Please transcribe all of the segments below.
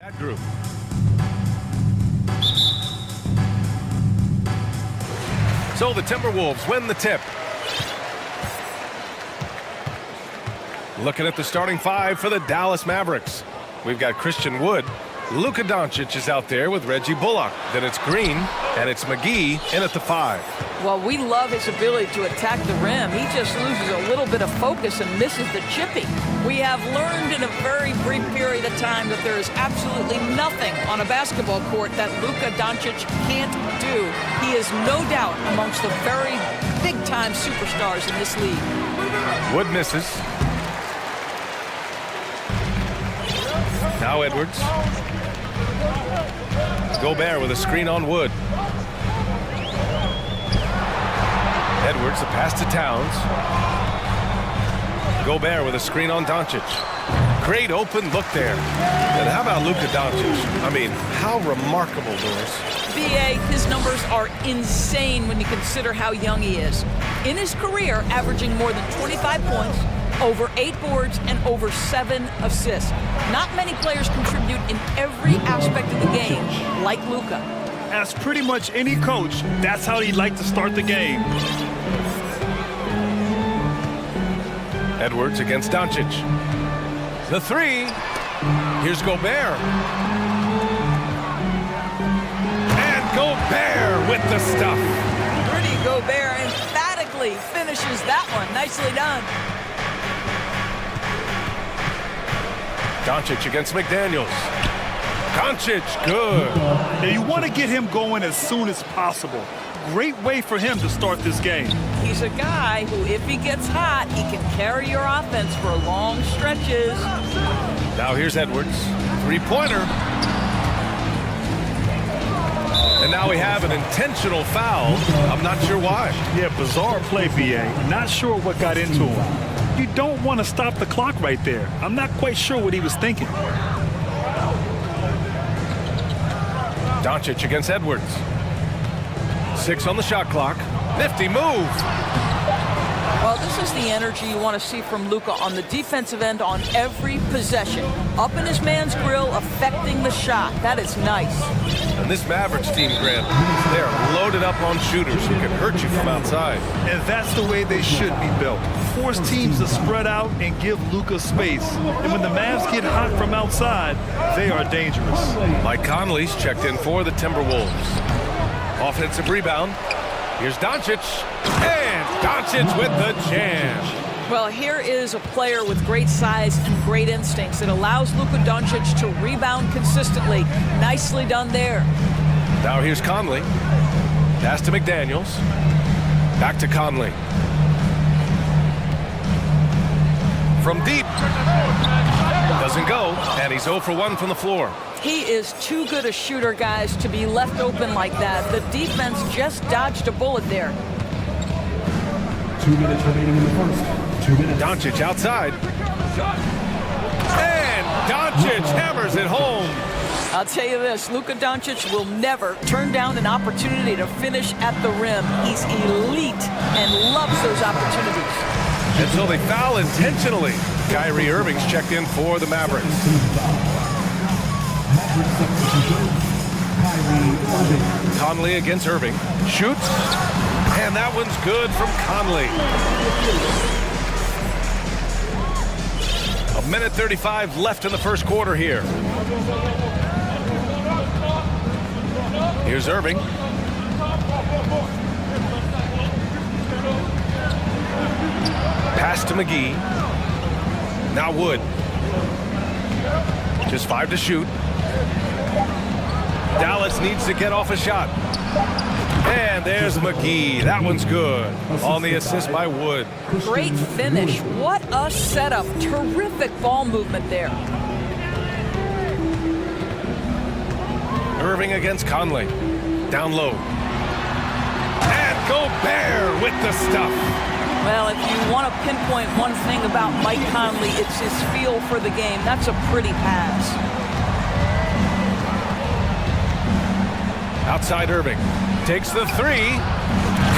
That group. So the Timberwolves win the tip. Looking at the starting five for the Dallas Mavericks. We've got Christian Wood. Luka Doncic is out there with Reggie Bullock. Then it's Green, and it's McGee in at the 5. Well, we love his ability to attack the rim. He just loses a little bit of focus and misses the chippy. We have learned in a very brief period of time that there is absolutely nothing on a basketball court that Luka Doncic can't do. He is no doubt amongst the very big-time superstars in this league. Wood misses. Now Edwards. Gobert with a screen on Wood. Edwards, the pass to Towns. Gobert with a screen on Doncic. Great open look there. And how about Luka Doncic? I mean, how remarkable, Lewis. BA, his numbers are insane when you consider how young he is. In his career, averaging more than 25 points, over 8 boards, and over 7 assists. Not many players contribute in every aspect of the game like Luka. As pretty much any coach, that's how he'd like to start the game. Edwards against Doncic. The 3. Here's Gobert. And Gobert with the stuff. Rudy Gobert emphatically finishes that one. Nicely done. Doncic against McDaniels. Doncic, good. Now you want to get him going as soon as possible. Great way for him to start this game. He's a guy who, if he gets hot, he can carry your offense for long stretches. Now here's Edwards. 3-pointer. And now we have an intentional foul. I'm not sure why. Yeah, bizarre play, BA. Not sure what got into him. You don't want to stop the clock right there. I'm not quite sure what he was thinking. Doncic against Edwards. 6 on the shot clock. Nifty move. Well, this is the energy you want to see from Luka on the defensive end on every possession. Up in his man's grill, affecting the shot. That is nice. And this Mavericks team, Grant, they're loaded up on shooters who can hurt you from outside. And that's the way they should be built. Force teams to spread out and give Luka space. And when the Mavs get hot from outside, they are dangerous. Mike Conley's checked in for the Timberwolves. Offensive rebound. Here's Doncic. And Doncic with the jam. Well, here is a player with great size and great instincts. It allows Luka Doncic to rebound consistently. Nicely done there. Now here's Conley. Pass to McDaniels. Back to Conley. From deep. Doesn't go. And he's 0 for 1 from the floor. He is too good a shooter, guys, to be left open like that. The defense just dodged a bullet there. 2 minutes remaining in the first. 2 minutes. Doncic outside. And Doncic hammers it home. I'll tell you this, Luka Doncic will never turn down an opportunity to finish at the rim. He's elite and loves those opportunities. And so they foul intentionally. Kyrie Irving's checked in for the Mavericks. Conley against Irving. Shoots. And that one's good from Conley. 1:35 left in the first quarter here. Here's Irving. Pass to McGee. Now Wood. Just 5 to shoot. Dallas needs to get off a shot. And there's McGee. That one's good. On the assist by Wood. Great finish. What a setup. Terrific ball movement there. Irving against Conley. Down low. And Gobert with the stuff. Well, if you want to pinpoint one thing about Mike Conley, it's his feel for the game. That's a pretty pass. Outside Irving. Takes the 3.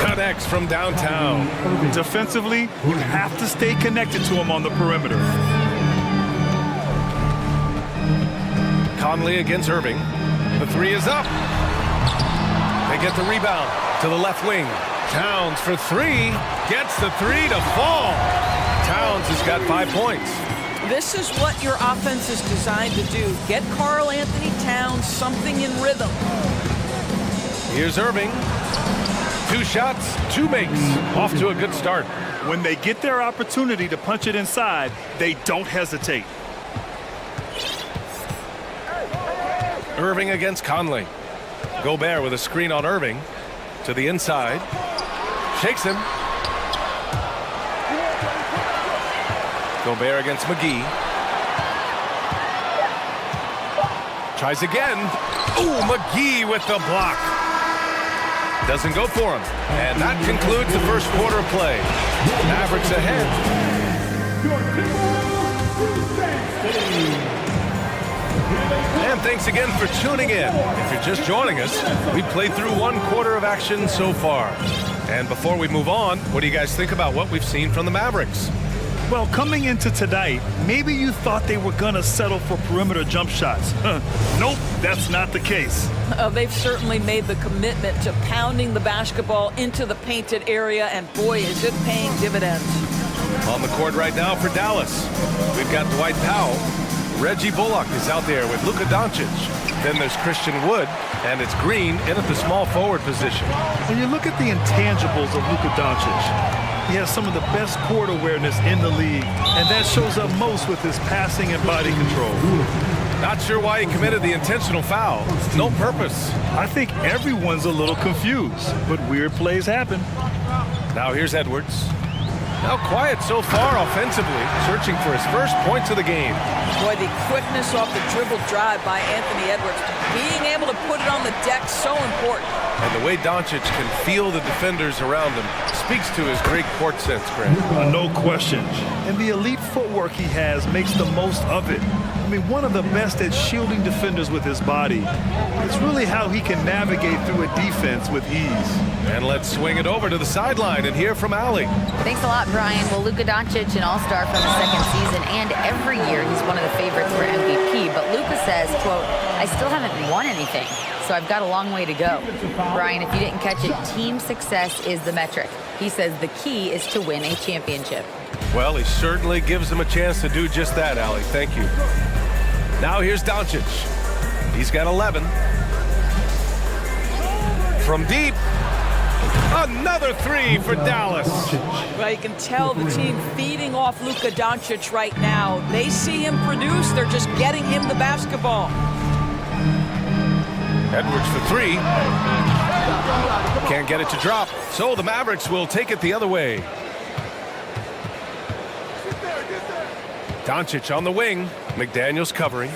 Connects from downtown. Defensively, you have to stay connected to him on the perimeter. Conley against Irving. The three is up. They get the rebound to the left wing. Towns for three. Gets the three to fall. Towns has got 5 points. This is what your offense is designed to do. Get Karl Anthony Towns something in rhythm. Here's Irving. 2 shots, 2 makes. Off to a good start. When they get their opportunity to punch it inside, they don't hesitate. Irving against Conley. Gobert with a screen on Irving. To the inside. Shakes him. Gobert against McGee. Tries again. Ooh, McGee with the block. Doesn't go for him. And that concludes the first quarter of play. Mavericks ahead. And thanks again for tuning in. If you're just joining us, we've played through 1 quarter of action so far. And before we move on, what do you guys think about what we've seen from the Mavericks? Well, coming into tonight, maybe you thought they were going to settle for perimeter jump shots. Nope, that's not the case. They've certainly made the commitment to pounding the basketball into the painted area, and boy, is it paying dividends. On the court right now for Dallas, we've got Dwight Powell. Reggie Bullock is out there with Luka Doncic. Then there's Christian Wood, and it's Green in at the small forward position. When you look at the intangibles of Luka Doncic, he has some of the best court awareness in the league, and that shows up most with his passing and body control. Not sure why he committed the intentional foul. No purpose. I think everyone's a little confused, but weird plays happen. Now here's Edwards. Now quiet so far offensively, searching for his first points of the game. Boy, the quickness off the dribble drive by Anthony Edwards. Being able to put it on the deck, so important. And the way Doncic can feel the defenders around him speaks to his great court sense, Grant. No question. And the elite footwork he has makes the most of it. I mean, one of the best at shielding defenders with his body. It's really how he can navigate through a defense with ease. And let's swing it over to the sideline and hear from Allie. Thanks a lot, Brian. Well, Luka Doncic, an all-star from his second season, and every year he's one of the favorites for MVP. But Luka says, quote, I still haven't won anything, so I've got a long way to go. Brian, if you didn't catch it, team success is the metric. He says the key is to win a championship. Well, he certainly gives them a chance to do just that, Allie. Thank you. Now here's Doncic. He's got 11. From deep. Another three for Dallas. Well, you can tell the team feeding off Luka Doncic right now. They see him produce. They're just getting him the basketball. Edwards for three. Can't get it to drop. So the Mavericks will take it the other way. Doncic on the wing. McDaniels covering.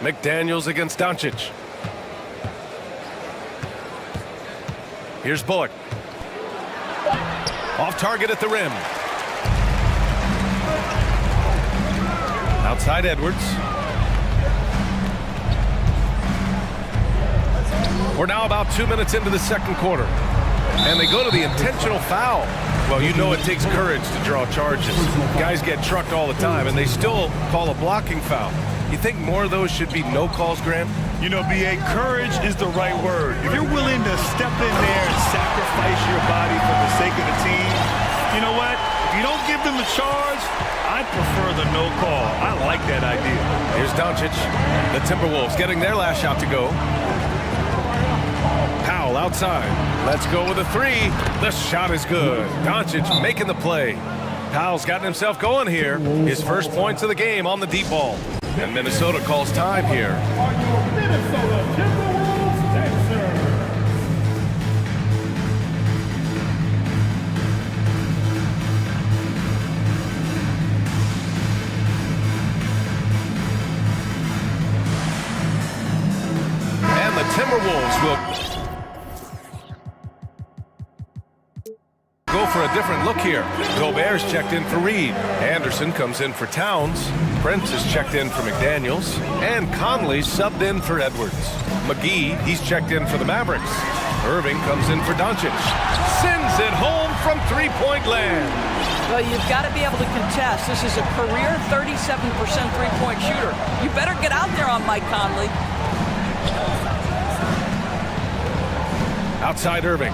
McDaniels against Doncic. Here's Bullock. Off target at the rim. Outside Edwards. We're now about 2 minutes into the second quarter. And they go to the intentional foul. Well, you know it takes courage to draw charges. Guys get trucked all the time, and they still call a blocking foul. You think more of those should be no calls, Grant? You know, B.A., courage is the right word. If you're willing to step in there and sacrifice your body for the sake of the team, you know what? If you don't give them a charge, I prefer the no call. I like that idea. Here's Doncic. The Timberwolves getting their last shot to go. Powell outside. Let's go with a three. The shot is good. Doncic making the play. Powell's gotten himself going here. His first points of the game on the deep ball. And Minnesota calls time here. And the Timberwolves will go for a different look here. Gobert's checked in for Reed. Anderson comes in for Towns. Prince is checked in for McDaniels. And Conley subbed in for Edwards. McGee, he's checked in for the Mavericks. Irving comes in for Doncic. Sends it home from three-point land. Well, you've got to be able to contest. This is a career 37% three-point shooter. You better get out there on Mike Conley. Outside Irving.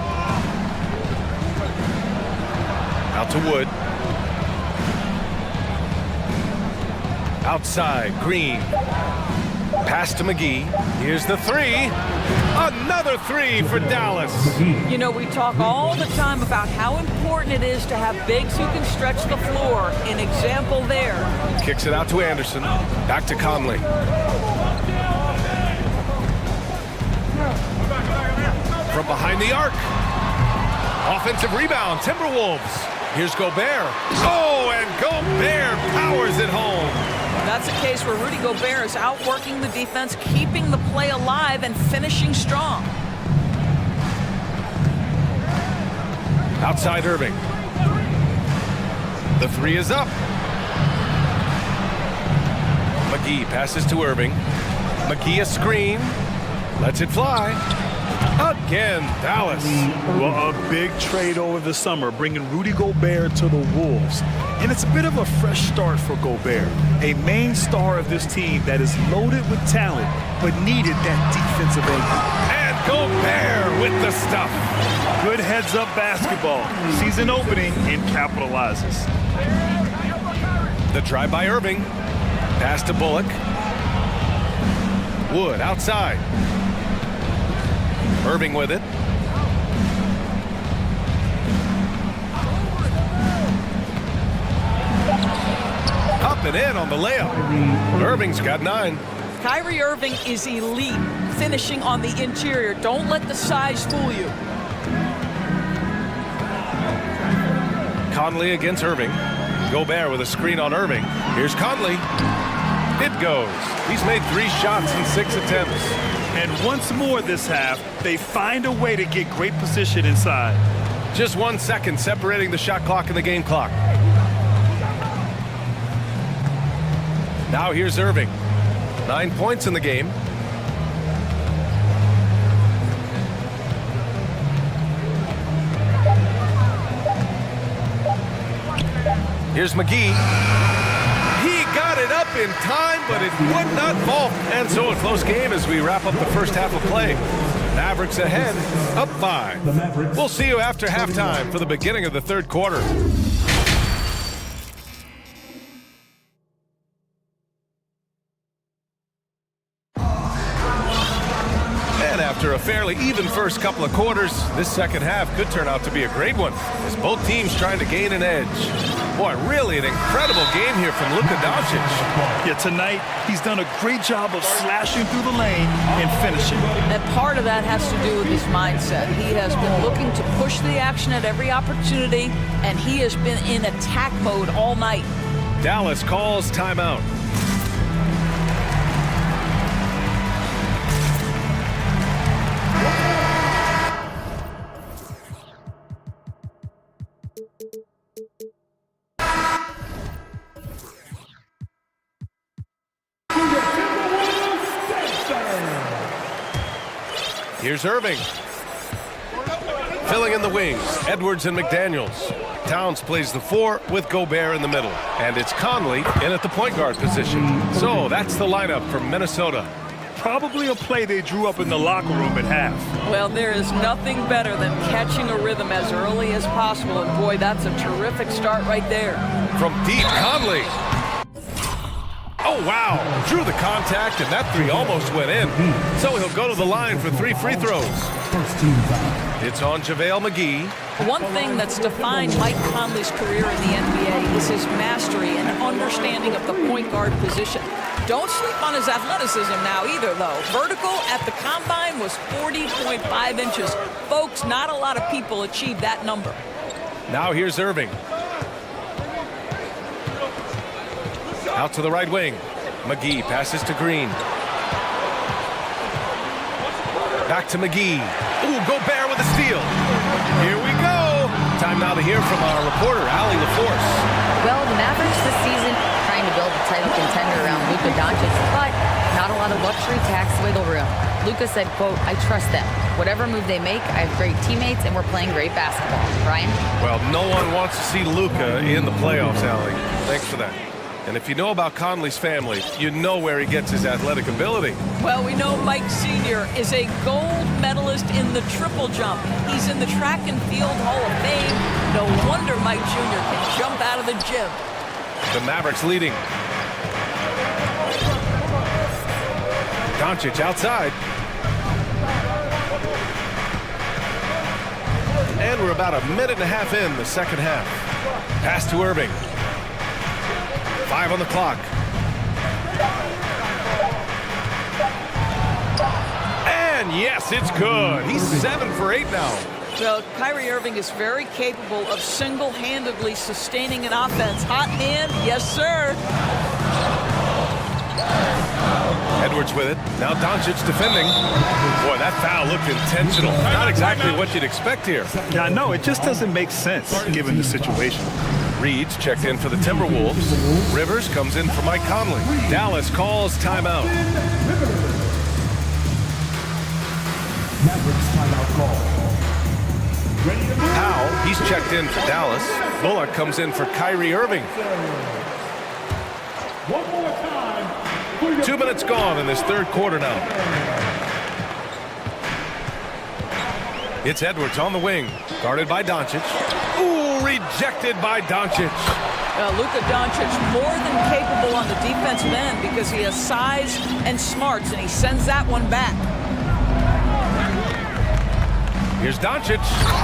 Out to Wood. Outside Green. Pass to McGee. Here's the three. Another three for Dallas. You know, we talk all the time about how important it is to have bigs who can stretch the floor. An example there. Kicks it out to Anderson. Back to Conley. From behind the arc. Offensive rebound, Timberwolves. Here's Gobert. Oh, and Gobert powers it home. That's a case where Rudy Gobert is outworking the defense, keeping the play alive, and finishing strong. Outside Irving. The three is up. McGee passes to Irving. McGee a screen. Lets it fly. Again, Dallas. Well, a big trade over the summer, bringing Rudy Gobert to the Wolves. And it's a bit of a fresh start for Gobert, a main star of this team that is loaded with talent, but needed that defensive angle. And Gobert with the stuff. Good heads-up basketball. Season opening and capitalizes. The drive by Irving. Pass to Bullock. Wood outside. Irving with it. Up and in on the layup. Irving's got 9. Kyrie Irving is elite, finishing on the interior. Don't let the size fool you. Conley against Irving. Gobert with a screen on Irving. Here's Conley. It goes. He's made 3 shots in 6 attempts. And once more this half, they find a way to get great position inside. Just 1 second separating the shot clock and the game clock. Now here's Irving. 9 points in the game. Here's McGee. He got it up in time, but it would not fall. And so a close game as we wrap up the first half of play. Mavericks ahead, up 5. We'll see you after halftime for the beginning of the third quarter. After a fairly even first couple of quarters, this second half could turn out to be a great one, as both teams trying to gain an edge. Boy, really an incredible game here from Luka Doncic. Yeah, tonight he's done a great job of slashing through the lane and finishing. And part of that has to do with his mindset. He has been looking to push the action at every opportunity, and he has been in attack mode all night. Dallas calls timeout. Here's Irving. Filling in the wings, Edwards and McDaniels. Towns plays the 4 with Gobert in the middle. And it's Conley in at the point guard position. So that's the lineup from Minnesota. Probably a play they drew up in the locker room at half. Well, there is nothing better than catching a rhythm as early as possible. And boy, that's a terrific start right there. From deep, Conley. Oh, wow. Drew the contact, and that 3 almost went in. So he'll go to the line for 3 free throws. It's on JaVale McGee. One thing that's defined Mike Conley's career in the NBA is his mastery and understanding of the point guard position. Don't sleep on his athleticism now either, though. Vertical at the combine was 40.5 inches. Folks, not a lot of people achieve that number. Now here's Irving. Out to the right wing. McGee passes to Green. Back to McGee. Ooh, Gobert with a steal. Here we go. Time now to hear from our reporter, Allie LaForce. Well, the Mavericks this season trying to build a title contender around Luka Doncic, but not a lot of luxury tax wiggle room. Luka said, quote, I trust them. Whatever move they make, I have great teammates and we're playing great basketball. Ryan? Well, no one wants to see Luka in the playoffs, Allie. Thanks for that. And if you know about Conley's family, you know where he gets his athletic ability. Well, we know Mike Sr. is a gold medalist in the triple jump. He's in the track and field Hall of Fame. No wonder Mike Jr. can jump out of the gym. The Mavericks leading. Doncic outside. And we're about a minute and a half in the second half. Pass to Irving. 5 on the clock. And yes, it's good. He's 7 for 8 now. Well, Kyrie Irving is very capable of single-handedly sustaining an offense. Hot hand, yes, sir. Edwards with it. Now Doncic defending. Boy, that foul looked intentional. Not exactly what you'd expect here. Yeah, I know. It just doesn't make sense given the situation. Reed's checked in for the Timberwolves. Rivers comes in for Mike Conley. Dallas calls timeout. Mavericks timeout call. Powell, he's checked in for Dallas. Bullock comes in for Kyrie Irving. One more time. 2 minutes gone in this third quarter now. It's Edwards on the wing, guarded by Doncic. Ooh, rejected by Doncic. Luka Doncic more than capable on the defensive end because he has size and smarts, and he sends that one back. Here's Doncic,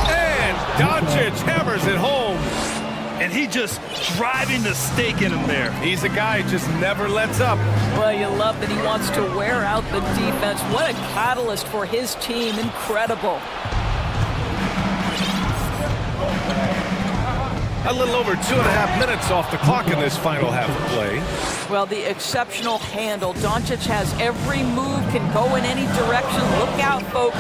and Doncic hammers it home. And he just driving the stake in him there. He's a guy who just never lets up. Well, you love that he wants to wear out the defense. What a catalyst for his team. Incredible. A little over 2.5 minutes off the clock in this final half of play. Well, the exceptional handle. Doncic has every move, can go in any direction. Look out, folks.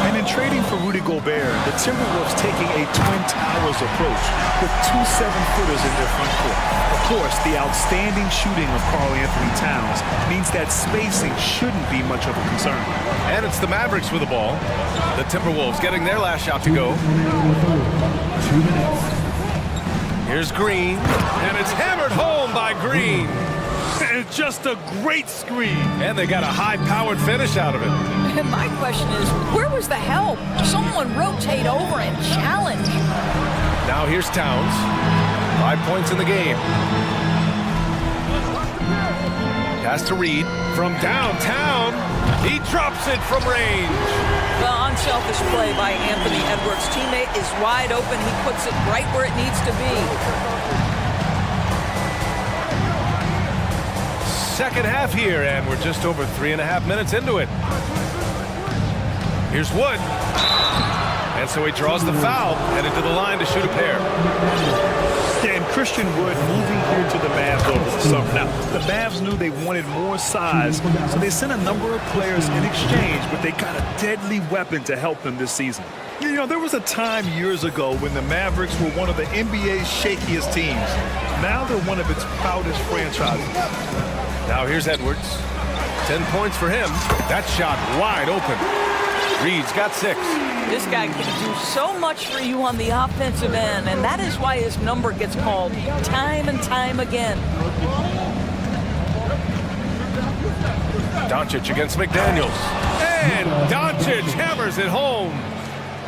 And in trading for Rudy Gobert, the Timberwolves taking a Twin Towers approach with 2 7-footers in their front court. Of course, the outstanding shooting of Karl Anthony Towns means that spacing shouldn't be much of a concern. And it's the Mavericks with the ball. The Timberwolves getting their last shot to go. 2 minutes. Here's Green, and it's hammered home by Green. And just a great screen. And they got a high-powered finish out of it. And my question is, where was the help? Someone rotate over and challenge. Now here's Towns. 5 points in the game. Pass to Reed from downtown. He drops it from range. Well, unselfish play by Anthony Edwards. Teammate is wide open. He puts it right where it needs to be. Second half here, and we're just over 3.5 minutes into it. Here's Wood. And so he draws the foul, headed to the line to shoot a pair. Yeah, and Christian Wood moving here to the Mavs over the summer. Now, the Mavs knew they wanted more size, so they sent a number of players in exchange, but they got a deadly weapon to help them this season. You know, there was a time years ago when the Mavericks were one of the NBA's shakiest teams. Now they're one of its proudest franchises. Now here's Edwards. 10 points for him. That shot wide open. Reed's got 6. This guy can do so much for you on the offensive end, and that is why his number gets called time and time again. Doncic against McDaniels. And Doncic hammers it home.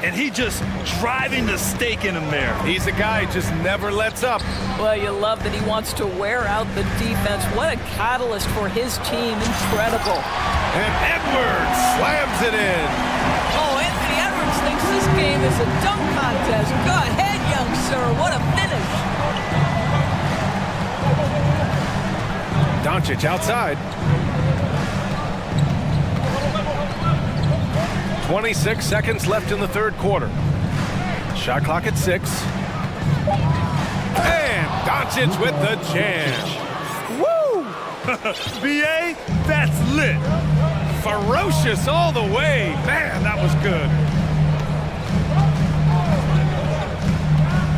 And he just driving the stake in him there. He's a guy who just never lets up. Well, you love that he wants to wear out the defense. What a catalyst for his team. Incredible. And Edwards slams it in. Oh, Anthony Edwards thinks this game is a dunk contest. Go ahead, young sir. What a finish. Doncic outside. 26 seconds left in the third quarter. Shot clock at 6. And Doncic with the jam. Woo! BA, that's lit. Ferocious all the way. Man, that was good.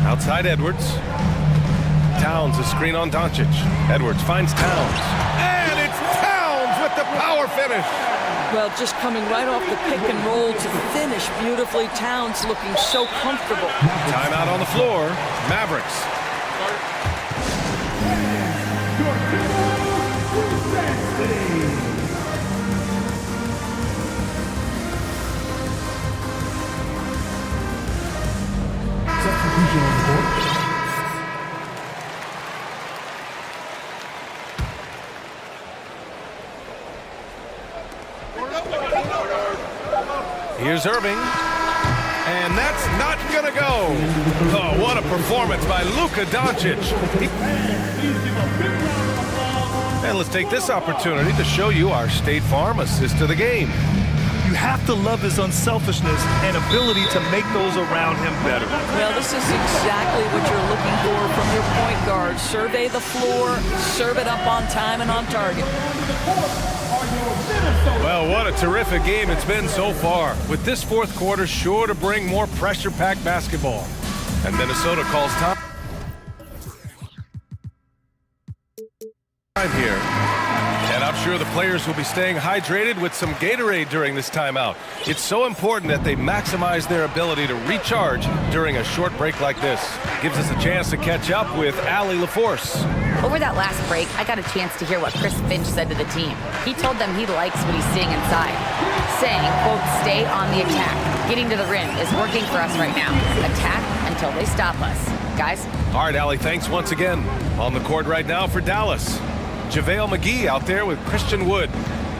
Outside Edwards. Towns, a screen on Doncic. Edwards finds Towns. And it's Towns with the power finish. Well, just coming right off the pick and roll to finish beautifully. Towns looking so comfortable. Timeout on the floor. Mavericks. Substitution on the court. Here's Irving. And that's not gonna go. Oh, what a performance by Luka Doncic. And let's take this opportunity to show you our State Farm assist of the game. You have to love his unselfishness and ability to make those around him better. Well, this is exactly what you're looking for from your point guard. Survey the floor, serve it up on time and on target. Well, what a terrific game it's been so far, with this fourth quarter sure to bring more pressure-packed basketball. And Minnesota calls time here. And I'm sure the players will be staying hydrated with some Gatorade during this timeout. It's so important that they maximize their ability to recharge during a short break like this. Gives us a chance to catch up with Allie LaForce. Over that last break, I got a chance to hear what Chris Finch said to the team. He told them he likes what he's seeing inside, saying, quote, stay on the attack. Getting to the rim is working for us right now. Attack until they stop us. Guys? All right, Allie, thanks once again. On the court right now for Dallas. JaVale McGee out there with Christian Wood.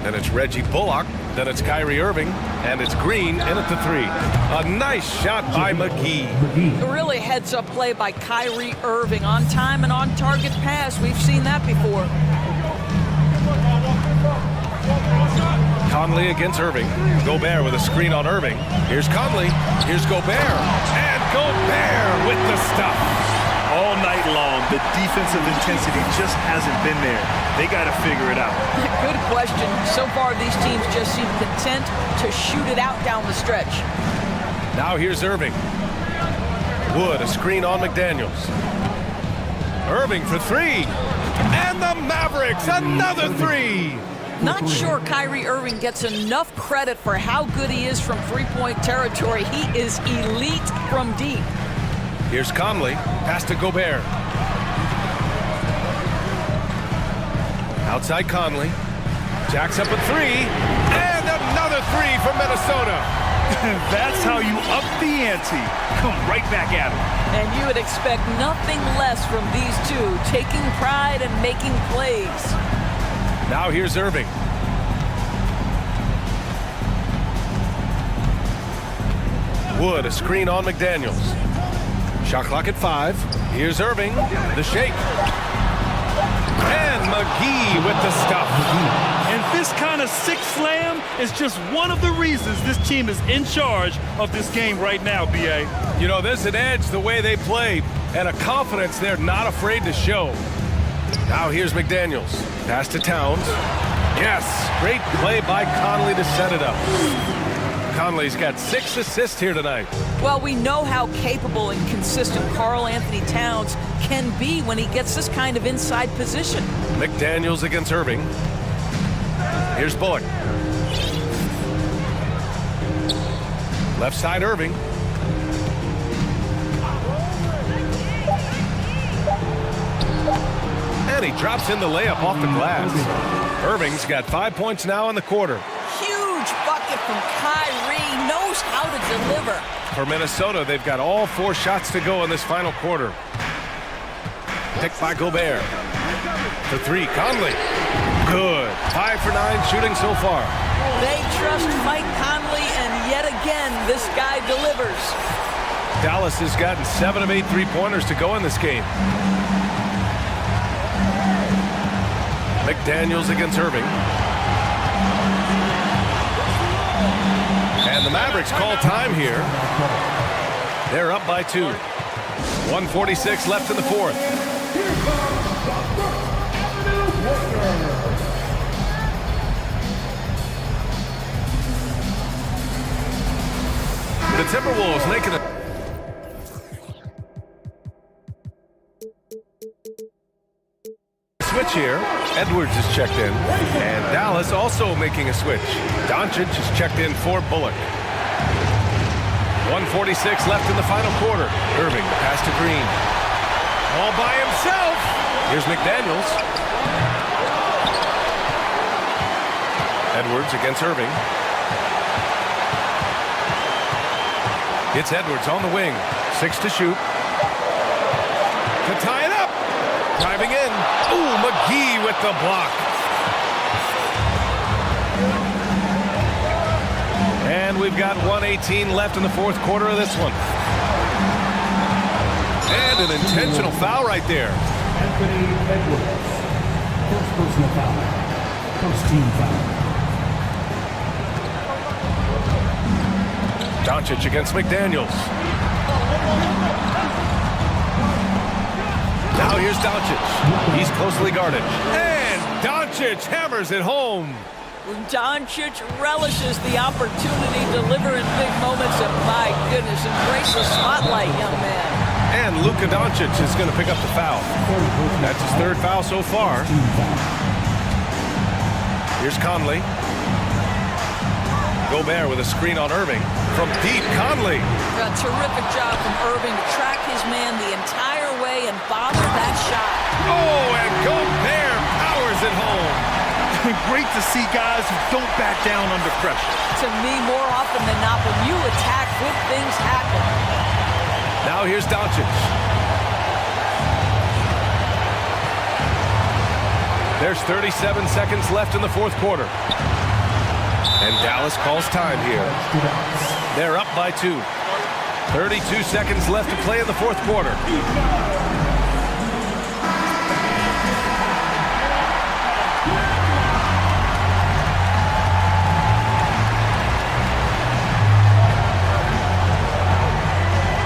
Then it's Reggie Bullock. Then it's Kyrie Irving. And it's Green in at the three. A nice shot by McGee. Really heads-up play by Kyrie Irving. On time and on target pass. We've seen that before. Conley against Irving. Gobert with a screen on Irving. Here's Conley. Here's Gobert. And Gobert with the stuff. All night long, the defensive intensity just hasn't been there. They got to figure it out. Good question. So far, these teams just seem content to shoot it out down the stretch. Now here's Irving. Wood, a screen on McDaniels. Irving for three. And the Mavericks, another three. Not sure Kyrie Irving gets enough credit for how good he is from three-point territory. He is elite from deep. Here's Conley, pass to Gobert. Outside Conley. Jacks up a three. And another three from Minnesota. That's how you up the ante. Come right back at him. And you would expect nothing less from these two, taking pride and making plays. Now here's Irving. Wood, a screen on McDaniels. Shot clock at 5. Here's Irving. The shake. And McGee with the stuff. And this kind of sick slam is just one of the reasons this team is in charge of this game right now, B.A. You know, there's an edge the way they play and a confidence they're not afraid to show. Now here's McDaniels. Pass to Towns. Yes, great play by Conley to set it up. Conley's got 6 assists here tonight. Well, we know how capable and consistent Karl Anthony Towns can be when he gets this kind of inside position. McDaniels against Irving. Here's Bullock. Left side Irving. And he drops in the layup off the glass. Irving's got 5 points now in the quarter. Huge bucket from Kyrie. Knows how to deliver. For Minnesota, they've got all 4 shots to go in this final quarter. Picked by Gobert. For 3, Conley. Good. 5 for 9 shooting so far. They trust Mike Conley, and yet again, this guy delivers. Dallas has gotten 7 of 8 three-pointers to go in this game. McDaniels against Irving. And the Mavericks call time here. They're up by 2. 1:46 left in the fourth. The Timberwolves making a switch here. Edwards is checked in. And Dallas also making a switch. Doncic is checked in for Bullock. 1:46 left in the final quarter. Irving, the pass to Green. All by himself. Here's McDaniels. Edwards against Irving. It's Edwards on the wing. 6 to shoot. To tie it up. Driving in. Ooh, McGee with the block. And we've got 1:18 left in the fourth quarter of this one. And an intentional foul right there. Anthony Edwards. First personal foul. First team foul. Doncic against McDaniels. Now here's Doncic. He's closely guarded. And Doncic hammers it home. Doncic relishes the opportunity to deliver in big moments, and my goodness, embrace the spotlight, young man. And Luka Doncic is going to pick up the foul. That's his third foul so far. Here's Conley. Gobert with a screen on Irving. From deep, Conley. A terrific job from Irving to track his man the entire way and bother that shot. Oh, and Gobert powers it home. Great to see guys who don't back down under pressure. To me, more often than not, when you attack, good things happen. Now here's Doncic. There's 37 seconds left in the fourth quarter. And Dallas calls time here. They're up by 2. 32 seconds left to play in the fourth quarter.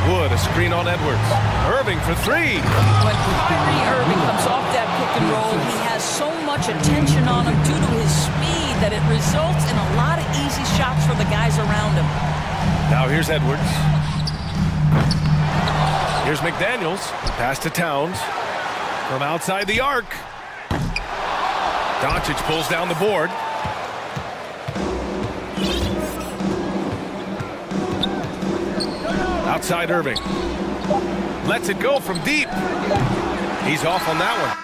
Wood, a screen on Edwards. Irving for 3. When Kyrie Irving comes off that pick and roll, he has so much attention on him due to his speed that it results in a lot of easy shots for the guys around him. Now here's Edwards. Here's McDaniels. Pass to Towns. From outside the arc. Doncic pulls down the board. Outside Irving. Lets it go from deep. He's off on that one.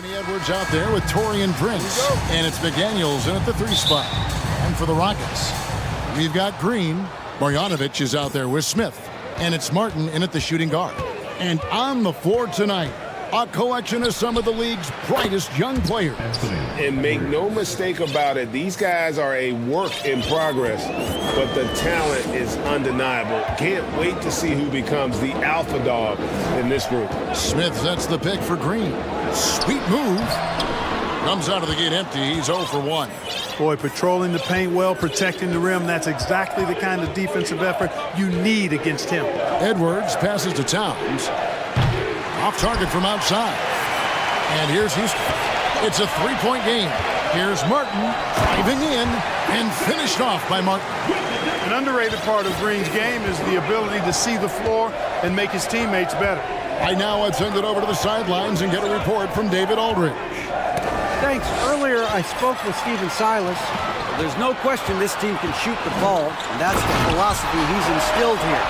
Anthony Edwards out there with Torian Prince. And it's McDaniels in at the 3 spot. And for the Rockets, we've got Green. Marjanovic is out there with Smith. And it's Martin in at the shooting guard. And on the floor tonight, a collection of some of the league's brightest young players. And make no mistake about it, these guys are a work in progress, but the talent is undeniable. Can't wait to see who becomes the alpha dog in this group. Smith sets the pick for Green. Sweet move. Comes out of the gate empty. He's 0 for 1. Boy, patrolling the paint well, protecting the rim. That's exactly the kind of defensive effort you need against him. Edwards passes to Towns. Off target from outside. And here's Houston. It's a 3-point game. Here's Martin driving in and finished off by Martin. An underrated part of Green's game is the ability to see the floor and make his teammates better. Right now, I'd send it over to the sidelines and get a report from David Aldridge. Thanks. Earlier, I spoke with Stephen Silas. There's no question this team can shoot the ball, and that's the philosophy he's instilled here.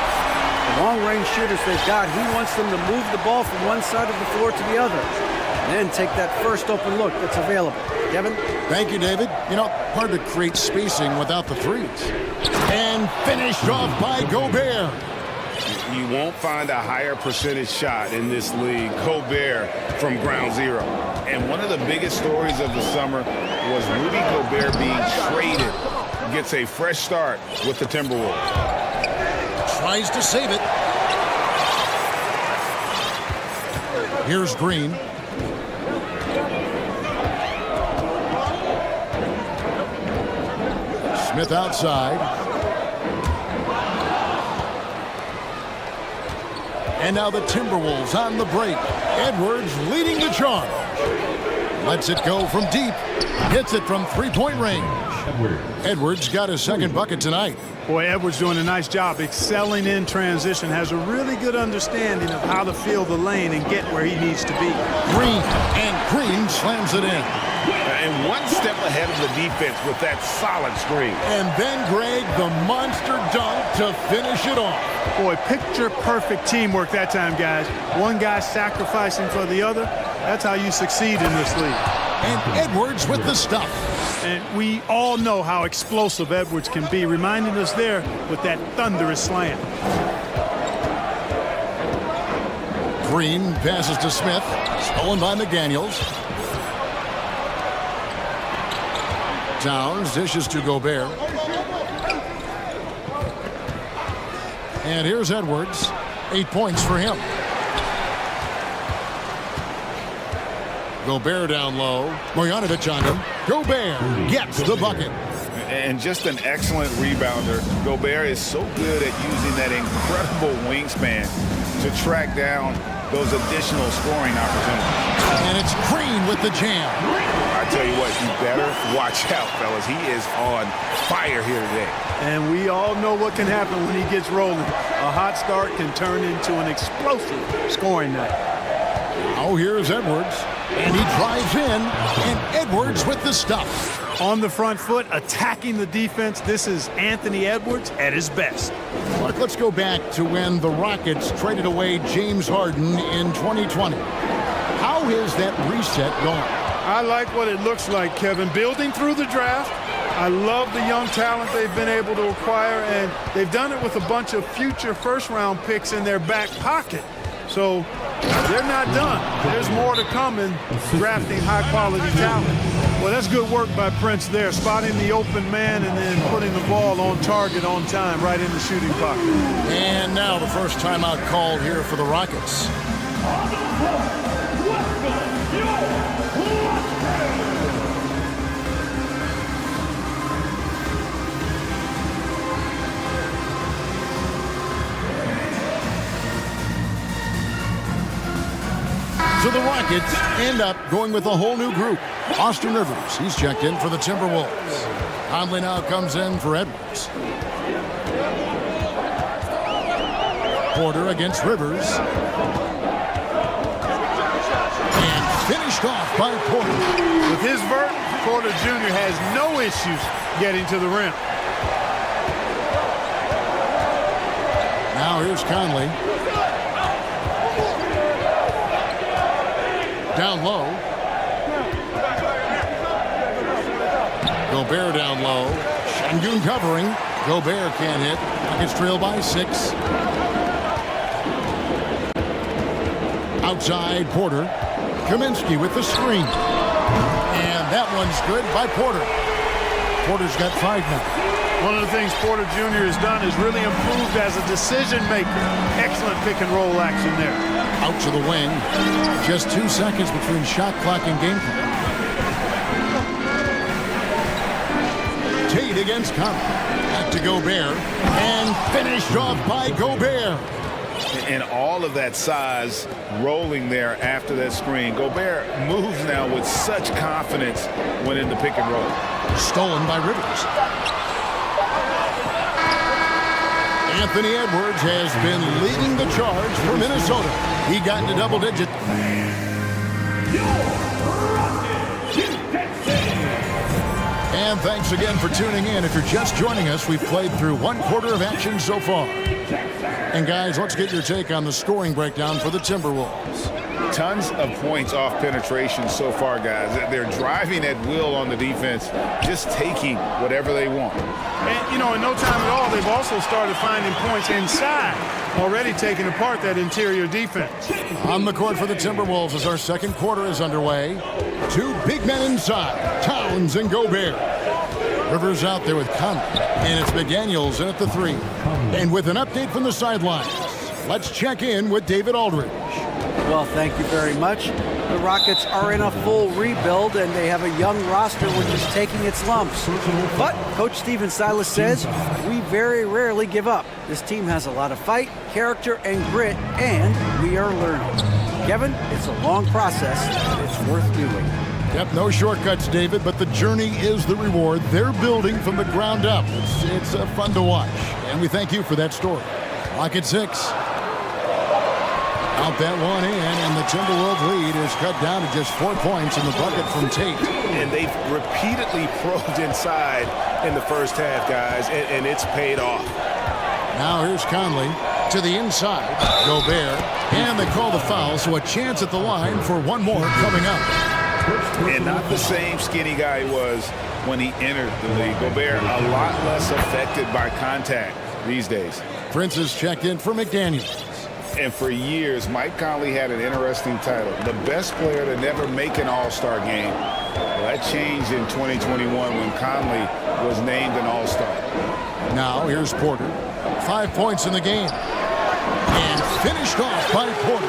The long-range shooters they've got, he wants them to move the ball from one side of the floor to the other, and then take that first open look that's available. Kevin? Thank you, David. You know, hard to create spacing without the threes. And finished off by Gobert. You won't find a higher percentage shot in this league, Gobert, from ground zero. And one of the biggest stories of the summer was Rudy Gobert being traded. Gets a fresh start with the Timberwolves. Tries to save it. Here's Green. Smith outside. And now the Timberwolves on the break. Edwards leading the charge. Lets it go from deep. Hits it from 3-point range. Edwards got his second bucket tonight. Boy, Edwards doing a nice job, excelling in transition, has a really good understanding of how to fill the lane and get where he needs to be. Green slams it in. And one step ahead of the defense with that solid screen. And then, Greg, the monster dunk to finish it off. Boy, picture-perfect teamwork that time, guys. One guy sacrificing for the other. That's how you succeed in this league. And Edwards with the stuff. And we all know how explosive Edwards can be, reminding us there with that thunderous slam. Green passes to Smith. Stolen by McDaniels. Towns dishes to Gobert. And here's Edwards. 8 points for him. Gobert down low. Marjanovic on him. Gobert gets the bucket. And just an excellent rebounder. Gobert is so good at using that incredible wingspan to track down those additional scoring opportunities. And it's Green with the jam. I tell you what, you better watch out, fellas. He is on fire here today. And we all know what can happen when he gets rolling. A hot start can turn into an explosive scoring night. Oh, here's Edwards. And he drives in. And Edwards with the stuff. On the front foot, attacking the defense. This is Anthony Edwards at his best. Mark, let's go back to when the Rockets traded away James Harden in 2020. How has that reset gone? I like what it looks like, Kevin. Building through the draft. I love the young talent they've been able to acquire, and they've done it with a bunch of future first-round picks in their back pocket. So they're not done. There's more to come in drafting high-quality talent. Well, that's good work by Prince there, spotting the open man and then putting the ball on target on time right in the shooting pocket. And now the first timeout called here for the Rockets. So the Rockets end up going with a whole new group. Austin Rivers, he's checked in for the Timberwolves. Conley now comes in for Edwards. Porter against Rivers. And finished off by Porter. With his vert, Porter Jr. has no issues getting to the rim. Now here's Conley. Down low. Gobert down low. Şengün covering. Gobert can't hit. Rockets trail by 6. Outside, Porter. Kaminsky with the screen. And that one's good by Porter. Porter's got 5 now. One of the things Porter Jr. has done is really improved as a decision maker. Excellent pick and roll action there. Out to the wing. Just 2 seconds between shot clock and game clock. Tate against Conley. Back to Gobert. And finished off by Gobert. And all of that size rolling there after that screen. Gobert moves now with such confidence when in the pick and roll. Stolen by Rivers. Anthony Edwards has been leading the charge for Minnesota. He got into double digit. And thanks again for tuning in. If you're just joining us, we've played through 1 quarter of action so far. And guys, let's get your take on the scoring breakdown for the Timberwolves. Tons of points off penetration so far, guys. They're driving at will on the defense, just taking whatever they want. And, you know, in no time at all, they've also started finding points inside, already taking apart that interior defense. On the court for the Timberwolves as our second quarter is underway. 2 big men inside, Towns and Gobert. Rivers out there with Conley, and it's McDaniels in at the 3. And with an update from the sidelines, let's check in with David Aldridge. Well, thank you very much. The Rockets are in a full rebuild, and they have a young roster which is taking its lumps. But Coach Stephen Silas says, we very rarely give up. This team has a lot of fight, character, and grit, and we are learning. Kevin, it's a long process, but it's worth doing. Yep, no shortcuts, David, but the journey is the reward. They're building from the ground up. It's fun to watch, and we thank you for that story. Rocket 6. Out that one in, and the Timberwolves lead is cut down to just 4 points in the bucket from Tate. And they've repeatedly probed inside in the first half, guys, and it's paid off. Now here's Conley to the inside. Gobert, and they call the foul, so a chance at the line for 1 more coming up. And not the same skinny guy he was when he entered the league. Gobert a lot less affected by contact these days. Prince is checked in for McDaniels. And for years, Mike Conley had an interesting title. The best player to never make an all-star game. Well, that changed in 2021 when Conley was named an all-star. Now here's Porter. 5 points in the game. And finished off by Porter.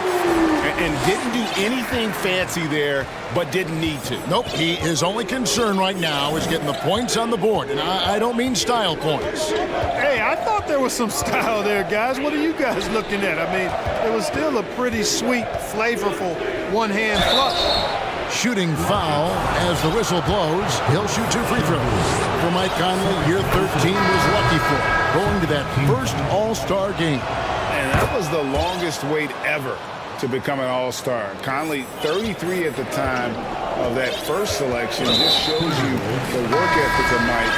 And didn't do anything fancy there, but didn't need to. Nope, his only concern right now is getting the points on the board. And I don't mean style points. Hey, I thought there was some style there, guys. What are you guys looking at? I mean, it was still a pretty sweet, flavorful one-hand flush. Shooting foul as the whistle blows. He'll shoot 2 free throws. For Mike Conley, year 13 was lucky for him, going to that first all-star game. And that was the longest wait ever to become an all-star. Conley, 33 at the time of that first selection, just shows you the work ethic of Mike,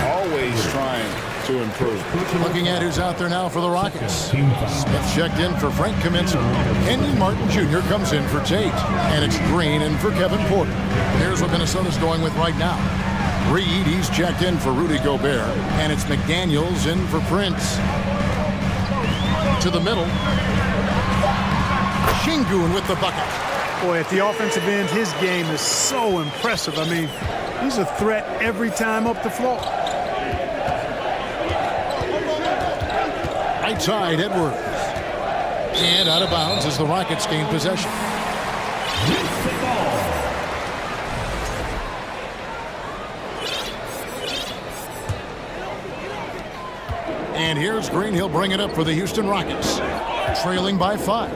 always trying to improve. Looking at who's out there now for the Rockets. Smith checked in for Frank Kaminsky. Kenyon Martin Jr. comes in for Tate. And it's Green in for Kevin Porter. Here's what Minnesota's going with right now. Reed, he's checked in for Rudy Gobert. And it's McDaniels in for Prince. To the middle. Şengün with the bucket. Boy, at the offensive end, his game is so impressive. I mean, he's a threat every time up the floor. Right side, Edwards. And out of bounds as the Rockets gain possession. And here's Green. He'll bring it up for the Houston Rockets. Trailing by 5.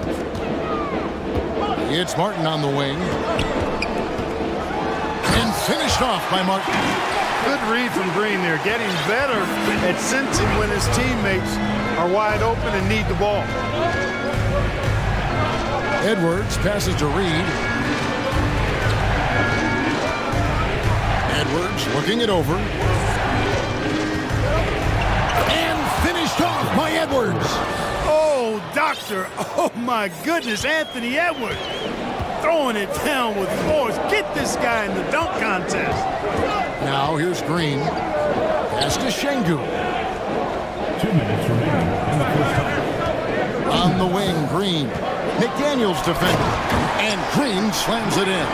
It's Martin on the wing. And finished off by Martin. Good read from Green there, getting better at sensing when his teammates are wide open and need the ball. Edwards passes to Reed. Edwards looking it over. And finished off by Edwards. Oh, doctor. Oh, my goodness. Anthony Edwards throwing it down with force. Get this guy in the dunk contest. Now here's Green. Pass to Şengün. 2 minutes remaining in the first half. On the wing, Green. McDaniels defending. And Green slams it in.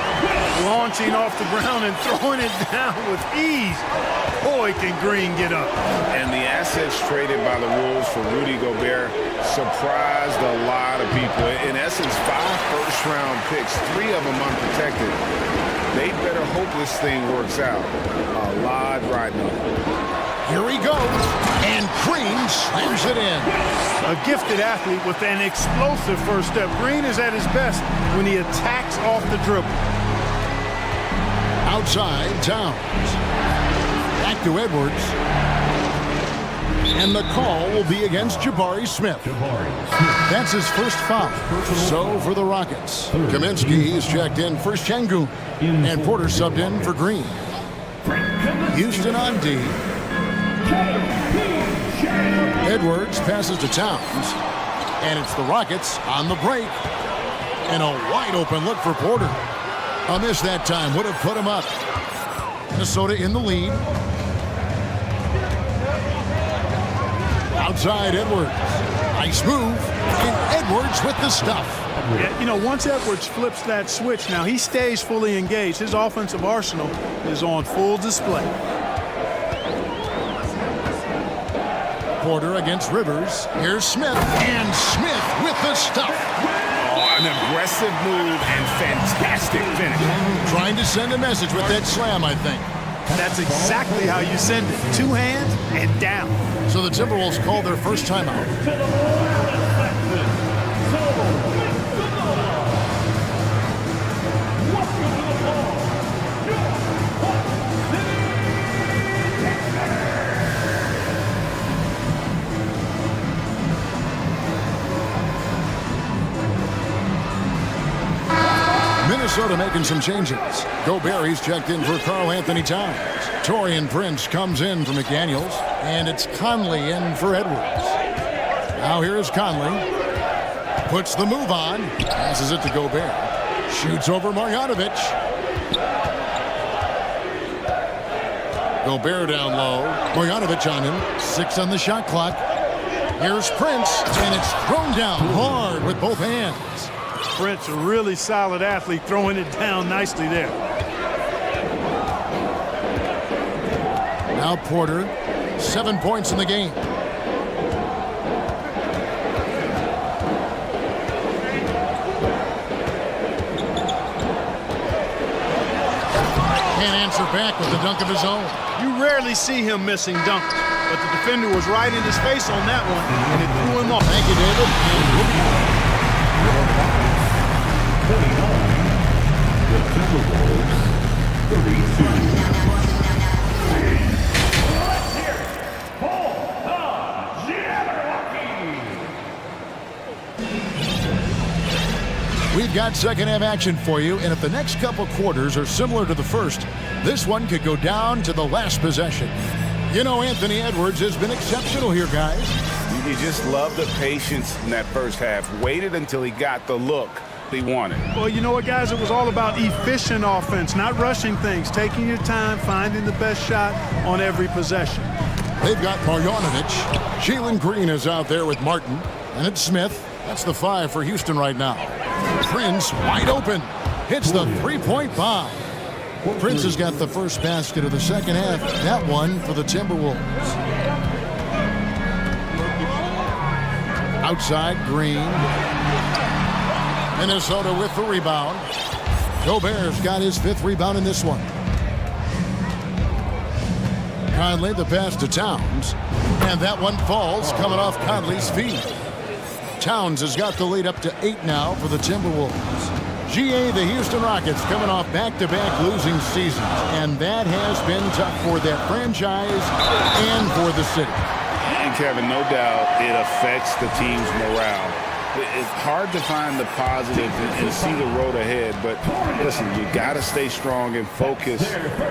Launching off the ground and throwing it down with ease. Boy, can Green get up. And the assets traded by the Wolves for Rudy Gobert surprised a lot of people. In essence, 5 first-round picks, 3 of them unprotected. They better hope this thing works out. A lot riding on it. Here he goes. And Green slams it in. A gifted athlete with an explosive first step. Green is at his best when he attacks off the dribble. Outside, Towns. Back to Edwards. And the call will be against Jabari Smith. That's his first foul. So for the Rockets, Kaminsky is checked in for Şengün. And Porter subbed in for Green. Houston on D. Edwards passes to Towns. And it's the Rockets on the break. And a wide open look for Porter. A miss that time would have put him up. Minnesota in the lead. Outside Edwards. Nice move. And Edwards with the stuff. Yeah, you know, once Edwards flips that switch, now he stays fully engaged. His offensive arsenal is on full display. Porter against Rivers. Here's Smith. And Smith with the stuff. Oh, an aggressive move and fantastic finish. Trying to send a message with that slam, I think. That's exactly how you send it. 2 hands and down. So the Timberwolves call their first timeout. Minnesota making some changes. Gobert, he's checked in for Karl Anthony Towns. Taurean Prince comes in for McDaniels. And it's Conley in for Edwards. Now here's Conley. Puts the move on. Passes it to Gobert. Shoots over Marjanovic. Gobert down low. Marjanovic on him. 6 on the shot clock. Here's Prince. And it's thrown down hard with both hands. Prince, a really solid athlete, throwing it down nicely there. Now Porter, 7 points in the game. Can't answer back with the dunk of his own. You rarely see him missing dunks, but the defender was right in his face on that one, and it threw him off. Thank you, David. The Timberwolves, 32. We've got second half action for you, and if the next couple quarters are similar to the first, this one could go down to the last possession. You know, Anthony Edwards has been exceptional here, guys. You just love the patience in that first half. Waited until he got the look he wanted. Well, you know what, guys? It was all about efficient offense, not rushing things, taking your time, finding the best shot on every possession. They've got Marjanovic. Jalen Green is out there with Martin. And it's Smith. That's the 5 for Houston right now. Prince wide open. Hits the three-point bomb. Prince has got the first basket of the second half. That one for the Timberwolves. Outside, Green. Minnesota with the rebound. Gobert's got his 5th rebound in this one. Conley, the pass to Towns. And that one falls, coming off Conley's feet. Towns has got the lead up to 8 now for the Timberwolves. GA, the Houston Rockets, coming off back-to-back losing seasons. And that has been tough for that franchise and for the city. And Kevin, no doubt it affects the team's morale. It's hard to find the positive and see the road ahead, but listen, you got to stay strong and focus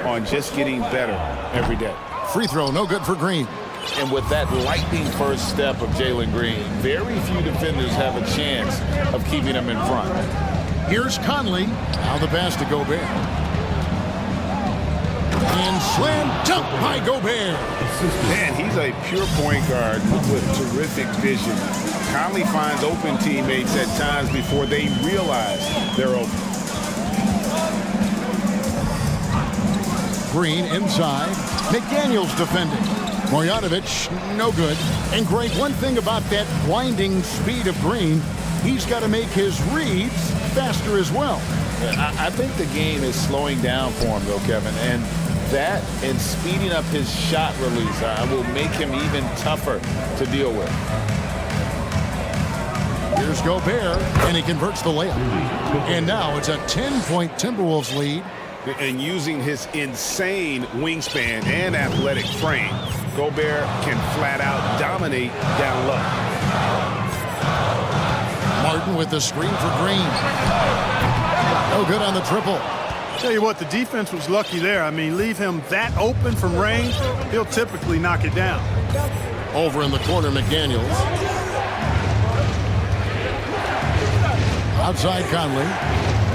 on just getting better every day. Free throw, no good for Green. And with that lightning first step of Jalen Green, very few defenders have a chance of keeping him in front. Here's Conley. Now the pass to Gobert. And slam dunk by Gobert. Man, he's a pure point guard with terrific vision. Conley finds open teammates at times before they realize they're open. Green inside. McDaniels defending. Marjanovic, no good. And Greg, one thing about that blinding speed of Green, he's got to make his reads faster as well. I think the game is slowing down for him, though, Kevin. And that and speeding up his shot release will make him even tougher to deal with. Here's Gobert, and he converts the layup. And now it's a 10-point Timberwolves lead. And using his insane wingspan and athletic frame, Gobert can flat out dominate down low. Martin with the screen for Green. No good on the triple. Tell you what, the defense was lucky there. I mean, leave him that open from range, he'll typically knock it down. Over in the corner, McDaniels. Outside Conley.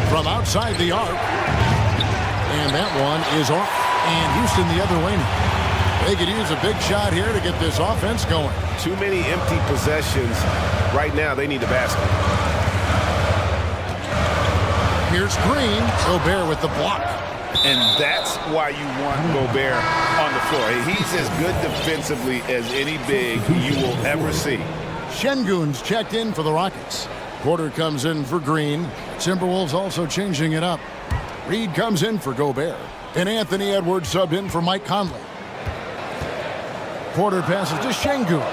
From outside the arc. And that one is off. And Houston the other way now. They could use a big shot here to get this offense going. Too many empty possessions. Right now, they need the basket. Here's Green. Gobert with the block. And that's why you want Gobert on the floor. He's as good defensively as any big you will ever see. Şengün's checked in for the Rockets. Porter comes in for Green. Timberwolves also changing it up. Reed comes in for Gobert. And Anthony Edwards subbed in for Mike Conley. Porter passes to Şengün.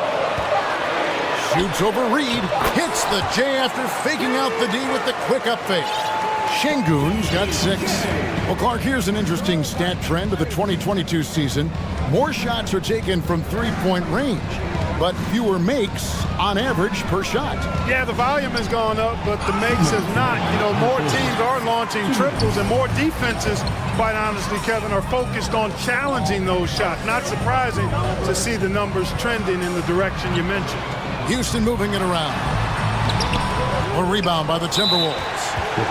Shoots over Reed. Hits the J after faking out the D with the quick up fake. Şengün's got 6. Well, Clark, here's an interesting stat trend of the 2022 season. More shots are taken from three-point range, but fewer makes on average per shot. Yeah, the volume has gone up, but the makes has not. You know, more teams are launching triples, and more defenses, quite honestly, Kevin, are focused on challenging those shots. Not surprising to see the numbers trending in the direction you mentioned. Houston moving it around. A rebound by the Timberwolves.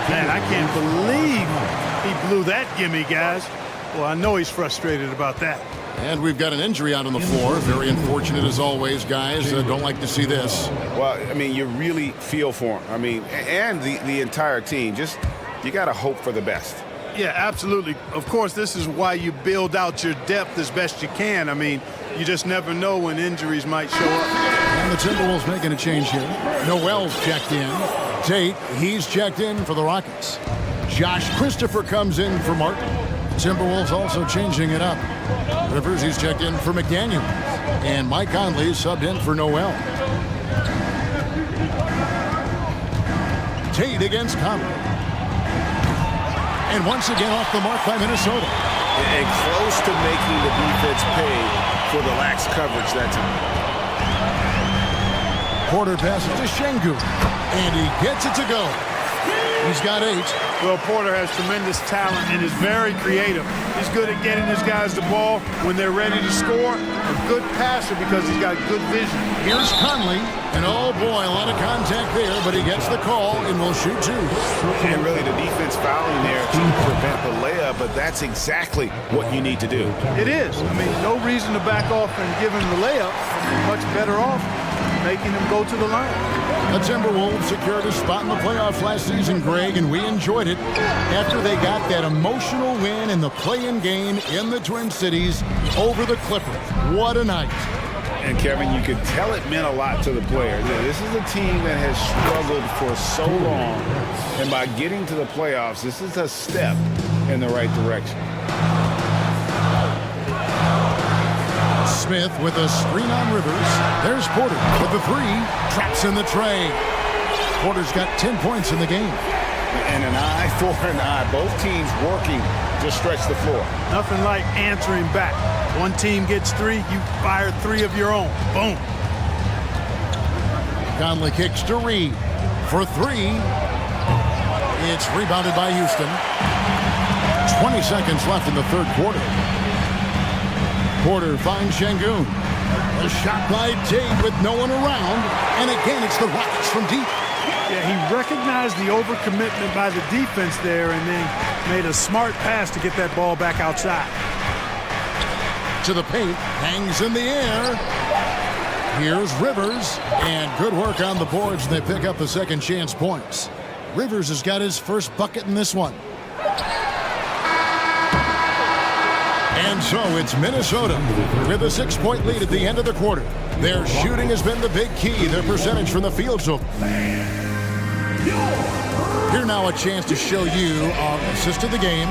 Man, I can't believe he blew that gimme, guys. Well, I know he's frustrated about that. And we've got an injury out on the floor. Very unfortunate as always, guys. Don't like to see this. Well, I mean, you really feel for him. I mean, and the entire team. Just, you got to hope for the best. Yeah, absolutely. Of course, this is why you build out your depth as best you can. I mean, you just never know when injuries might show up. And the Timberwolves making a change here. Noel's checked in. Tate, he's checked in for the Rockets. Josh Christopher comes in for Martin. Timberwolves also changing it up. Rivers, he's checked in for McDaniel. And Mike Conley subbed in for Noel. Tate against Conley. And once again off the mark by Minnesota. And close to making the defense pay for the lax coverage that time. Porter passes to Şengün. And he gets it to go. He's got 8. Well, Porter has tremendous talent and is very creative. He's good at getting his guys the ball when they're ready to score. A good passer because he's got good vision. Here's Conley. And oh boy, a lot of contact there, but he gets the call and will shoot 2. And really the defense fouling there to prevent the layup, but that's exactly what you need to do. It is. I mean, no reason to back off and give him the layup. Much better off making him go to the line. The Timberwolves secured a spot in the playoffs last season, Greg, and we enjoyed it after they got that emotional win in the play-in game in the Twin Cities over the Clippers. What a night. And Kevin, you could tell it meant a lot to the players. This is a team that has struggled for so long, and by getting to the playoffs, this is a step in the right direction. Smith with a screen on Rivers. There's Porter with the 3. Traps in the tray. Porter's got 10 points in the game. And an eye for an eye. Both teams working to stretch the floor. Nothing like answering back. One team gets 3, you fire 3 of your own. Boom. Conley kicks to Reed for 3. It's rebounded by Houston. 20 seconds left in the third quarter. Porter finds Şengün. A shot by Tate with no one around. And again, it's the Rockets from deep. Yeah, he recognized the overcommitment by the defense there and then made a smart pass to get that ball back outside. To the paint, hangs in the air. Here's Rivers, and good work on the boards, and they pick up the second chance points. Rivers has got his first bucket in this one. And so it's Minnesota with a 6-point lead at the end of the quarter. Their shooting has been the big key, their percentage from the field. So here now a chance to show you our assist of the game,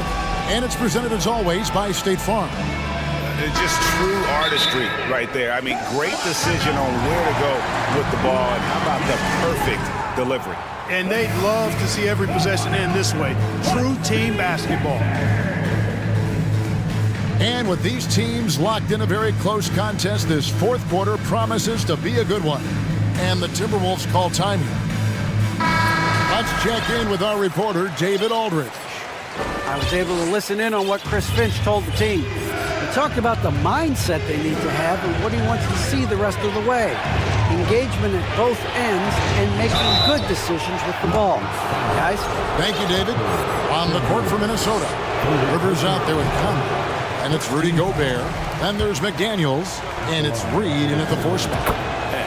and it's presented as always by State Farm. Just true artistry right there. I mean, great decision on where to go with the ball, and how about the perfect delivery. And they'd love to see every possession end this way. True team basketball. And with these teams locked in a very close contest, this fourth quarter promises to be a good one. And the Timberwolves call time here. Let's check in with our reporter, David Aldridge. I was able to listen in on what Chris Finch told the team. He talked about the mindset they need to have and what he wants to see the rest of the way. Engagement at both ends and making good decisions with the ball. Guys? Thank you, David. On the court for Minnesota. Rivers out there with Conley. And it's Rudy Gobert. And there's McDaniels. And it's Reed in at the 4 spot.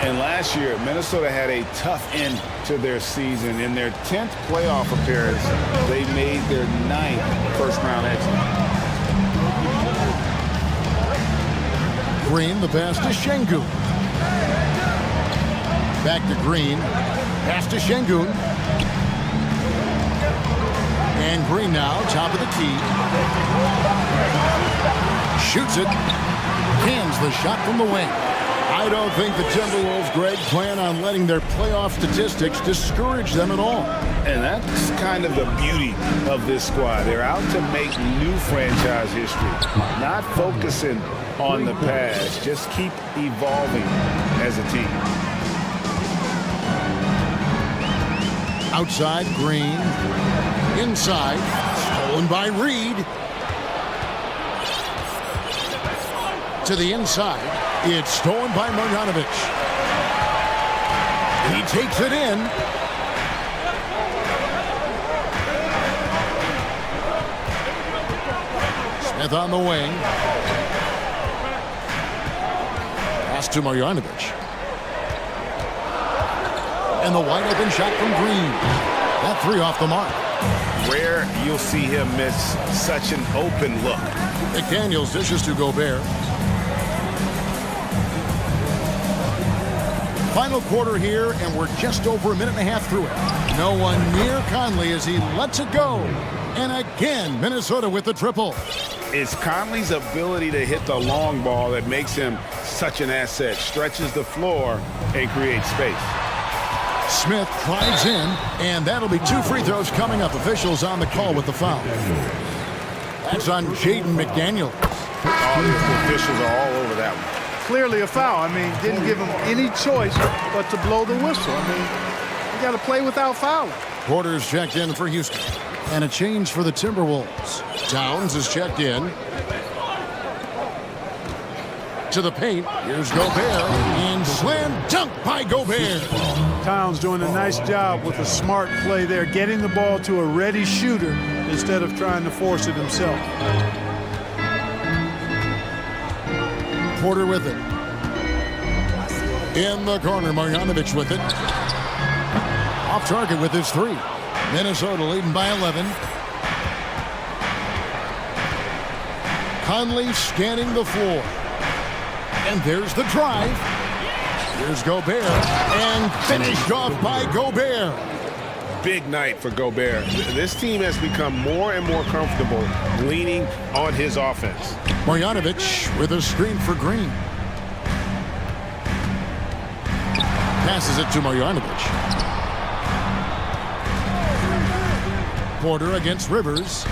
And last year, Minnesota had a tough end to their season. In their 10th playoff appearance, they made their 9th first-round exit. Green, the pass to Şengün. Back to Green. Pass to Şengün. And Green now, top of the key. Shoots it. Cans the shot from the wing. I don't think the Timberwolves, Greg, plan on letting their playoff statistics discourage them at all. And that's kind of the beauty of this squad. They're out to make new franchise history, not focusing on the past. Just keep evolving as a team. Outside, Green. Inside, stolen by Reed. To the inside, it's stolen by Marjanovic. He takes it in. Smith on the wing. Pass to Marjanovic. And the wide open shot from Green. That 3 off the mark. Rare you'll see him miss such an open look. McDaniels dishes to Gobert. Final quarter here, and we're just over a minute and a half through it. No one near Conley as he lets it go. And again, Minnesota with the triple. It's Conley's ability to hit the long ball that makes him such an asset. Stretches the floor and creates space. Smith drives in, and that'll be 2 free throws coming up. Officials on the call with the foul. That's on Jaden McDaniels. All the officials are all over that one. Clearly a foul. I mean, didn't give him any choice but to blow the whistle. I mean, you got to play without fouling. Porter's checked in for Houston. And a change for the Timberwolves. Towns is checked in. To the paint. Here's Gobert. And slam dunk by Gobert. Towns doing a nice job with a smart play there, getting the ball to a ready shooter instead of trying to force it himself. Porter with it. In the corner, Marjanovic with it. Off target with his 3. Minnesota leading by 11. Conley scanning the floor. And there's the drive. Here's Gobert. And finished off by Gobert. Big night for Gobert. This team has become more and more comfortable leaning on his offense. Marjanovic with a screen for Green. Passes it to Marjanovic. Porter against Rivers.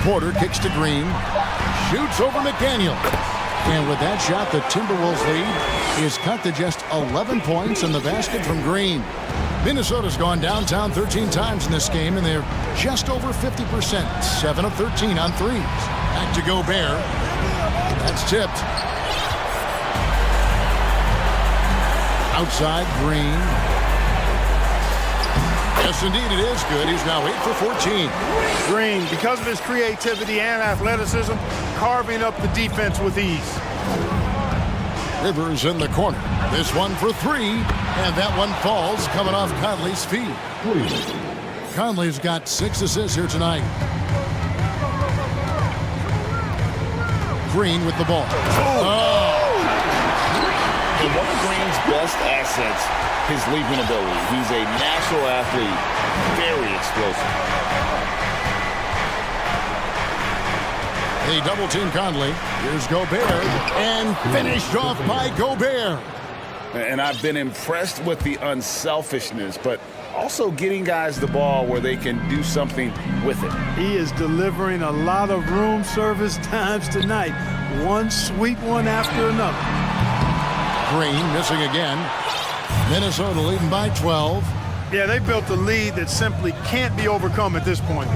Porter kicks to Green. Shoots over McDaniel. And with that shot, the Timberwolves lead is cut to just 11 points in the basket from Green. Minnesota's gone downtown 13 times in this game, and they're just over 50%. 7 of 13 on threes. Back to Gobert. That's tipped. Outside, Green. Yes, indeed, it is good. He's now 8 for 14. Green, because of his creativity and athleticism, carving up the defense with ease. Rivers in the corner. This one for three, and that one falls coming off Conley's feet. Conley's got 6 assists here tonight. Green with the ball. And one of Green's best assets, his leaping ability. He's a natural athlete, very explosive. They double team Conley. Here's Gobert, and finished off by Gobert. And I've been impressed with the unselfishness, but also getting guys the ball where they can do something with it. He is delivering a lot of room service times tonight. One sweet one after another. Green missing again. Minnesota leading by 12. Yeah, they built a lead that simply can't be overcome at this point.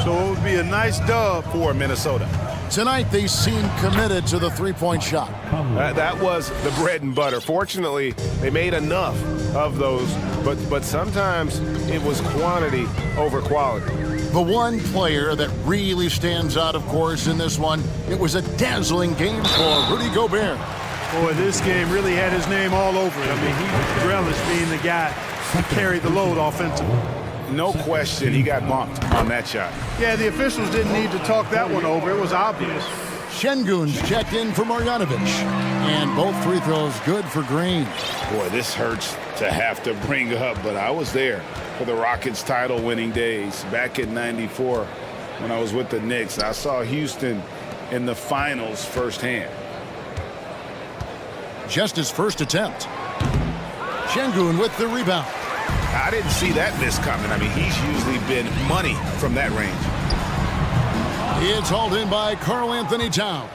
So it would be a nice dub for Minnesota. Tonight, they seem committed to the three-point shot. That was the bread and butter. Fortunately, they made enough of those, but sometimes it was quantity over quality. The one player that really stands out, of course, in this one, it was a dazzling game for Rudy Gobert. Boy, this game really had his name all over it. I mean, he relished being the guy who carried the load offensively. No question, he got bumped on that shot. Yeah, the officials didn't need to talk that one over. It was obvious. Şengün's checked in for Marjanovic. And both free throws good for Green. Boy, this hurts to have to bring up, but I was there for the Rockets title-winning days back in '94 when I was with the Knicks. I saw Houston in the finals firsthand. Just his first attempt. Şengün with the rebound. I didn't see that miss coming. I mean, he's usually been money from that range. It's hauled in by Karl Anthony Towns.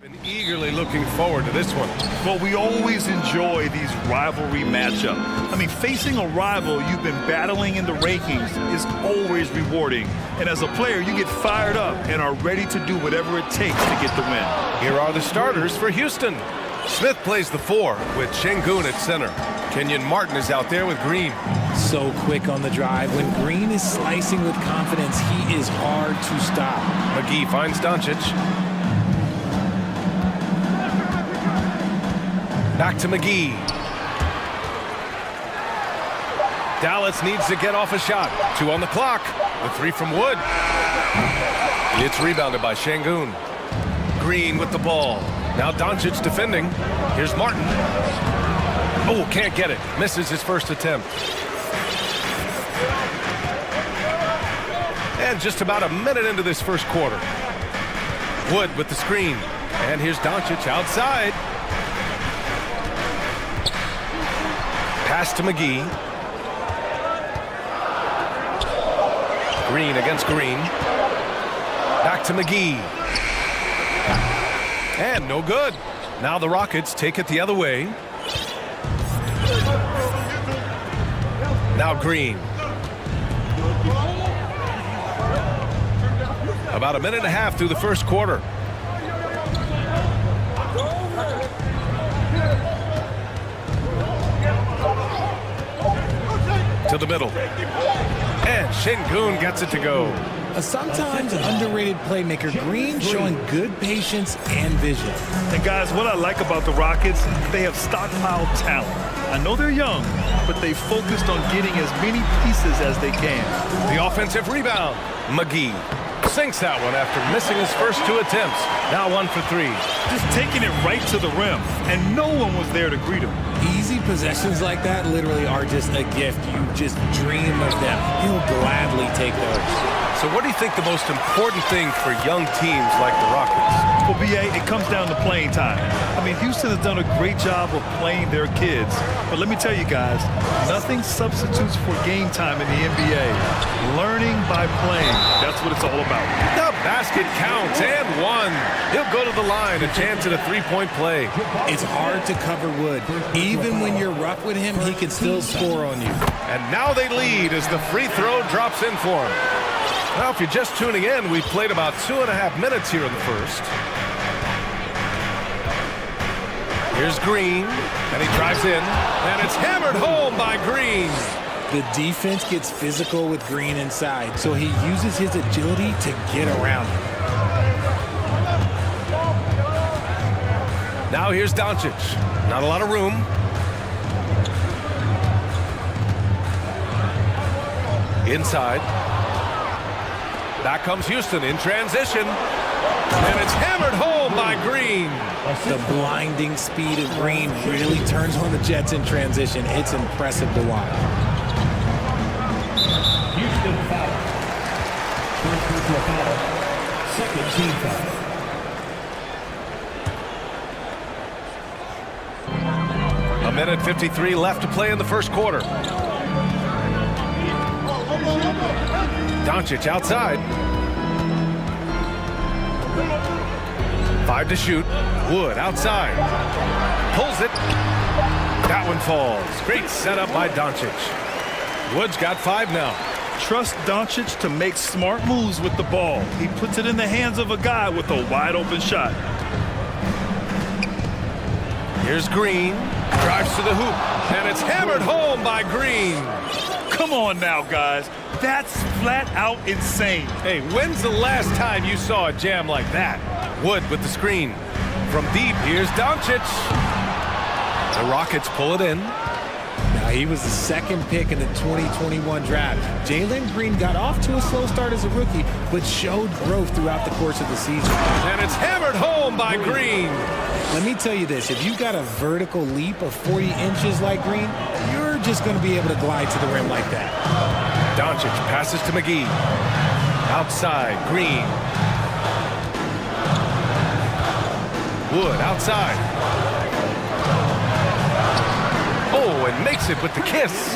Been eagerly looking forward to this one. Well, we always enjoy these rivalry matchups. I mean, facing a rival you've been battling in the rankings is always rewarding. And as a player, you get fired up and are ready to do whatever it takes to get the win. Here are the starters for Houston. Smith plays the 4 with Şengün at center. Kenyon Martin is out there with Green. So quick on the drive. When Green is slicing with confidence, he is hard to stop. McGee finds Doncic. Back to McGee. Dallas needs to get off a shot. 2 on the clock. The 3 from Wood. It's rebounded by Şengün. Green with the ball. Now Doncic defending. Here's Martin. Oh, can't get it. Misses his first attempt. And just about a minute into this first quarter. Wood with the screen. And here's Doncic outside. Pass to McGee. Green against Green. Back to McGee. And no good. Now the Rockets take it the other way. Now Green. About a minute and a half through the first quarter. To the middle. And Şengün gets it to go. A sometimes underrated playmaker, Green showing good patience and vision. And guys, what I like about the Rockets, they have stockpiled talent. I know they're young, but they focused on getting as many pieces as they can. The offensive rebound. McGee sinks that one after missing his first 2 attempts. Now 1 for 3. Just taking it right to the rim, and no one was there to greet him. Easy possessions like that literally are just a gift. You just dream of them. He'll gladly take those. So what do you think the most important thing for young teams like the Rockets? Well, BA, it comes down to playing time. I mean, Houston has done a great job of playing their kids. But let me tell you guys, nothing substitutes for game time in the NBA. Learning by playing, that's what it's all about. The basket counts, and 1. He'll go to the line, a chance at a 3-point play. It's hard to cover Wood. Even when you're rough with him, he can still score on you. And now they lead as the free throw drops in for him. Now, if you're just tuning in, we've played about 2.5 minutes here in the first. Here's Green, and he drives in, and it's hammered home by Green. The defense gets physical with Green inside, so he uses his agility to get around him. Now here's Doncic. Not a lot of room. Inside. Back comes Houston in transition. And it's hammered home by Green. The blinding speed of Green really turns on the Jets in transition. It's impressive to watch. Houston foul. First personal foul. Second team foul. A minute 53 left to play in the first quarter. Doncic outside. 5 to shoot. Wood outside. Pulls it. That one falls. Great setup by Doncic. Wood's got 5 now. Trust Doncic to make smart moves with the ball. He puts it in the hands of a guy with a wide open shot. Here's Green. Drives to the hoop. And it's hammered home by Green. Come on now, guys. That's flat out insane. Hey, when's the last time you saw a jam like that? Wood with the screen. From deep, here's Doncic. The Rockets pull it in. Now, he was the second pick in the 2021 draft. Jalen Green got off to a slow start as a rookie, but showed growth throughout the course of the season. And it's hammered home by Green. Let me tell you this, if you got a vertical leap of 40 inches like Green, you're just going to be able to glide to the rim like that. Doncic passes to McGee. Outside, Green. Wood outside. Oh, and makes it with the kiss.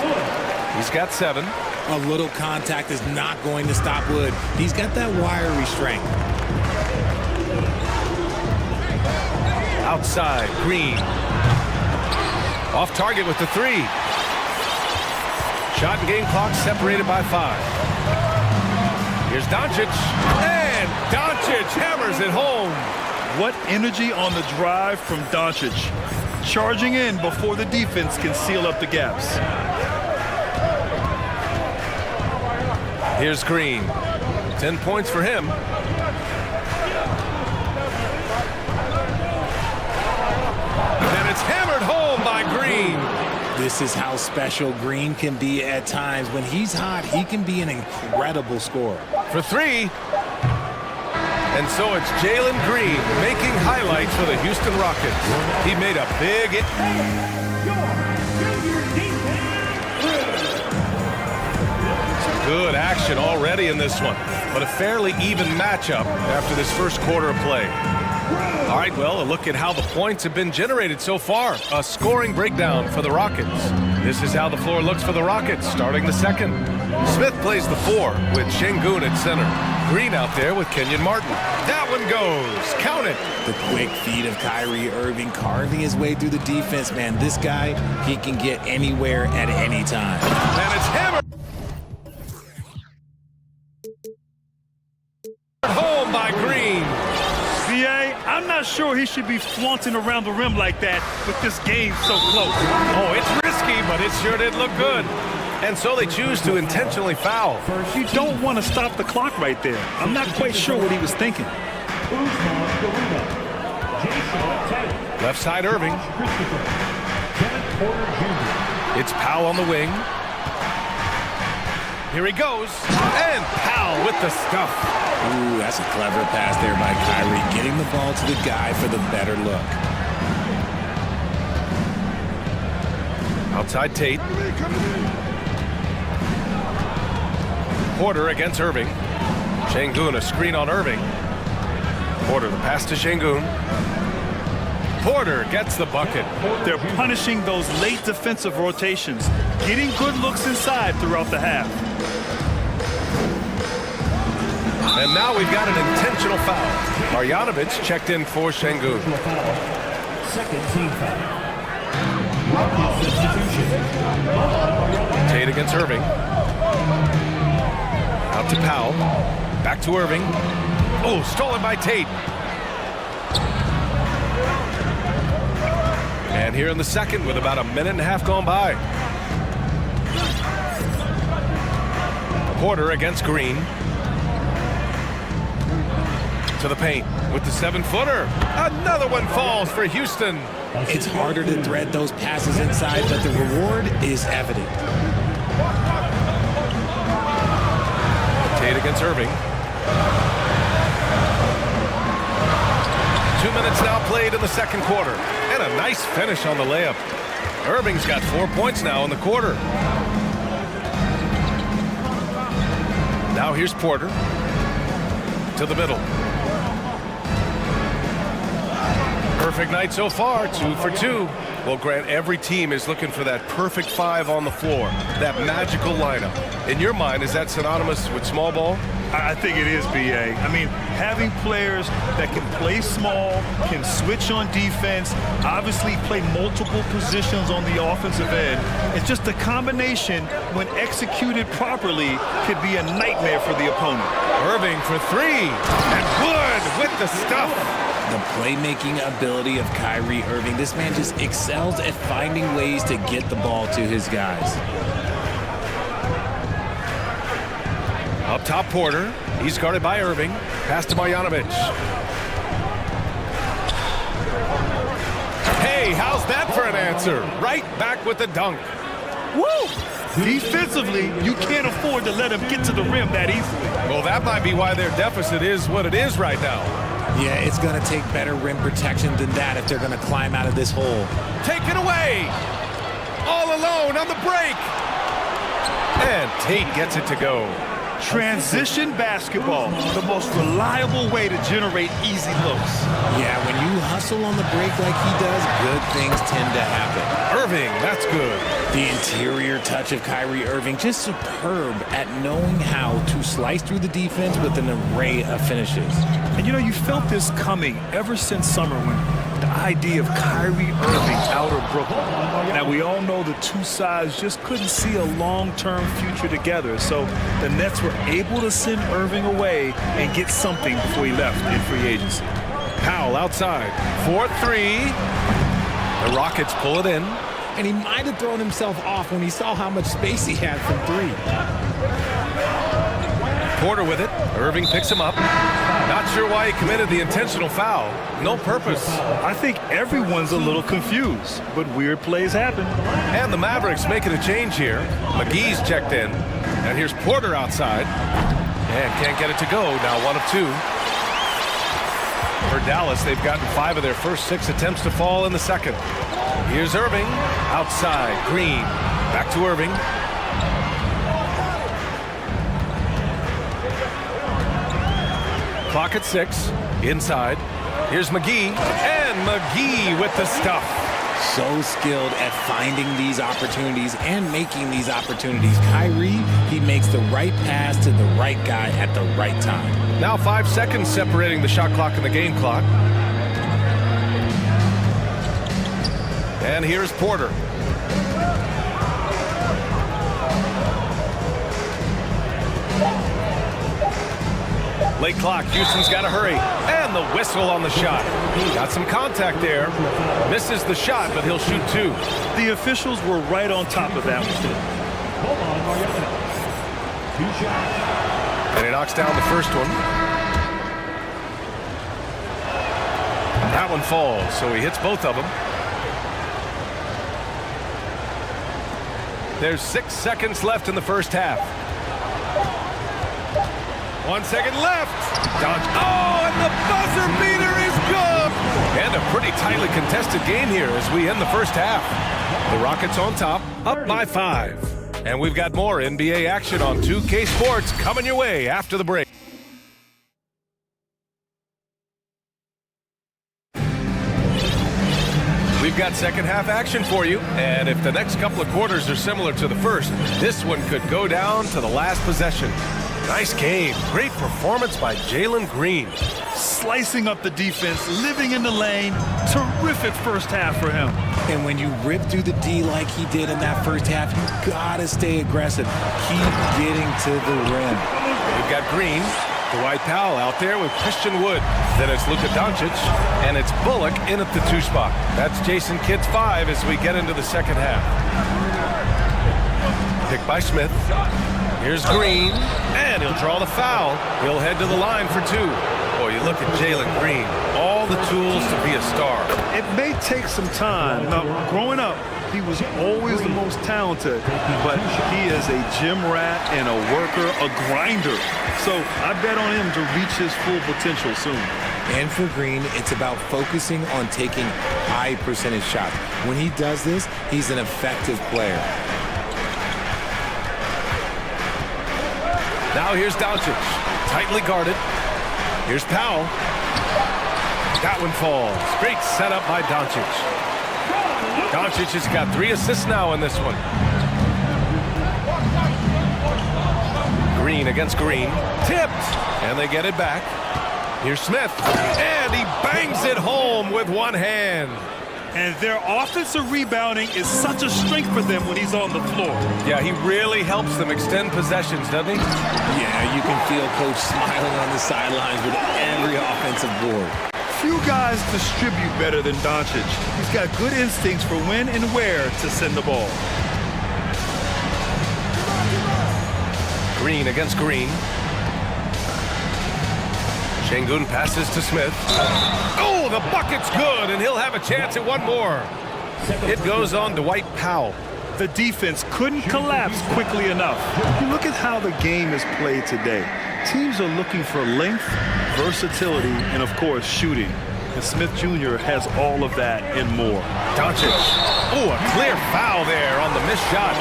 He's got 7. A little contact is not going to stop Wood. He's got that wiry strength. Outside, Green. Off target with the three. Shot and game clock separated by 5. Here's Doncic. And Doncic hammers it home. What energy on the drive from Doncic. Charging in before the defense can seal up the gaps. Here's Green. 10 points for him. And it's hammered home by Green. This is how special Green can be at times. When he's hot, he can be an incredible scorer. For 3. And so it's Jalen Green making highlights for the Houston Rockets. He made a big... Good action already in this one, but a fairly even matchup after this first quarter of play. All right, well, a look at how the points have been generated so far. A scoring breakdown for the Rockets. This is how the floor looks for the Rockets starting the second. Smith plays the 4 with Şengün at center. Green out there with Kenyon Martin. That one goes. Count it. The quick feed of Kyrie Irving carving his way through the defense, man. This guy, he can get anywhere at any time. And it's hammered. Home by Green. BA, I'm not sure he should be flaunting around the rim like that with this game so close. Oh, it's risky, but it sure did look good. And so they choose to intentionally foul. You don't want to stop the clock right there. I'm not quite sure what he was thinking. Left side Irving. It's Powell on the wing. Here he goes. And Powell with the stuff. Ooh, that's a clever pass there by Kyrie, getting the ball to the guy for the better look. Outside Tate. Porter against Irving. Şengün, a screen on Irving. Porter, the pass to Şengün. Porter gets the bucket. They're punishing those late defensive rotations, getting good looks inside throughout the half. And now we've got an intentional foul. Marjanovic checked in for Şengün. Second team foul. Rocket substitution. Tate against Irving. Out to Powell. Back to Irving. Oh, stolen by Tate. And here in the second with about a minute and a half gone by. Porter against Green. To the paint with the 7-footer. Another one falls for Houston. It's harder to thread those passes inside, but the reward is evident. Tate against Irving. 2 minutes now played in the second quarter. And a nice finish on the layup. Irving's got 4 points now in the quarter. Now here's Porter. To the middle. Perfect night so far, 2 for 2. Well, Grant, every team is looking for that perfect 5 on the floor, that magical lineup. In your mind, is that synonymous with small ball? I think it is, BA. I mean, having players that can play small, can switch on defense, obviously play multiple positions on the offensive end. It's just a combination, when executed properly, could be a nightmare for the opponent. Irving for 3. And Wood with the stuff. The playmaking ability of Kyrie Irving. This man just excels at finding ways to get the ball to his guys. Up top, Porter. He's guarded by Irving. Pass to Marjanovic. Hey, how's that for an answer? Right back with the dunk. Woo! Defensively, you can't afford to let him get to the rim that easily. Well, that might be why their deficit is what it is right now. Yeah, it's going to take better rim protection than that if they're going to climb out of this hole. Taken away. All alone on the break. And Tate gets it to go. Transition basketball, the most reliable way to generate easy looks. Yeah, when you hustle on the break like he does, good things tend to happen. Irving, that's good. The interior touch of Kyrie Irving, just superb at knowing how to slice through the defense with an array of finishes. And you know, you felt this coming ever since summer when the idea of Kyrie Irving out of Brooklyn. Now, we all know the two sides just couldn't see a long-term future together, so the Nets were able to send Irving away and get something before he left in free agency. Powell outside. 4-3. The Rockets pull it in. And he might have thrown himself off when he saw how much space he had from three. Porter with it. Irving picks him up. Not sure why he committed the intentional foul. No purpose. I think everyone's a little confused, but weird plays happen. And the Mavericks making a change here. McGee's checked in. And here's Porter outside. And can't get it to go. Now 1 of 2. For Dallas, they've gotten 5 of their first 6 attempts to fall in the second. Here's Irving. Outside. Green. Back to Irving. Clock at 6. Inside. Here's McGee. And McGee with the stuff. So skilled at finding these opportunities and making these opportunities. Kyrie, he makes the right pass to the right guy at the right time. Now 5 seconds separating the shot clock and the game clock. And here's Porter. Late clock. Houston's got to hurry. And the whistle on the shot. Got some contact there. Misses the shot, but he'll shoot 2. The officials were right on top of that one. And he knocks down the first one. That one falls, so he hits both of them. There's 6 seconds left in the first half. 1 second left. Oh, and the buzzer beater is good. And a pretty tightly contested game here as we end the first half. The Rockets on top, up by 5. And we've got more NBA action on 2K Sports coming your way after the break. We've got second half action for you, and if the next couple of quarters are similar to the first, this one could go down to the last possession. Nice game. Great performance by Jalen Green. Slicing up the defense, living in the lane. Terrific first half for him. And when you rip through the D like he did in that first half, you gotta stay aggressive. Keep getting to the rim. We've got Green. Dwight Powell out there with Christian Wood. Then it's Luka Doncic, and it's Bullock in at the 2 spot. That's Jason Kidd's 5 as we get into the second half. Pick by Smith. Here's Green, and he'll draw the foul. He'll head to the line for 2. Boy, you look at Jalen Green. All the tools to be a star. It may take some time. Now, growing up, he was always the most talented, but he is a gym rat and a worker, a grinder. So I bet on him to reach his full potential soon. And for Green, it's about focusing on taking high percentage shots. When he does this, he's an effective player. Now here's Doncic, tightly guarded. Here's Powell. That one falls. Great setup by Doncic. Doncic has got 3 assists now in this one. Green against Green. Tipped. And they get it back. Here's Smith. And he bangs it home with one hand. And their offensive rebounding is such a strength for them when he's on the floor. Yeah, he really helps them extend possessions, doesn't he? Yeah, you can feel Coach smiling on the sidelines with every offensive board. Few guys distribute better than Doncic. He's got good instincts for when and where to send the ball. Green against Green. Şengün passes to Smith. Oh, the bucket's good, and he'll have a chance at one more. It goes on to Dwight Powell. The defense couldn't collapse quickly enough. You look at how the game is played today. Teams are looking for length, versatility, and of course, shooting. And Smith Jr. has all of that and more. Doncic Oh, a clear foul there on the missed shot.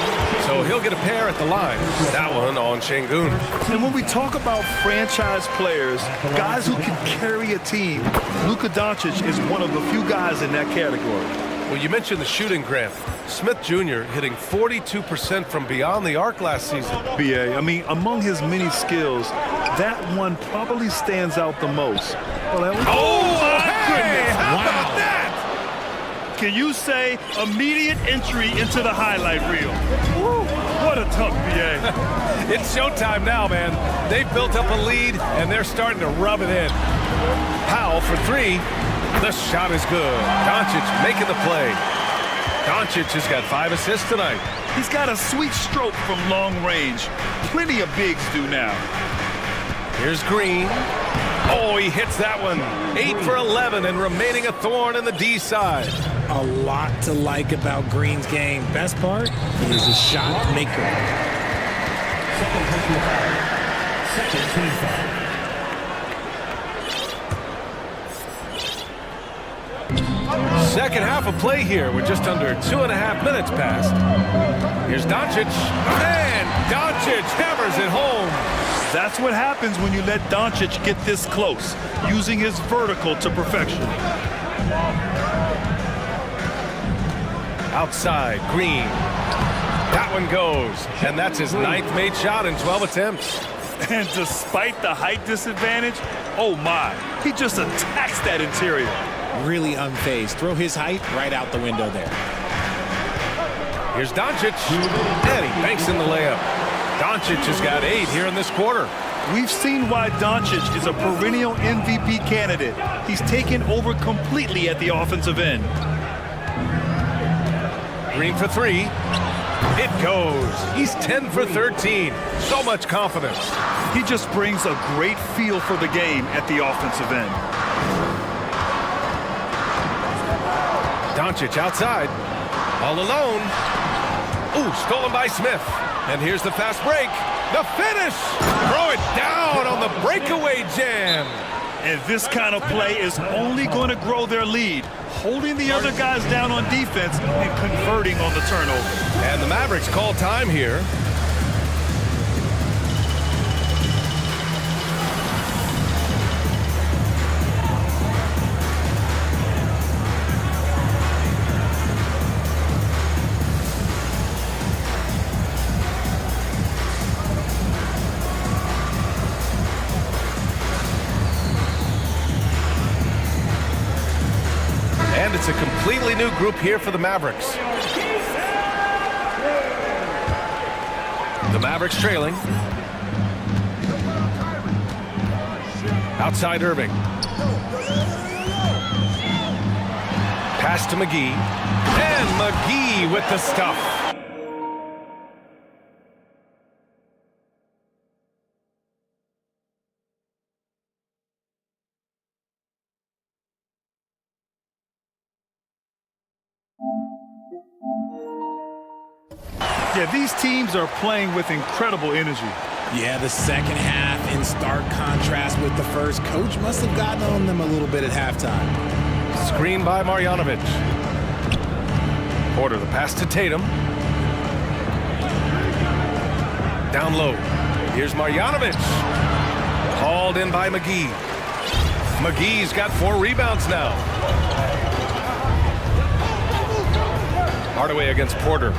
So he'll get a pair at the line. That one on Şengün. And when we talk about franchise players, guys who can carry a team, Luka Doncic is one of the few guys in that category. Well, you mentioned the shooting, Grant. Smith Jr. hitting 42% from beyond the arc last season. BA, I mean, among his many skills, that one probably stands out the most. Well, How about that? Can you say immediate entry into the highlight reel? Woo, what a tough BA. It's showtime now, man. They've built up a lead, and they're starting to rub it in. Powell for three. The shot is good. Doncic making the play. Doncic has got 5 assists tonight. He's got a sweet stroke from long range. Plenty of bigs do now. Here's Green. Oh, he hits that one. 8 for 11 and remaining a thorn in the D side. A lot to like about Green's game. Best part, he's a shot maker. Second team foul. Second half of play here. We're just under 2.5 minutes past. Here's Doncic. And Doncic hammers it home. That's what happens when you let Doncic get this close, using his vertical to perfection. Outside, Green. That one goes. And that's his 9th made shot in 12 attempts. And despite the height disadvantage, oh my, he just attacks that interior. Really unfazed. Throw his height right out the window there. Here's Doncic. And he banks in the layup. Doncic has got 8 here in this quarter. We've seen why Doncic is a perennial MVP candidate. He's taken over completely at the offensive end. Green for 3. It goes. He's 10 for 13. So much confidence. He just brings a great feel for the game at the offensive end. Doncic outside. All alone. Ooh, stolen by Smith. And here's the fast break. The finish. Throw it down on the breakaway jam. And this kind of play is only going to grow their lead, holding the other guys down on defense and converting on the turnover. And the Mavericks call time here. And it's a completely new group here for the Mavericks. The Mavericks trailing. Outside Irving. Pass to McGee. And McGee with the stuff. Yeah, these teams are playing with incredible energy. Yeah, the second half in stark contrast with the first. Coach must have gotten on them a little bit at halftime. Screen by Marjanovic. Porter the pass to Tatum. Down low. Here's Marjanovic. Hauled in by McGee. McGee's got 4 rebounds now. Hardaway against Porter.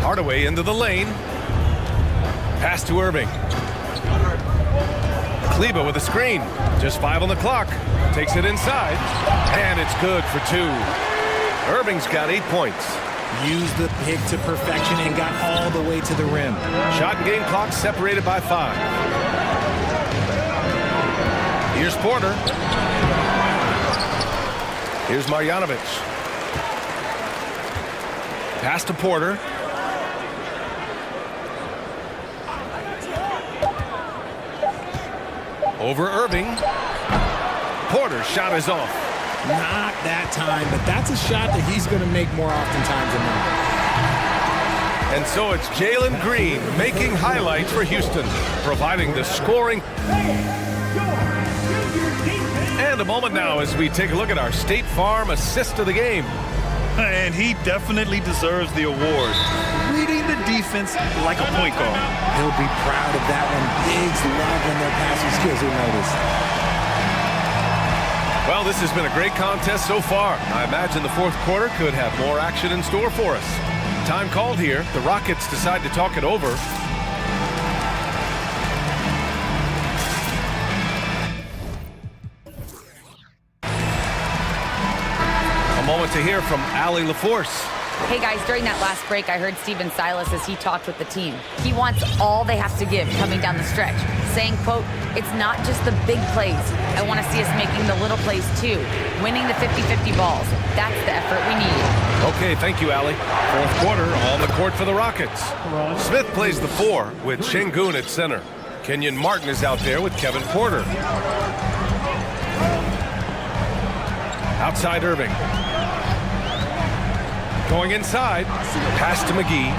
Hardaway into the lane. Pass to Irving. Kleba with a screen. Just 5 on the clock. Takes it inside. And it's good for 2. Irving's got 8 points. Used the pick to perfection and got all the way to the rim. Shot and game clock separated by 5. Here's Porter. Here's Marjanovic. Pass to Porter. Over Irving. Porter's shot is off. Not that time, but that's a shot that he's going to make more oftentimes than not. And so it's Jalen Green making highlights for Houston, providing the scoring. And a moment now as we take a look at our State Farm assist of the game. And he definitely deserves the award. Leading the defense like a point guard. He'll be proud of that one. Bigs love when their passing skills are noticed. Well, this has been a great contest so far. I imagine the fourth quarter could have more action in store for us. Time called here. The Rockets decide to talk it over. A moment to hear from Allie LaForce. Hey guys, during that last break, I heard Stephen Silas as he talked with the team. He wants all they have to give coming down the stretch, saying, quote, it's not just the big plays. I want to see us making the little plays too, winning the 50-50 balls. That's the effort we need. Okay, thank you, Allie. Fourth quarter on the court for the Rockets. Smith plays the 4 with Şengün at center. Kenyon Martin is out there with Kevin Porter. Outside Irving. Going inside, pass to McGee.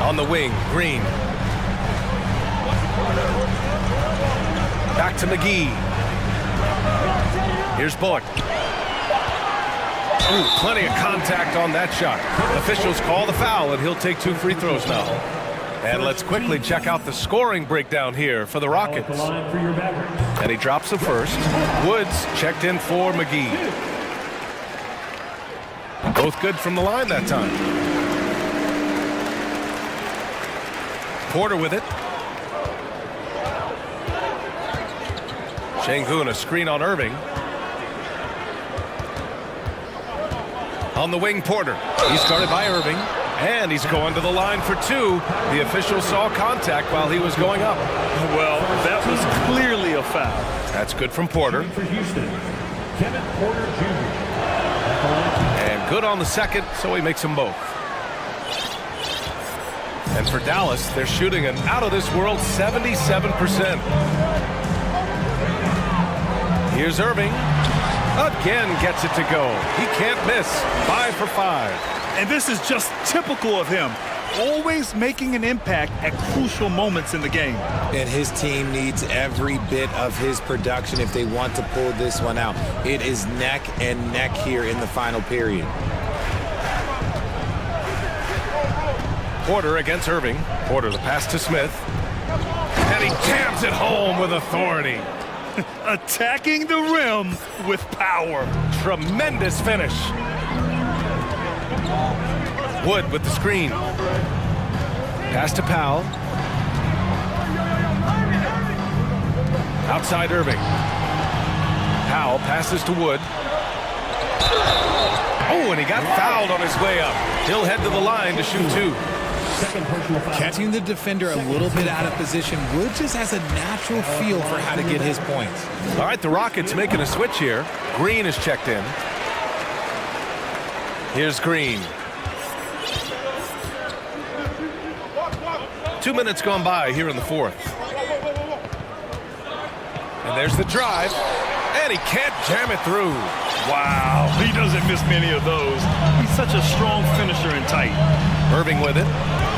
On the wing, Green. Back to McGee. Here's Bullock. Ooh, plenty of contact on that shot. Officials call the foul, and he'll take 2 free throws now. And let's quickly check out the scoring breakdown here for the Rockets. And he drops the first. Woods checked in for McGee. Both good from the line that time. Porter with it. Şengün, a screen on Irving. On the wing, Porter. He's guarded by Irving. And he's going to the line for 2. The official saw contact while he was going up. Well, that was clearly a foul. That's good from Porter. For Houston, Kevin Porter Jr. And good on the second, so he makes them both. And for Dallas, they're shooting an out-of-this-world 77%. Here's Irving. Again gets it to go. He can't miss. 5 for 5. And this is just typical of him. Always making an impact at crucial moments in the game. And his team needs every bit of his production if they want to pull this one out. It is neck and neck here in the final period. Porter against Irving. Porter the pass to Smith. And he jams it home with authority. Attacking the rim with power. Tremendous finish. Wood with the screen. Pass to Powell. Outside Irving. Powell passes to Wood. Oh, and he got fouled on his way up. He'll head to the line to shoot 2. Catching the defender a little bit out of position, Wood just has a natural feel for how to get his points. All right, the Rockets making a switch here. Green is checked in. Here's Green. 2 minutes gone by here in the fourth. And there's the drive. And he can't jam it through. Wow, he doesn't miss many of those. He's such a strong finisher and tight. Irving with it.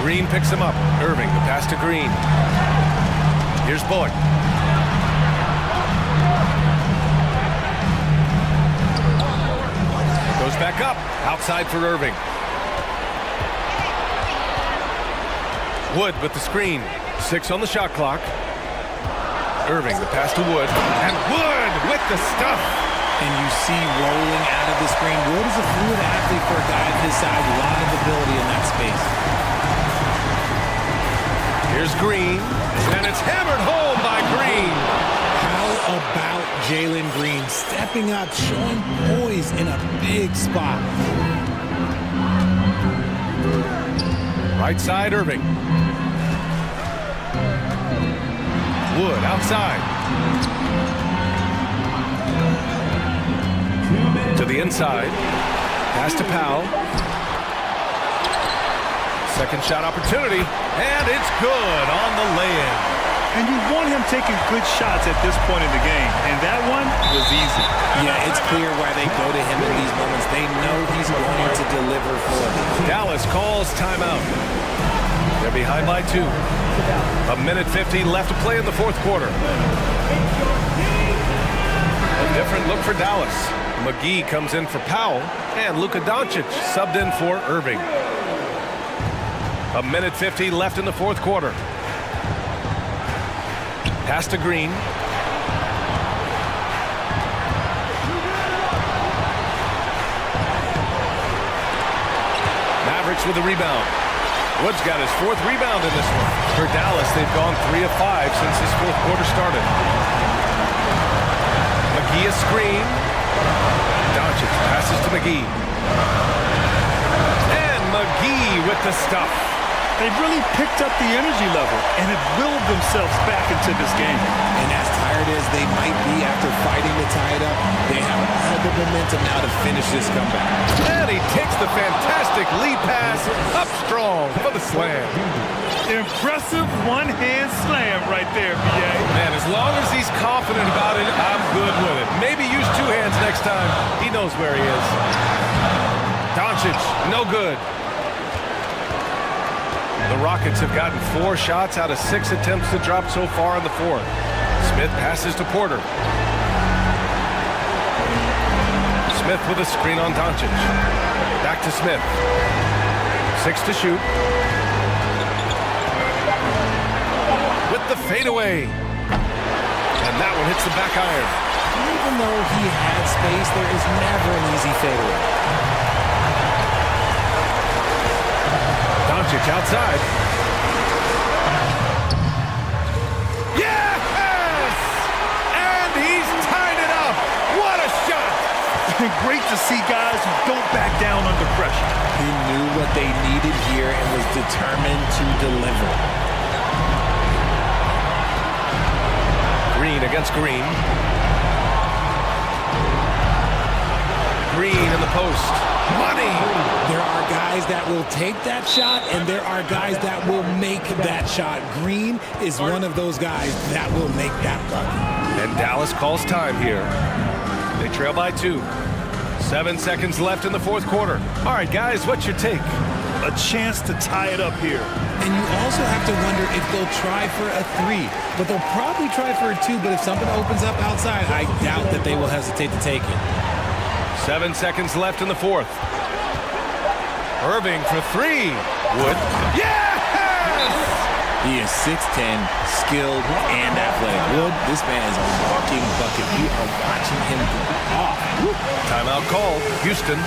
Green picks him up. Irving, the pass to Green. Here's Bullock. Goes back up. Outside for Irving. Wood with the screen. 6 on the shot clock. Irving, the pass to Wood. And Wood with the stuff. And you see rolling out of the screen. Wood is a fluid athlete for a guy of his size. A lot of ability in that space. Here's Green. And it's hammered home by Green. How about Jalen Green stepping up, showing poise in a big spot? Right side, Irving. Wood outside. To the inside. Pass to Powell. Second shot opportunity. And it's good on the lay-in. And you want him taking good shots at this point in the game. And that one was easy. Yeah, it's clear why they go to him in these moments. They know he's going to deliver for them. Dallas calls timeout. They're behind by 2. 1:50 left to play in the fourth quarter. A different look for Dallas. McGee comes in for Powell, and Luka Doncic subbed in for Irving. 1:50 left in the fourth quarter. Pass to Green. Mavericks with the rebound. Wood's got his 4th rebound in this one. For Dallas, they've gone 3 of 5 since this fourth quarter started. McGee a screen. Doncic passes to McGee. And McGee with the stuff. They've really picked up the energy level and have willed themselves back into this game. And as tired as they might be after fighting to tie it up, they have all the momentum now to finish this comeback. And he takes the fantastic lead pass up strong for the slam. Impressive one-hand slam right there, B.A. Man, as long as he's confident about it, I'm good with it. Maybe use 2 hands next time. He knows where he is. Doncic, no good. The Rockets have gotten 4 shots out of 6 attempts to drop so far in the fourth. Smith passes to Porter. Smith with a screen on Doncic. Back to Smith. 6 to shoot. With the fadeaway. And that one hits the back iron. Even though he had space, there is never an easy fadeaway. Doncic outside. Yes! And he's tied it up. What a shot! Great to see guys who don't back down under pressure. He knew what they needed here and was determined to deliver. Green against Green. Green in the post. Money! There are guys that will take that shot, and there are guys that will make that shot. Green is one of those guys that will make that bucket. And Dallas calls time here. They trail by 2. 7 seconds left in the fourth quarter. All right, guys, what's your take? A chance to tie it up here. And you also have to wonder if they'll try for a 3. But they'll probably try for a 2, but if something opens up outside, I doubt that they will hesitate to take it. 7 seconds left in the fourth. Irving for 3. Wood. Yes! He is 6'10", skilled, and athletic. Wood, this man is a walking bucket. We are watching him go off. Timeout called. Houston.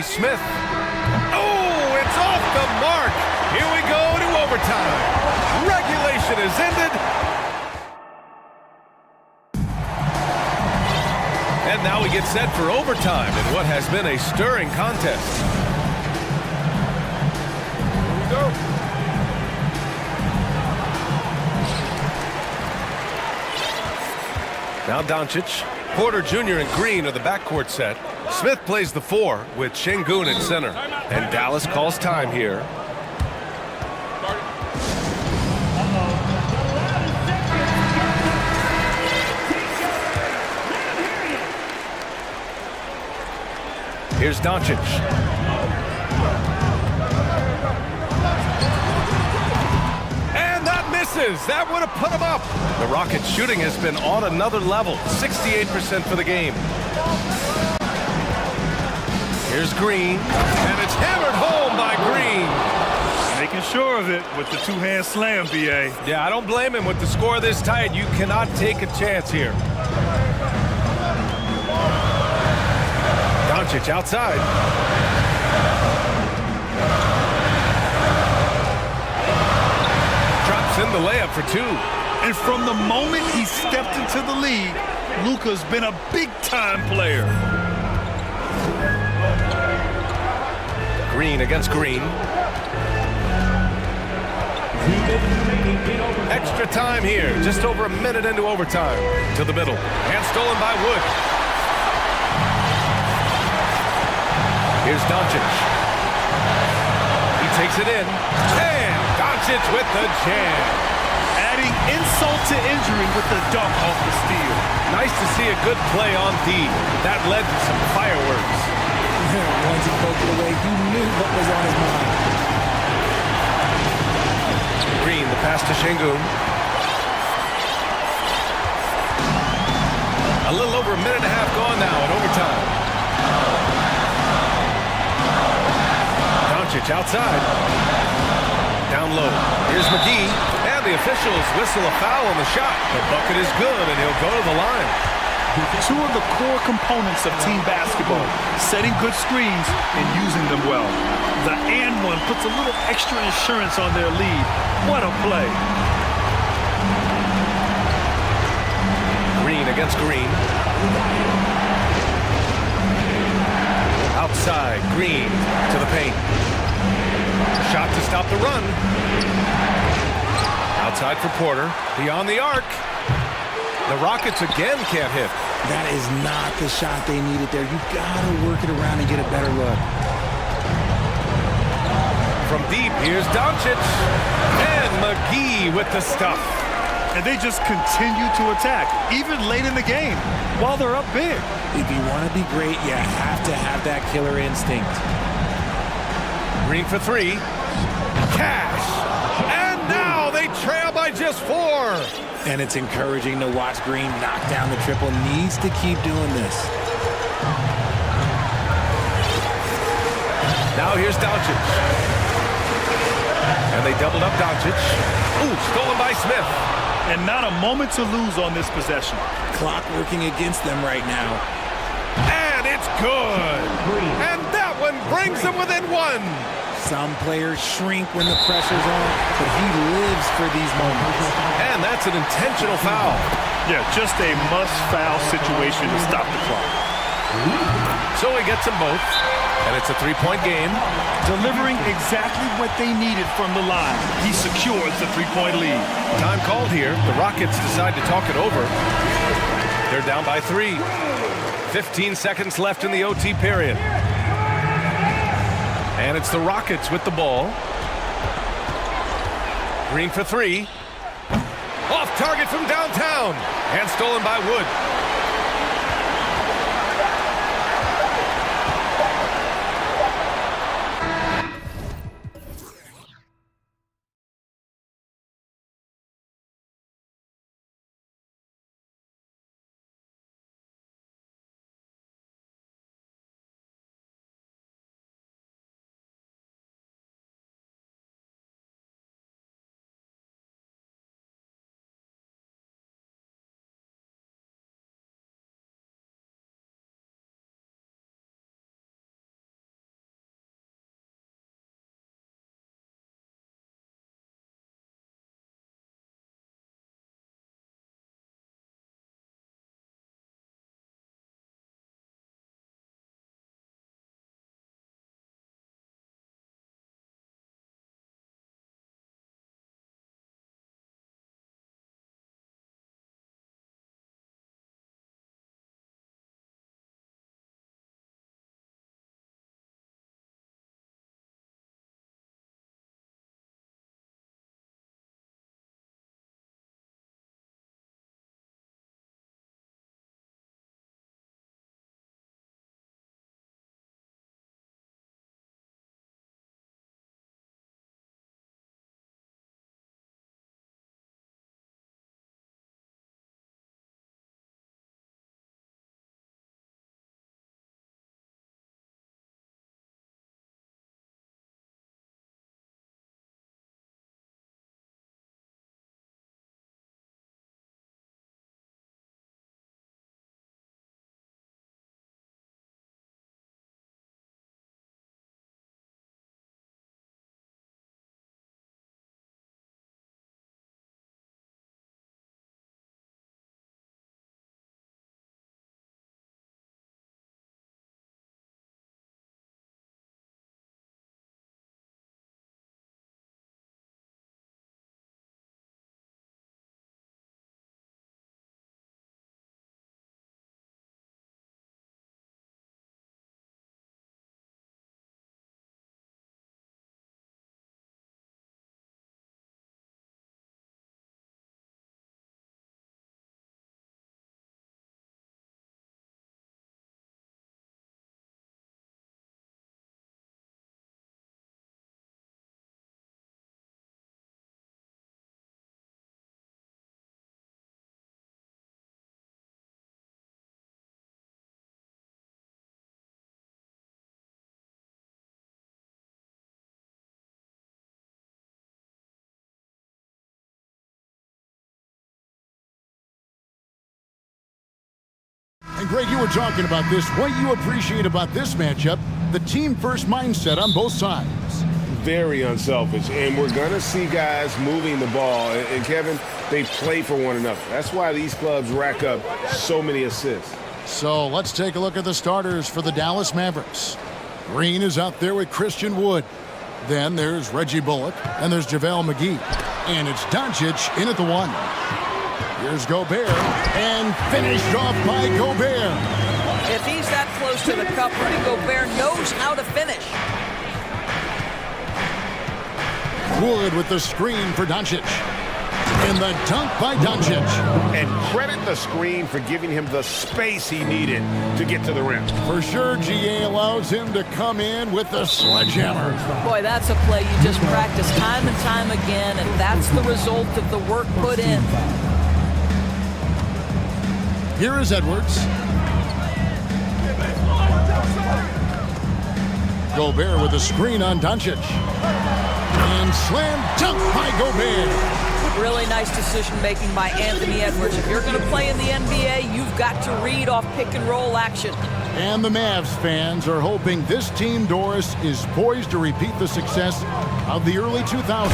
Smith. Oh, it's off the mark. Here we go to overtime. Regulation is ended. And now we get set for overtime in what has been a stirring contest. Here we go. Now Doncic. Porter Jr. and Green are the backcourt set. Smith plays the 4 with Şengün at center. And Dallas calls time here. Here's Doncic. And that misses. That would have put him up. The Rockets' shooting has been on another level. 68% for the game. Here's Green, and it's hammered home by Green. Making sure of it with the 2-hand slam, B.A. Yeah, I don't blame him. With the score this tight, you cannot take a chance here. Doncic outside. Drops in the layup for 2. And from the moment he stepped into the league, Luka's been a big-time player. Green against Green. Extra time here, just over a minute into overtime. To the middle, and stolen by Wood. Here's Doncic. He takes it in, and Doncic with the jam. Adding insult to injury with the dunk off the steal. Nice to see a good play on D. That led to some fireworks. Once he poked it away, you knew what was on his mind. Green, the pass to Şengün. A little over a minute and a half gone now in overtime. Doncic outside. Down low. Here's McGee. And the officials whistle a foul on the shot. The bucket is good, and he'll go to the line. Two of the core components of team basketball, setting good screens and using them well. The and one puts a little extra insurance on their lead. What a play. Green against Green. Outside, Green to the paint. Shot to stop the run. Outside for Porter. Beyond the arc. The Rockets again can't hit. That is not the shot they needed there. You gotta work it around and get a better look. From deep, here's Doncic. And McGee with the stuff. And they just continue to attack, even late in the game, while they're up big. If you want to be great, you have to have that killer instinct. Green for three. Cash. And now they trail by just 4. And it's encouraging to watch Green knock down the triple. Needs to keep doing this. Now here's Doncic. And they doubled up Doncic. Ooh, stolen by Smith. And not a moment to lose on this possession. Clock working against them right now. And it's good. And that one brings them within 1. Some players shrink when the pressure's on, but he lives for these moments. And that's an intentional foul. Yeah, just a must-foul situation to stop the clock. So he gets them both, and it's a 3-point game. Delivering exactly what they needed from the line. He secures the 3-point lead. Time called here. The Rockets decide to talk it over. They're down by 3. 15 seconds left in the OT period. And it's the Rockets with the ball. Green for 3. Off target from downtown. And stolen by Wood. And Greg, you were talking about this. What you appreciate about this matchup, the team-first mindset on both sides. Very unselfish, and we're going to see guys moving the ball. And Kevin, they play for one another. That's why these clubs rack up so many assists. So let's take a look at the starters for the Dallas Mavericks. Green is out there with Christian Wood. Then there's Reggie Bullock, and there's JaVale McGee. And it's Doncic in at the 1. Here's Gobert, and finished off by Gobert. If he's that close to the cup, Rudy Gobert knows how to finish. Wood with the screen for Doncic. And the dunk by Doncic. And credit the screen for giving him the space he needed to get to the rim. For sure, GA allows him to come in with the sledgehammer. Boy, that's a play you just practice time and time again, and that's the result of the work put in. Here is Edwards. Gobert with a screen on Doncic. And slam dunk by Gobert. Really nice decision-making by Anthony Edwards. If you're going to play in the NBA, you've got to read off pick-and-roll action. And the Mavs fans are hoping this team, Doris, is poised to repeat the success of the early 2000s.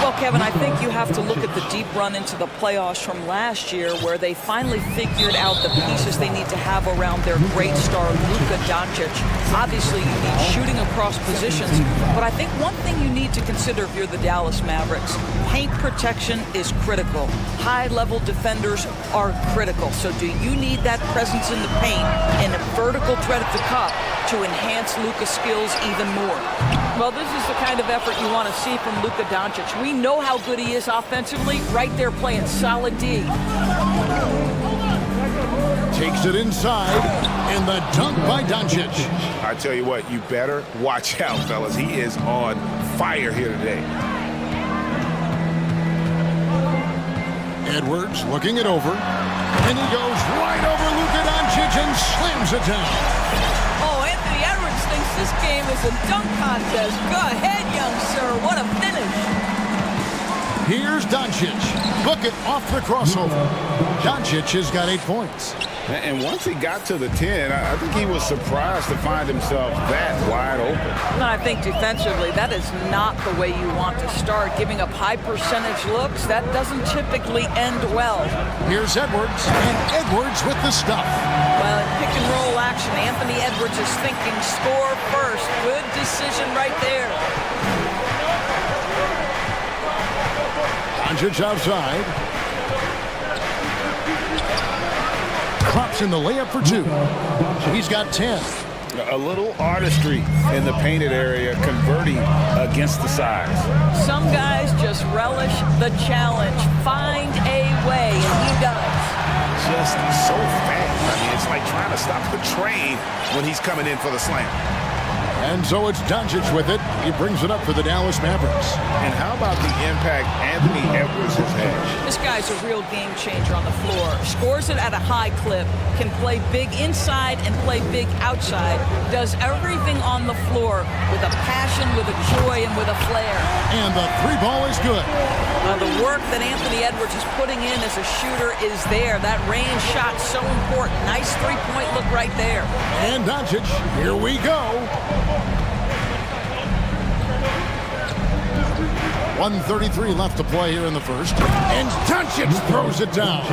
Well, Kevin, I think you have to look at the deep run into the playoffs from last year where they finally figured out the pieces they need to have around their great star, Luka Doncic. Obviously, you need shooting across positions, but I think one thing you need to consider if you're the Dallas Mavericks, paint protection is critical. High-level defenders are critical. So do you need that presence in the paint and a vertical threat at the cup to enhance Luka's skills even more? Well, this is the kind of effort you want to see from Luka Doncic. We know how good he is offensively, right there playing solid D. Takes it inside, and the dunk by Doncic. I tell you what, you better watch out, fellas. He is on fire here today. Edwards looking it over, and he goes right over Luka Doncic and slams it down. Oh, Anthony Edwards thinks this game is a dunk contest. Go ahead, young sir. What a finish. Here's Doncic. Bucket off the crossover. Doncic has got 8 points. And once he got to the 10, I think he was surprised to find himself that wide open. No, I think defensively, that is not the way you want to start. Giving up high percentage looks, that doesn't typically end well. Here's Edwards, and Edwards with the stuff. Well, in pick and roll action, Anthony Edwards is thinking score first. Good decision right there. Doncic outside. Drops in the layup for 2. He's got 10. A little artistry in the painted area, converting against the size. Some guys just relish the challenge. Find a way, and he does. Just so fast. I mean, it's like trying to stop the train when he's coming in for the slam. And so it's Doncic with it. He brings it up for the Dallas Mavericks. And how about the impact Anthony Edwards has had? This guy's a real game changer on the floor. Scores it at a high clip, can play big inside and play big outside. Does everything on the floor with a passion, with a joy, and with a flair. And the 3 ball is good. The work that Anthony Edwards is putting in as a shooter is there. That range shot so important. Nice three-point look right there. And Doncic, here we go. 1:33 left to play here in the first. And Doncic throws it down.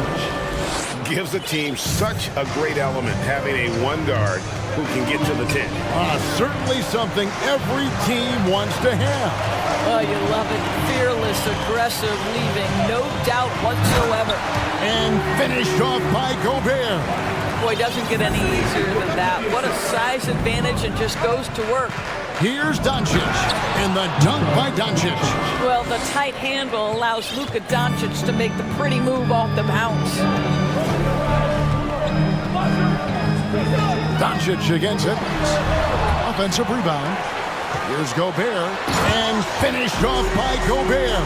Gives the team such a great element, having a one guard who can get to the 10. Certainly something every team wants to have. Oh, you love it. Fearless, aggressive, leaving no doubt whatsoever. And finished off by Gobert. Boy, doesn't get any easier than that. What a size advantage, and just goes to work. Here's Doncic, and the dunk by Doncic. Well, the tight handle allows Luka Doncic to make the pretty move off the bounce. Doncic against it. Offensive rebound. Here's Gobert, and finished off by Gobert.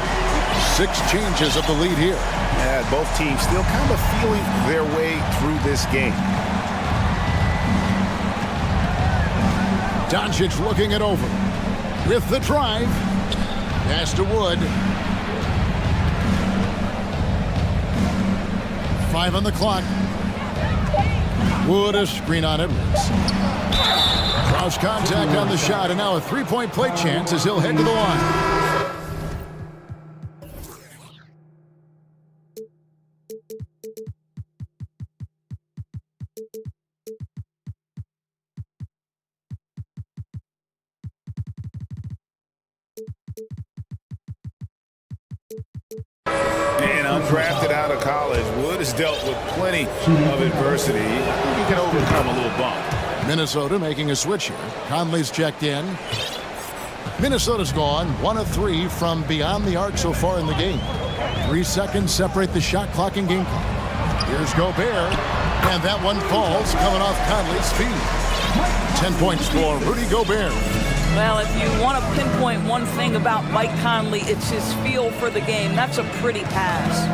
6 changes of the lead here. Yeah, both teams still kind of feeling their way through this game. Doncic looking it over. With the drive. Pass to Wood. 5 on the clock. Wood a screen on Edwards. Draws contact on the shot, and now a three-point play chance as he'll head to the line. And undrafted out of college, Wood has dealt with plenty of adversity. He can overcome a little bump. Minnesota making a switch here. Conley's checked in. Minnesota's gone 1 of 3 from beyond the arc so far in the game. 3 seconds separate the shot clock and game clock. Here's Gobert, and that one falls coming off Conley's feet. 10 points for Rudy Gobert. Well, if you want to pinpoint one thing about Mike Conley, it's his feel for the game. That's a pretty pass.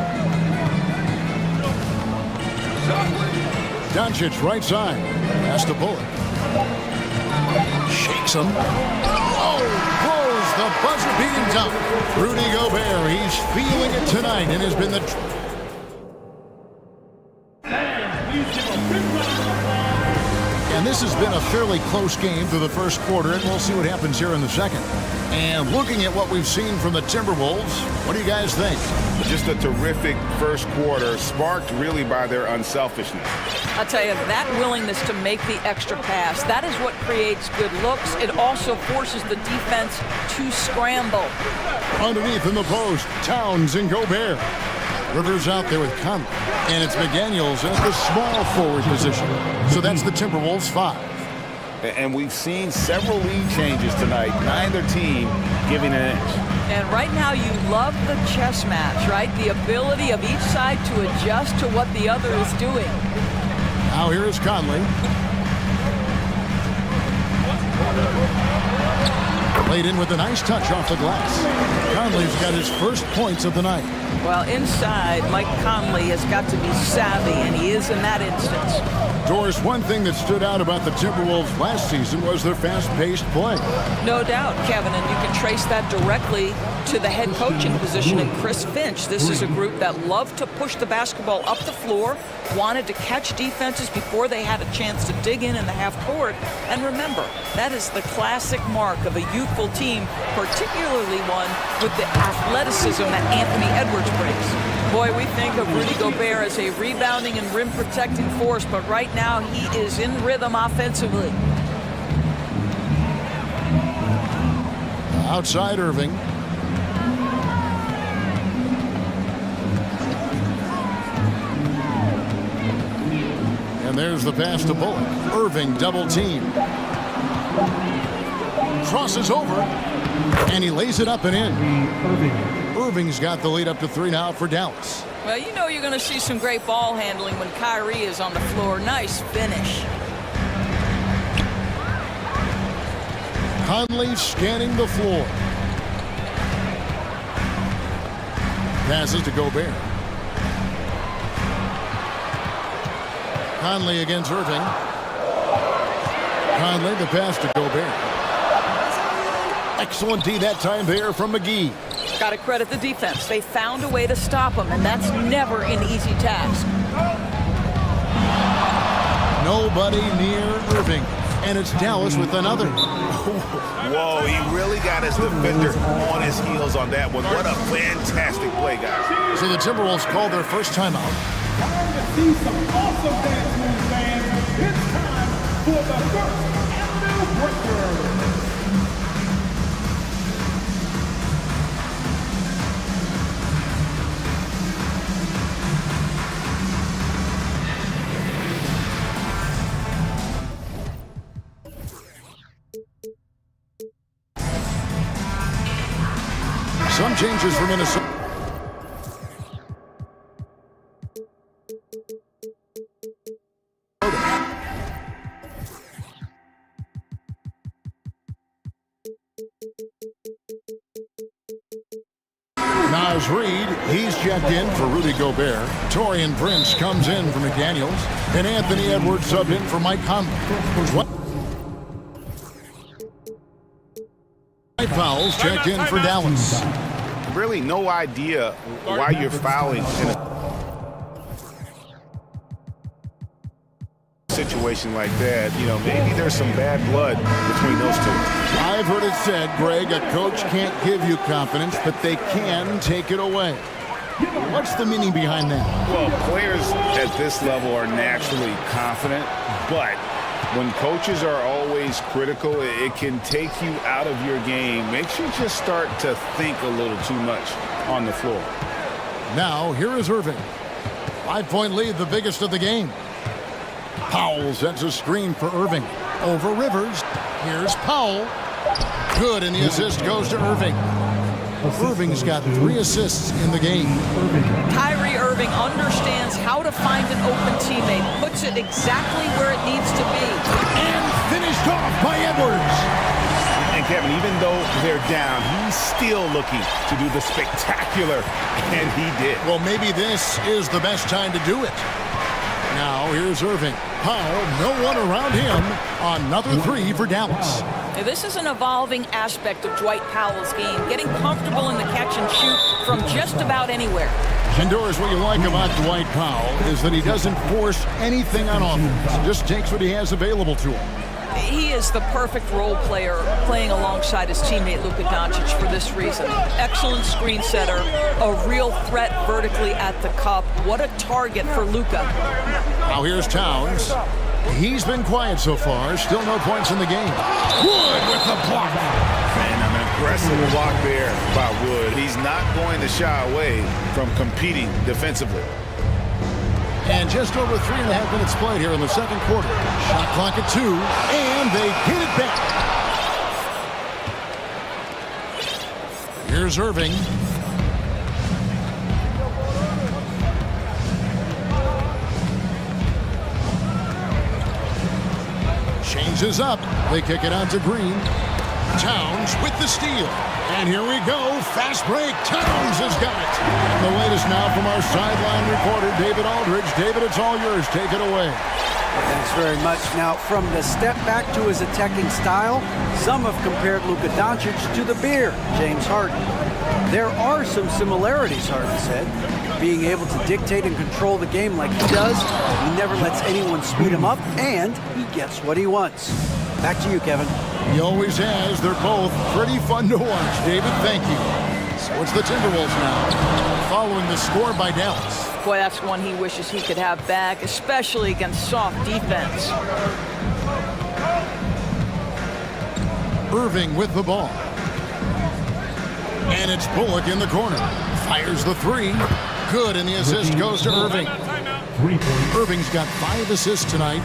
Doncic right side. Pass to Bullock. Shakes him. Oh, blows the buzzer-beating dunk. Rudy Gobert, he's feeling it tonight and has been the... And this has been a fairly close game through the first quarter, and we'll see what happens here in the second. And looking at what we've seen from the Timberwolves, what do you guys think? Just a terrific first quarter, sparked really by their unselfishness. I'll tell you, that willingness to make the extra pass, that is what creates good looks. It also forces the defense to scramble. Underneath in the post, Towns and Gobert. Rivers out there with Conley, and it's McDaniels at the small forward position. So that's the Timberwolves 5. And we've seen several lead changes tonight, neither team giving an edge. And right now you love the chess match, right? The ability of each side to adjust to what the other is doing. Now here is Conley. Played in with a nice touch off the glass. Conley's got his first points of the night. Well, inside, Mike Conley has got to be savvy, and he is in that instance. Doris, one thing that stood out about the Timberwolves last season was their fast-paced play. No doubt, Kevin, and you can trace that directly to the head coaching position in Chris Finch. This is a group that loved to push the basketball up the floor, wanted to catch defenses before they had a chance to dig in the half court. And remember, that is the classic mark of a youthful team, particularly one with the athleticism that Anthony Edwards brings. Boy, we think of Rudy Gobert as a rebounding and rim protecting force, but right now he is in rhythm offensively. Outside Irving. And there's the pass to Bullock. Irving double team. Crosses over, and he lays it up and in. Irving's got the lead up to 3 now for Dallas. Well, you know you're going to see some great ball handling when Kyrie is on the floor. Nice finish. Conley scanning the floor. Passes to Gobert. Conley against Irving. Conley, the pass to Gobert. Excellent D that time there from McGee. Got to credit the defense. They found a way to stop him, and that's never an easy task. Nobody near Irving, and it's Dallas with another. Whoa, he really got his defender on his heels on that one. What a fantastic play, guys. So the Timberwolves called their first timeout. Time to see some awesome dance moves, fans. It's time for the first NFL breaker. Some changes for Minnesota. Naz Reid, he's checked in for Rudy Gobert. Torian Prince comes in for McDaniels. And Anthony Edwards subbed in for Mike Conley. White fouls checked in for Dallas. Really no idea why you're fouling in a situation like that, you know, maybe there's some bad blood between those two. I've heard it said, Greg, a coach can't give you confidence, but they can take it away. What's the meaning behind that? Well, players at this level are naturally confident, but when coaches are always critical, it can take you out of your game. Makes you just start to think a little too much on the floor. Now, here is Irving. 5-point lead, the biggest of the game. Powell sets a screen for Irving. Over Rivers. Here's Powell. Good, and the assist goes to Irving. Irving's got 3 assists in the game. Kyrie Irving understands how to find an open teammate, puts it exactly where it needs to be. And finished off by Edwards. And Kevin, even though they're down, he's still looking to do the spectacular, and he did. Well, maybe this is the best time to do it. Now, here's Irving. Powell, no one around him. Another 3 for Dallas. Now, this is an evolving aspect of Dwight Powell's game, getting comfortable in the catch and shoot from just about anywhere. Indoors, what you like about Dwight Powell is that he doesn't force anything on offense. Just takes what he has available to him. He is the perfect role player playing alongside his teammate Luka Doncic for this reason. Excellent screen setter, a real threat vertically at the cup. What a target for Luka. Now here's Towns. He's been quiet so far. Still no points in the game. Wood with the block. And an aggressive block there by Wood. He's not going to shy away from competing defensively. And just over 3.5 minutes played here in the second quarter. Shot clock at 2, and they get it back. Here's Irving. Changes up. They kick it out to Green. Towns with the steal. And here we go. Fast break. Towns has got it. And the latest now from our sideline reporter, David Aldridge. David, it's all yours. Take it away. Thanks very much. Now, from the step back to his attacking style, some have compared Luka Doncic to the bear, James Harden. There are some similarities, Harden said. Being able to dictate and control the game like he does, he never lets anyone speed him up, and he gets what he wants. Back to you, Kevin. He always has. They're both pretty fun to watch. David, thank you. So it's the Timberwolves now, following the score by Dallas. Boy, that's one he wishes he could have back, especially against soft defense. Irving with the ball. And it's Bullock in the corner. Fires the 3. Good, and the assist goes to Irving. Irving's got 5 assists tonight.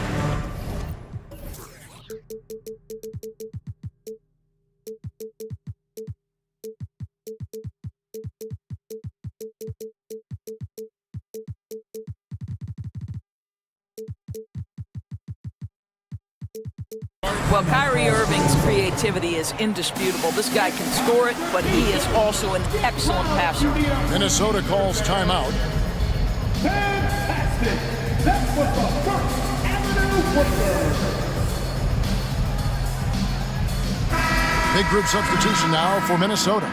Well, Kyrie Irving's creativity is indisputable. This guy can score it, but he is also an excellent passer. Minnesota calls timeout. Fantastic! That was the first Avenue Worker. Big group substitution now for Minnesota.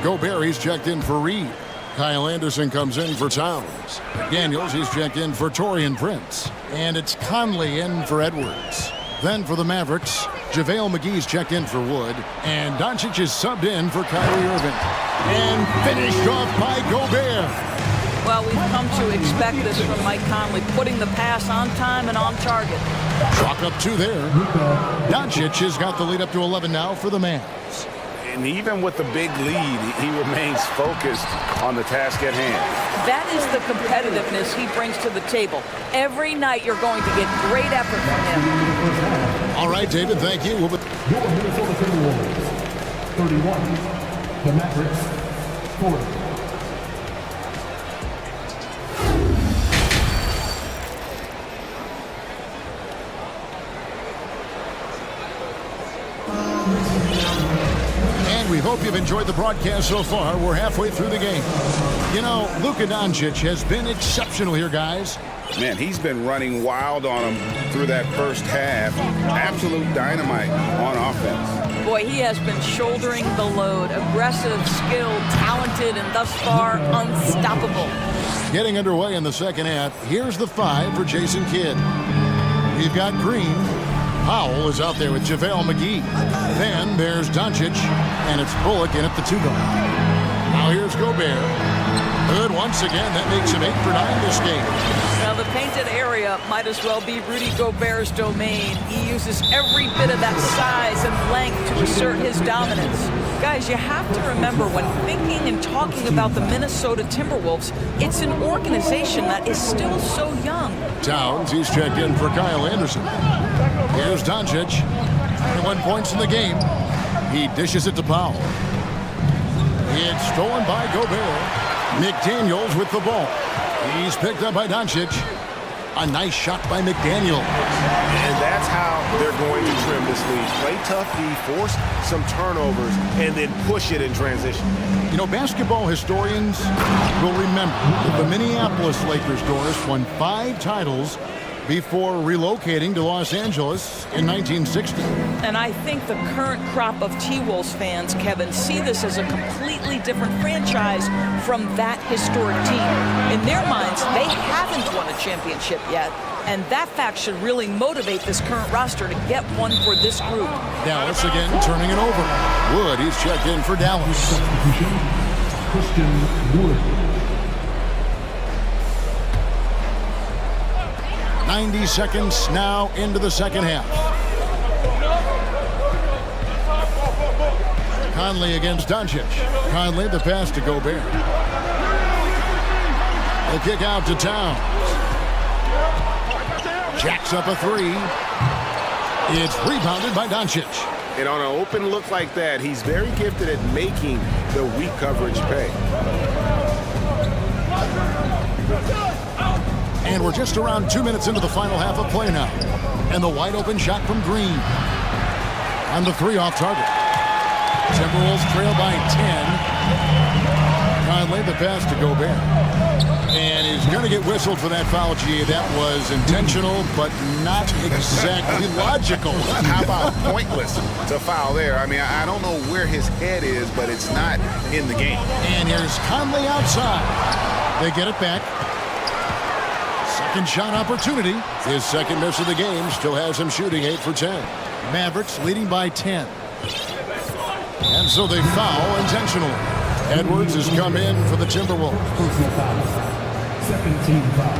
Gobert, he's checked in for Reed. Kyle Anderson comes in for Towns. Daniels, he's checked in for Taurean Prince. And it's Conley in for Edwards. Then for the Mavericks, JaVale McGee's checked in for Wood. And Doncic is subbed in for Kyrie Irving. And finished off by Gobert. Well, we've come to expect this from Mike Conley, putting the pass on time and on target. Chalk up 2 there. Doncic has got the lead up to 11 now for the Mavs. And even with the big lead, he remains focused on the task at hand. That is the competitiveness he brings to the table. Every night you're going to get great effort from him. All right, David, thank you. Your Minnesota Timberwolves, 31. The Mavericks, 40. We hope you've enjoyed the broadcast so far. We're halfway through the game. You know, Luka Doncic has been exceptional here, guys. Man, he's been running wild on him through that first half. Absolute dynamite on offense. Boy, he has been shouldering the load. Aggressive, skilled, talented, and thus far, unstoppable. Getting underway in the second half, here's the 5 for Jason Kidd. We've got Green. Powell is out there with JaVale McGee. Then there's Doncic, and it's Bullock in at the 2 guard. Now here's Gobert. Good once again. That makes him 8 for 9 this game. Now the painted area might as well be Rudy Gobert's domain. He uses every bit of that size and length to assert his dominance. Guys, you have to remember when thinking and talking about the Minnesota Timberwolves, it's an organization that is still so young. Towns, he's checked in for Kyle Anderson. Here's Doncic. 21 points in the game. He dishes it to Powell. It's stolen by Gobert. McDaniels with the ball. He's picked up by Doncic. A nice shot by McDaniel. And that's how they're going to trim this lead. Play tough D, force some turnovers, and then push it in transition. You know, basketball historians will remember that the Minneapolis Lakers, Doris, won 5 titles before relocating to Los Angeles in 1960. And I think the current crop of T-Wolves fans, Kevin, see this as a completely different franchise from that historic team. In their minds, they haven't won a championship yet, and that fact should really motivate this current roster to get one for this group. Dallas again turning it over. Wood, he's checked in for Dallas. Christian Wood. 90 seconds now into the second half. Conley against Doncic. Conley, the pass to Gobert. The kick out to Towns. Jacks up a 3. It's rebounded by Doncic. And on an open look like that, he's very gifted at making the weak coverage pay. And we're just around 2 minutes into the final half of play now. And the wide open shot from Green. On the 3 off target. Timberwolves trail by 10. Conley, the pass to Gobert. And he's going to get whistled for that foul, G. That was intentional, but not exactly logical. How about pointless to foul there? I mean, I don't know where his head is, but it's not in the game. And here's Conley outside. They get it back. Second shot opportunity. His second miss of the game still has him shooting 8 for 10. Mavericks leading by 10. And so they foul intentionally. Edwards has come in for the Timberwolves. Personal foul. Second team foul.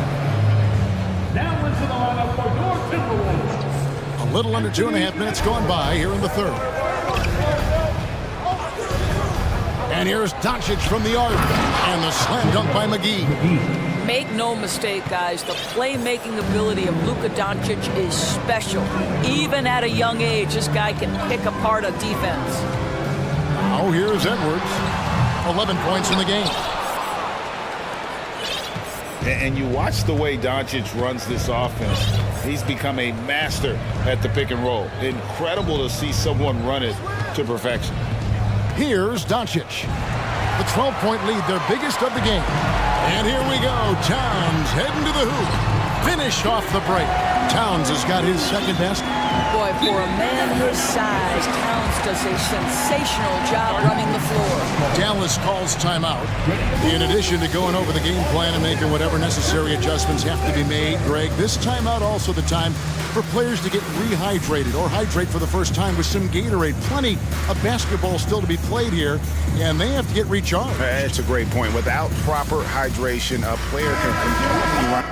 Now into the lineup for your Timberwolves. A little under 2.5 minutes gone by here in the third. And here's Doncic from the arc. And the slam dunk by McGee. Make no mistake, guys, the playmaking ability of Luka Doncic is special. Even at a young age, this guy can pick apart a defense. Now here's Edwards. 11 points in the game. And you watch the way Doncic runs this offense. He's become a master at the pick and roll. Incredible to see someone run it to perfection. Here's Doncic. The 12-point lead, their biggest of the game. And here we go. Towns heading to the hoop. Finished off the break. Towns has got his second best. Boy, for a man his size, Towns does a sensational job running the floor. Dallas calls timeout. In addition to going over the game plan and making whatever necessary adjustments have to be made, Greg, this timeout also the time for players to get rehydrated or hydrate for the first time with some Gatorade. Plenty of basketball still to be played here, and they have to get recharged. That's a great point. Without proper hydration, a player can completely run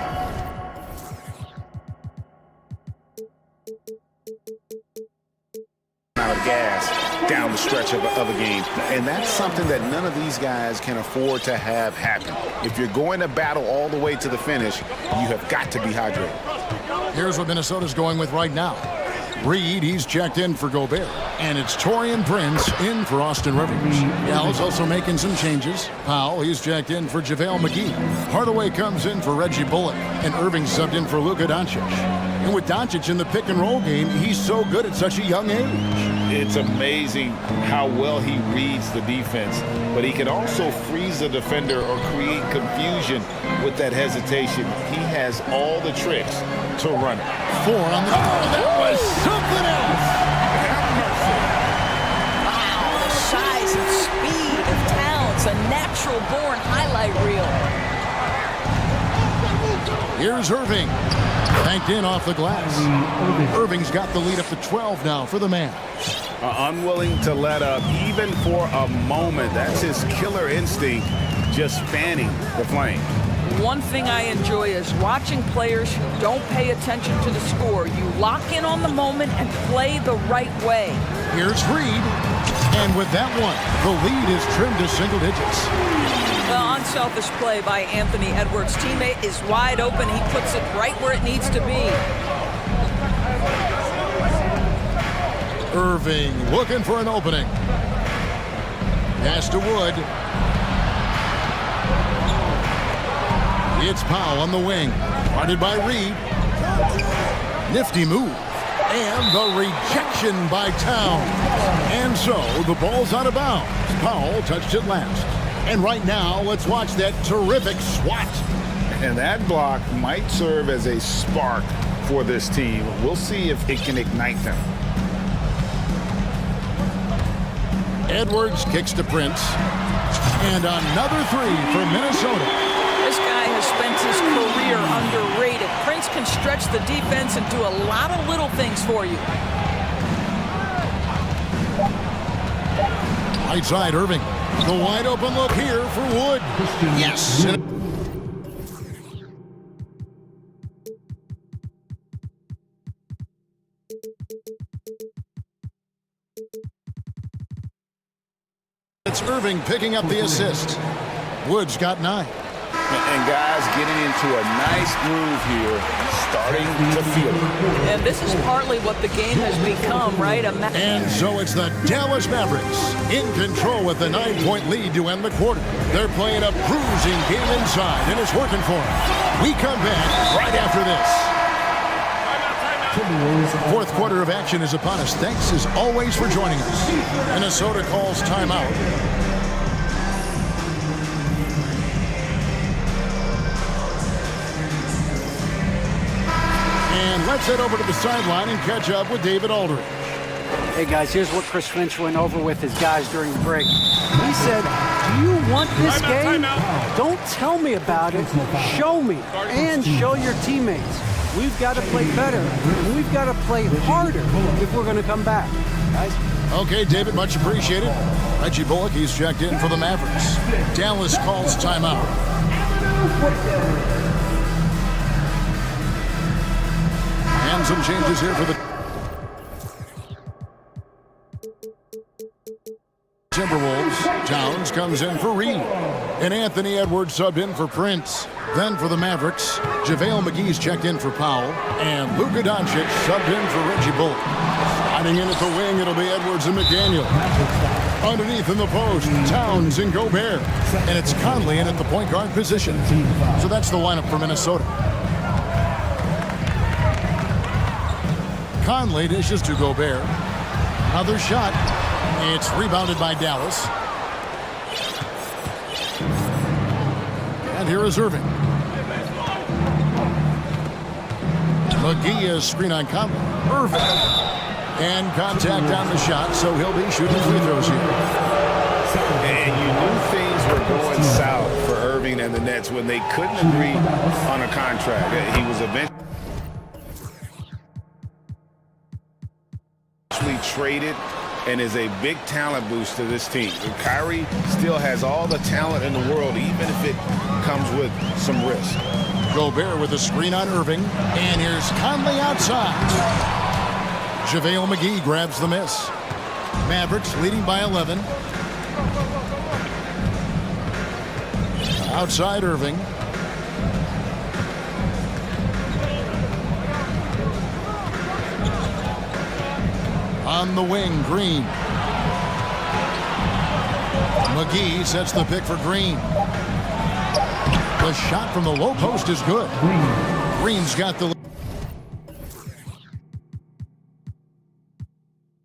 out of gas down the stretch of a game. And that's something that none of these guys can afford to have happen. If you're going to battle all the way to the finish, you have got to be hydrated. Here's what Minnesota's going with right now. Reed, he's checked in for Gobert. And it's Taurean Prince in for Austin Rivers. Dallas also making some changes. Powell, he's checked in for JaVale McGee. Hardaway comes in for Reggie Bullock. And Irving subbed in for Luka Doncic. And with Doncic in the pick and roll game, he's so good at such a young age. It's amazing how well he reads the defense, but he can also freeze the defender or create confusion with that hesitation. He has all the tricks to run it. 4 on the that was something else. Wow, the size and speed of Towns, a natural-born highlight reel. Here's Irving. Banked in off the glass. Irving's got the lead up to 12 now for the man. Unwilling to let up even for a moment. That's his killer instinct, just fanning the flame. One thing I enjoy is watching players who don't pay attention to the score. You lock in on the moment and play the right way. Here's Reed. And with that one, the lead is trimmed to single digits. The unselfish play by Anthony Edwards' teammate is wide open. He puts it right where it needs to be. Irving looking for an opening. Pass to Wood. It's Powell on the wing. Guarded by Reed. Nifty move. And the rejection by Towns. And so the ball's out of bounds. Powell touched it last. And right now, let's watch that terrific swat. And that block might serve as a spark for this team. We'll see if it can ignite them. Edwards kicks to Prince. And another three for Minnesota. This guy has spent his career underrated. Prince can stretch the defense and do a lot of little things for you. Right side, Irving. The wide open look here for Wood. Yes. It's Irving picking up the assist. Wood's got 9. And guys getting into a nice groove here, starting to feel it. And this is partly what the game has become, right? And so it's the Dallas Mavericks in control with the 9-point lead to end the quarter. They're playing a bruising game inside, and it's working for them. We come back right after this. Fourth quarter of action is upon us. Thanks as always for joining us. Minnesota calls timeout. And let's head over to the sideline and catch up with David Aldridge. Hey, guys, here's what Chris Finch went over with his guys during the break. He said, do you want this game? Don't tell me about it. Show me and show your teammates. We've got to play better, and we've got to play harder if we're going to come back. Guys? Okay, David, much appreciated. Reggie Bullock, he's checked in for the Mavericks. Dallas calls timeout. And some changes here for the Timberwolves. Towns comes in for Reed. And Anthony Edwards subbed in for Prince. Then for the Mavericks, JaVale McGee's checked in for Powell. And Luka Doncic subbed in for Reggie Bullock. Sliding in at the wing, it'll be Edwards and McDaniel. Underneath in the post, Towns and Gobert. And it's Conley in at the point guard position. So that's the lineup for Minnesota. Conley dishes to Gobert. Another shot. It's rebounded by Dallas. And here is Irving. McGee is screen on Conley. Irving. And contact on the shot, so he'll be shooting free throws here. And you knew things were going south for Irving and the Nets when they couldn't agree on a contract. He was eventually traded and is a big talent boost to this team. And Kyrie still has all the talent in the world, even if it comes with some risk. Gobert with a screen on Irving. And here's Conley outside. JaVale McGee grabs the miss. Mavericks leading by 11. Outside Irving. On the wing, Green. McGee sets the pick for Green. The shot from the low post is good. Green's got the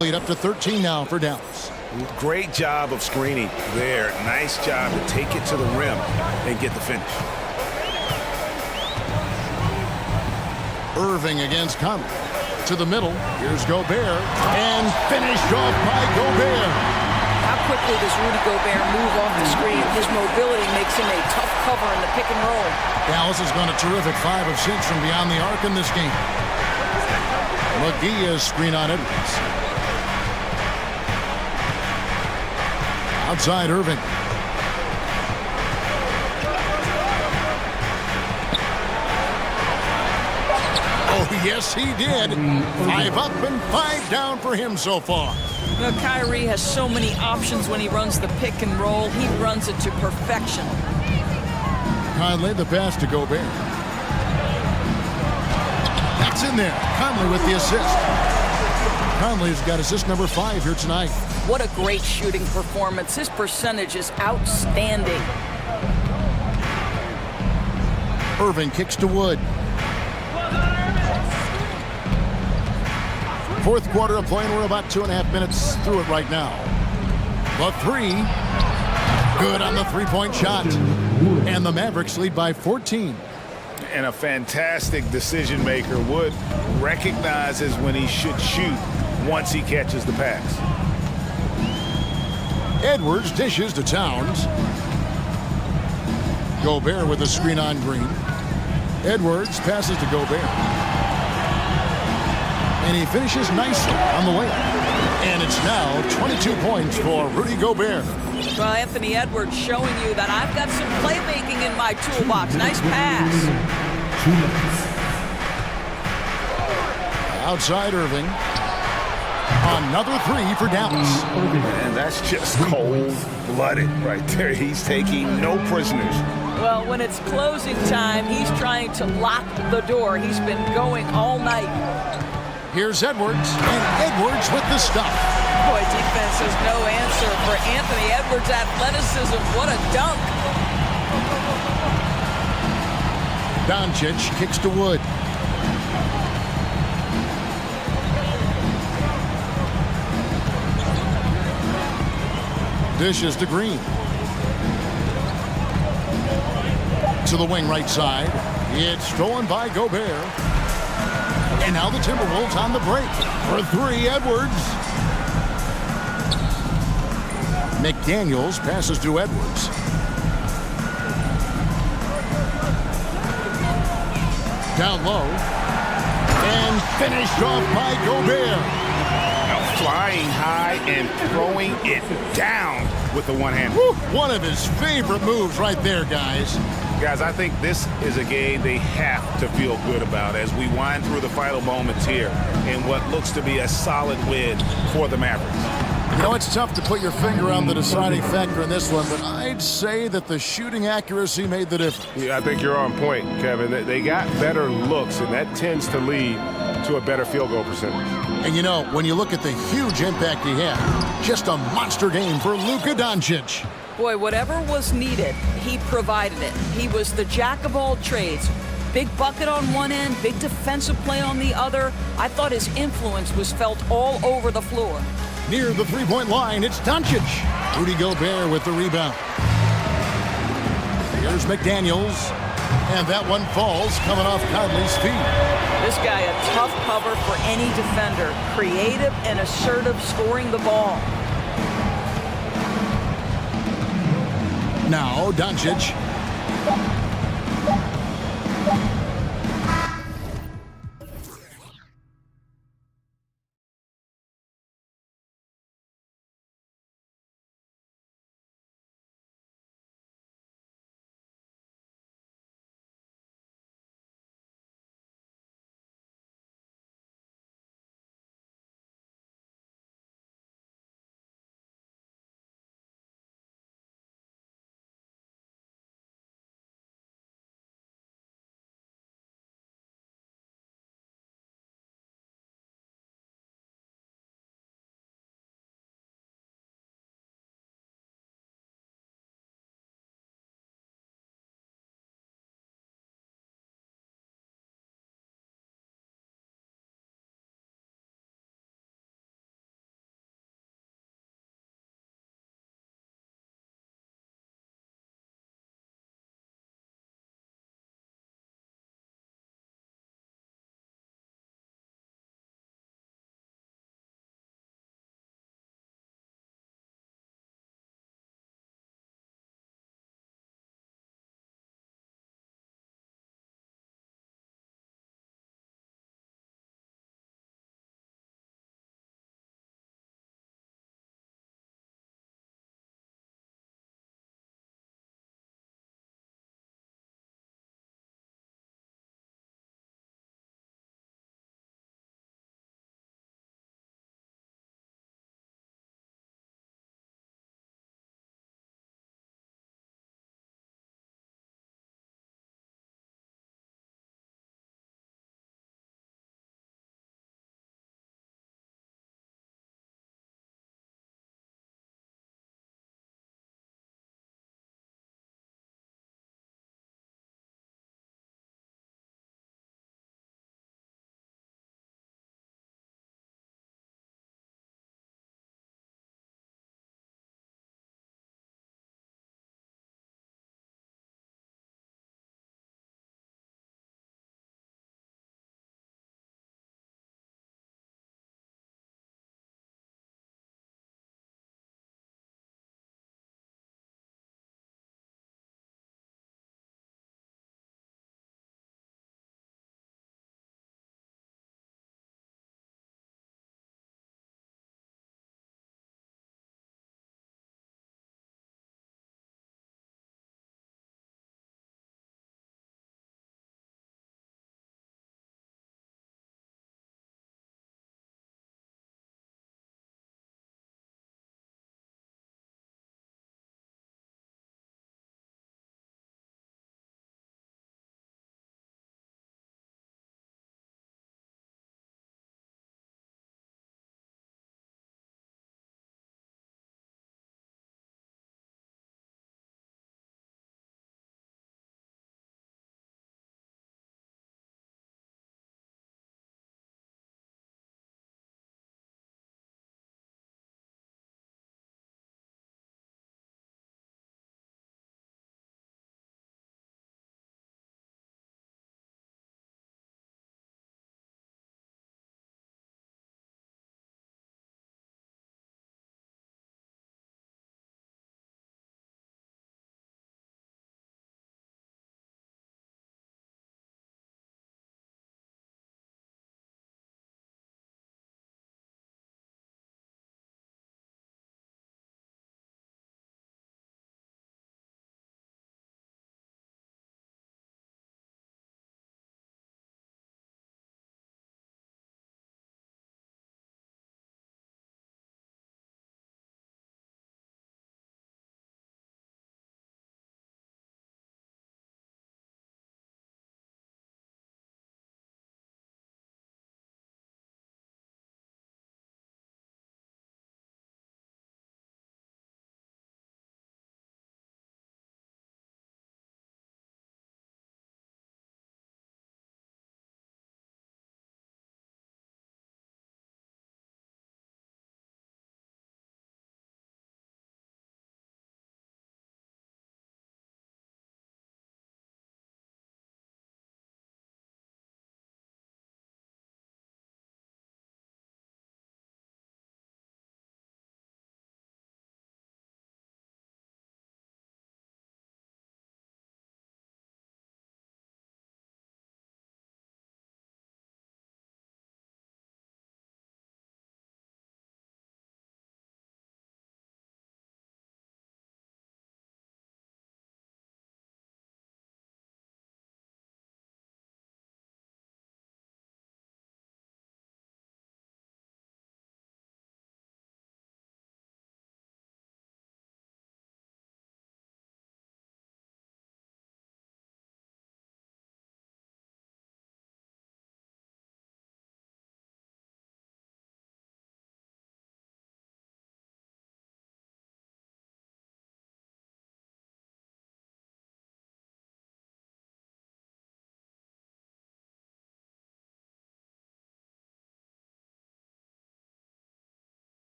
lead up to 13 now for Dallas. Great job of screening there. Nice job to take it to the rim and get the finish. Irving against Conley. To the middle. Here's Gobert. And finished off by Gobert. How quickly quickly does Rudy Gobert move off the screen. His mobility makes him a tough cover in the pick and roll. Dallas has gone a terrific 5 of 6 from beyond the arc in this game. McGee is screen on Edwards. Outside Irving. Oh, yes, he did. 5 up and 5 down for him so far. You know, Kyrie has so many options when he runs the pick and roll. He runs it to perfection. Conley, the pass to Gobert. That's in there. Conley with the assist. Conley's got assist number 5 here tonight. What a great shooting performance. His percentage is outstanding. Irving kicks to Wood. Fourth quarter of play, and we're about 2.5 minutes through it right now. The 3. Good on the three-point shot. And the Mavericks lead by 14. And a fantastic decision maker. Wood recognizes when he should shoot once he catches the pass. Edwards dishes to Towns. Gobert with a screen on Green. Edwards passes to Gobert. And he finishes nicely on the layup. And it's now 22 points for Rudy Gobert. Well, Anthony Edwards showing you that I've got some playmaking in my toolbox. Nice pass. Outside Irving. Another 3 for Dallas. And that's just cold-blooded right there. He's taking no prisoners. Well, when it's closing time, he's trying to lock the door. He's been going all night. Here's Edwards, and Edwards with the stuff. Boy, defense has no answer for Anthony Edwards' athleticism. What a dunk. Doncic kicks to Wood. Dishes to Green. To the wing right side. It's stolen by Gobert. And now the Timberwolves on the break. For 3, Edwards. McDaniels passes to Edwards. Down low. And finished off by Gobert. Flying high and throwing it down with the one-hand. One of his favorite moves right there, guys. Guys, I think this is a game they have to feel good about as we wind through the final moments here in what looks to be a solid win for the Mavericks. You know, it's tough to put your finger on the deciding factor in this one, but I'd say that the shooting accuracy made the difference. Yeah, I think you're on point, Kevin. They got better looks, and that tends to lead to a better field goal percentage. And you know, when you look at the huge impact he had, just a monster game for Luka Doncic. Boy, whatever was needed, he provided it. He was the jack of all trades. Big bucket on one end, big defensive play on the other. I thought his influence was felt all over the floor. Near the three-point line, it's Doncic. Rudy Gobert with the rebound. Here's McDaniels. And that one falls coming off Conley's feet. This guy a tough cover for any defender. Creative and assertive scoring the ball. Now Doncic.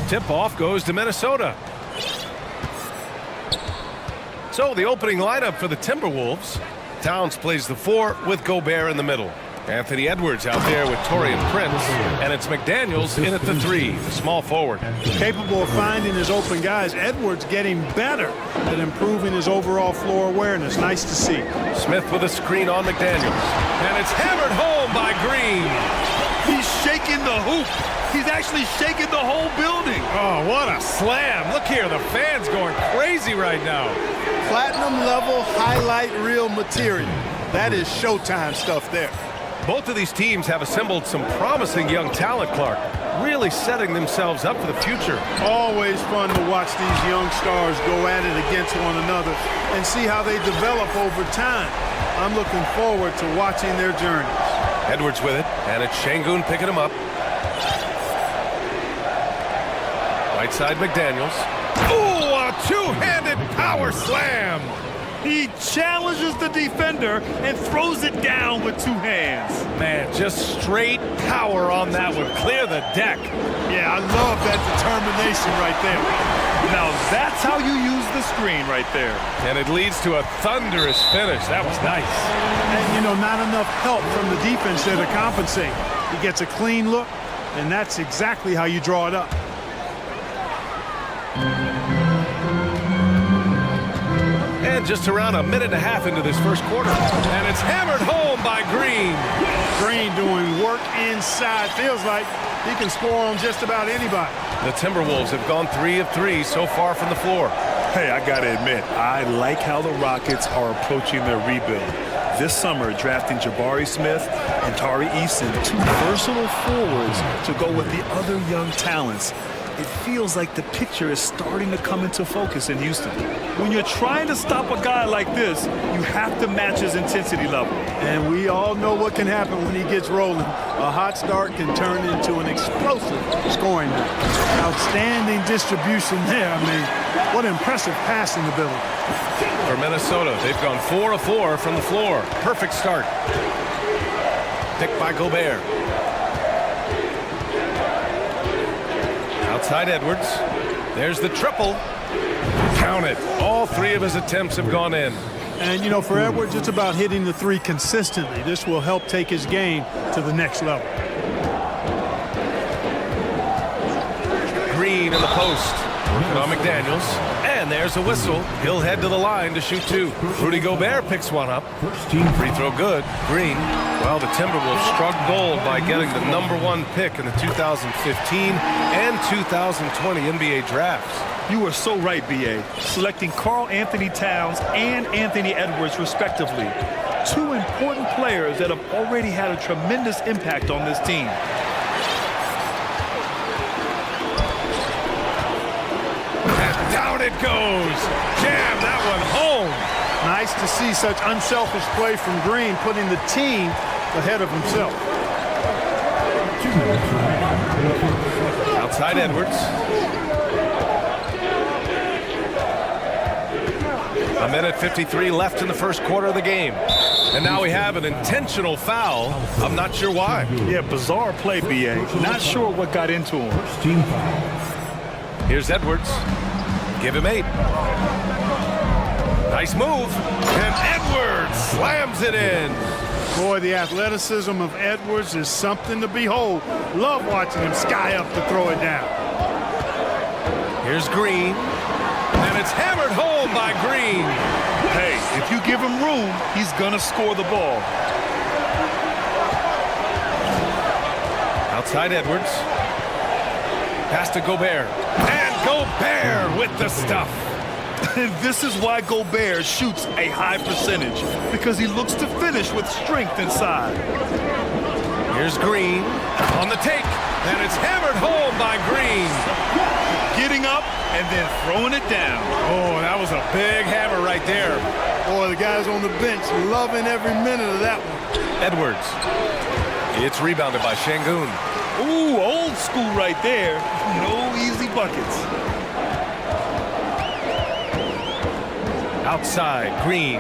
Tip-off goes to Minnesota. So the opening lineup for the Timberwolves. Towns plays the 4 with Gobert in the middle. Anthony Edwards out there with Taurean Prince. And it's McDaniels in at the 3, the small forward. Capable of finding his open guys. Edwards getting better at improving his overall floor awareness. Nice to see. Smith with a screen on McDaniels. And it's hammered home by Green. He's shaking the hoop. He's actually shaking the whole building. Oh, what a slam. Look here, the fans going crazy right now. Platinum level highlight reel material. That is Showtime stuff there. Both of these teams have assembled some promising young talent, Clark. Really setting themselves up for the future. Always fun to watch these young stars go at it against one another and see how they develop over time. I'm looking forward to watching their journeys. Edwards with it, and it's Şengün picking him up. Right side McDaniels. Ooh, a two-handed power slam. He challenges the defender and throws it down with 2 hands. Man, just straight power on that one. Clear the deck. Yeah, I love that determination right there. Now that's how you use the screen right there. And it leads to a thunderous finish. That was nice. And, you know, not enough help from the defense there to compensate. He gets a clean look, and that's exactly how you draw it up. And just around a minute and a half into this first quarter. And it's hammered home by Green. Green doing work inside. Feels like he can score on just about anybody. The Timberwolves have gone 3 of 3 so far from the floor. Hey, I gotta admit, I like how the Rockets are approaching their rebuild. This summer, drafting Jabari Smith and Tari Eason, 2 versatile forwards to go with the other young talents. It feels like the picture is starting to come into focus in Houston. When you're trying to stop a guy like this, you have to match his intensity level. And we all know what can happen when he gets rolling. A hot start can turn into an explosive scoring night. Outstanding distribution there. I mean, what impressive passing ability. For Minnesota, they've gone 4 of 4 from the floor. Perfect start. Picked by Gobert. Outside Edwards. There's the triple. Count it. All 3 of his attempts have gone in. And, you know, for Edwards, it's about hitting the 3 consistently. This will help take his game to the next level. Green in the post. Working on McDaniels. And there's a whistle. He'll head to the line to shoot 2. Rudy Gobert picks one up. Free throw good. Green. Well, the Timberwolves struck gold by getting the #1 pick in the 2015 and 2020 NBA drafts. You are so right, B.A. Selecting Karl Anthony Towns and Anthony Edwards, respectively. 2 important players that have already had a tremendous impact on this team. And down it goes. Jam that one home. Nice to see such unselfish play from Green, putting the team ahead of himself. Outside Edwards. A minute 53 left in the first quarter of the game. And now we have an intentional foul. I'm not sure why. Yeah, bizarre play, B.A. Not sure what got into him. Here's Edwards. Give him 8. Nice move. And Edwards slams it in. Boy, the athleticism of Edwards is something to behold. Love watching him sky up to throw it down. Here's Green. And it's hammered home by Green. Hey, if you give him room, he's gonna score the ball. Outside Edwards. Pass to Gobert. And Gobert with the stuff. And this is why Gobert shoots a high percentage, because he looks to finish with strength inside. Here's Green on the take. And it's hammered home by Green. Getting up and then throwing it down. Oh, that was a big hammer right there. Boy, the guys on the bench loving every minute of that one. Edwards. It's rebounded by Şengün. Ooh, old school right there. No easy buckets. Outside, Green.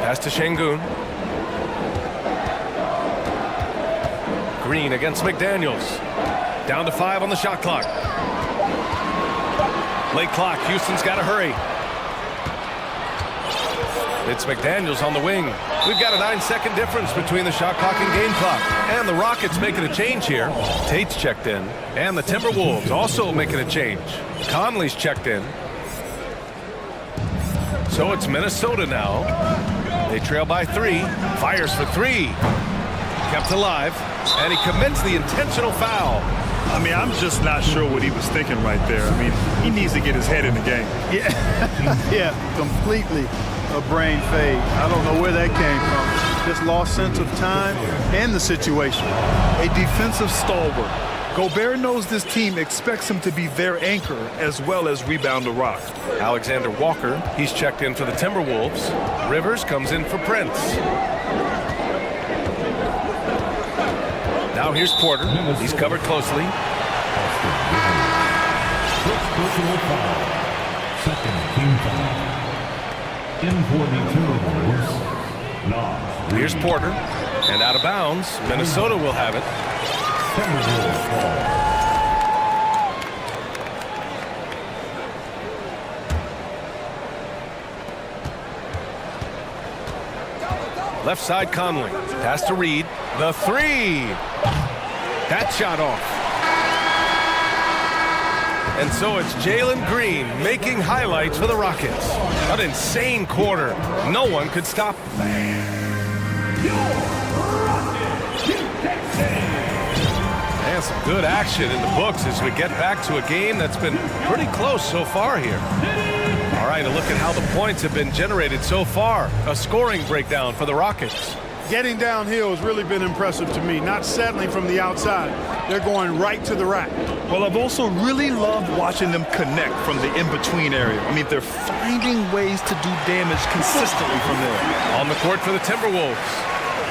Pass to Şengün. Green against McDaniels. Down to 5 on the shot clock. Late clock. Houston's got to hurry. It's McDaniels on the wing. We've got a 9-second difference between the shot clock and game clock. And the Rockets making a change here. Tate's checked in. And the Timberwolves also making a change. Conley's checked in. So it's Minnesota now. They trail by 3. Fires for 3. Kept alive. And he commits the intentional foul. I mean, I'm just not sure what he was thinking right there. I mean, he needs to get his head in the game. Yeah, yeah, completely a brain fade. I don't know where that came from. Just lost sense of time and the situation. A defensive stalwart. Gobert knows this team expects him to be their anchor as well as rebound the rock. Alexander Walker, he's checked in for the Timberwolves. Rivers comes in for Prince. Now here's Porter. He's covered closely. Here's Porter. And out of bounds. Minnesota will have it. Left side Conley. Pass to Reed. The 3. That shot off. And so it's Jalen Green making highlights for the Rockets. An insane quarter. No one could stop him. And some good action in the books as we get back to a game that's been pretty close so far here. All right, a look at how the points have been generated so far. A scoring breakdown for the Rockets. Getting downhill has really been impressive to me, not settling from the outside. They're going right to the rack. Well, I've also really loved watching them connect from the in-between area. I mean, they're finding ways to do damage consistently from there. On the court for the Timberwolves.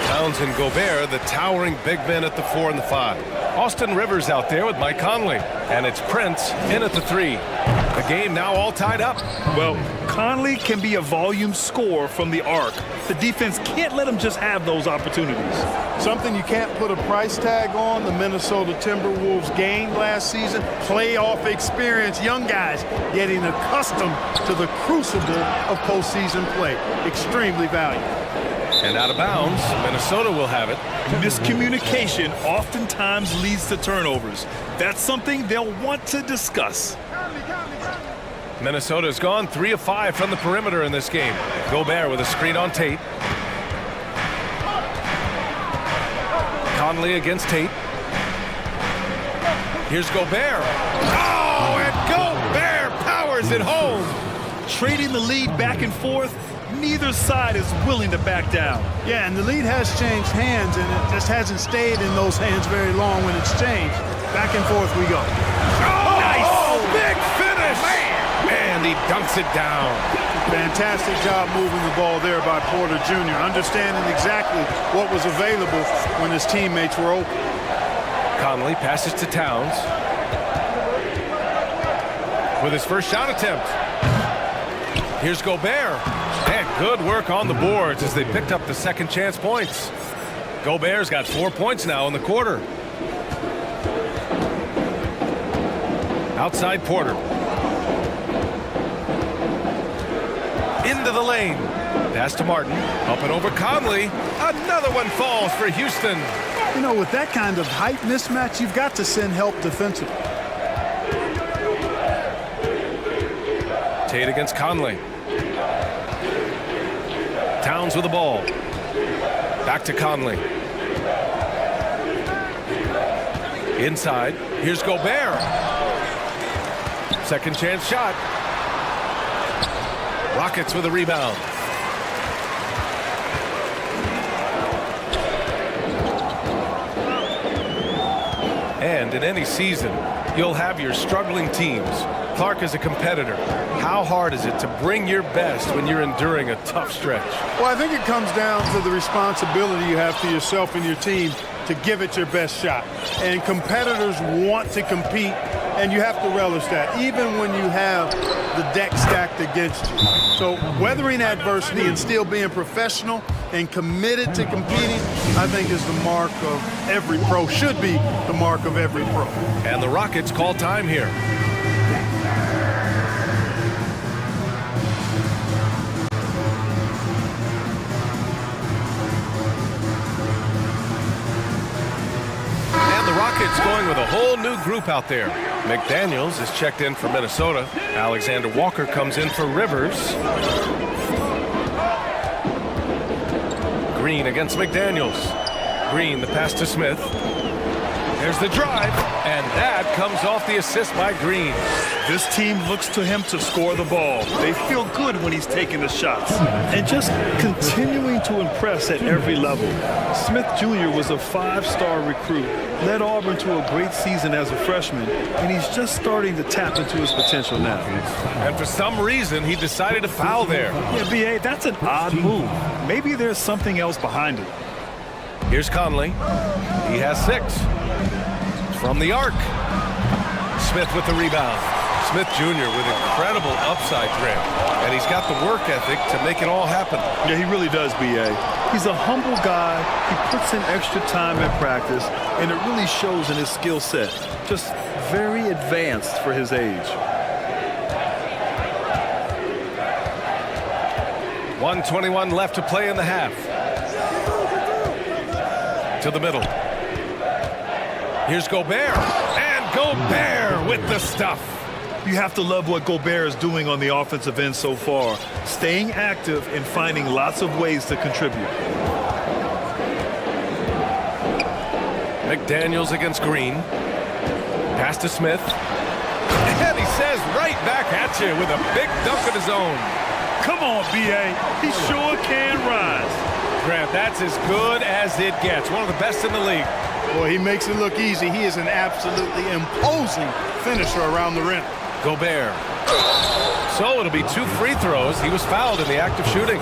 Towns and Gobert, the towering big men at the 4 and the 5. Austin Rivers out there with Mike Conley. And it's Prince in at the 3. The game now all tied up. Well, Conley can be a volume scorer from the arc. The defense can't let him just have those opportunities. Something you can't put a price tag on, the Minnesota Timberwolves gained last season. Playoff experience, young guys getting accustomed to the crucible of postseason play. Extremely valuable. And out of bounds, Minnesota will have it. Miscommunication oftentimes leads to turnovers. That's something they'll want to discuss. Minnesota's gone 3 of 5 from the perimeter in this game. Gobert with a screen on Tate. Conley against Tate. Here's Gobert. Oh, and Gobert powers it home. Trading the lead back and forth, neither side is willing to back down. Yeah, and the lead has changed hands, and it just hasn't stayed in those hands very long when it's changed. Back and forth we go. Oh, nice! Big finish! Man! And he dunks it down. Fantastic job moving the ball there by Porter Jr., understanding exactly what was available when his teammates were open. Conley passes to Towns. With his first shot attempt. Here's Gobert. And good work on the boards as they picked up the second chance points. Gobert's got 4 points now in the quarter. Outside Porter. Into the lane. Pass to Martin. Up and over Conley. Another one falls for Houston. You know, with that kind of height mismatch, you've got to send help defensively. Tate against Conley. Towns with the ball. Back to Conley. Inside. Here's Gobert. Second chance shot. Rockets with a rebound. And in any season, you'll have your struggling teams. Clark is a competitor. How hard is it to bring your best when you're enduring a tough stretch? Well, I think it comes down to the responsibility you have to yourself and your team to give it your best shot. And competitors want to compete, and you have to relish that, even when you have the deck stacked against you. So weathering adversity and still being professional and committed to competing, I think is the mark of every pro, should be the mark of every pro. And the Rockets call time here. Rockets going with a whole new group out there. McDaniels is checked in for Minnesota. Alexander Walker comes in for Rivers. Green against McDaniels. Green, the pass to Smith. There's the drive, and that comes off the assist by Green. This team looks to him to score the ball. They feel good when he's taking the shots. And just continuing to impress at every level. Smith Jr. was a 5-star recruit, led Auburn to a great season as a freshman, and he's just starting to tap into his potential now. And for some reason, he decided to foul there. Yeah, B.A., that's an odd move. Maybe there's something else behind it. Here's Conley. He has 6. From the arc. Smith with the rebound. Smith Jr. with incredible upside trim. And he's got the work ethic to make it all happen. Yeah, he really does, B.A. He's a humble guy. He puts in extra time in practice, and it really shows in his skill set. Just very advanced for his age. 1:21 left to play in the half. To the middle. Here's Gobert, and Gobert with the stuff. You have to love what Gobert is doing on the offensive end so far, staying active and finding lots of ways to contribute. McDaniels against Green. Pass to Smith. And he says right back at you with a big dunk of his own. Come on, B.A. He sure can rise. Grant, that's as good as it gets. One of the best in the league. Boy, he makes it look easy. He is an absolutely imposing finisher around the rim. Gobert. So it'll be 2 free throws. He was fouled in the act of shooting.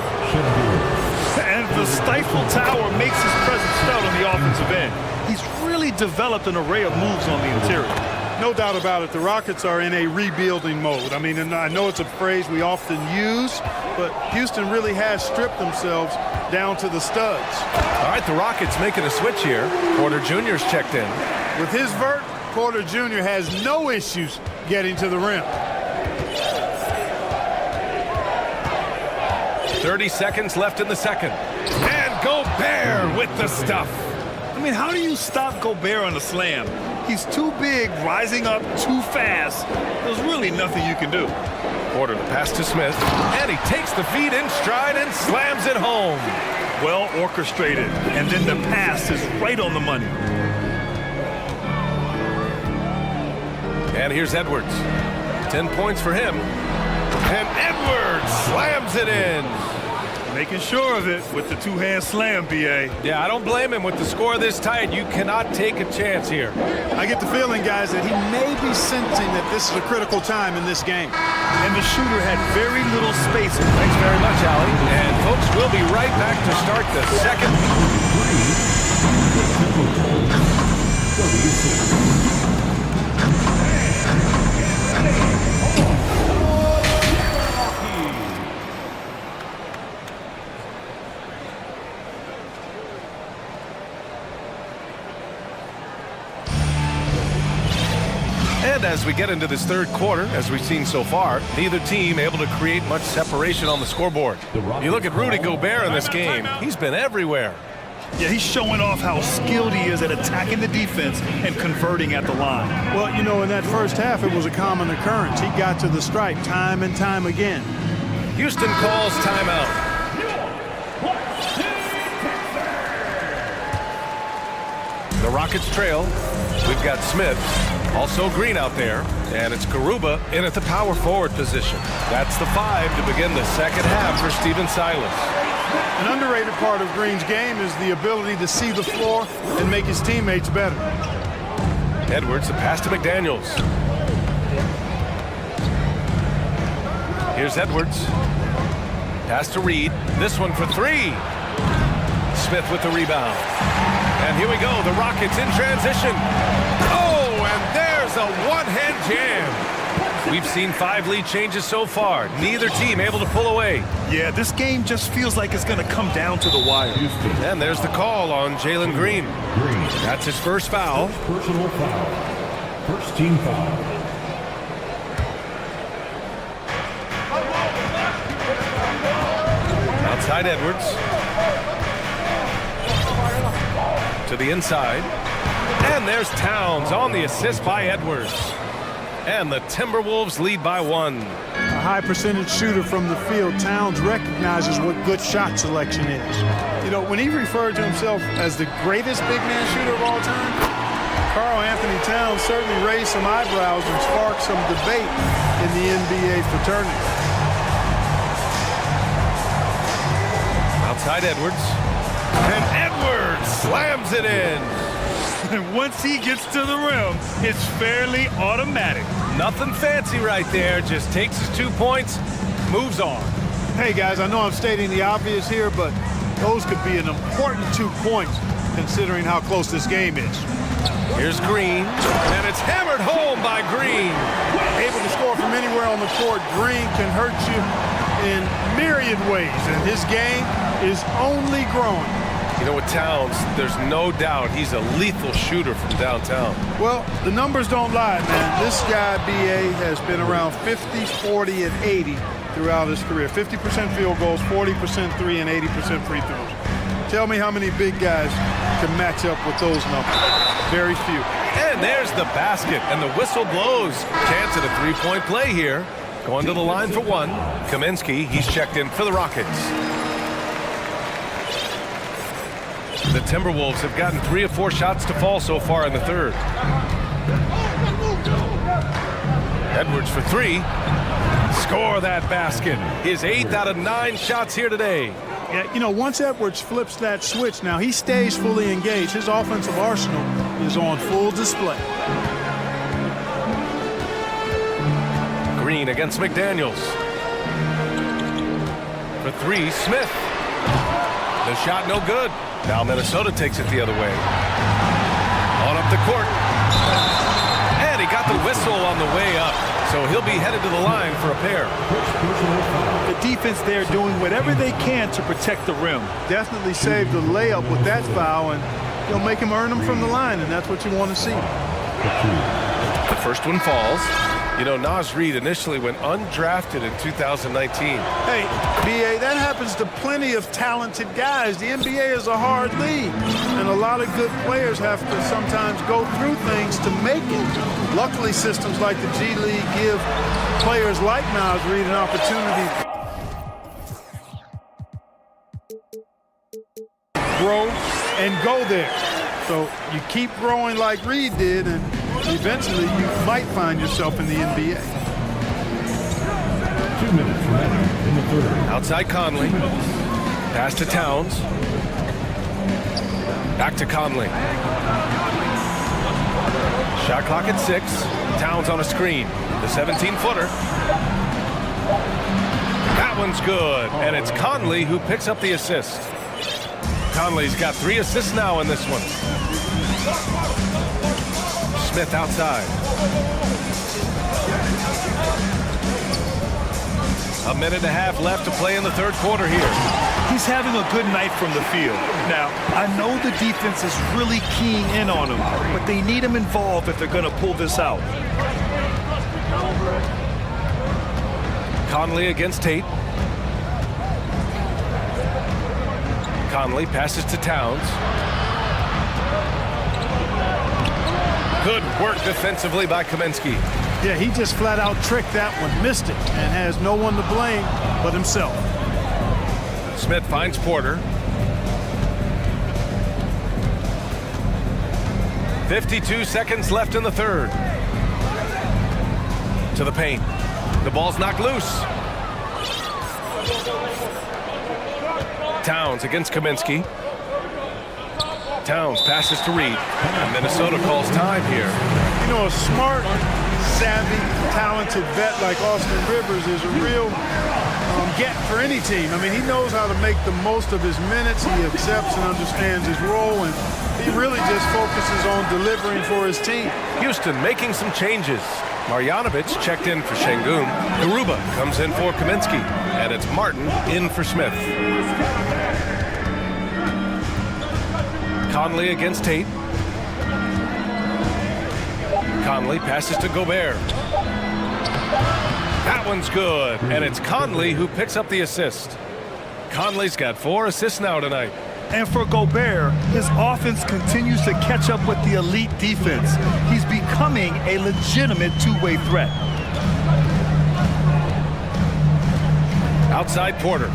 And the stifle tower makes his presence felt on the offensive end. He's really developed an array of moves on the interior. No doubt about it. The Rockets are in a rebuilding mode. I mean, and I know it's a phrase we often use, but Houston really has stripped themselves down to the studs. All right, the Rockets making a switch here. Porter Jr.'s checked in. With his vert, Porter Jr. has no issues getting to the rim. 30 seconds left in the second. And Gobert with the stuff. I mean, how do you stop Gobert on a slam? He's too big, rising up too fast. There's really nothing you can do. Porter the pass to Smith, and he takes the feed in stride and slams it home. Well orchestrated, and then the pass is right on the money. And here's Edwards. 10 points for him. And Edwards slams it in. Making sure of it with the 2-hand slam, B.A. Yeah, I don't blame him. With the score this tight, you cannot take a chance here. I get the feeling, guys, that he may be sensing that this is a critical time in this game. And the shooter had very little space. Thanks very much, Allie. And folks, we'll be right back to start the second. And as we get into this third quarter, as we've seen so far, neither team able to create much separation on the scoreboard. You look at Rudy Gobert in this game, he's been everywhere. Yeah, he's showing off how skilled he is at attacking the defense and converting at the line. Well, you know, in that first half, it was a common occurrence. He got to the stripe time and time again. Houston calls timeout. The Rockets trail. We've got Smith, also Green out there, and it's Garuba in at the power forward position. That's the 5 to begin the second half for Stephen Silas. An underrated part of Green's game is the ability to see the floor and make his teammates better. Edwards, the pass to McDaniels. Here's Edwards. Pass to Reed. This one for 3. Smith with the rebound. And here we go, the Rockets in transition. Oh, and there's a one-hand jam. We've seen 5 lead changes so far. Neither team able to pull away. Yeah, this game just feels like it's going to come down to the wire. And there's the call on Jalen Green. That's his first foul. Personal foul. First team foul. Outside Edwards. To the inside. And there's Towns on the assist by Edwards. And the Timberwolves lead by 1. A high percentage shooter from the field. Towns recognizes what good shot selection is. You know, when he referred to himself as the greatest big man shooter of all time, Karl Anthony Towns certainly raised some eyebrows and sparked some debate in the NBA fraternity. Outside Edwards. And Edwards slams it in. And once he gets to the rim, it's fairly automatic. Nothing fancy right there. Just takes his 2 points, moves on. Hey guys, I know I'm stating the obvious here, but those could be an important 2 points considering how close this game is. Here's Green, and it's hammered home by Green. Able to score from anywhere on the court, Green can hurt you in myriad ways, and his game is only growing. You know, with Towns, there's no doubt he's a lethal shooter from downtown. Well, the numbers don't lie, man. This guy, B.A., has been around 50, 40, and 80 throughout his career. 50% field goals, 40% three, and 80% free throws. Tell me how many big guys can match up with those numbers. Very few. And there's the basket, and the whistle blows. Chance at a three-point play here. Going to the line for 1. Kaminsky, he's checked in for the Rockets. The Timberwolves have gotten 3 of 4 shots to fall so far in the third. Edwards for 3. Score that basket. His 8th out of 9 shots here today. Yeah, you know, once Edwards flips that switch, now he stays fully engaged. His offensive arsenal is on full display. Green against McDaniels. For 3, Smith. The shot no good. Now Minnesota takes it the other way. On up the court. And he got the whistle on the way up. So he'll be headed to the line for a pair. The defense there doing whatever they can to protect the rim. Definitely saved the layup with that foul, and he'll make him earn them from the line, and that's what you want to see. The first one falls. You know, Naz Reid initially went undrafted in 2019. Hey, B.A., that happens to plenty of talented guys. The NBA is a hard league, and a lot of good players have to sometimes go through things to make it. Luckily, systems like the G League give players like Naz Reid an opportunity to grow and go there. So you keep growing like Reid did, and eventually you might find yourself in the NBA. 2 minutes remaining in the third. Outside Conley. Pass to Towns. Back to Conley. Shot clock at 6. Towns on a screen. The 17-footer. That one's good. And it's Conley who picks up the assist. Conley's got 3 assists now in this one. Smith outside. A minute and a half left to play in the third quarter here. He's having a good night from the field. Now, I know the defense is really keying in on him, but they need him involved if they're going to pull this out. Conley against Tate. Conley passes to Towns. Good work defensively by Kaminsky. Yeah, he just flat out tricked that one, missed it, and has no one to blame but himself. Smith finds Porter. 52 seconds left in the third. To the paint. The ball's knocked loose. Towns against Kaminsky. Towns passes to Reid. And Minnesota calls time here. You know, a smart, savvy, talented vet like Austin Rivers is a real get for any team. I mean, he knows how to make the most of his minutes. He accepts and understands his role, and he really just focuses on delivering for his team. Houston making some changes. Marjanovic checked in for Şengün. Garuba comes in for Kaminsky. And it's Martin in for Smith. Conley against Tate. Conley passes to Gobert. That one's good, and it's Conley who picks up the assist. Conley's got 4 assists now tonight. And for Gobert, his offense continues to catch up with the elite defense. He's becoming a legitimate two-way threat. Outside Porter.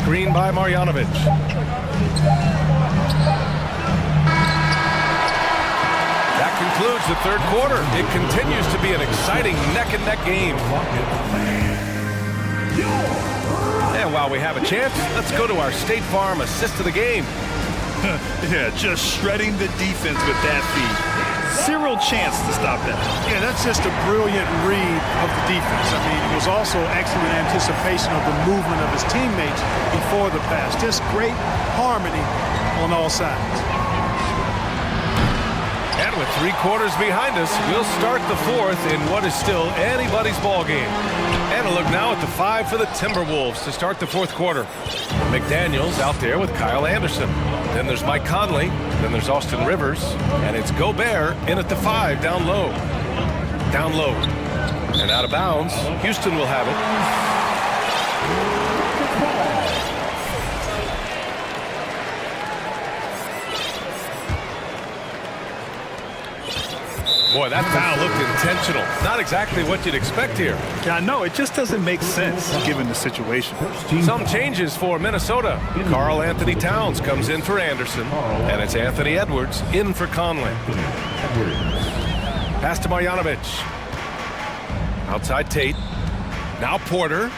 Screen by Marjanovic. That concludes the third quarter. It continues to be an exciting neck-and-neck game. And while we have a chance, let's go to our State Farm assist of the game. Yeah, just shredding the defense with that feed. Zero chance to stop that. Yeah, that's just a brilliant read of the defense. I mean, it was also excellent anticipation of the movement of his teammates before the pass. Just great harmony on all sides. And with 3 quarters behind us, we'll start the fourth in what is still anybody's ball game. And a look now at the 5 for the Timberwolves to start the fourth quarter. McDaniels out there with Kyle Anderson. Then there's Mike Conley. Then there's Austin Rivers. And it's Gobert in at the 5 down low. Down low. And out of bounds. Houston will have it. Boy, that foul looked intentional. Not exactly what you'd expect here. Yeah, I know. It just doesn't make sense given the situation. Some changes for Minnesota. Karl Anthony Towns comes in for Anderson. And it's Anthony Edwards in for Conley. Pass to Marjanovic. Outside Tate. Now Porter.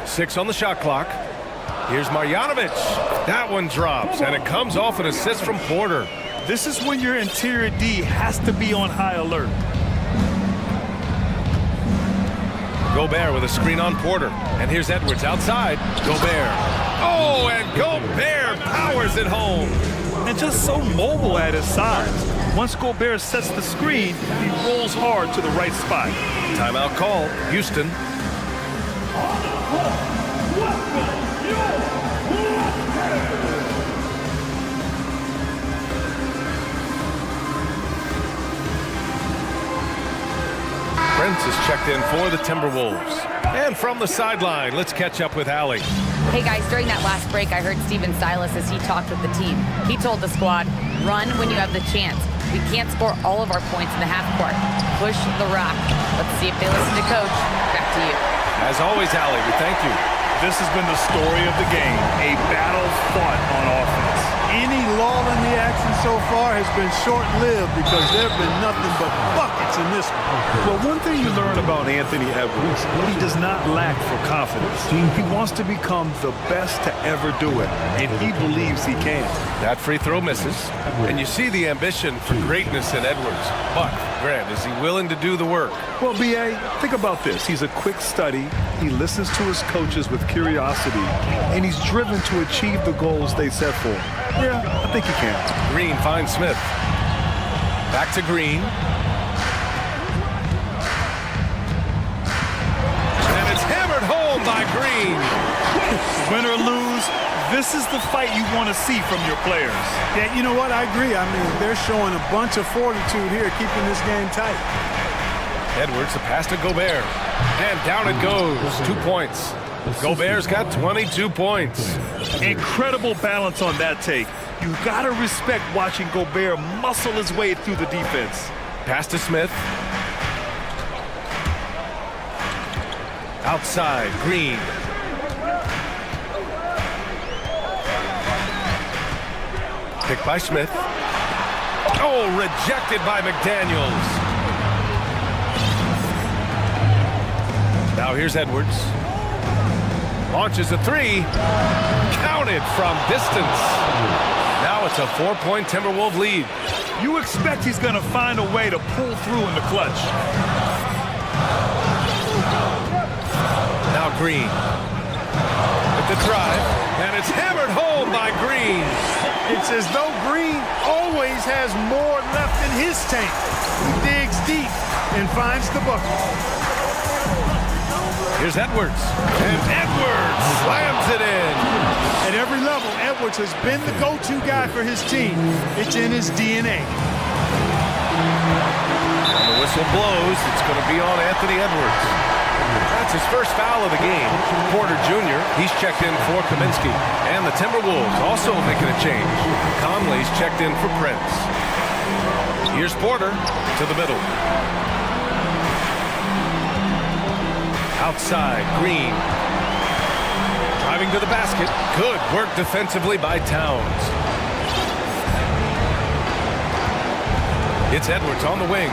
Six on the shot clock. Here's Marjanovic. That one drops, and it comes off an assist from Porter. This is when your interior D has to be on high alert. Gobert with a screen on Porter. And here's Edwards outside. Gobert. Oh, and Gobert powers it home. And just so mobile at his size. Once Gobert sets the screen, he rolls hard to the right spot. Timeout call. Houston. Prince is checked in for the Timberwolves. And from the sideline, let's catch up with Allie. Hey guys, during that last break, I heard Stephen Silas as he talked with the team. He told the squad, run when you have the chance. We can't score all of our points in the half court. Push the rock. Let's see if they listen to coach. Back to you. As always, Allie, we thank you. This has been the story of the game, a battle fought on offense. Any lull in the action so far has been short-lived because there have been nothing but buckets in this one. Well, one thing you learn about Anthony Edwards, he does not lack for confidence. He wants to become the best to ever do it, and he believes he can. That free throw misses, and you see the ambition for greatness in Edwards. But, Grant, is he willing to do the work? Well, B.A., think about this. He's a quick study. He listens to his coaches with curiosity, and he's driven to achieve the goals they set for him. Yeah, I think he can. Green finds Smith. Back to Green. And it's hammered home by Green. Win or lose, this is the fight you want to see from your players. Yeah, you know what? I agree. I mean, they're showing a bunch of fortitude here, keeping this game tight. Edwards, the pass to Gobert. And down it goes. 2 points. Gobert's got 22 points. Incredible balance on that take. You gotta respect watching Gobert muscle his way through the defense. Pass to Smith. Outside, Green. Picked by Smith. Oh, rejected by McDaniels. Now here's Edwards. Launches a three. Counted from distance. Now it's a 4-point Timberwolves lead. You expect he's going to find a way to pull through in the clutch. Now Green. With the drive. And it's hammered home by Green. It's as though Green always has more left in his tank. He digs deep and finds the bucket. Here's Edwards. And Edwards slams it in. At every level, Edwards has been the go-to guy for his team. It's in his DNA. And the whistle blows. It's going to be on Anthony Edwards. That's his first foul of the game. Porter Jr., he's checked in for Kaminsky. And the Timberwolves also making a change. Conley's checked in for Prince. Here's Porter to the middle. Outside, Green. Driving to the basket. Good work defensively by Towns. It's Edwards on the wing.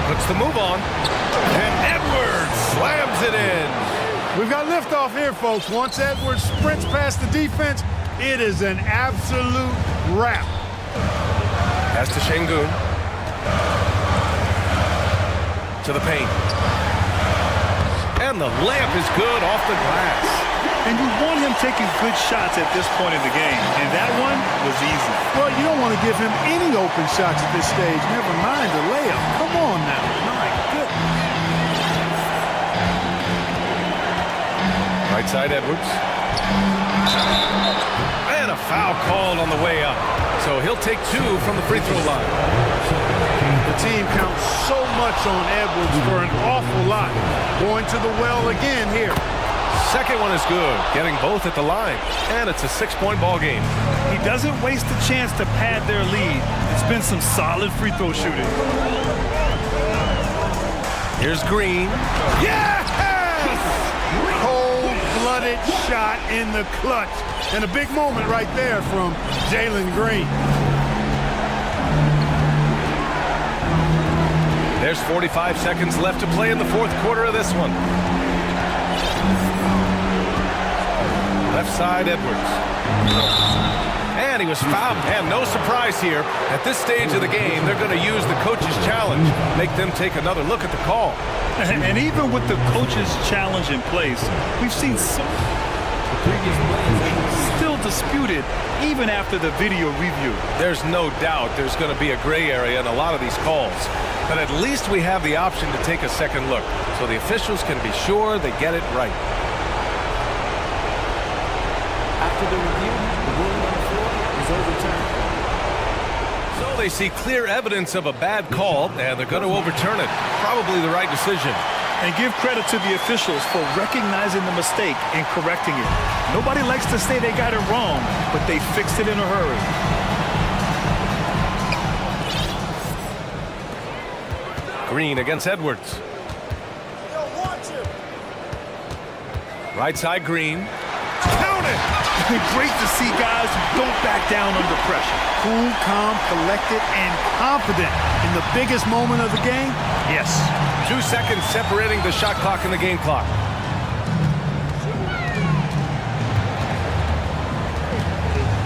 Puts the move on. And Edwards slams it in. We've got liftoff here, folks. Once Edwards sprints past the defense, it is an absolute wrap. Pass to Şengün. To the paint. And the layup is good off the glass. And you want him taking good shots at this point in the game. And that one was easy. Well, you don't want to give him any open shots at this stage. Never mind the layup. Come on now. My goodness. Right side, Edwards. And a foul called on the way up. So he'll take 2 from the free throw line. The team counts so much on Edwards for an awful lot. Going to the well again here. Second one is good, getting both at the line. And it's a 6-point ball game. He doesn't waste the chance to pad their lead. It's been some solid free throw shooting. Here's Green. Yes! Cold-blooded shot in the clutch. And a big moment right there from Jalen Green. There's 45 seconds left to play in the fourth quarter of this one. Left side, Edwards. And he was fouled. And no surprise here. At this stage of the game, they're going to use the coach's challenge. Make them take another look at the call. And even with the coach's challenge in place, we've seen some previous plays still disputed even after the video review. There's no doubt there's going to be a gray area in a lot of these calls. But at least we have the option to take a second look, so the officials can be sure they get it right. After the review, the ruling on the floor is overturned. So they see clear evidence of a bad call, and they're going to overturn it. Probably the right decision. And give credit to the officials for recognizing the mistake and correcting it. Nobody likes to say they got it wrong, but they fixed it in a hurry. Green against Edwards. Right side, Green. Count it! Great to see guys who don't back down under pressure. Cool, calm, collected, and confident in the biggest moment of the game? Yes. 2 seconds separating the shot clock and the game clock.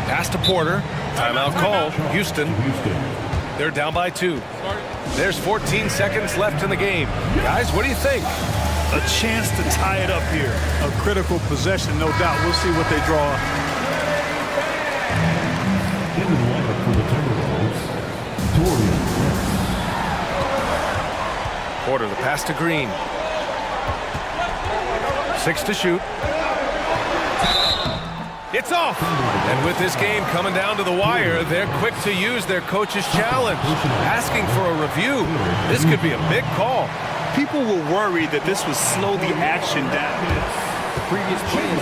Pass to Porter. Timeout called. Houston. They're down by 2. There's 14 seconds left in the game. Guys, what do you think? A chance to tie it up here. A critical possession, no doubt. We'll see what they draw up. In the lineup for the Timberwolves, Porter, the pass to Green. 6 to shoot. It's off! And with this game coming down to the wire, they're quick to use their coach's challenge. Asking for a review. This could be a big call. People were worried that this would slow the action down. The previous plays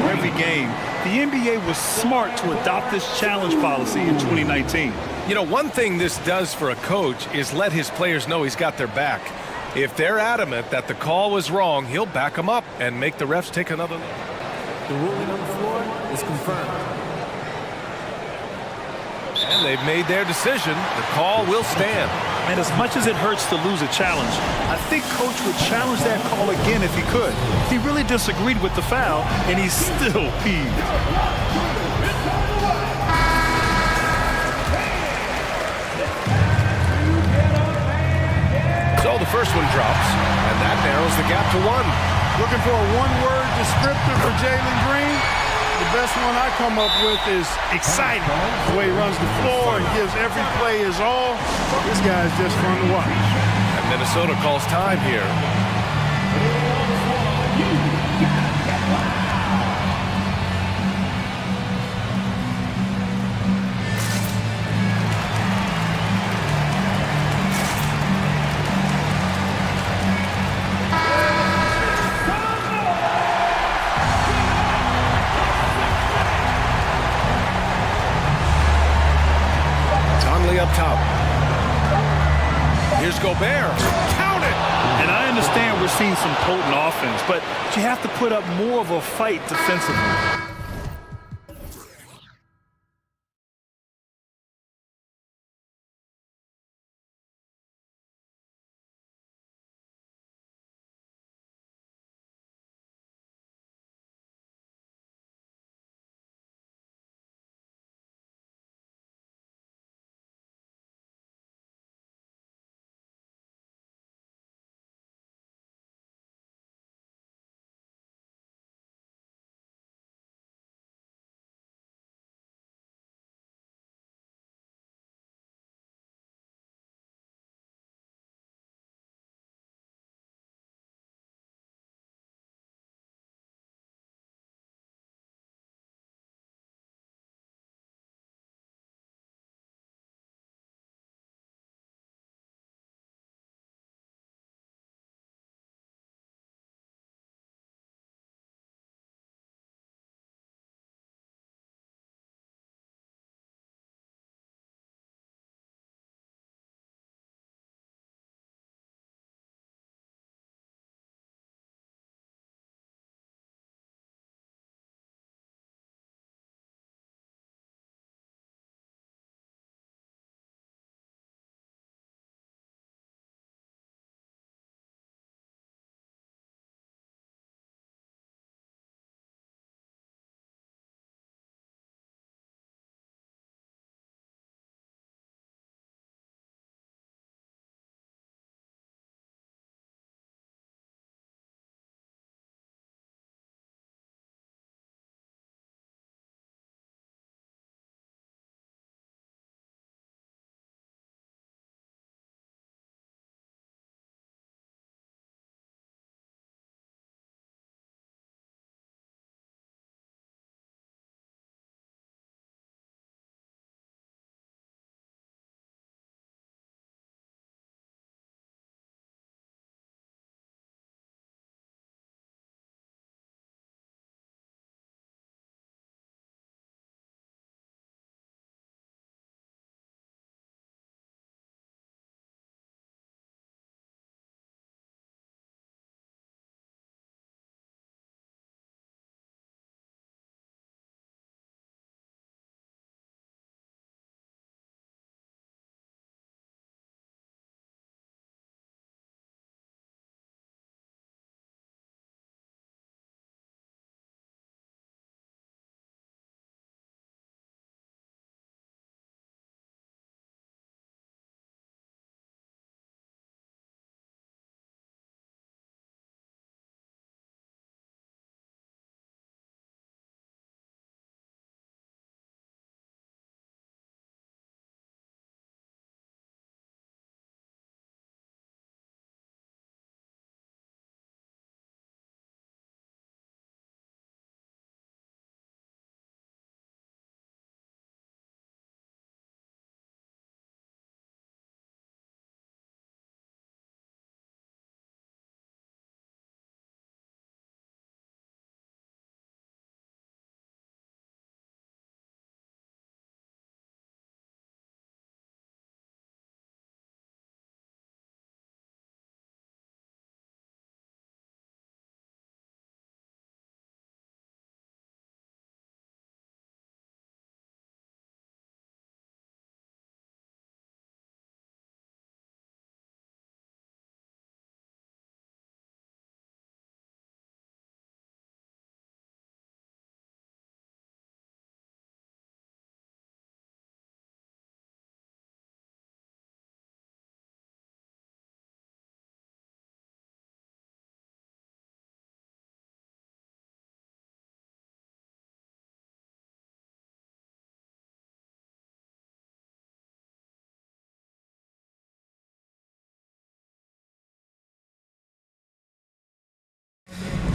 over every game, the NBA was smart to adopt this challenge policy in 2019. You know, one thing this does for a coach is let his players know he's got their back. If they're adamant that the call was wrong, he'll back them up and make the refs take another look. The ruling on the floor is confirmed. And they've made their decision. The call will stand. And as much as it hurts to lose a challenge, I think Coach would challenge that call again if he could. He really disagreed with the foul, and he's still peeved. So the first one drops, and that narrows the gap to 1. Looking for a one-word descriptor for Jalen Green? The best one I come up with is exciting. The way he runs the floor and gives every play his all. This guy's just fun to watch. And Minnesota calls time here. up top. Here's Gobert. Count it! And I understand we're seeing some potent offense, but you have to put up more of a fight defensively.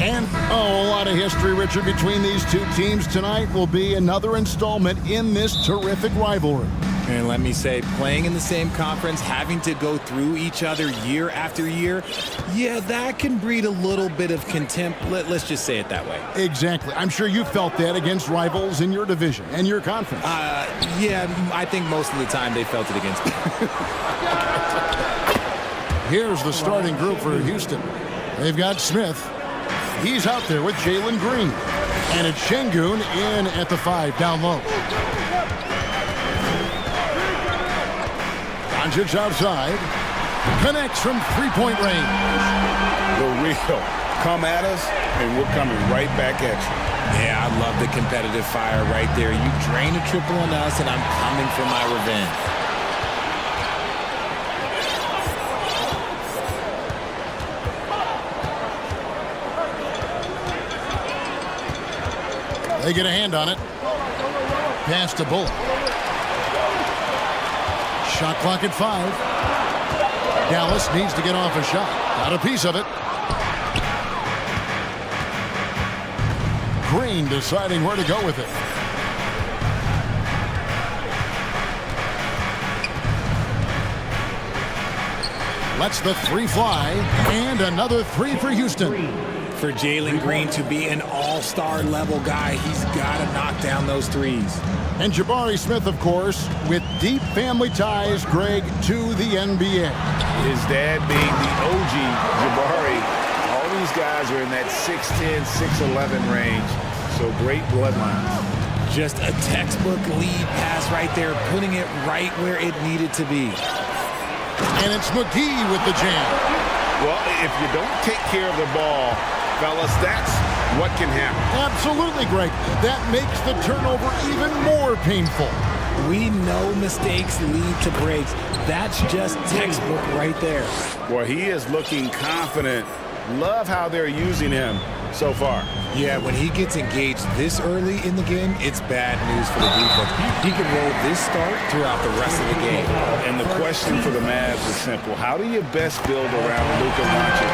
And a lot of history, Richard, between these two teams tonight will be another installment in this terrific rivalry. And let me say, playing in the same conference, having to go through each other year after year, yeah, that can breed a little bit of contempt. Let's just say it that way. Exactly. I'm sure you felt that against rivals in your division and your conference. Yeah, I think most of the time they felt it against me. Here's the starting group for Houston. They've got Smith. He's out there with Jalen Green. And it's Şengün in at the 5 down low. Doncic outside. Connects from three-point range. The real. Come at us, and we're coming right back at you. Yeah, I love the competitive fire right there. You drain a triple on us, and I'm coming for my revenge. They get a hand on it. Pass to Bullock. Shot clock at 5. Dallas needs to get off a shot. Got a piece of it. Green deciding where to go with it. Lets the 3 fly. And another 3 for Houston. For Jalen Green to be an all-star level guy, he's got to knock down those threes. And Jabari Smith, of course, with deep family ties, Greg, to the NBA. His dad being the OG Jabari. All these guys are in that 6'10", 6'11" range. So great bloodline. Just a textbook lead pass right there, putting it right where it needed to be. And it's McGee with the jam. Well, if you don't take care of the ball, fellas, that's what can happen. Absolutely, Greg. That makes the turnover even more painful. We know mistakes lead to breaks. That's just textbook right there. Well, he is looking confident. Love how they're using him so far. Yeah, when he gets engaged this early in the game, it's bad news for the defense. He can roll this start throughout the rest of the game. And the question for the Mavs is simple. How do you best build around Luka Doncic?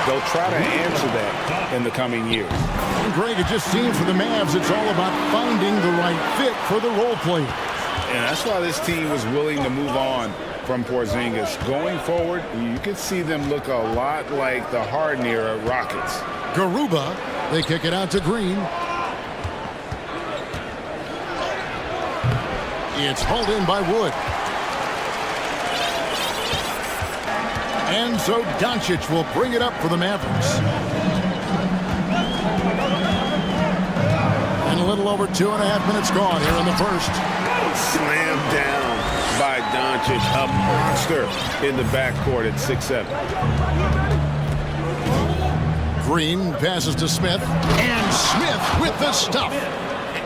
They'll try to answer that in the coming years. And Greg, it just seems for the Mavs, it's all about finding the right fit for the role player. And that's why this team was willing to move on from Porzingis. Going forward, you can see them look a lot like the Harden-era Rockets. Garuba, they kick it out to Green. It's hauled in by Wood. And so Doncic will bring it up for the Mavericks. And a little over 2.5 minutes gone here in the first. Slammed down by Doncic, a monster in the backcourt at 6'7". Green passes to Smith. And Smith with the stuff.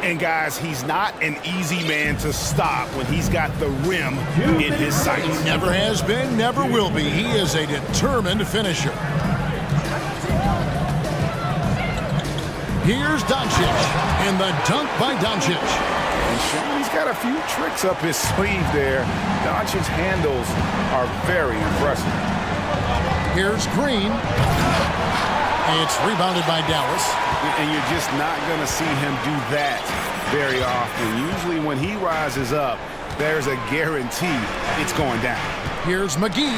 And guys, he's not an easy man to stop when he's got the rim in his sights. Never has been, never will be. He is a determined finisher. Here's Doncic, and the dunk by Doncic. And he's got a few tricks up his sleeve there. Doncic's handles are very impressive. Here's Green. It's rebounded by Dallas. And you're just not going to see him do that very often. Usually when he rises up, there's a guarantee it's going down. Here's McGee.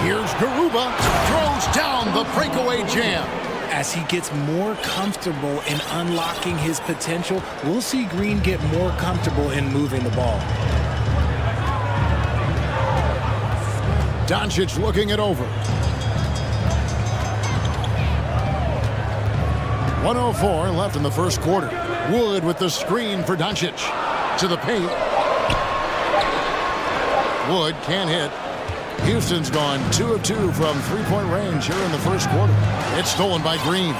Here's Garuba. Throws down the breakaway jam. As he gets more comfortable in unlocking his potential, we'll see Green get more comfortable in moving the ball. Doncic looking it over. 1:04 left in the first quarter. Wood with the screen for Doncic. To the paint. Wood can't hit. Houston's gone 2 of 2 from three-point range here in the first quarter. It's stolen by Green.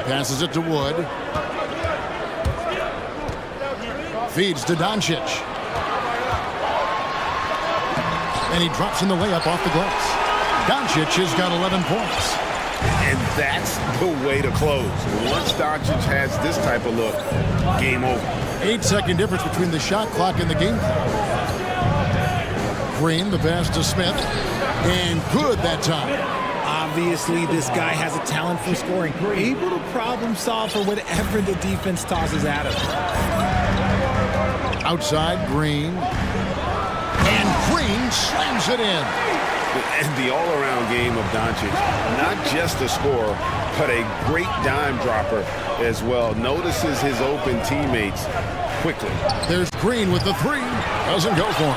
Passes it to Wood. Feeds to Doncic. And he drops in the layup off the glass. Doncic has got 11 points. And that's the way to close. Once Doncic has this type of look, game over. 8-second difference between the shot clock and the game clock. Green, the pass to Smith. And good that time. Obviously, this guy has a talent for scoring. Able to problem solve for whatever the defense tosses at him. Outside, Green. And Green Green slams it in. And the all-around game of Doncic, not just a scorer, but a great dime dropper as well. Notices his open teammates quickly. There's Green with the three. Doesn't go for him.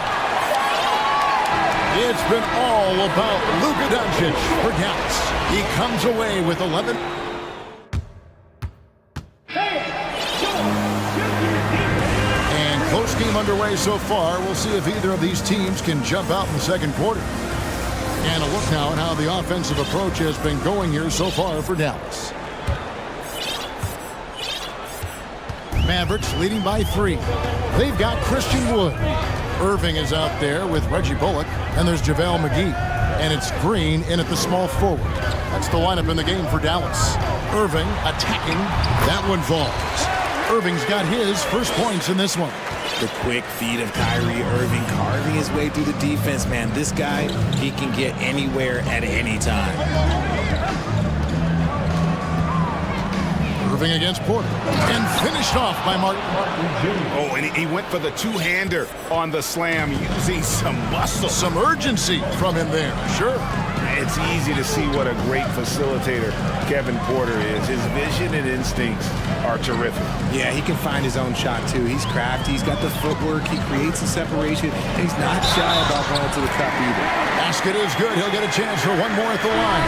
It's been all about Luka Doncic for Dallas. He comes away with 11. And close game underway so far. We'll see if either of these teams can jump out in the second quarter. And a look now at how the offensive approach has been going here so far for Dallas. Mavericks leading by 3. They've got Christian Wood. Irving is out there with Reggie Bullock, and there's JaVale McGee. And it's Green in at the small forward. That's the lineup in the game for Dallas. Irving attacking. That one falls. Irving's got his first points in this one. The quick feed of Kyrie Irving carving his way through the defense, man. This guy, he can get anywhere at any time. Irving against Porter. And finished off by Martin. Oh, and he went for the two-hander on the slam, using some muscle. Some urgency from him there, sure. It's easy to see what a great facilitator Kevin Porter is. His vision and instincts are terrific. Yeah, he can find his own shot, too. He's crafty. He's got the footwork. He creates the separation. And he's not shy about going to the cup either. Basket is good. He'll get a chance for one more at the line.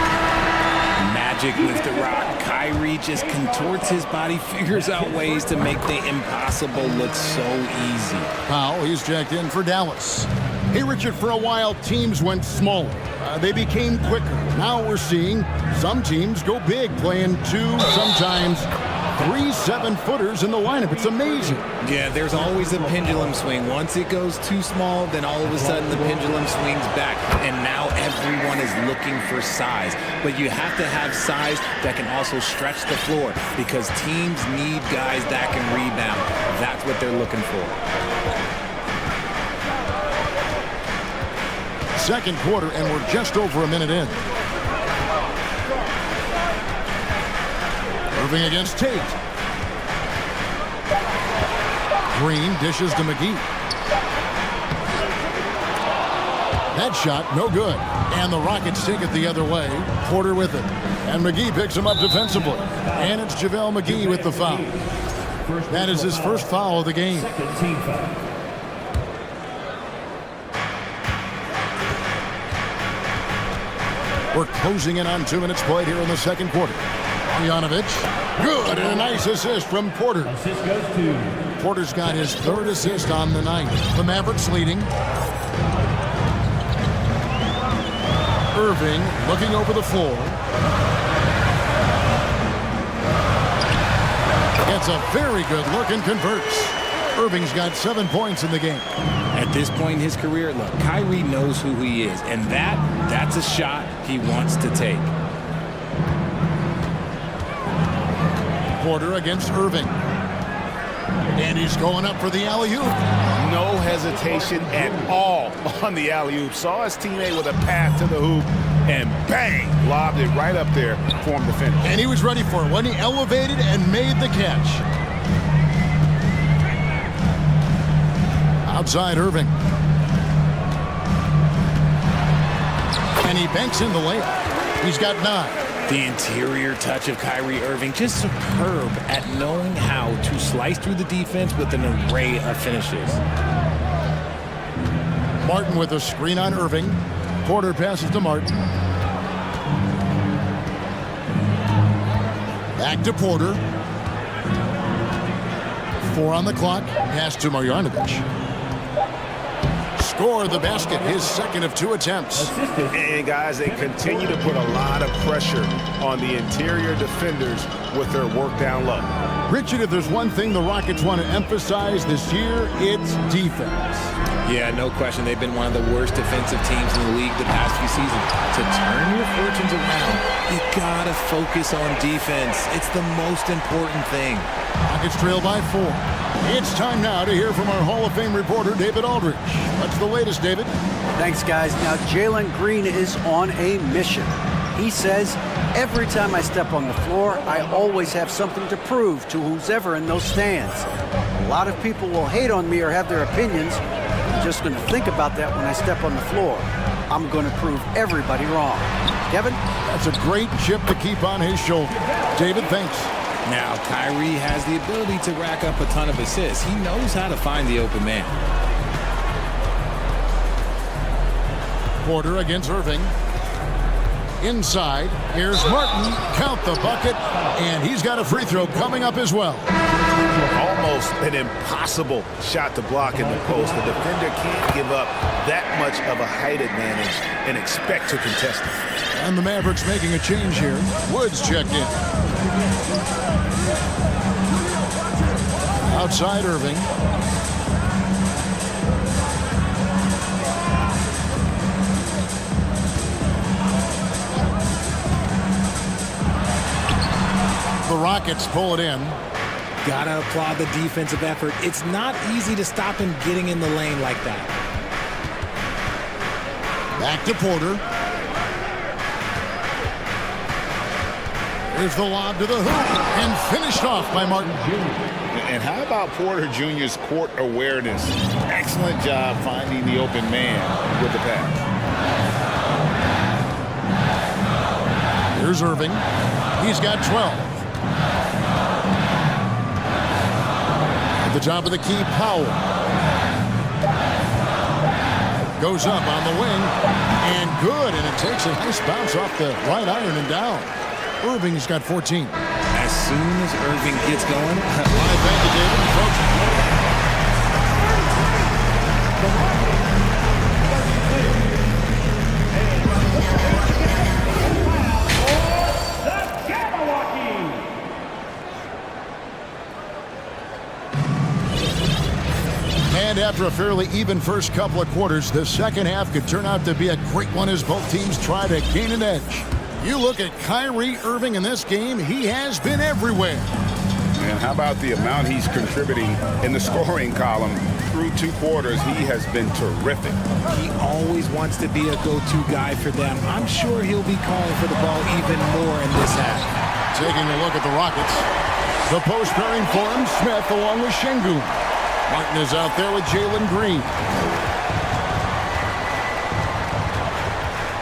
Magic with the rock. Kyrie just contorts his body, figures out ways to make the impossible look so easy. Powell, he's checked in for Dallas. Hey, Richard, for a while, teams went smaller. They became quicker. Now we're seeing some teams go big, playing 2, sometimes 3 7-footers in the lineup. It's amazing. Yeah, there's always a pendulum swing. Once it goes too small, then all of a sudden the pendulum swings back. And now everyone is looking for size. But you have to have size that can also stretch the floor, because teams need guys that can rebound. That's what they're looking for. Second quarter, and we're just over a minute in. Irving against Tate. Green dishes to McGee. That shot, no good. And the Rockets take it the other way. Porter with it. And McGee picks him up defensively. And it's JaVale McGee with the foul. That is his first foul of the game. We're closing in on 2 minutes played here in the second quarter. Bogdanovic, good, and a nice assist from Porter. Assist goes to Porter's got his 3rd assist on the night. The Mavericks leading. Irving looking over the floor. Gets a very good look and converts. Irving's got 7 points in the game. At this point in his career, look, Kyrie knows who he is, and that's a shot he wants to take. Porter against Irving. And he's going up for the alley-oop. No hesitation at all on the alley-oop. Saw his teammate with a path to the hoop, and bang, lobbed it right up there for him to finish. And he was ready for it when he elevated and made the catch. Outside Irving. And he banks in the layup. He's got 9. The interior touch of Kyrie Irving, just superb at knowing how to slice through the defense with an array of finishes. Martin with a screen on Irving. Porter passes to Martin. Back to Porter. 4 on the clock. Pass to Marjanovic. Score the basket, his 2nd of 2 attempts. And guys, they continue to put a lot of pressure on the interior defenders with their work down low. Richard, if there's one thing the Rockets want to emphasize this year, it's defense. Yeah, no question. They've been one of the worst defensive teams in the league the past few seasons. To turn your fortunes around, you gotta focus on defense. It's the most important thing. Rockets trail by 4. It's time now to hear from our Hall of Fame reporter, David Aldridge. What's the latest, David? Thanks, guys. Now, Jalen Green is on a mission. He says, every time I step on the floor, I always have something to prove to who's ever in those stands. A lot of people will hate on me or have their opinions. just going to think about that when I step on the floor. I'm going to prove everybody wrong. Kevin? That's a great chip to keep on his shoulder. David, thanks. Now, Kyrie has the ability to rack up a ton of assists. He knows how to find the open man. Porter against Irving. Inside, here's Martin. Count the bucket, and he's got a free throw coming up as well. Almost an impossible shot to block in the post. The defender can't give up that much of a height advantage and expect to contest it. And the Mavericks making a change here. Woods checked in. Outside Irving. The Rockets pull it in. Gotta applaud the defensive effort. It's not easy to stop him getting in the lane like that. Back to Porter. Here's the lob to the hoop and finished off by Martin. And how about Porter Jr.'s court awareness? Excellent job finding the open man with the pass. Here's Irving. He's got 12. At the top of the key, Powell. Goes up on the wing, and good, and it takes a nice bounce off the right iron and down. Irving's got 14. As soon as Irving gets going, thank you, David. And after a fairly even first couple of quarters, the second half could turn out to be a great one as both teams try to gain an edge. You look at Kyrie Irving in this game, he has been everywhere. And how about the amount he's contributing in the scoring column? Through 2 quarters, he has been terrific. He always wants to be a go-to guy for them. I'm sure he'll be calling for the ball even more in this half. Taking a look at the Rockets. The post pairing for him, Smith along with Şengün. Martin is out there with Jalen Green.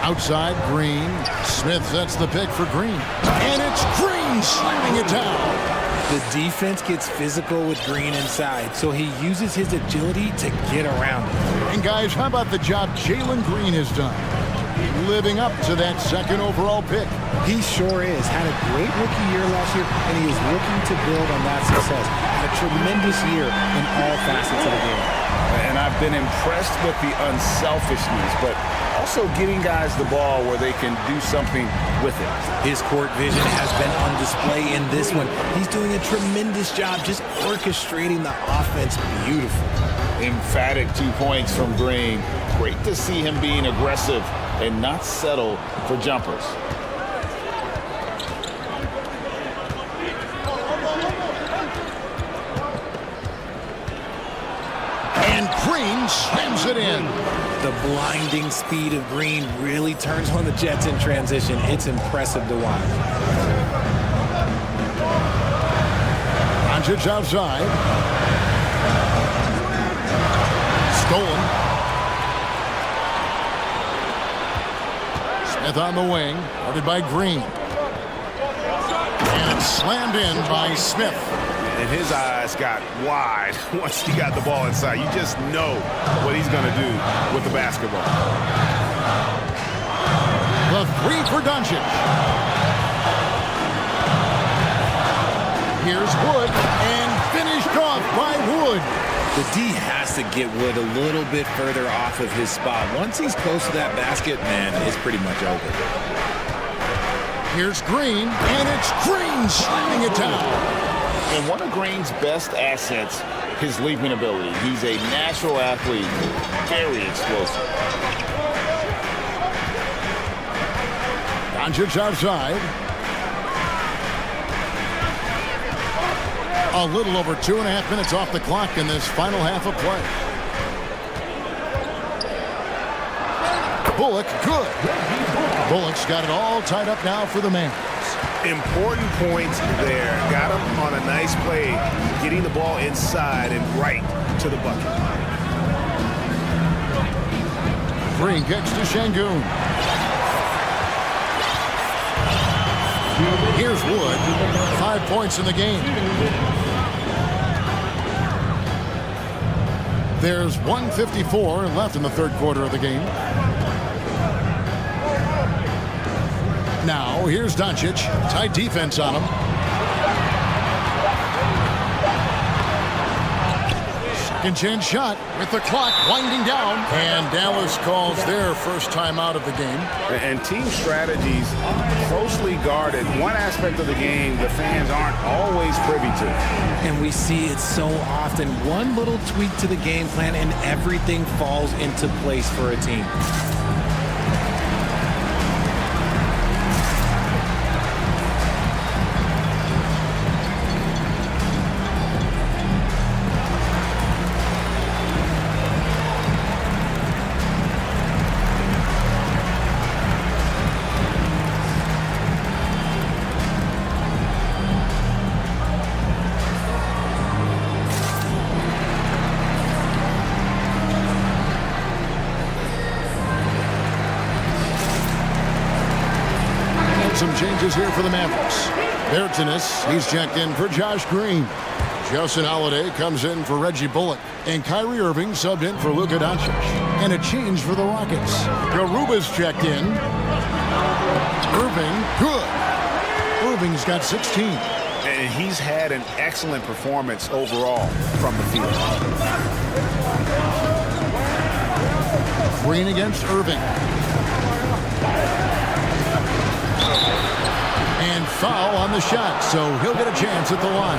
Outside, Green. Smith sets the pick for Green. And it's Green slamming it down. The defense gets physical with Green inside, so he uses his agility to get around it. And guys, how about the job Jalen Green has done? Living up to that second overall pick. He sure is. Had a great rookie year last year, and he is looking to build on that success. Had a tremendous year in all facets of the game. And I've been impressed with the unselfishness, but also getting guys the ball where they can do something with it. His court vision has been on display in this one. He's doing a tremendous job just orchestrating the offense beautifully. Emphatic 2 points from Green. Great to see him being aggressive and not settle for jumpers. And Green slams it in. The blinding speed of Green really turns on the Jets in transition. It's impressive to watch. Doncic outside. Stolen. Smith on the wing, guarded by Green. And it's slammed in by Smith. And his eyes got wide once he got the ball inside. You just know what he's going to do with the basketball. The 3 for Doncic. Here's Wood, and finished off by Wood. The D has to get Wood a little bit further off of his spot. Once he's close to that basket, man, it's pretty much over. Here's Green, and it's Green slamming it down. And one of Green's best assets, his leaping ability. He's a natural athlete, very explosive. Doncic outside. A little over 2.5 minutes off the clock in this final half of play. Bullock, good. Bullock's got it all tied up now for the Mavs. Important points there. Got him on a nice play, getting the ball inside and right to the bucket. Green kicks to Şengün. Here's Wood. 5 points in the game. There's 1:54 left in the third quarter of the game. Now, here's Doncic. Tight defense on him. Second chance shot with the clock winding down. And Dallas calls their first time out of the game. And team strategies closely guarded. One aspect of the game the fans aren't always privy to. And we see it so often. One little tweak to the game plan and everything falls into place for a team. Some changes here for the Mavericks. Etennis, he's checked in for Josh Green. Justin Holiday comes in for Reggie Bullock. And Kyrie Irving subbed in for Luka Doncic. And a change for the Rockets. Garuba's checked in. Irving, good. Irving's got 16. And he's had an excellent performance overall from the field. Green against Irving. And foul on the shot, so he'll get a chance at the line.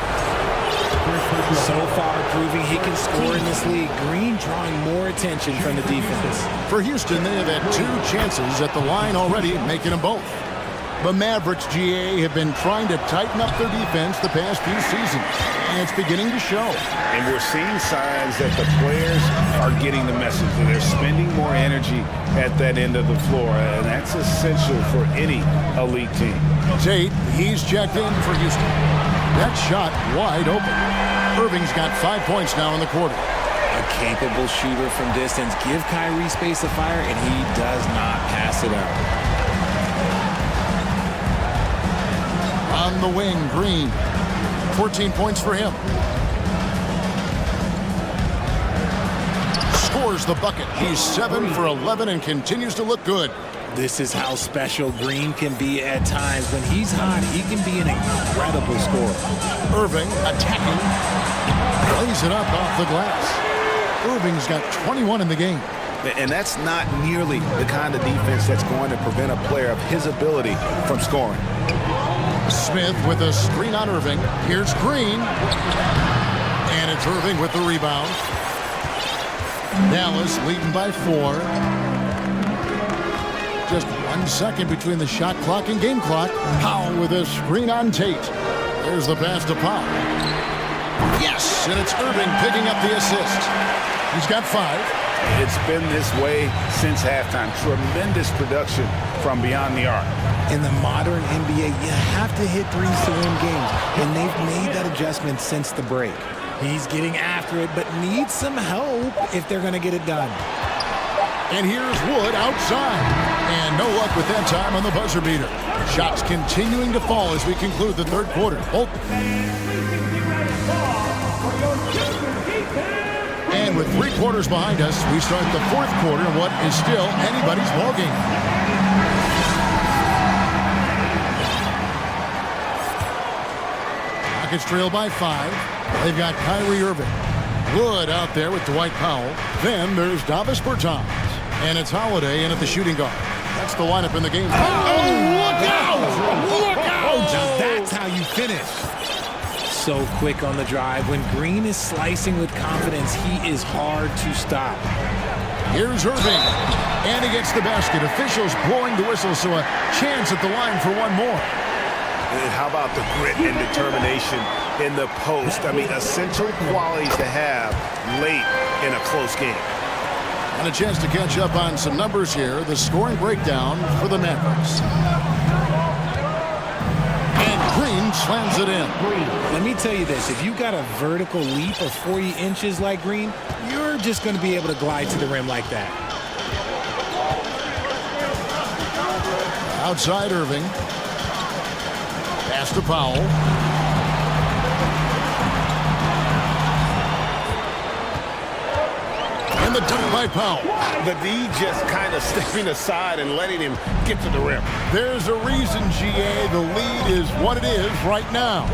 So far, proving he can score in this league. Green drawing more attention from the defense. For Houston, they have had 2 chances at the line already, making them both. The Mavericks, GA, have been trying to tighten up their defense the past few seasons, and it's beginning to show. And we're seeing signs that the players are getting the message that they're spending more energy at that end of the floor, and that's essential for any elite team. Tate, he's checked in for Houston. That shot wide open. Irving's got 5 points now in the quarter. A capable shooter from distance. Give Kyrie space to fire, and he does not pass it out. On the wing, Green. 14 points for him. Scores the bucket. He's 7 for 11 and continues to look good. This is how special Green can be at times. When he's hot, he can be an incredible scorer. Irving attacking. Plays it up off the glass. Irving's got 21 in the game. And that's not nearly the kind of defense that's going to prevent a player of his ability from scoring. Smith with a screen on Irving. Here's Green. And it's Irving with the rebound. Dallas leading by 4. Just 1 second between the shot clock and game clock. Powell with a screen on Tate. There's the pass to Powell. Yes, and it's Irving picking up the assist. He's got 5. It's been this way since halftime. Tremendous production from beyond the arc. In the modern NBA, you have to hit threes to win games, and they've made that adjustment since the break. He's getting after it, but needs some help if they're going to get it done. And here's Wood outside. And no luck with that time on the buzzer beater. Shots continuing to fall as we conclude the third quarter. And with 3 quarters behind us, we start the fourth quarter in what is still anybody's ballgame. Rockets trail by 5. They've got Kyrie Irving. Wood out there with Dwight Powell. Then there's Davis Bertans. And it's Holiday in at the shooting guard. That's the lineup in the game. Oh, look out! Look out! Now that's how you finish. So quick on the drive. When Green is slicing with confidence, he is hard to stop. Here's Irving. And he gets the basket. Officials blowing the whistle, so a chance at the line for one more. And how about the grit and determination in the post? I mean, essential qualities to have late in a close game. And a chance to catch up on some numbers here. The scoring breakdown for the Mavericks. And Green slams it in. Let me tell you this. If you got a vertical leap of 40 inches like Green, you're just going to be able to glide to the rim like that. Outside Irving. Pass to Powell. And the dunk by Powell. The D just kind of stepping aside and letting him get to the rim. There's a reason, GA, the lead is what it is right now.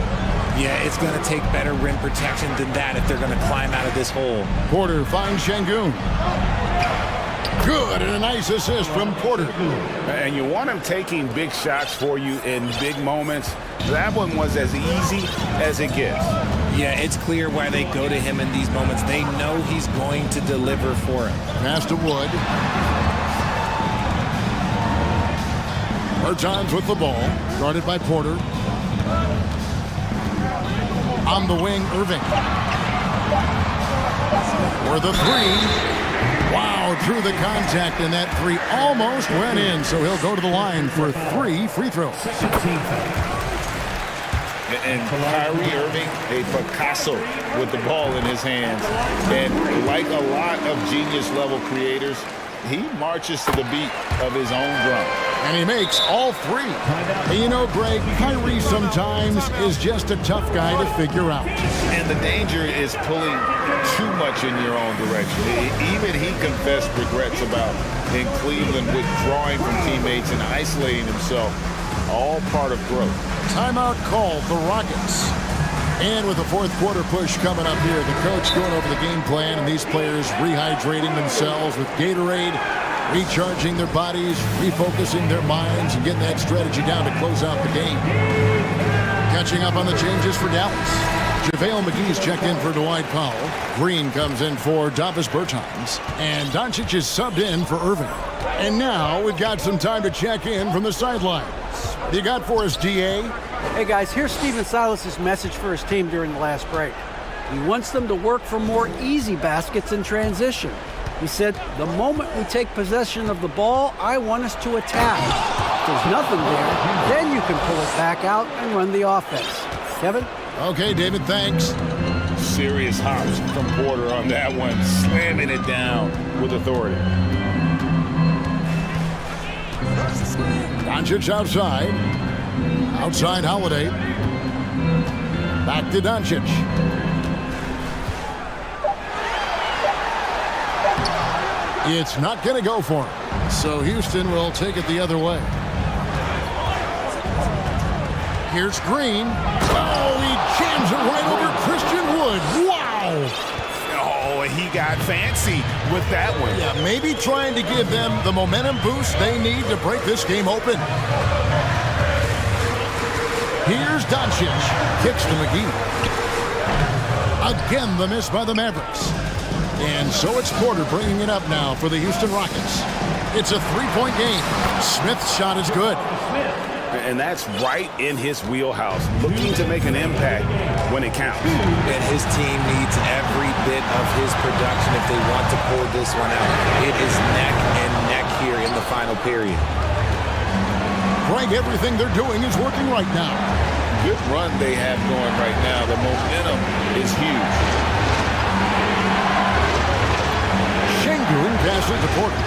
Yeah, it's going to take better rim protection than that if they're going to climb out of this hole. Porter finds Şengün. Good, and a nice assist from Porter. And you want him taking big shots for you in big moments. That one was as easy as it gets. Yeah, it's clear why they go to him in these moments. They know he's going to deliver for him. Pass to Wood. Bertans with the ball. Guarded by Porter. On the wing, Irving. For the three. Wow, drew the contact, and that three almost went in, so he'll go to the line for 3 free throws. And Kyrie Irving, a Picasso with the ball in his hands. And like a lot of genius-level creators, he marches to the beat of his own drum. And he makes all 3. And you know, Greg, Kyrie sometimes is just a tough guy to figure out. And the danger is pulling too much in your own direction. Even he confessed regrets about in Cleveland withdrawing from teammates and isolating himself. All part of growth. Timeout called, the Rockets. And with the fourth quarter push coming up here, the coach going over the game plan, and these players rehydrating themselves with Gatorade, recharging their bodies, refocusing their minds, and getting that strategy down to close out the game. Catching up on the changes for Dallas. JaVale McGee's checked in for Dwight Powell. Green comes in for Davis Bertans. And Doncic is subbed in for Irving. And now we've got some time to check in from the sidelines. What you got for us, DA? Hey guys, here's Stephen Silas's message for his team during the last break. He wants them to work for more easy baskets in transition. He said, the moment we take possession of the ball, I want us to attack. If there's nothing there, then you can pull it back out and run the offense. Kevin? Okay, David, thanks. Serious hops from Porter on that one, slamming it down with authority. Doncic outside. Outside Holiday. Back to Doncic. It's not going to go for him. So Houston will take it the other way. Here's Green. Oh, he jams it right over Christian Wood. Wow. Oh, he got fancy with that one. Yeah, maybe trying to give them the momentum boost they need to break this game open. Here's Doncic. Kicks to McGee. Again, the miss by the Mavericks. And so it's Porter bringing it up now for the Houston Rockets. It's a three-point game. Smith's shot is good. And that's right in his wheelhouse, looking to make an impact when it counts. And his team needs every bit of his production if they want to pull this one out. It is neck and neck here in the final period. Greg, everything they're doing is working right now. Good run they have going right now. The momentum is huge. Şengün passes to Porter.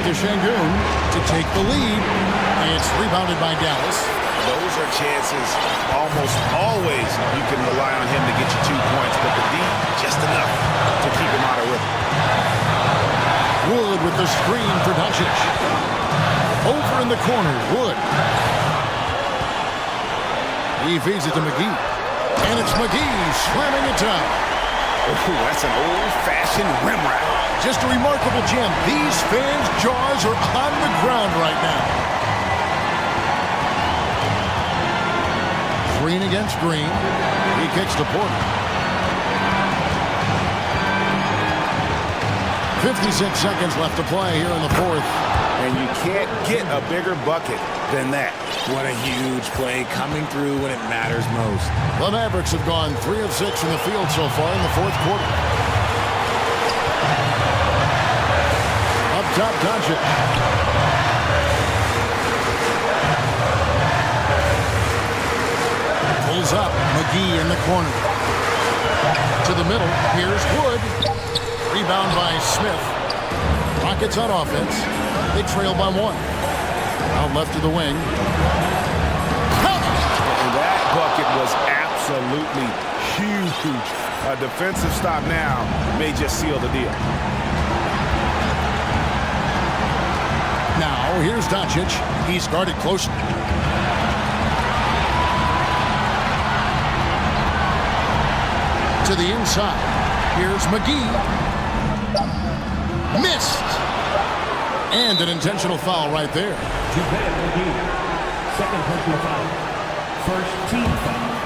To Şengün to take the lead. And it's rebounded by Dallas. Those are chances almost always you can rely on him to get you 2 points, but the D just enough to keep him out of rhythm. Wood with the screen for Doncic. Over in the corner, Wood. He feeds it to McGee. And it's McGee slamming it down. Oh, that's an old-fashioned rim wrap. Just a remarkable jam. These fans' jaws are on the ground right now. Green against Green. He kicks to Porter. 56 seconds left to play here in the fourth. And you can't get a bigger bucket than that. What a huge play coming through when it matters most. The Mavericks have gone 3 of 6 from the field so far in the fourth quarter. Up top, Doncic. Pulls up, McGee in the corner. To the middle, here's Wood. Rebound by Smith. Rockets on offense. They trail by 1. Out left to the wing. And that bucket was absolutely huge. A defensive stop now may just seal the deal. Now, here's Doncic. He's guarded closely. To the inside. Here's McGee. Missed. And an intentional foul right there. McGee. Second personal foul. First team foul.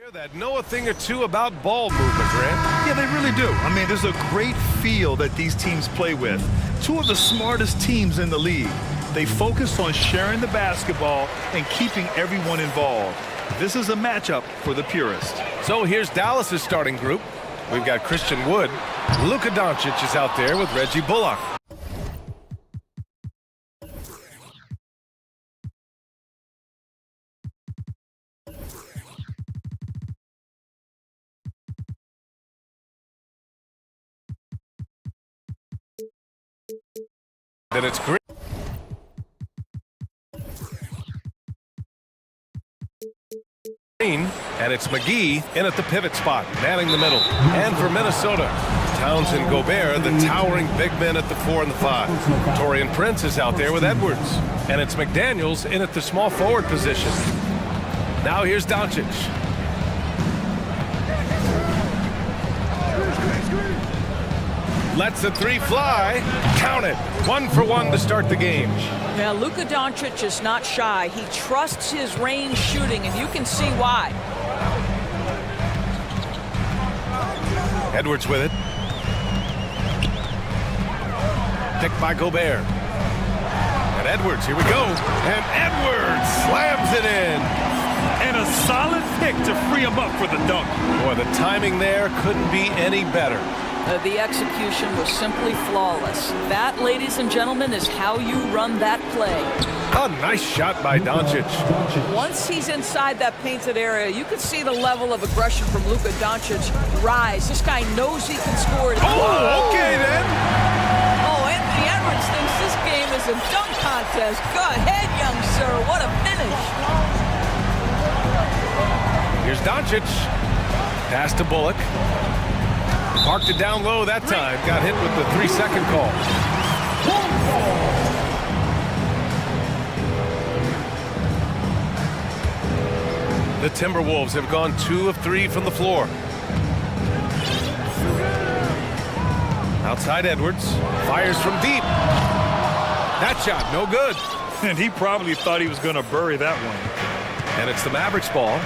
That know a thing or two about ball movement, Grant. Yeah, they really do. I mean, there's a great feel that these teams play with. Two of the smartest teams in the league. They focus on sharing the basketball and keeping everyone involved. This is a matchup for the purist. So here's Dallas's starting group. We've got Christian Wood. Luka Doncic is out there with Reggie Bullock. Then it's Green. And it's McGee in at the pivot spot, manning the middle. And for Minnesota, Towns and Gobert, the towering big men at the 4 and the 5. Taurean Prince is out there with Edwards. And it's McDaniels in at the small forward position. Now here's Doncic. Lets the three fly. Count it. 1 for 1 to start the game. Now, Luka Doncic is not shy. He trusts his range shooting, and you can see why. Edwards with it. Picked by Gobert. And Edwards, here we go. And Edwards slams it in. And a solid pick to free him up for the dunk. Boy, the timing there couldn't be any better. The execution was simply flawless. That, ladies and gentlemen, is how you run that play. A nice shot by Doncic. Once he's inside that painted area, you can see the level of aggression from Luka Doncic rise. This guy knows he can score. Oh, okay then. Oh, Anthony Edwards thinks this game is a dunk contest. Go ahead, young sir. What a finish. Here's Doncic. Pass to Bullock. Parked it down low that time. Got hit with the 3-second call. The Timberwolves have gone 2 of 3 from the floor. Outside Edwards. Fires from deep. That shot, no good. And he probably thought he was going to bury that one. And it's the Mavericks ball.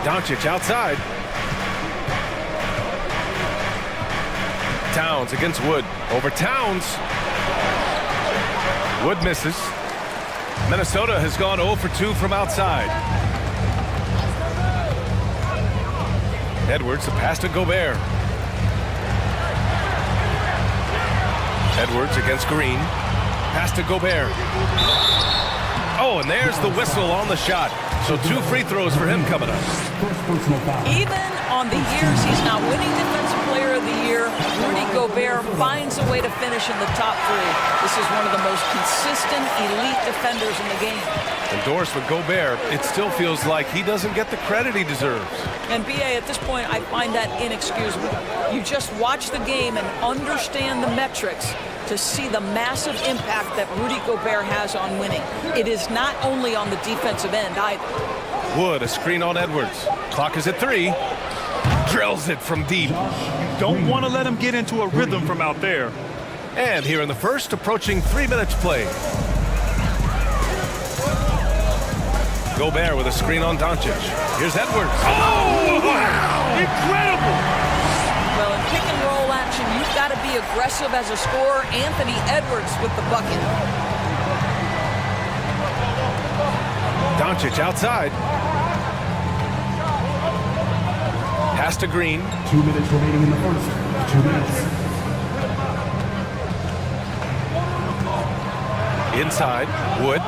Doncic outside. Towns against Wood. Over Towns. Wood misses. Minnesota has gone 0 for 2 from outside. Edwards, the pass to Gobert. Edwards against Green. Pass to Gobert. Oh, and there's the whistle on the shot. So 2 free throws for him coming up. Even on the years he's not winning Defensive Player of the Year, Rudy Gobert finds a way to finish in the top 3. This is one of the most consistent, elite defenders in the game. Endorsed with Gobert, it still feels like he doesn't get the credit he deserves. And BA, at this point, I find that inexcusable. You just watch the game and understand the metrics to see the massive impact that Rudy Gobert has on winning. It is not only on the defensive end either. Wood, a screen on Edwards. Clock is at 3. Drills it from deep. Don't want to let him get into a rhythm from out there. And here in the first, approaching 3 minutes played. Gobert with a screen on Doncic. Here's Edwards. Oh, wow! Incredible! Well, in pick and roll action, you've got to be aggressive as a scorer. Anthony Edwards with the bucket. Doncic outside. Pass to Green. 2 minutes remaining in the first. 2 minutes. Inside, Wood.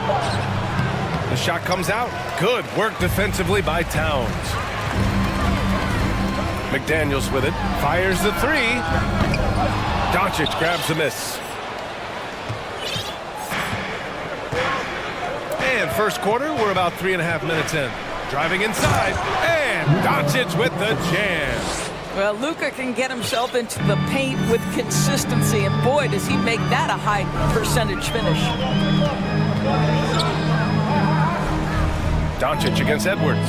The shot comes out. Good work defensively by Towns. McDaniels with it. Fires the 3. Doncic grabs the miss. And first quarter, we're about 3.5 minutes in. Driving inside, and Doncic with the jam. Well, Luka can get himself into the paint with consistency, and boy, does he make that a high percentage finish. Doncic against Edwards.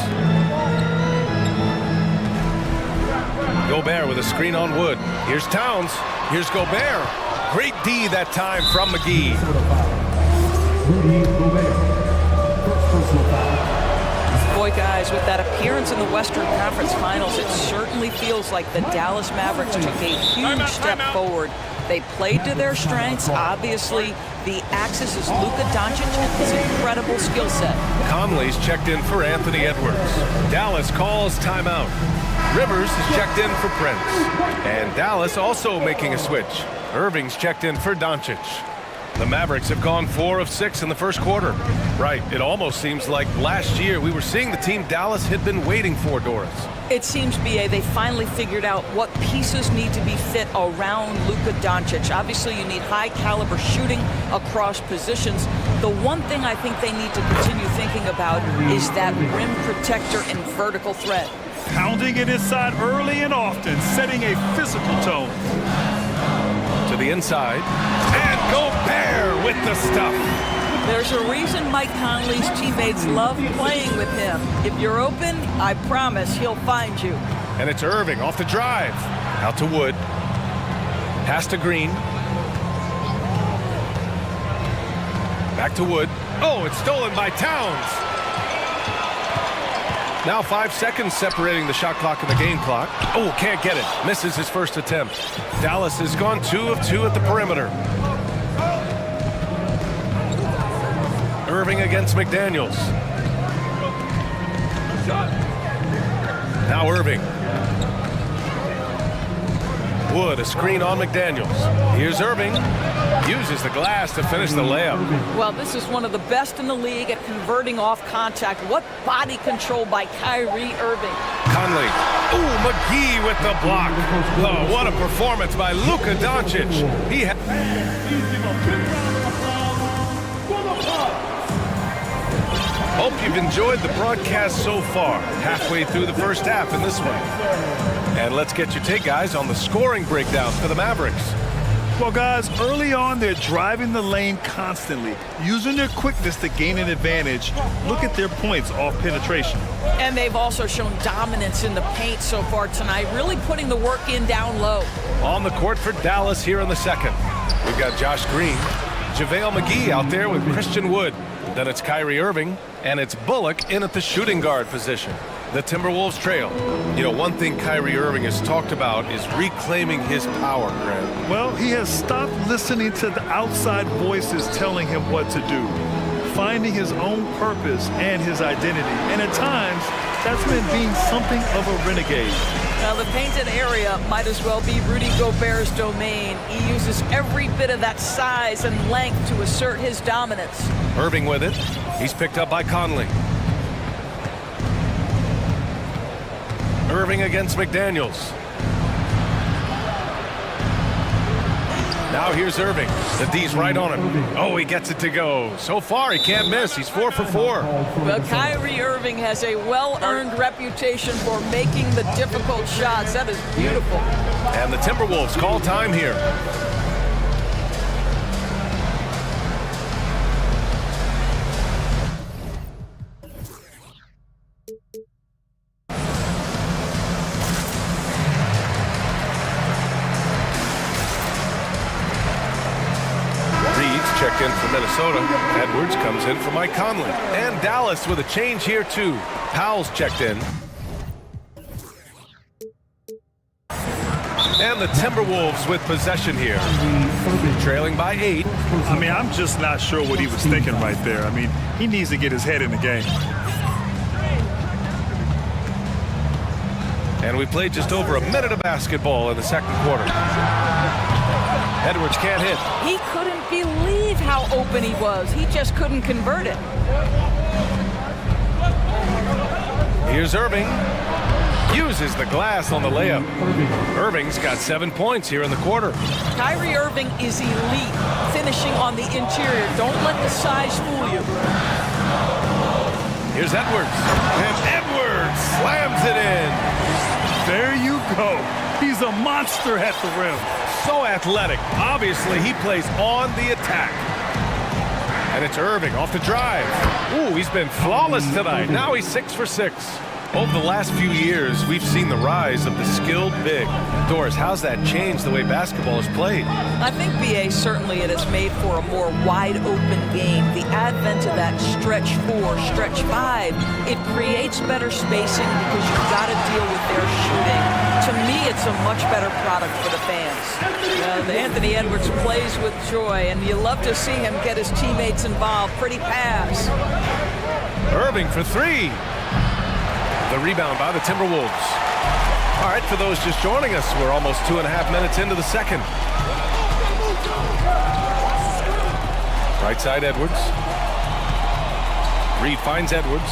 Gobert with a screen on Wood. Here's Towns. Here's Gobert. Great D that time from McGee. Rudy Gobert. First personal foul. guys, with that appearance in the Western Conference Finals, it certainly feels like the Dallas Mavericks took a huge step forward. They played to their strengths. Obviously, the axis is Luka Doncic and his incredible skill set. Conley's checked in for Anthony Edwards. Dallas calls timeout. Rivers is checked in for Prince. And Dallas also making a switch. Irving's checked in for Doncic. The Mavericks have gone 4 of 6 in the first quarter. Right, it almost seems like last year we were seeing the team Dallas had been waiting for, Doris. It seems, B.A., they finally figured out what pieces need to be fit around Luka Doncic. Obviously, you need high-caliber shooting across positions. The one thing I think they need to continue thinking about is that rim protector and vertical threat. Pounding it inside early and often, setting a physical tone. To the inside, and Gobert with the stuff. There's a reason Mike Conley's teammates love playing with him. If you're open, I promise he'll find you. And it's Irving off the drive. Out to Wood. Pass to Green. Back to Wood. Oh, it's stolen by Towns. Now 5 seconds separating the shot clock and the game clock. Oh, can't get it. Misses his first attempt. Dallas has gone 2 of 2 at the perimeter. Irving against McDaniels. Now Irving. Wood, a screen on McDaniels. Here's Irving. Uses the glass to finish the layup. Well, this is one of the best in the league at converting off contact. What body control by Kyrie Irving. Conley. Ooh, McGee with the block. Oh, what a performance by Luka Doncic. Hope you've enjoyed the broadcast so far. Halfway through the first half in this one. And let's get your take, guys, on the scoring breakdown for the Mavericks. Well, guys, early on, they're driving the lane constantly, using their quickness to gain an advantage. Look at their points off penetration. And they've also shown dominance in the paint so far tonight, really putting the work in down low. On the court for Dallas here in the second. We've got Josh Green, JaVale McGee out there with Christian Wood. Then it's Kyrie Irving, and it's Bullock in at the shooting guard position. The Timberwolves trail. You know, one thing Kyrie Irving has talked about is reclaiming his power, Grant. Well, he has stopped listening to the outside voices telling him what to do, finding his own purpose and his identity. And at times, that's meant being something of a renegade. Now, the painted area might as well be Rudy Gobert's domain. He uses every bit of that size and length to assert his dominance. Irving with it. He's picked up by Conley. Irving against McDaniels. Now here's Irving. The D's right on him. Oh, he gets it to go. So far, he can't miss. He's 4 for 4. Well, Kyrie Irving has a well-earned reputation for making the difficult shots. That is beautiful. And the Timberwolves call time here. Checked in for Minnesota. Edwards comes in for Mike Conley. And Dallas with a change here too. Powell's checked in. And the Timberwolves with possession here. Trailing by 8. I mean, I'm just not sure what he was thinking right there. I mean, he needs to get his head in the game. And we played just over a minute of basketball in the second quarter. Edwards can't hit. He couldn't believe how open he was. He just couldn't convert it. Here's Irving. Uses the glass on the layup. Irving's got 7 points here in the quarter. Kyrie Irving is elite, finishing on the interior. Don't let the size fool you. Here's Edwards. And Edwards slams it in. There you go. He's a monster at the rim. So athletic. Obviously, he plays on the attack. And it's Irving off the drive. Ooh, he's been flawless tonight. Now he's 6 for 6. Over the last few years, we've seen the rise of the skilled big. Doris, how's that changed the way basketball is played? I think, BA, certainly it has made for a more wide-open game. The advent of that stretch 4, stretch 5, it creates better spacing because you've got to deal with their shooting. To me, it's a much better product for the fans. Anthony Edwards plays with joy, and you love to see him get his teammates involved. Pretty pass. Irving for 3. The rebound by the Timberwolves. All right, for those just joining us, we're almost 2.5 minutes into the second. Right side, Edwards. Reed finds Edwards.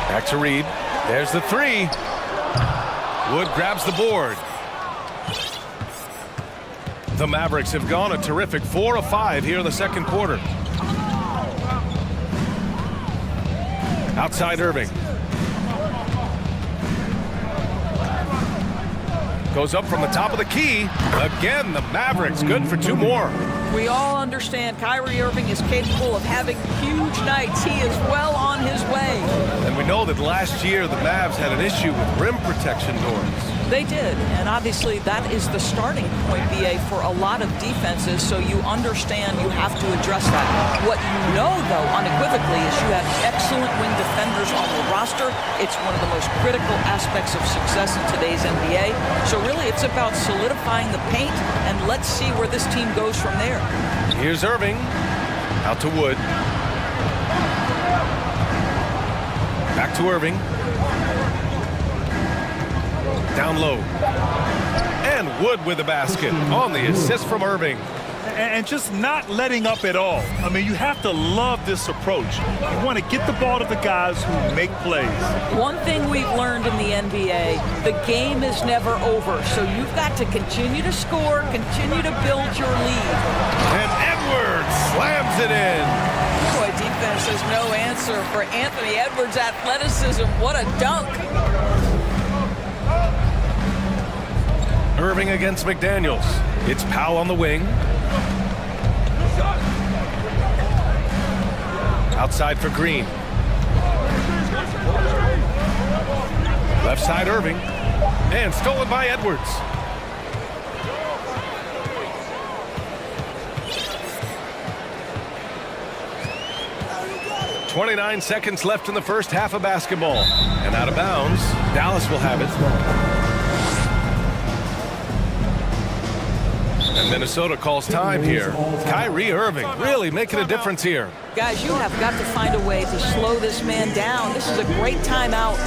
Back to Reed. There's the 3. Wood grabs the board. The Mavericks have gone a terrific 4 of 5 here in the second quarter. Outside Irving. Goes up from the top of the key. Again, the Mavericks good for 2 more. We all understand Kyrie Irving is capable of having huge nights. He is well on his way. And we know that last year the Mavs had an issue with rim protection, Doris. They did, and obviously that is the starting point, BA, for a lot of defenses, so you understand you have to address that. What you know, though, unequivocally, is you have excellent wing defenders on the roster. It's one of the most critical aspects of success in today's NBA. So really, it's about solidifying the paint, and let's see where this team goes from there. Here's Irving. Out to Wood. Back to Irving. Down low. And Wood with the basket on the assist from Irving. And just not letting up at all. I mean, you have to love this approach. You want to get the ball to the guys who make plays. One thing we've learned in the NBA, the game is never over. So you've got to continue to score, continue to build your lead. And Edwards slams it in. Boy, defense has no answer for Anthony Edwards' athleticism. What a dunk. Irving against McDaniels. It's Powell on the wing. Outside for Green. Left side Irving. And stolen by Edwards. .29 seconds left in the first half of basketball. And out of bounds, Dallas will have it. And Minnesota calls time here. Kyrie Irving really making a difference here. Guys, you have got to find a way to slow this man down. This is a great timeout.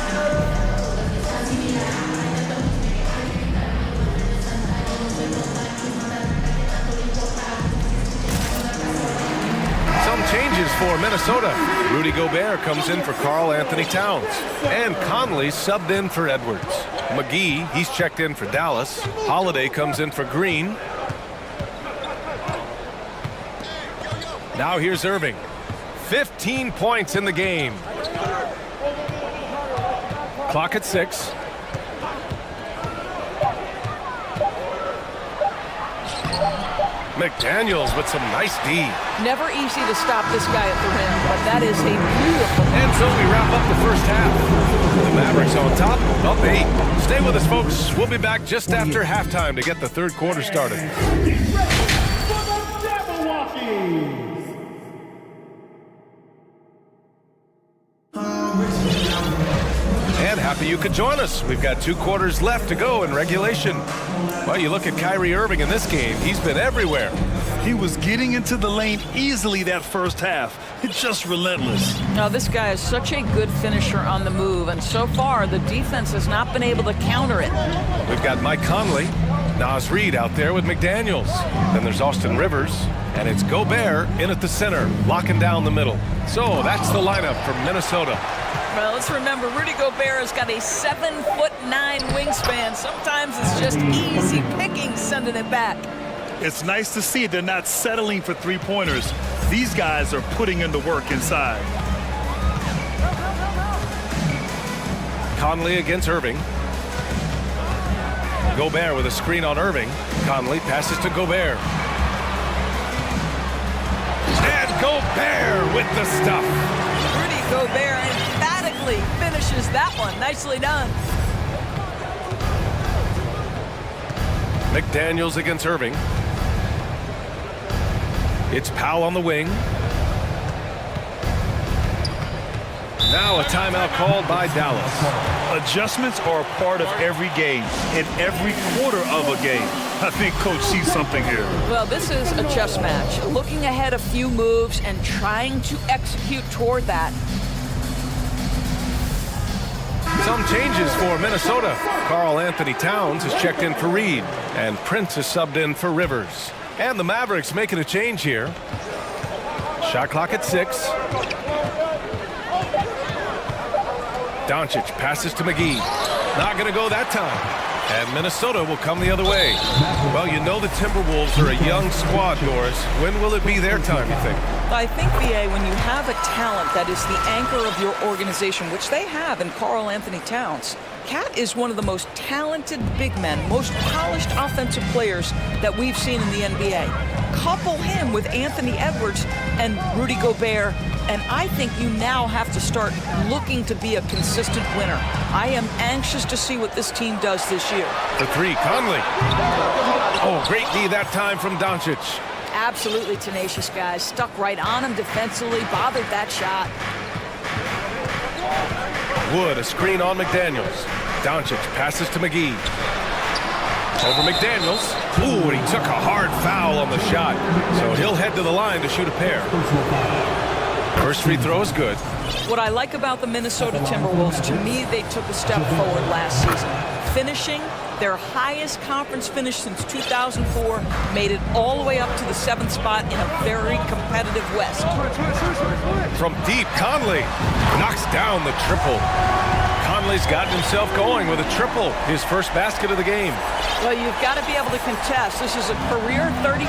Some changes for Minnesota. Rudy Gobert comes in for Karl Anthony Towns. And Conley subbed in for Edwards. McGee, he's checked in for Dallas. Holiday comes in for Green. Now here's Irving. 15 points in the game. Clock at 6. McDaniels with some nice D. Never easy to stop this guy at the rim, but that is a beautiful... And so we wrap up the first half. The Mavericks on top, up 8. Stay with us, folks. We'll be back just after halftime to get the third quarter started. And happy you could join us. We've got 2 quarters left to go in regulation. Well, you look at Kyrie Irving in this game. He's been everywhere. He was getting into the lane easily that first half. It's just relentless. Now, this guy is such a good finisher on the move, and so far, the defense has not been able to counter it. We've got Mike Conley, Naz Reid out there with McDaniels. Then there's Austin Rivers, and it's Gobert in at the center, locking down the middle. So that's the lineup from Minnesota. Well, let's remember, Rudy Gobert has got a 7'9" wingspan. Sometimes it's just easy picking sending it back. It's nice to see they're not settling for three-pointers. These guys are putting in the work inside. Conley against Irving. Gobert with a screen on Irving. Conley passes to Gobert. And Gobert with the stuff. Rudy Gobert emphatically finishes that one. Nicely done. McDaniels against Irving. It's Powell on the wing. Now a timeout called by Dallas. Adjustments are a part of every game, in every quarter of a game. I think Coach sees something here. Well, this is a chess match. Looking ahead a few moves and trying to execute toward that. Some changes for Minnesota. Karl Anthony Towns is checked in for Reed, and Prince is subbed in for Rivers. And the Mavericks making a change here. Shot clock at 6. Doncic passes to McGee. Not going to go that time. And Minnesota will come the other way. Well, you know the Timberwolves are a young squad, Doris. When will it be their time, you think? I think, BA, when you have a talent that is the anchor of your organization, which they have in Karl Anthony Towns, Cat is one of the most talented big men, most polished offensive players that we've seen in the NBA. Couple him with Anthony Edwards and Rudy Gobert, and I think you now have to start looking to be a consistent winner. I am anxious to see what this team does this year. The three, Conley. Oh, great D that time from Doncic. Absolutely tenacious, guys. Stuck right on him defensively, bothered that shot. Wood, a screen on McDaniels. Doncic passes to McGee. Over McDaniels. Ooh, and he took a hard foul on the shot. So he'll head to the line to shoot a pair. First free throw is good. What I like about the Minnesota Timberwolves, to me, they took a step forward last season. Finishing their highest conference finish since 2004, made it all the way up to the 7th spot in a very competitive West. From deep, Conley knocks down the triple. Conley's gotten himself going with a triple, his first basket of the game. Well, you've got to be able to contest. This is a career 37%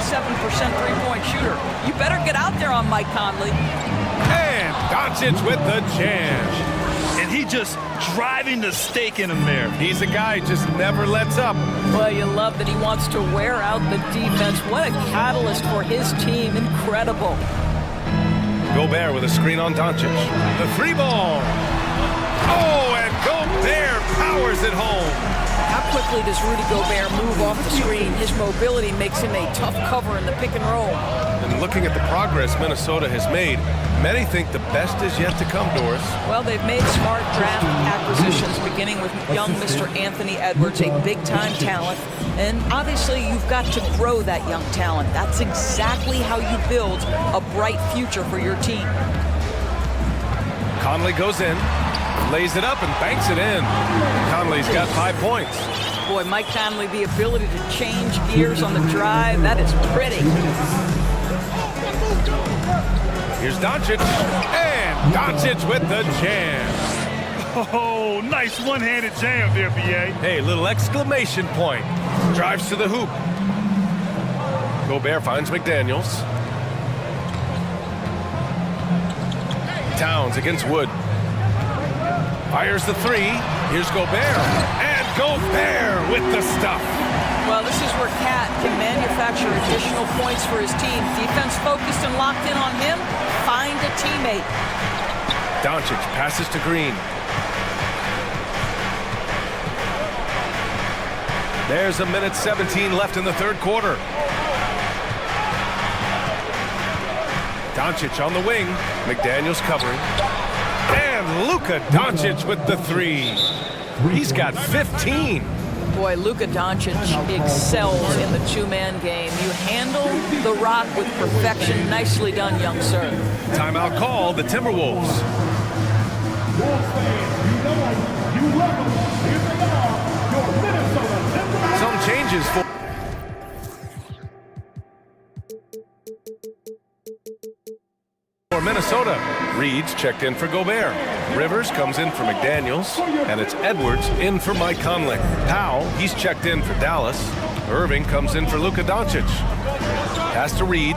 three-point shooter. You better get out there on Mike Conley. And Doncic with the jam. And he just driving the stake in him there. He's a guy who just never lets up. Well, you love that he wants to wear out the defense. What a catalyst for his team. Incredible. Gobert with a screen on Doncic. The three ball. Oh, and Gobert powers it home. How quickly does Rudy Gobert move off the screen? His mobility makes him a tough cover in the pick and roll. And looking at the progress Minnesota has made, many think the best is yet to come, Doris. Well, they've made smart draft acquisitions, beginning with young Mr. Anthony Edwards, a big-time talent. And obviously, you've got to grow that young talent. That's exactly how you build a bright future for your team. Conley goes in, lays it up, and banks it in. Conley's got 5 points. Boy, Mike Conley, the ability to change gears on the drive, that is pretty. Here's Doncic, and Doncic with the jam. Oh, nice one-handed jam there, B.A. Hey, little exclamation point. Drives to the hoop. Gobert finds McDaniels. Towns against Wood. Fires the three. Here's Gobert. And Gobert with the stuff. Well, this is where Cat can manufacture additional points for his team. Defense focused and locked in on him. Find a teammate. Doncic passes to Green. There's a minute 17 left in the third quarter. Doncic on the wing. McDaniels covering. And Luka Doncic with the three. He's got 15. Boy, Luka Doncic excels in the two-man game. You handle the rock with perfection. Nicely done, young sir. Timeout call, the Timberwolves. Some changes for Minnesota. Reed's checked in for Gobert. Rivers comes in for McDaniels, and it's Edwards in for Mike Conley. Powell, he's checked in for Dallas. Irving comes in for Luka Doncic. Pass to Reed.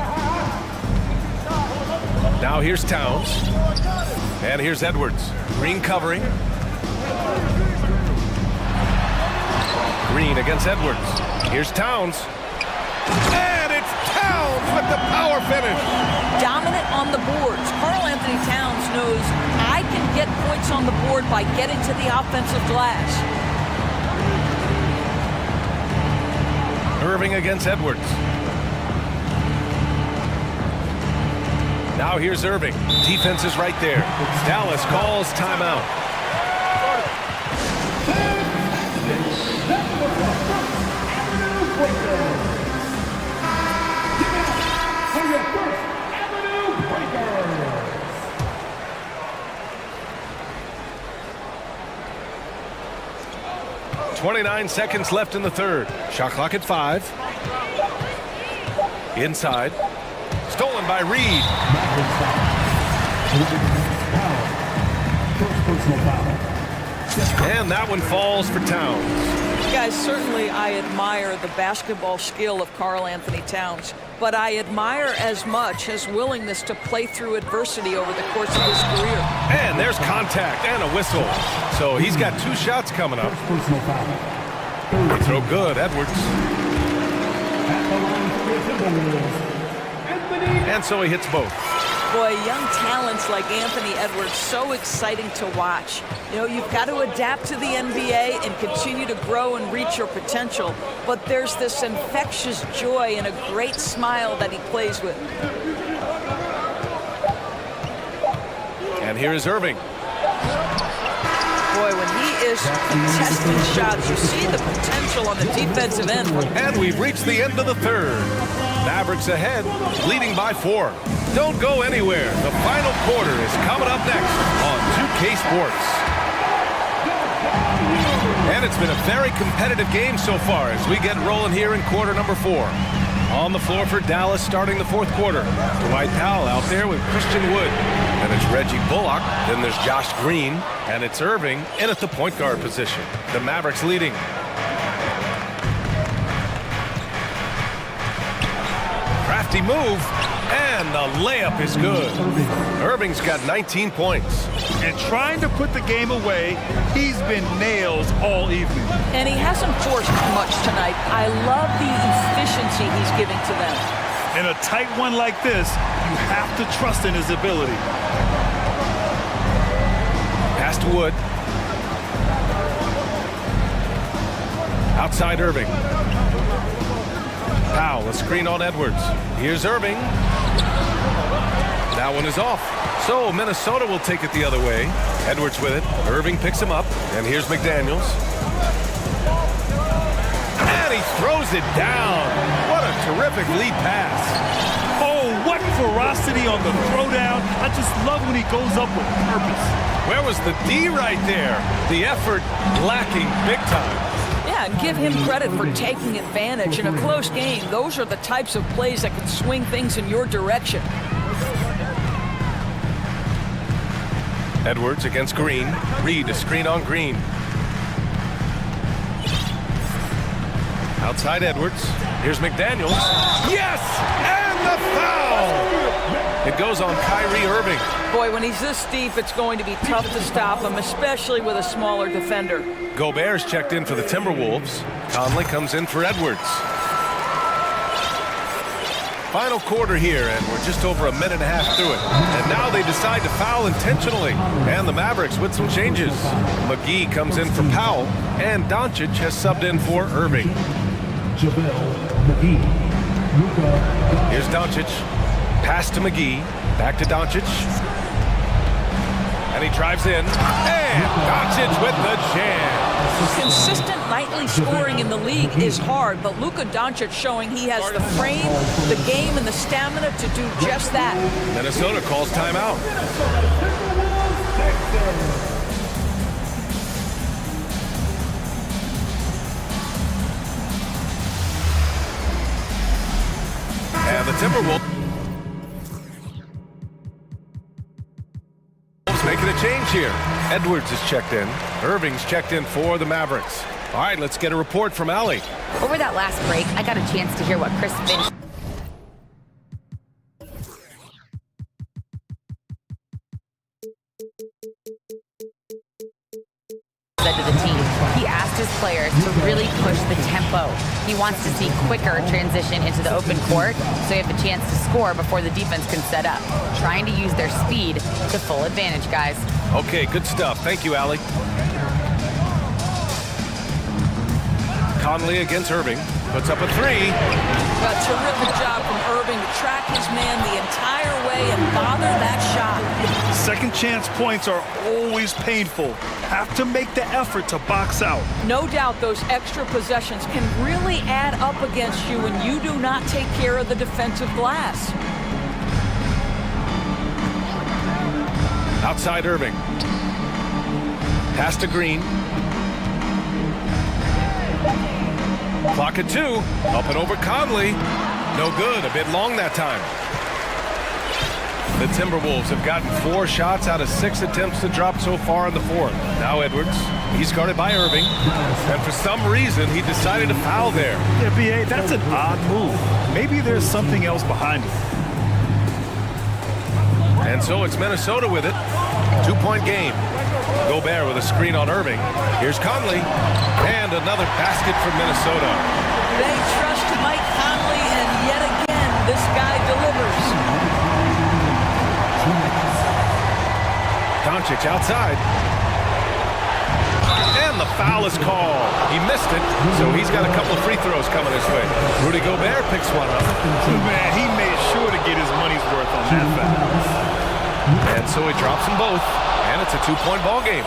Now here's Towns. And here's Edwards. Green covering. Green against Edwards. Here's Towns. And it's Towns with the power finish. Dominant on the boards. Karl Anthony Towns knows I can get points on the board by getting to the offensive glass. Irving against Edwards. Now here's Irving. Defense is right there. Dallas calls timeout. For your First Avenue Breakers. 29 seconds left in the third. Shot clock at 5. Inside. Stolen by Reed. First personal foul. And that one falls for Towns. Guys, certainly I admire the basketball skill of Karl Anthony Towns, but I admire as much his willingness to play through adversity over the course of his career. And there's contact and a whistle. So he's got 2 shots coming up. First personal foul. They throw good, Edwards. At the line for the Timberwolves, Anthony. And so he hits both. Boy, young talents like Anthony Edwards, so exciting to watch. You know, you've got to adapt to the NBA and continue to grow and reach your potential, but there's this infectious joy and a great smile that he plays with. And here is Irving. Boy, when he is contesting shots, you see the potential on the defensive end. And we've reached the end of the third. Mavericks ahead, leading by 4. Don't go anywhere. The final quarter is coming up next on 2K Sports. And it's been a very competitive game so far as we get rolling here in quarter number 4. On the floor for Dallas starting the fourth quarter. Dwight Powell out there with Christian Wood. And it's Reggie Bullock. Then there's Josh Green. And it's Irving in at the point guard position. The Mavericks leading. Crafty move. And the layup is good. Irving's got 19 points. And trying to put the game away, he's been nails all evening. And he hasn't forced much tonight. I love the efficiency he's giving to them. In a tight one like this, you have to trust in his ability. Pass to Wood. Outside Irving. Powell, a screen on Edwards. Here's Irving. That one is off. So Minnesota will take it the other way. Edwards with it. Irving picks him up. And here's McDaniels. And he throws it down. What a terrific lead pass. Oh, what ferocity on the throwdown. I just love when he goes up with purpose. Where was the D right there? The effort lacking big time. Yeah, and give him credit for taking advantage. In a close game, those are the types of plays that can swing things in your direction. Edwards against Green. Reed, a screen on Green. Outside Edwards. Here's McDaniels. Yes! And the foul! It goes on Kyrie Irving. Boy, when he's this deep, it's going to be tough to stop him, especially with a smaller defender. Gobert's checked in for the Timberwolves. Conley comes in for Edwards. Final quarter here, and we're just over a minute and a half through it. And now they decide to foul intentionally. And the Mavericks with some changes. McGee comes in for Powell, and Doncic has subbed in for Irving. Here's Doncic. Pass to McGee. Back to Doncic. And he drives in. And Doncic with the jam. Consistent nightly scoring in the league is hard, but Luka Doncic showing he has the frame, the game, and the stamina to do just that. Minnesota calls timeout. And the Timberwolves making a change here. Edwards is checked in. Irving's checked in for the Mavericks. All right, let's get a report from Allie. Over that last break, I got a chance to hear what Chris Finch said to the team. He asked asked his players to really push the tempo. He wants to see quicker transition into the open court so you have a chance to score before the defense can set up. Trying to use their speed to full advantage, guys. Okay, good stuff. Thank you, Allie. Conley against Irving. Puts up a three. A terrific job from Irving to track his man the entire way and bother that shot. Second chance points are always painful. Have to make the effort to box out. No doubt those extra possessions can really add up against you when you do not take care of the defensive glass. Outside Irving. Pass to Green. Clock at 2. Up and over Conley. No good. A bit long that time. The Timberwolves have gotten 4 shots out of 6 attempts to drop so far in the fourth. Now Edwards. He's guarded by Irving. And for some reason, he decided to foul there. Yeah, B.A., that's an odd move. Maybe there's something else behind it. And so it's Minnesota with it. 2-point game. Gobert with a screen on Irving. Here's Conley. And another basket for Minnesota. They trust Mike Conley, and yet again, this guy delivers. Doncic outside. And the foul is called. He missed it, so he's got a couple of free throws coming his way. Rudy Gobert picks one up. Man, he made sure to get his money's worth on that foul. And so he drops them both, and it's a 2-point ball game.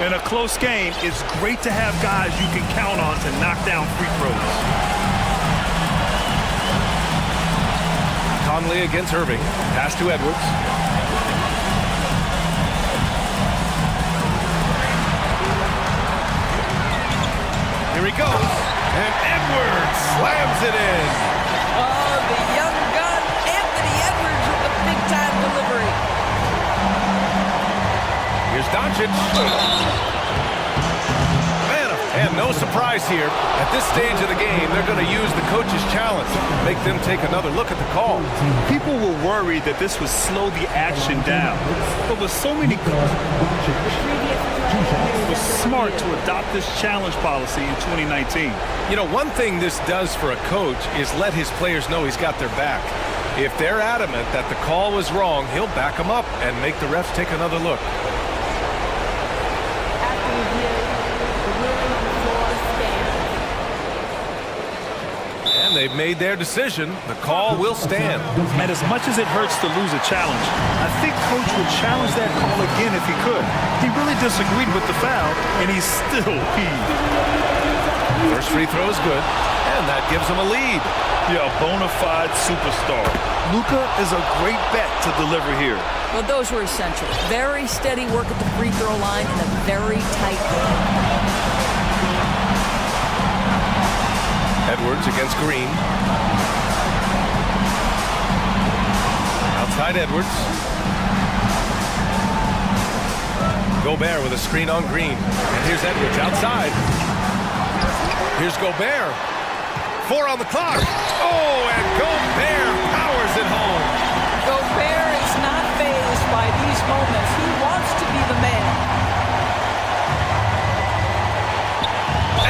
In a close game, it's great to have guys you can count on to knock down free throws. Conley against Irving. Pass to Edwards. Here he goes. And Edwards slams it in. Oh, the young gun, Anthony Edwards with the big-time delivery. Here's Doncic. And no surprise here. At this stage of the game, they're going to use the coach's challenge. Make them take another look at the call. People were worried that this would slow the action down. But with so many calls, it was smart to adopt this challenge policy in 2019. You know, one thing this does for a coach is let his players know he's got their back. If they're adamant that the call was wrong, he'll back them up and make the refs take another look. And they've made their decision. The call will stand. And as much as it hurts to lose a challenge, I think Coach would challenge that call again if he could. He really disagreed with the foul, and he's still peeved. First free throw is good, and that gives him a lead. Yeah, a bona fide superstar. Luka is a great bet to deliver here. Well, those were essential. Very steady work at the free throw line in a very tight game. Edwards against Green. Outside Edwards. Gobert with a screen on Green. And here's Edwards outside. Here's Gobert. 4 on the clock. Oh, and Gobert powers it home. Gobert is not fazed by these moments. He wants to be the man.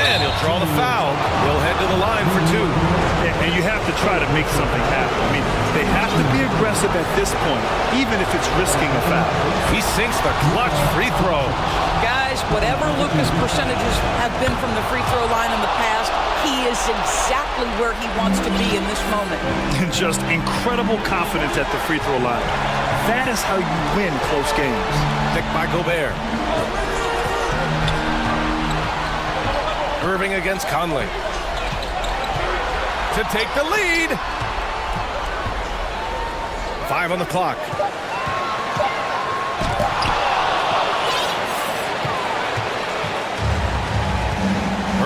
And he'll draw the foul. He'll head to the line for 2. And you have to try to make something happen. I mean, they have to be aggressive at this point, even if it's risking a foul. He sinks the clutch free throw. Guys, whatever Luka's percentages have been from the free throw line in the past, he is exactly where he wants to be in this moment. And just incredible confidence at the free throw line. That is how you win close games. Picked by Gobert. Irving against Conley. To take the lead. 5 on the clock.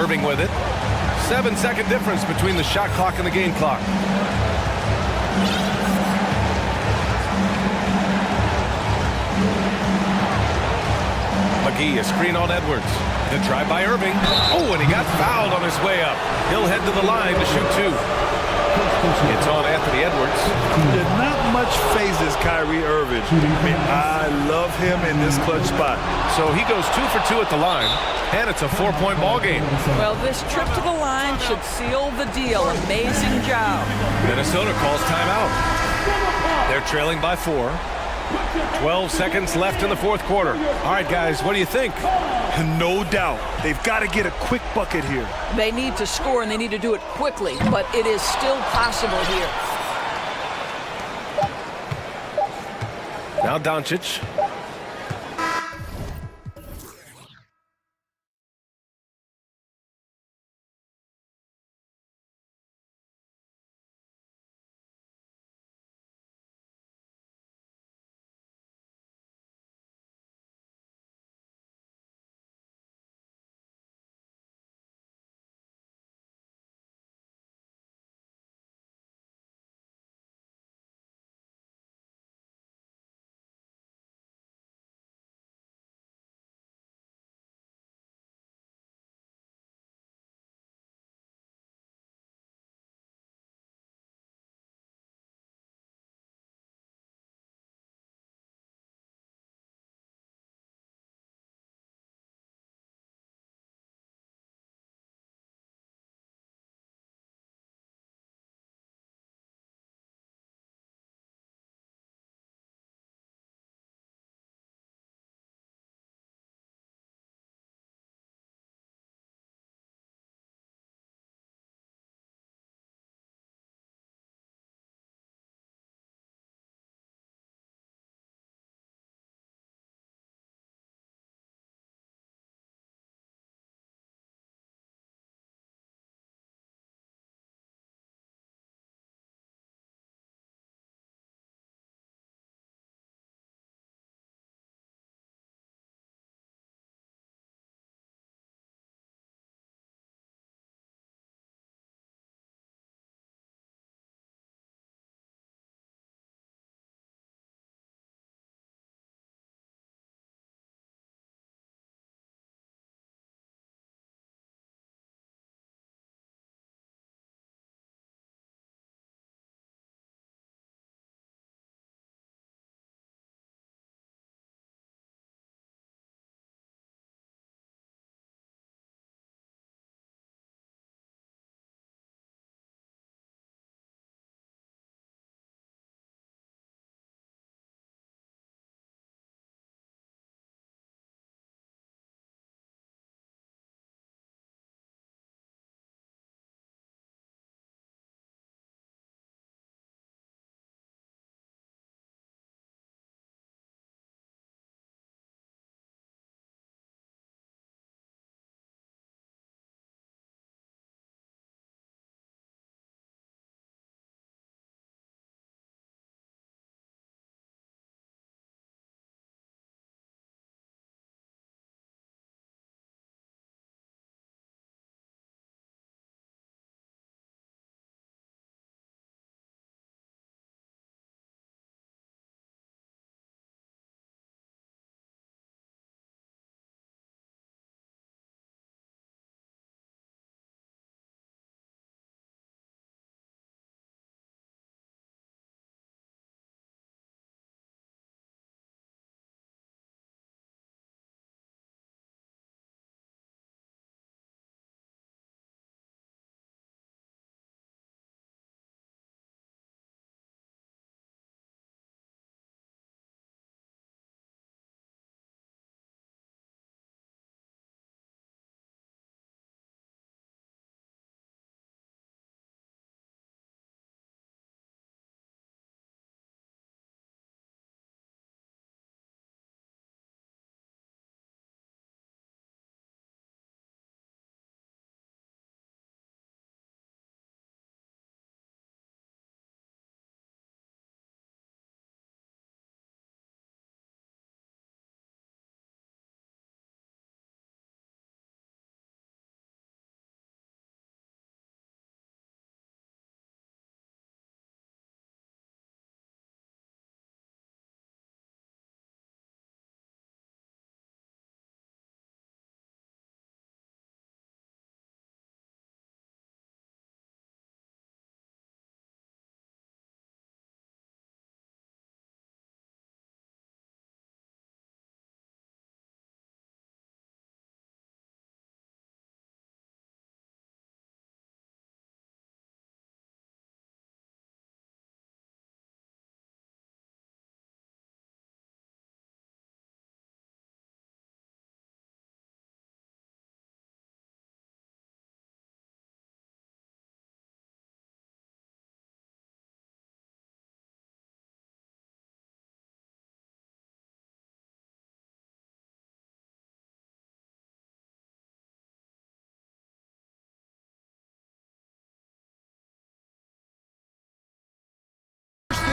Irving with it. 7-second difference between the shot clock and the game clock. McGee, a screen on Edwards. The drive by Irving. Oh, and he got fouled on his way up. He'll head to the line to shoot 2. It's on Anthony Edwards. Yeah, not much phases Kyrie Irving. I mean, I love him in this clutch spot. So he goes 2 for 2 at the line, and it's a 4-point ball game. Well, this trip to the line should seal the deal. Amazing job. Minnesota calls timeout. They're trailing by 4. 12 seconds left in the fourth quarter. All right, guys, what do you think? No doubt. They've got to get a quick bucket here. They need to score, and they need to do it quickly, but it is still possible here. Now Doncic.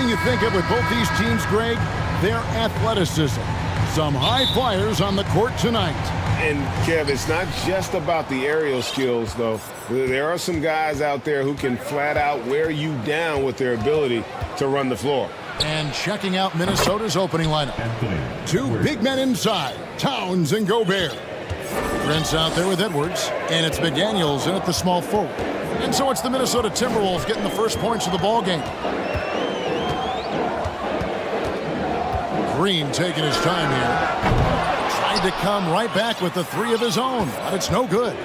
thing you think of with both these teams, Greg, their athleticism. Some high flyers on the court tonight. And, Kev, it's not just about the aerial skills, though. There are some guys out there who can flat out wear you down with their ability to run the floor. And checking out Minnesota's opening lineup. Two big men inside, Towns and Gobert. Prince out there with Edwards, and it's McDaniels in at the small forward. And so it's the Minnesota Timberwolves getting the first points of the ball game. Green taking his time here. Tried to come right back with the three of his own, but it's no good.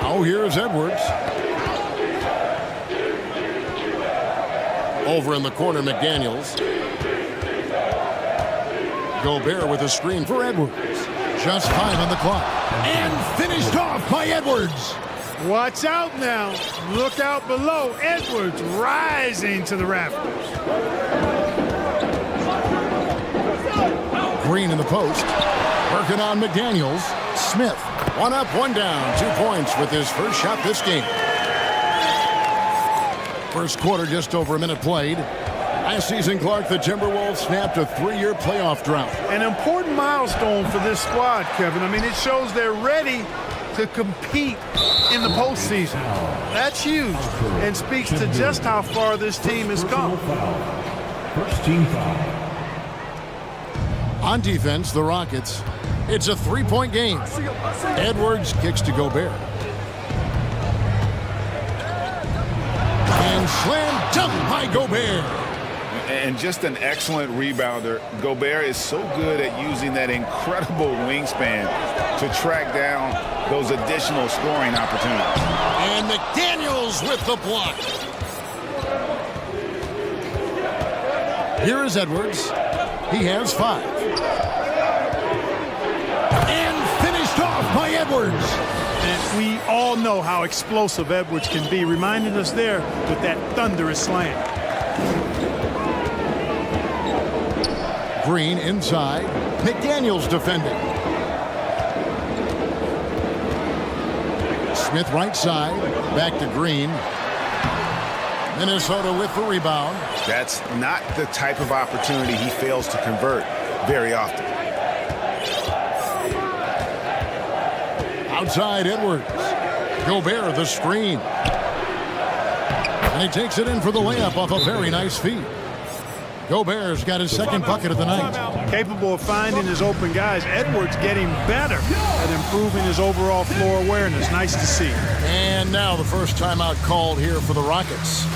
Now here's Edwards. Over in the corner, McDaniels. Gobert with a screen for Edwards. Just 5 on the clock. And finished off by Edwards. Watch out now. Look out below. Edwards rising to the rafters. Green in the post. Working on McDaniels. Smith. 1 up, 1 down. 2 points with his first shot this game. First quarter, just over a minute played. Last season, Clark, the Timberwolves snapped a 3-year playoff drought. An important milestone for this squad, Kevin. I mean, it shows they're ready to compete in the postseason. That's huge and speaks to just how far this team has come. First team foul. On defense, the Rockets. It's a 3-point game. Edwards kicks to Gobert. And slam dunk by Gobert. And just an excellent rebounder. Gobert is so good at using that incredible wingspan to track down those additional scoring opportunities. And McDaniels with the block. Here is Edwards. He has 5. And finished off by Edwards. And we all know how explosive Edwards can be, reminding us there with that thunderous slam. Green inside. McDaniels defending. Smith right side. Back to Green. Minnesota with the rebound. That's not the type of opportunity he fails to convert very often. Outside Edwards. Gobert the screen. And he takes it in for the layup off a very nice feed. Gobert's got his second bucket of the night. Capable of finding his open guys. Edwards getting better at improving his overall floor awareness. Nice to see. And now the first timeout called here for the Rockets.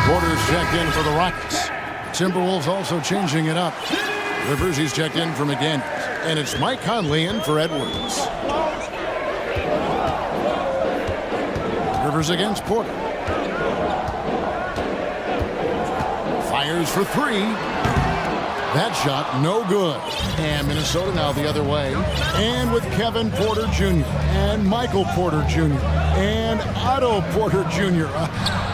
Porter's checked in for the Rockets. Timberwolves also changing it up. Rivers, he's checked in for McDaniels. And it's Mike Conley in for Edwards. Rivers against Porter. Fires for 3. That shot no good. And Minnesota now the other way. And with Kevin Porter Jr. and Michael Porter Jr. and Otto Porter Jr.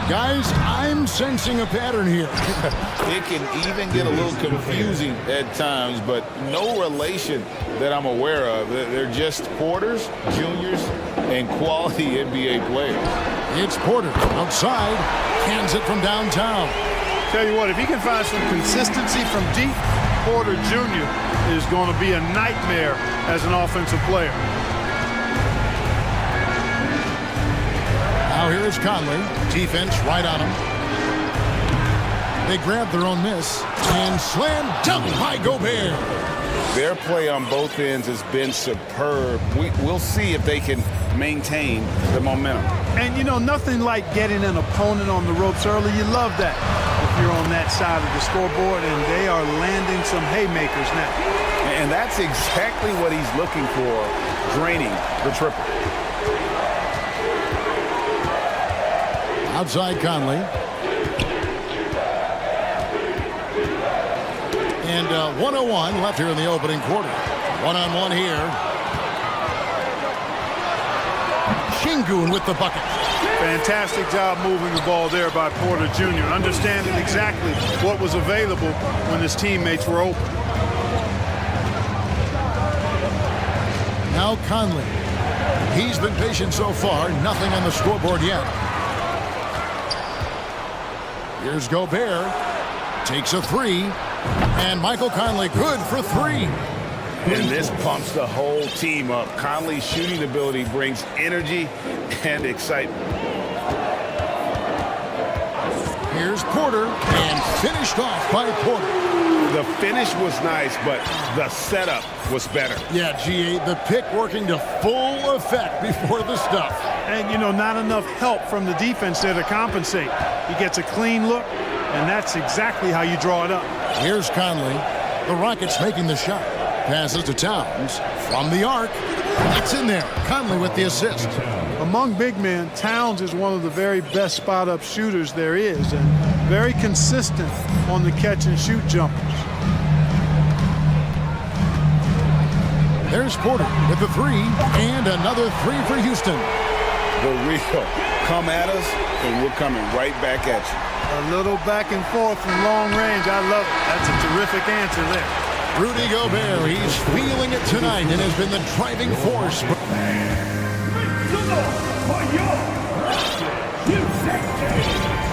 Guys, I'm sensing a pattern here. It can even get a little confusing at times, but no relation that I'm aware of. They're just Porters, juniors, and quality NBA players. It's Porter outside. Hands it from downtown. Tell you what, if he can find some consistency from deep, Porter Jr. is going to be a nightmare as an offensive player. Now here's Conley. Defense right on him. They grab their own miss. And slam dunk by Gobert. Their play on both ends has been superb. We'll see if they can maintain the momentum. And, you know, nothing like getting an opponent on the ropes early. You love that if you're on that side of the scoreboard, and they are landing some haymakers now. And that's exactly what he's looking for, draining the triple. Outside Conley. And 1:01 left here in the opening quarter. One-on-one here. Şengün with the bucket. Fantastic job moving the ball there by Porter Jr., understanding exactly what was available when his teammates were open. Now Conley. He's been patient so far. Nothing on the scoreboard yet. Here's Gobert. Takes a three. And Michael Conley good for three. And this pumps the whole team up. Conley's shooting ability brings energy and excitement. Here's Porter, and finished off by Porter. The finish was nice, but the setup was better. Yeah, GA, the pick working to full effect before the stuff. And, you know, not enough help from the defense there to compensate. He gets a clean look, and that's exactly how you draw it up. Here's Conley. The Rockets making the shot. Passes to Towns from the arc. It's in there. Conley with the assist. Among big men, Towns is one of the very best spot-up shooters there is, and very consistent on the catch-and-shoot jumpers. There's Porter with the three, and another three for Houston. The real come at us, and we're coming right back at you. A little back and forth from long range. I love it. That's a terrific answer there. Rudy Gobert, he's feeling it tonight and has been the driving force.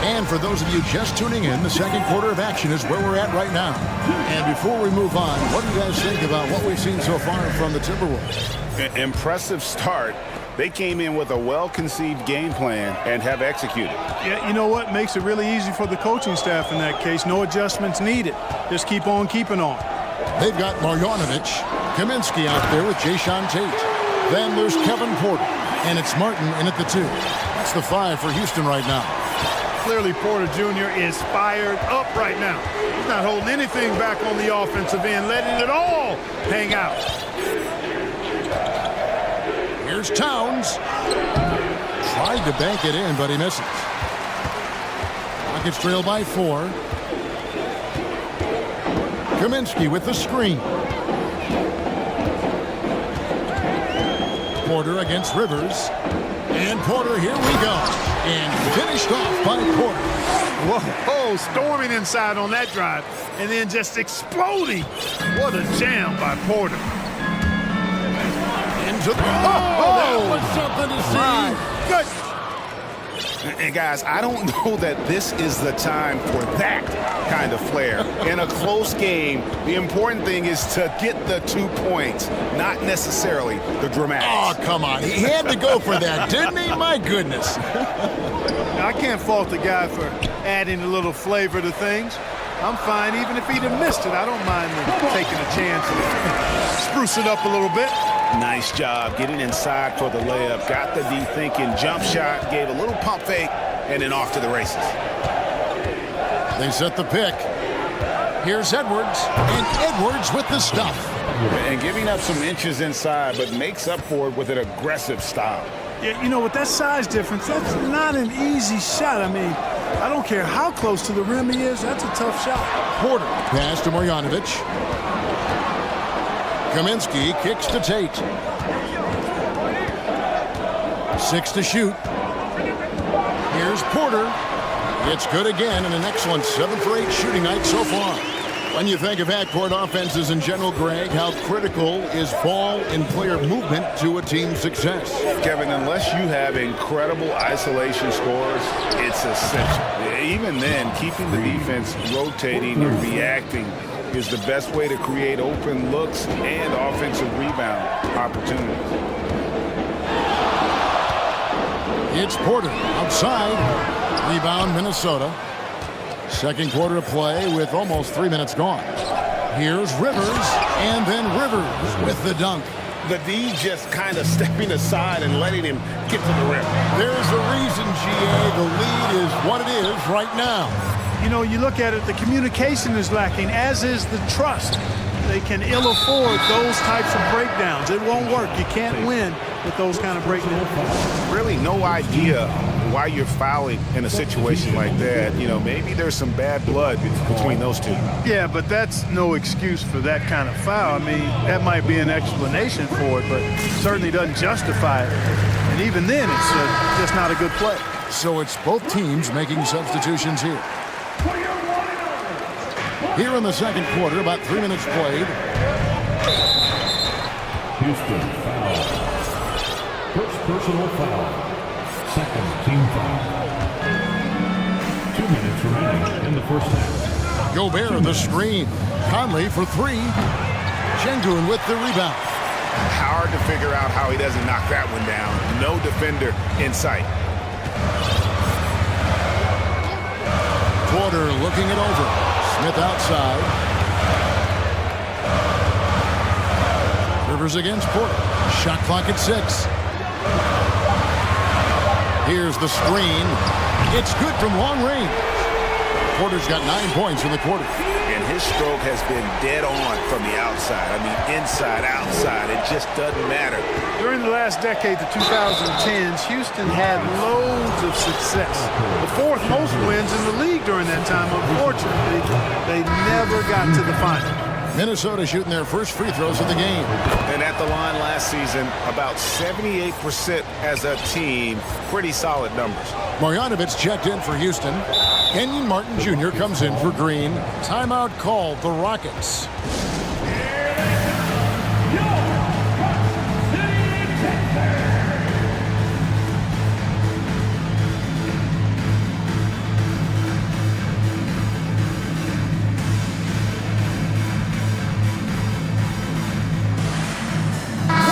And for those of you just tuning in, the second quarter of action is where we're at right now. And before we move on, what do you guys think about what we've seen so far from the Timberwolves? Impressive start. They came in with a well-conceived game plan and have executed. Yeah, you know what? Makes it really easy for the coaching staff in that case. No adjustments needed. Just keep on keeping on. They've got Marjanovic, Kaminsky out there with Jayshawn Tate. Then there's Kevin Porter, and it's Martin in at the two. That's the five for Houston right now. Clearly, Porter Jr. is fired up right now. He's not holding anything back on the offensive end, letting it all hang out. Here's Towns. Tried to bank it in, but he misses. Rockets trail by 4. Kaminsky with the screen. Porter against Rivers. And Porter, here we go. And finished off by Porter. Whoa, storming inside on that drive. And then just exploding. What a jam by Porter. Into the... that was something to see. Good. And guys, I don't know that this is the time for that kind of flair. In a close game, the important thing is to get the 2 points, not necessarily the dramatics. Oh, come on. He had to go for that, didn't he? My goodness. I can't fault the guy for adding a little flavor to things. I'm fine even if he'd have missed it. I don't mind taking a chance and spruce it up a little bit. Nice job getting inside for the layup. Got the D thinking, jump shot, gave a little pump fake, and then off to the races. They set the pick. Here's Edwards, and Edwards with the stuff. And giving up some inches inside, but makes up for it with an aggressive style. Yeah, you know, with that size difference, that's not an easy shot. I mean, I don't care how close to the rim he is, that's a tough shot. Porter, pass to Marjanovic. Kaminsky kicks to Tate. 6 to shoot. Here's Porter. It's good again, and an excellent 7 for 8 shooting night so far. When you think of half-court offenses in general, Greg, how critical is ball and player movement to a team's success? Kevin, unless you have incredible isolation scores, it's essential. Even then, keeping the defense rotating and reacting is the best way to create open looks and offensive rebound opportunities. It's Porter outside. Rebound, Minnesota. Second quarter of play with almost 3 minutes gone. Here's Rivers, and then Rivers with the dunk. The D just kind of stepping aside and letting him get to the rim. There's a reason, GA. The lead is what it is right now. You know, you look at it, the communication is lacking, as is the trust. They can ill afford those types of breakdowns. It won't work. You can't win with those kind of breakdowns. Really no idea why you're fouling in a situation like that. You know, maybe there's some bad blood between those two. Yeah, but that's no excuse for that kind of foul. I mean, that might be an explanation for it, but certainly doesn't justify it. And even then, it's just not a good play. So it's both teams making substitutions here. Here in the second quarter, about 3 minutes played. personal foul. Second team foul. 2 minutes remaining in the first half. Gobert the screen. Conley for three. Şengün with the rebound. Hard to figure out how he doesn't knock that one down. No defender in sight. Porter looking it over. Smith outside. Rivers against Porter. Shot clock at 6. Here's the screen. It's good from long range. Porter's got 9 points in the quarter. And his stroke has been dead on from the outside. I mean, inside, outside, it just doesn't matter. During the last decade, the 2010s, Houston had loads of success. The fourth most wins in the league during that time. Unfortunately, they never got to the final. Minnesota shooting their first free throws of the game. And at the line last season, about 78% as a team. Pretty solid numbers. Marjanovic checked in for Houston. Kenyon Martin Jr. comes in for Green. Timeout called the Rockets.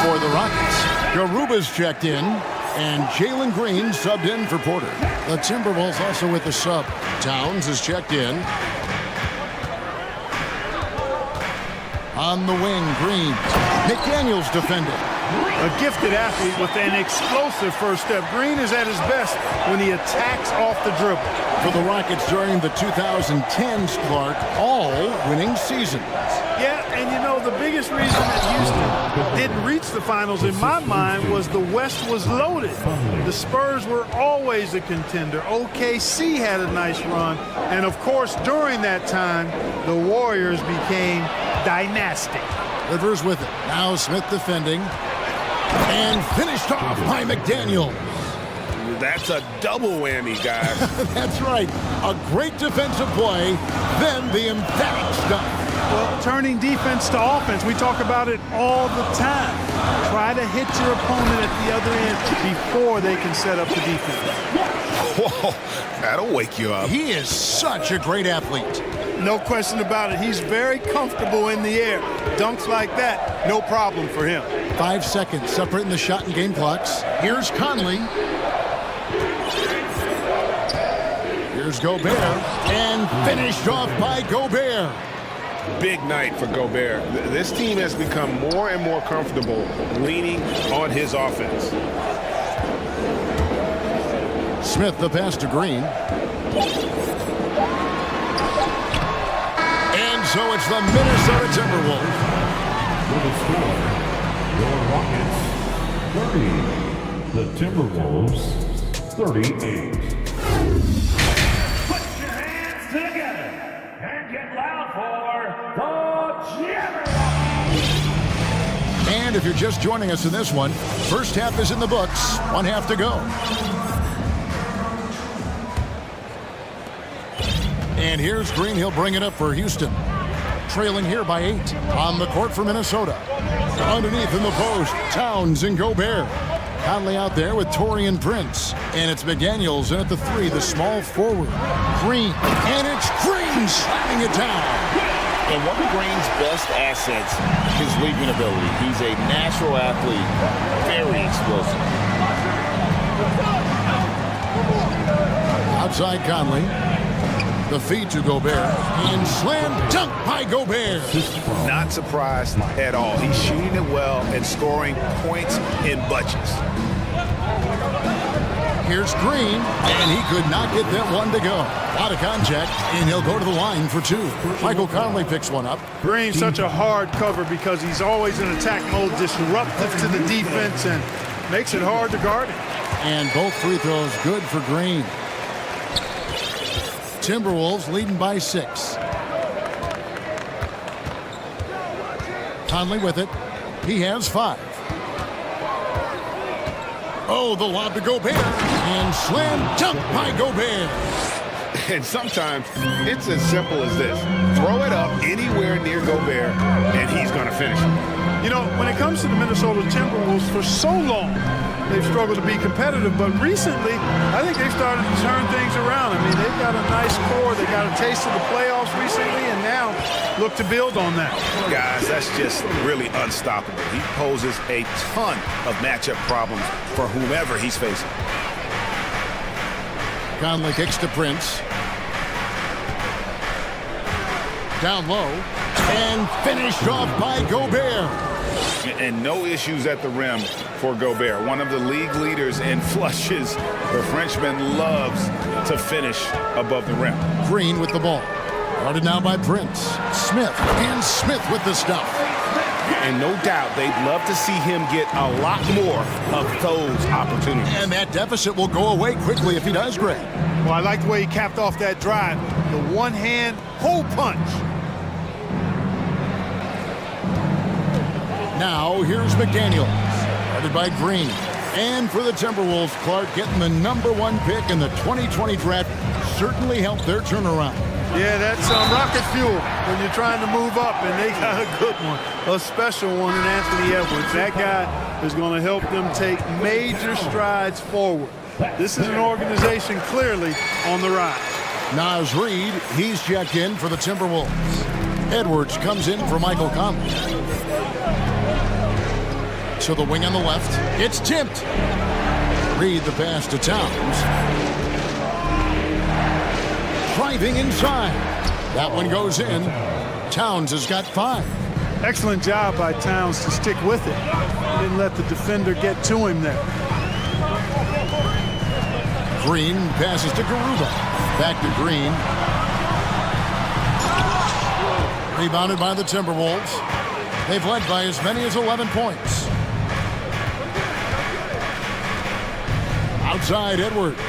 For the Rockets, Garuba's checked in, and Jalen Green subbed in for Porter. The Timberwolves also with the sub. Towns is checked in. On the wing, Green. McDaniels defending. A gifted athlete with an explosive first step. Green is at his best when he attacks off the dribble. For the Rockets during the 2010s, Clark, all winning seasons. Yeah, and you know, the biggest reason that Houston didn't reach the finals in my mind was the West was loaded. The Spurs were always a contender. OKC had a nice run. And of course, during that time, the Warriors became dynastic. Rivers with it. Now Smith defending. And finished off by McDaniel. That's a double whammy, guys. That's right. A great defensive play, then the emphatic stuff. Well, turning defense to offense, we talk about it all the time. Try to hit your opponent at the other end before they can set up the defense. Whoa, that'll wake you up. He is such a great athlete. No question about it. He's very comfortable in the air. Dunks like that, no problem for him. 5 seconds separating the shot and game clocks. Here's Conley. Here's Gobert. And finished off by Gobert. Big night for Gobert. This team has become more and more comfortable leaning on his offense. Smith the pass to Green. And so it's the Minnesota Timberwolves. For the score, your Rockets 30. The Timberwolves 38. Put your hands together and get loud for the Jabberwocky. And if you're just joining us in this one, first half is in the books. 1 half to go. And here's Green. He'll bring it up for Houston. Trailing here by 8. On the court for Minnesota. Underneath in the post, Towns and Gobert. Conley out there with Taurean Prince. And it's McDaniels in at the 3, the small forward. Green. And it's Green slamming it down. And one of Green's best assets, his leaping ability. He's a natural athlete, very explosive. Outside Conley. The feed to Gobert. And slam dunk by Gobert. Not surprised at all. He's shooting it well and scoring points in bunches. Here's Green, and he could not get that one to go. Out of contact, and he'll go to the line for 2. Michael Conley picks one up. Green's such a hard cover because he's always in attack mode, disruptive to the defense, and makes it hard to guard him. And both free throws good for Green. Timberwolves leading by 6. Conley with it. He has 5. Oh, the lob to Gobert. And slam dunk by Gobert. And sometimes it's as simple as this. Throw it up anywhere near Gobert, and he's going to finish it. You know, when it comes to the Minnesota Timberwolves, for so long, they've struggled to be competitive, but recently, I think they've started to turn things around. I mean, they've got a nice core. They got a taste of the playoffs recently, and now look to build on that. Guys, that's just really unstoppable. He poses a ton of matchup problems for whomever he's facing. Conley kicks to Prince. Down low. And finished off by Gobert. And no issues at the rim for Gobert. One of the league leaders in flushes. The Frenchman loves to finish above the rim. Green with the ball. Guarded now by Prince. Smith. And Smith with the stuff. And no doubt they'd love to see him get a lot more of those opportunities. And that deficit will go away quickly if he does, Greg. Well, I like the way he capped off that drive. The one-hand hole punch. Now, here's McDaniels, guarded by Green. And for the Timberwolves, Clark getting the #1 pick in the 2020 draft certainly helped their turnaround. Yeah, that's rocket fuel when you're trying to move up, and they got a good one, a special one in Anthony Edwards. That guy is going to help them take major strides forward. This is an organization clearly on the rise. Naz Reid, he's checked in for the Timberwolves. Edwards comes in for Michael Conley. To the wing on the left. It's tipped. Reid the pass to Towns. Driving inside. That one goes in. Towns has got 5. Excellent job by Towns to stick with it. Didn't let the defender get to him there. Green passes to Garuba. Back to Green. Rebounded by the Timberwolves. They've led by as many as 11 points. Outside Edwards.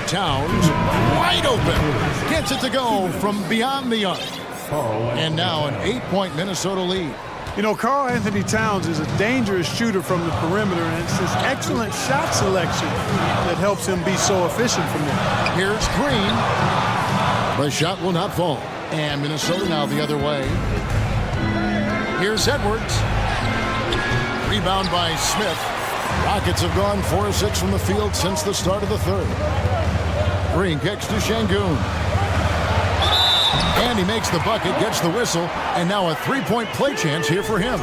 Towns wide open. Gets it to go from beyond the arc. And now an 8-point Minnesota lead. You know, Karl Anthony Towns is a dangerous shooter from the perimeter, and it's his excellent shot selection that helps him be so efficient from there. Here's Green. The shot will not fall. And Minnesota now the other way. Here's Edwards. Rebound by Smith. Rockets have gone 4 of 6 from the field since the start of the third. Green kicks to Şengün. And he makes the bucket, gets the whistle, and now a 3-point play chance here for him.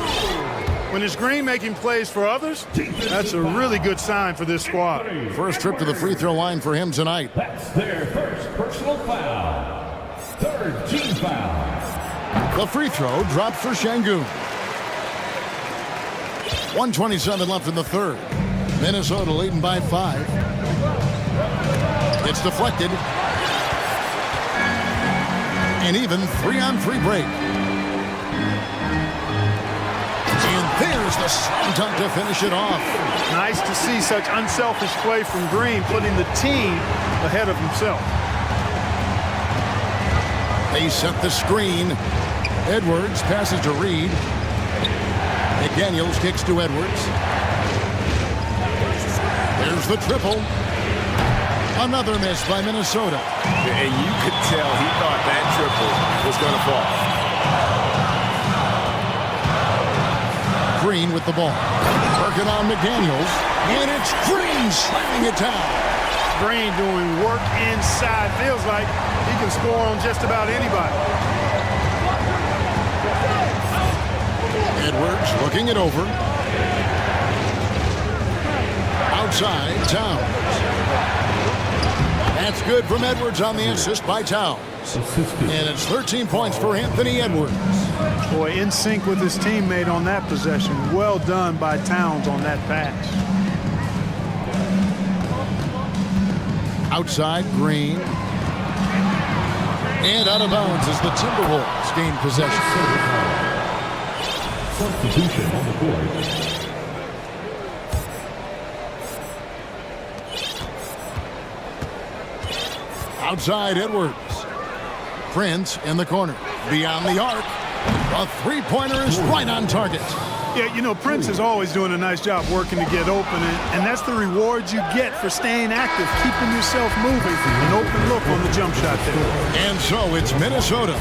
When it's Green making plays for others, that's a really good sign for this squad. First trip to the free throw line for him tonight. That's their first personal foul. Third team foul. The free throw dropped for Şengün. 1:27 left in the third. Minnesota leading by 5. It's deflected. An even 3-on-3 break. And there's the slam dunk to finish it off. Nice to see such unselfish play from Green, putting the team ahead of himself. They set the screen. Edwards passes to Reid. McDaniels kicks to Edwards. There's the triple. Another miss by Minnesota. And you could tell he thought that triple was going to fall. Green with the ball. Working on McDaniels. And it's Green slamming it down. Green doing work inside. Feels like he can score on just about anybody. Edwards looking it over. Outside, Towns. That's good from Edwards on the assist by Towns. And it's 13 points for Anthony Edwards. Boy, in sync with his teammate on that possession. Well done by Towns on that pass. Outside, Green. And out of bounds as the Timberwolves gain possession. Substitution on the board. Outside Edwards. Prince in the corner. Beyond the arc. A three-pointer is right on target. Yeah, you know, Prince is always doing a nice job working to get open, and that's the reward you get for staying active, keeping yourself moving. An open look on the jump shot there. And so it's Minnesota.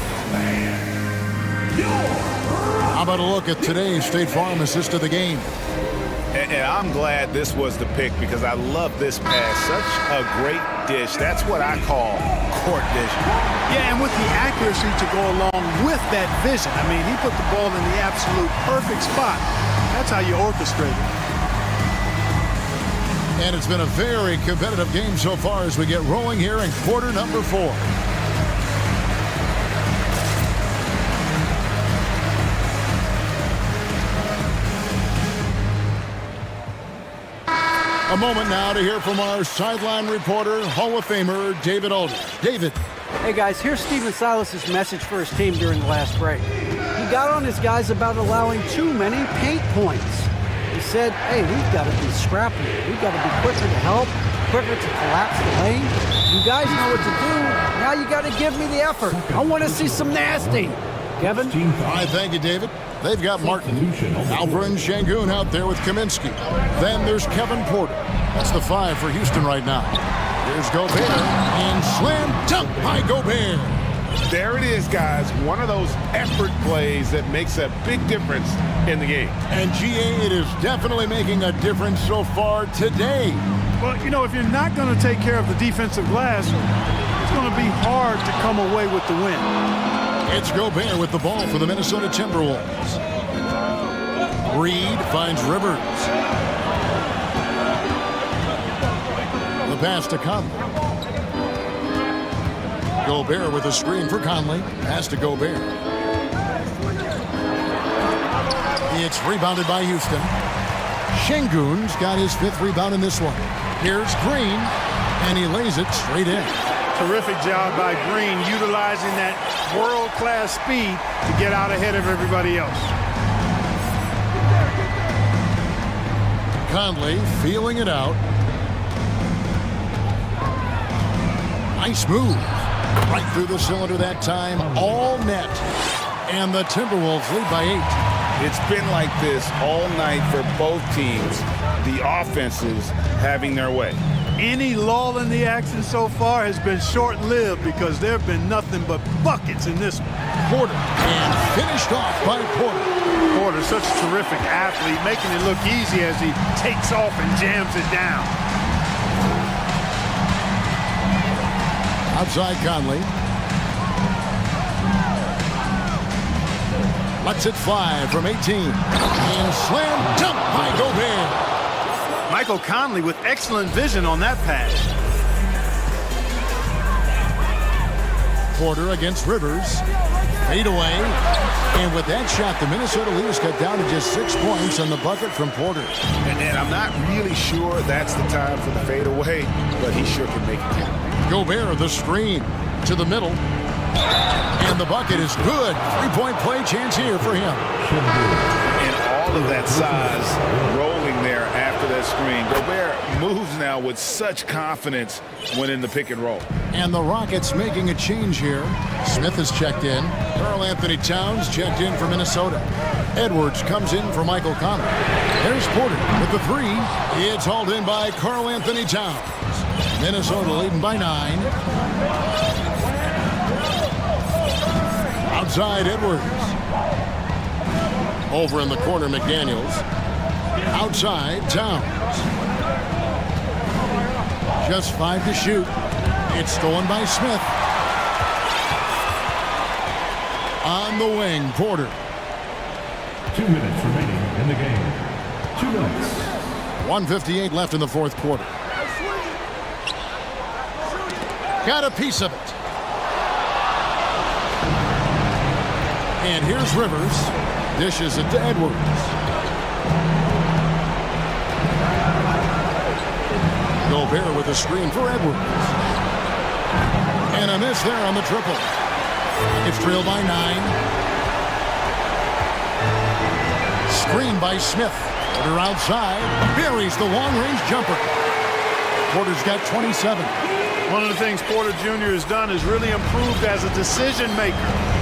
How about a look at today's State Farm assist of the game? And I'm glad this was the pick because I love this pass. Such a great dish. That's what I call court vision. Yeah, and with the accuracy to go along with that vision. I mean, he put the ball in the absolute perfect spot. That's how you orchestrate it. And it's been a very competitive game so far as we get rolling here in quarter number 4. A moment now to hear from our sideline reporter, Hall of Famer David Aldridge. David. Hey guys, here's Stephen Silas's message for his team during the last break. He got on his guys about allowing too many paint points. He said, hey, we've got to be scrappy. We've got to be quicker to help, quicker to collapse the lane. You guys know what to do. Now you got to give me the effort. I want to see some nasty. Kevin? All right, thank you, David. They've got Martin, Alperin Şengün out there with Kaminsky. Then there's Kevin Porter. That's the 5 for Houston right now. Here's Gobert, and slam dunk by Gobert. There it is, guys. One of those effort plays that makes a big difference in the game. And GA, it is definitely making a difference so far today. Well, you know, if you're not going to take care of the defensive glass, it's going to be hard to come away with the win. It's Gobert with the ball for the Minnesota Timberwolves. Reed finds Rivers. The pass to Conley. Gobert with a screen for Conley. Pass to Gobert. It's rebounded by Houston. Şengün's got his 5th rebound in this one. Here's Green, and he lays it straight in. Terrific job by Green, utilizing that world-class speed to get out ahead of everybody else. Conley feeling it out. Nice move. Right through the cylinder that time. All net. And the Timberwolves lead by 8. It's been like this all night for both teams. The offenses having their way. Any lull in the action so far has been short-lived because there have been nothing but buckets in this one. Porter, and finished off by Porter. Porter, such a terrific athlete, making it look easy as he takes off and jams it down. Outside Conley. Lets it fly from 18. And slam dunk by Gobert. Michael Conley with excellent vision on that pass. Porter against Rivers. Fade away. And with that shot, the Minnesota leaders cut down to just 6 points on the bucket from Porter. And I'm not really sure that's the time for the fade away, but he sure can make it count. Gobert, the screen to the middle. And the bucket is good. 3-point play chance here for him. And all of that size rolling there after that screen. Gobert moves now with such confidence when in the pick and roll. And the Rockets making a change here. Smith is checked in. Karl Anthony Towns checked in for Minnesota. Edwards comes in for Michael Conley. There's Porter with the 3. It's hauled in by Karl Anthony Towns. Minnesota leading by 9. Outside Edwards. Over in the corner, McDaniels. Outside Towns. Just 5 to shoot. It's stolen by Smith. On the wing, Porter. 2 minutes remaining in the game. 2 minutes. 1:58 left in the 4th quarter. Got a piece of it. And here's Rivers. Dishes it to Edwards. Gobert with a screen for Edwards. And a miss there on the triple. It's trailed by 9. Screen by Smith. Porter outside. Buries the long-range jumper. Porter's got 27. One of the things Porter Jr. has done is really improved as a decision maker.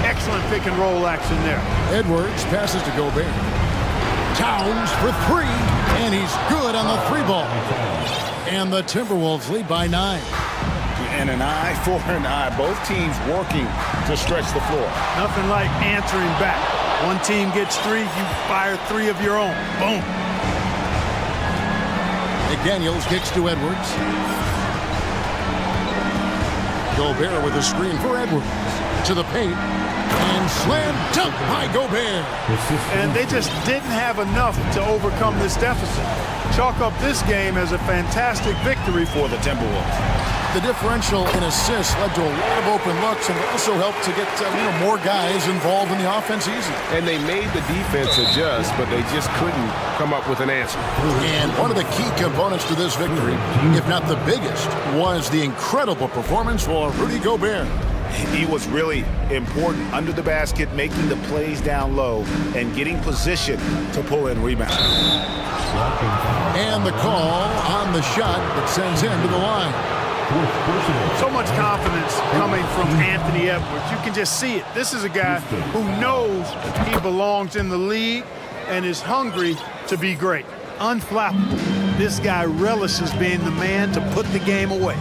Excellent pick and roll action there. Edwards passes to Gobert. Towns for three, and he's good on the three ball. And the Timberwolves lead by 9. And an eye for an eye. Both teams working to stretch the floor. Nothing like answering back. One team gets 3, you fire 3 of your own. Boom. McDaniels kicks to Edwards. Gobert with a screen for Edwards. To the paint. And slam dunk by Gobert. And they just didn't have enough to overcome this deficit. Chalk up this game as a fantastic victory for the Timberwolves. The differential in assists led to a lot of open looks and also helped to get more guys involved in the offense easy. And they made the defense adjust, but they just couldn't come up with an answer. And one of the key components to this victory, if not the biggest, was the incredible performance for Rudy Gobert. He was really important under the basket, making the plays down low and getting position to pull in rebounds. And the call on the shot that sends him to the line. So much confidence coming from Anthony Edwards. You can just see it. This is a guy who knows he belongs in the league and is hungry to be great. Unflappable. This guy relishes being the man to put the game away.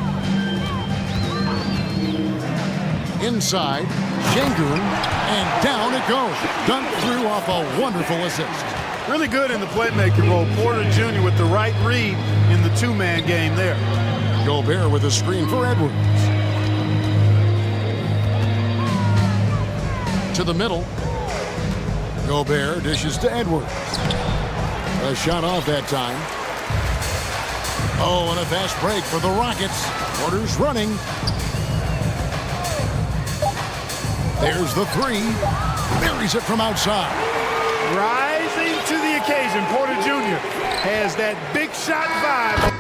Inside, Şengün, and down it goes. Dunked through off a wonderful assist. Really good in the playmaking role. Porter Jr. with the right read in the two-man game there. Gobert with a screen for Edwards. To the middle. Gobert dishes to Edwards. A shot off that time. Oh, and a fast break for the Rockets. Porter's running. There's the three. Buries it from outside. Rising to the occasion, Porter Jr. has that big shot vibe.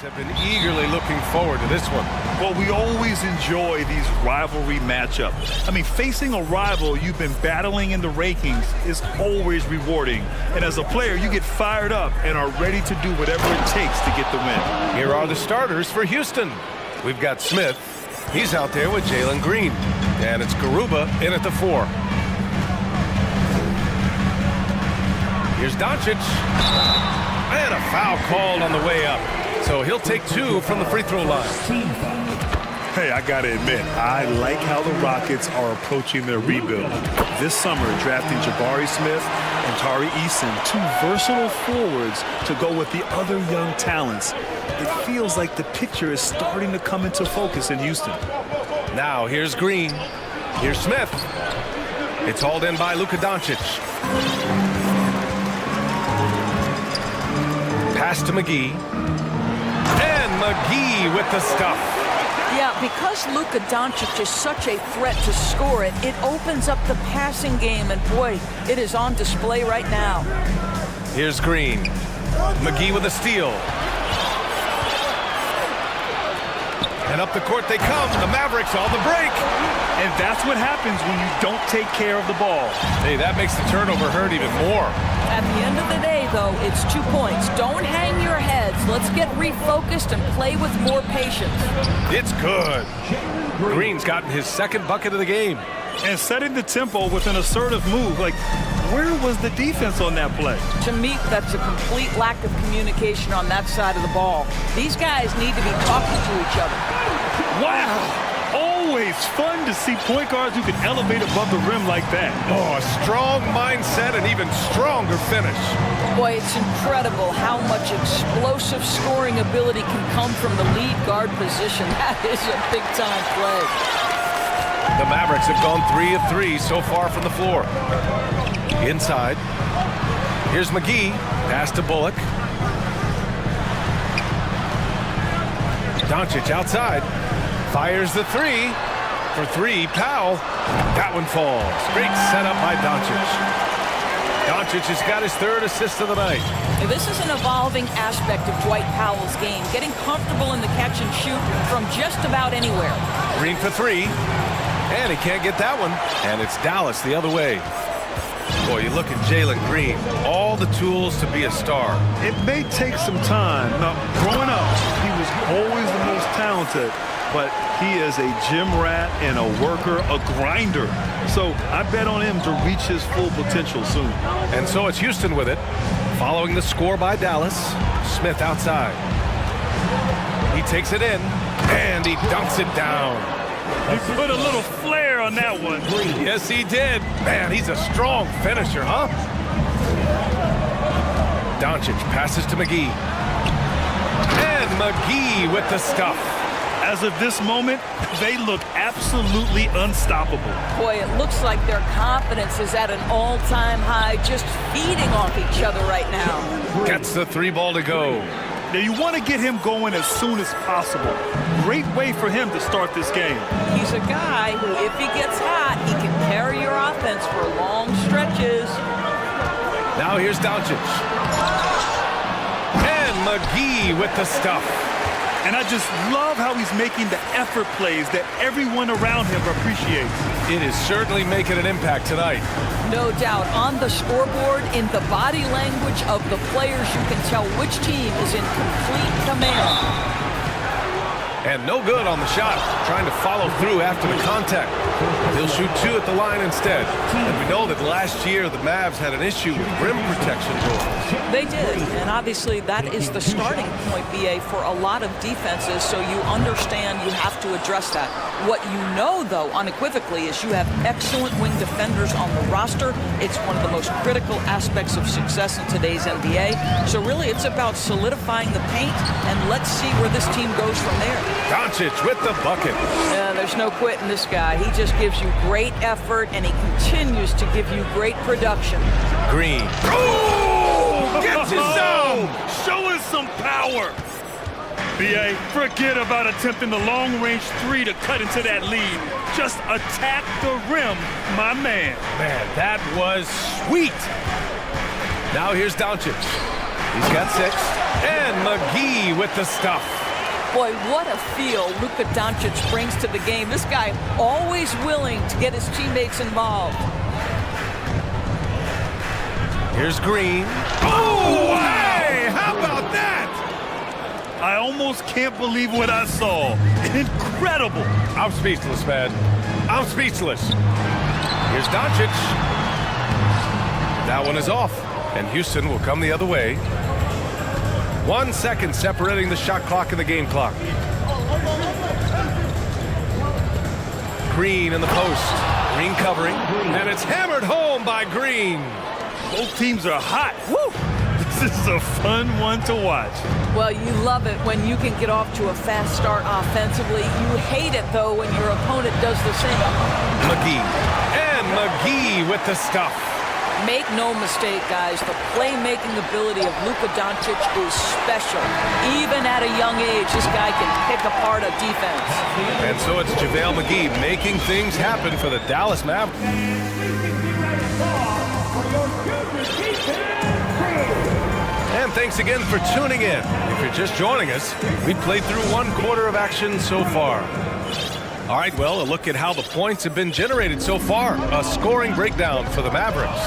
Have been eagerly looking forward to this one. Well, we always enjoy these rivalry matchups. I mean, facing a rival you've been battling in the rankings is always rewarding. And as a player, you get fired up and are ready to do whatever it takes to get the win. Here are the starters for Houston. We've got Smith. He's out there with Jalen Green. And it's Garuba in at the 4. Here's Doncic. And a foul called on the way up. So he'll take 2 from the free throw line. Hey, I gotta admit, I like how the Rockets are approaching their rebuild. This summer, drafting Jabari Smith and Tari Eason, 2 versatile forwards to go with the other young talents. It feels like the picture is starting to come into focus in Houston. Now here's Green. Here's Smith. It's hauled in by Luka Doncic. Pass to McGee. And McGee with the stuff. Yeah, because Luka Doncic is such a threat to score it, it opens up the passing game, and boy, it is on display right now. Here's Green. McGee with a steal. And up the court they come. The Mavericks on the break. And that's what happens when you don't take care of the ball. Hey, that makes the turnover hurt even more. At the end of the day, though, it's 2 points. Don't hang your heads. Let's get refocused and play with more patience. It's good. Green's gotten his 2nd bucket of the game. And setting the tempo with an assertive move. Like, where was the defense on that play? To me, that's a complete lack of communication on that side of the ball. These guys need to be talking to each other. Wow! Always fun to see point guards who can elevate above the rim like that. Oh, a strong mindset and even stronger finish. Boy, it's incredible how much explosive scoring ability can come from the lead guard position. That is a big-time play. The Mavericks have gone 3 of 3 so far from the floor. Inside. Here's McGee. Pass to Bullock. Doncic outside. Fires the 3. For 3, Powell. That one falls. Great setup by Doncic. Doncic has got his 3rd assist of the night. This is an evolving aspect of Dwight Powell's game, getting comfortable in the catch and shoot from just about anywhere. Green for 3. And he can't get that one. And it's Dallas the other way. Boy, you look at Jalen Green. All the tools to be a star. It may take some time. Now, growing up, he was always the most talented. But he is a gym rat and a worker, a grinder. So I bet on him to reach his full potential soon. And so it's Houston with it. Following the score by Dallas. Smith outside. He takes it in. And he dunks it down. He put a little flair on that one. Yes, he did. Man, he's a strong finisher, huh? Doncic passes to McGee. And McGee with the stuff. As of this moment, they look absolutely unstoppable. Boy, it looks like their confidence is at an all-time high, just feeding off each other right now. Gets the 3 ball to go. Now, you want to get him going as soon as possible. Great way for him to start this game. He's a guy who, if he gets hot, he can carry your offense for long stretches. Now here's Doncic. And McGee with the stuff. And I just love how he's making the effort plays that everyone around him appreciates. It is certainly making an impact tonight. No doubt. On the scoreboard, in the body language of the players, you can tell which team is in complete command. And no good on the shot. Trying to follow through after the contact. He'll shoot 2 at the line instead. And we know that last year the Mavs had an issue with rim protection rules. They did. And obviously that is the starting point, BA, for a lot of defenses. So you understand you have to address that. What you know, though, unequivocally, is you have excellent wing defenders on the roster. It's one of the most critical aspects of success in today's NBA. So really it's about solidifying the paint, and let's see where this team goes from there. Doncic with the bucket. Yeah, there's no quitting this guy. He just gives you great effort, and he continues to give you great production. Green. Oh! Gets his zone! Show us some power! BA, forget about attempting the long-range 3 to cut into that lead. Just attack the rim, my man. Man, that was sweet. Now here's Doncic. He's got 6. And McGee with the stuff. Boy, what a feel Luka Doncic brings to the game. This guy always willing to get his teammates involved. Here's Green. Oh, hey! How about that? I almost can't believe what I saw. Incredible. I'm speechless, man. I'm speechless. Here's Doncic. That one is off, and Houston will come the other way. 1 second separating the shot clock and the game clock. Green in the post. Green covering, and it's hammered home by Green. Both teams are hot. Woo! This is a fun one to watch. Well, you love it when you can get off to a fast start offensively. You hate it, though, when your opponent does the same. McGee. And McGee with the stuff. Make no mistake, guys, the playmaking ability of Luka Doncic is special. Even at a young age, this guy can pick apart a defense. And so it's JaVale McGee making things happen for the Dallas Mavericks. And thanks again for tuning in. If you're just joining us, we played through 1 quarter of action so far. All right, well, a look at how the points have been generated so far. A scoring breakdown for the Mavericks.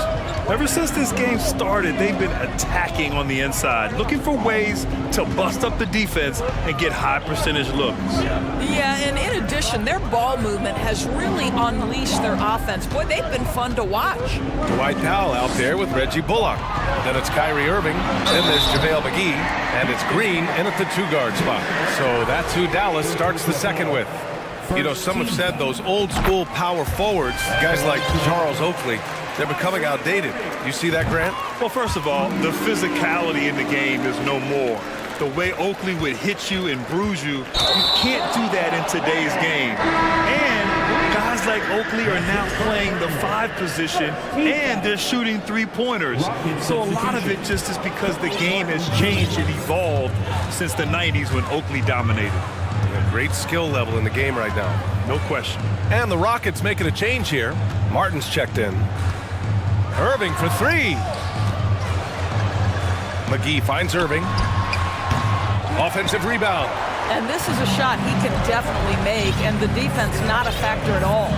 Ever since this game started, they've been attacking on the inside, looking for ways to bust up the defense and get high percentage looks. Yeah, and in addition, their ball movement has really unleashed their offense. Boy, they've been fun to watch. Dwight Powell out there with Reggie Bullock. Then it's Kyrie Irving. Then there's JaVale McGee. And it's Green in at the 2-guard spot. So that's who Dallas starts the second with. You know, some have said those old school power forwards, guys like Charles Oakley, they're becoming outdated. You see that, Grant? Well, first of all, the physicality in the game is no more. The way Oakley would hit you and bruise you, you can't do that in today's game. And guys like Oakley are now playing the 5 position, and they're shooting 3-pointers. So a lot of it just is because the game has changed and evolved since the 90s when Oakley dominated. A great skill level in the game right now. No question. And the Rockets making a change here. Martin's checked in. Irving for 3. McGee finds Irving. Offensive rebound. And this is a shot he can definitely make, and the defense not a factor at all.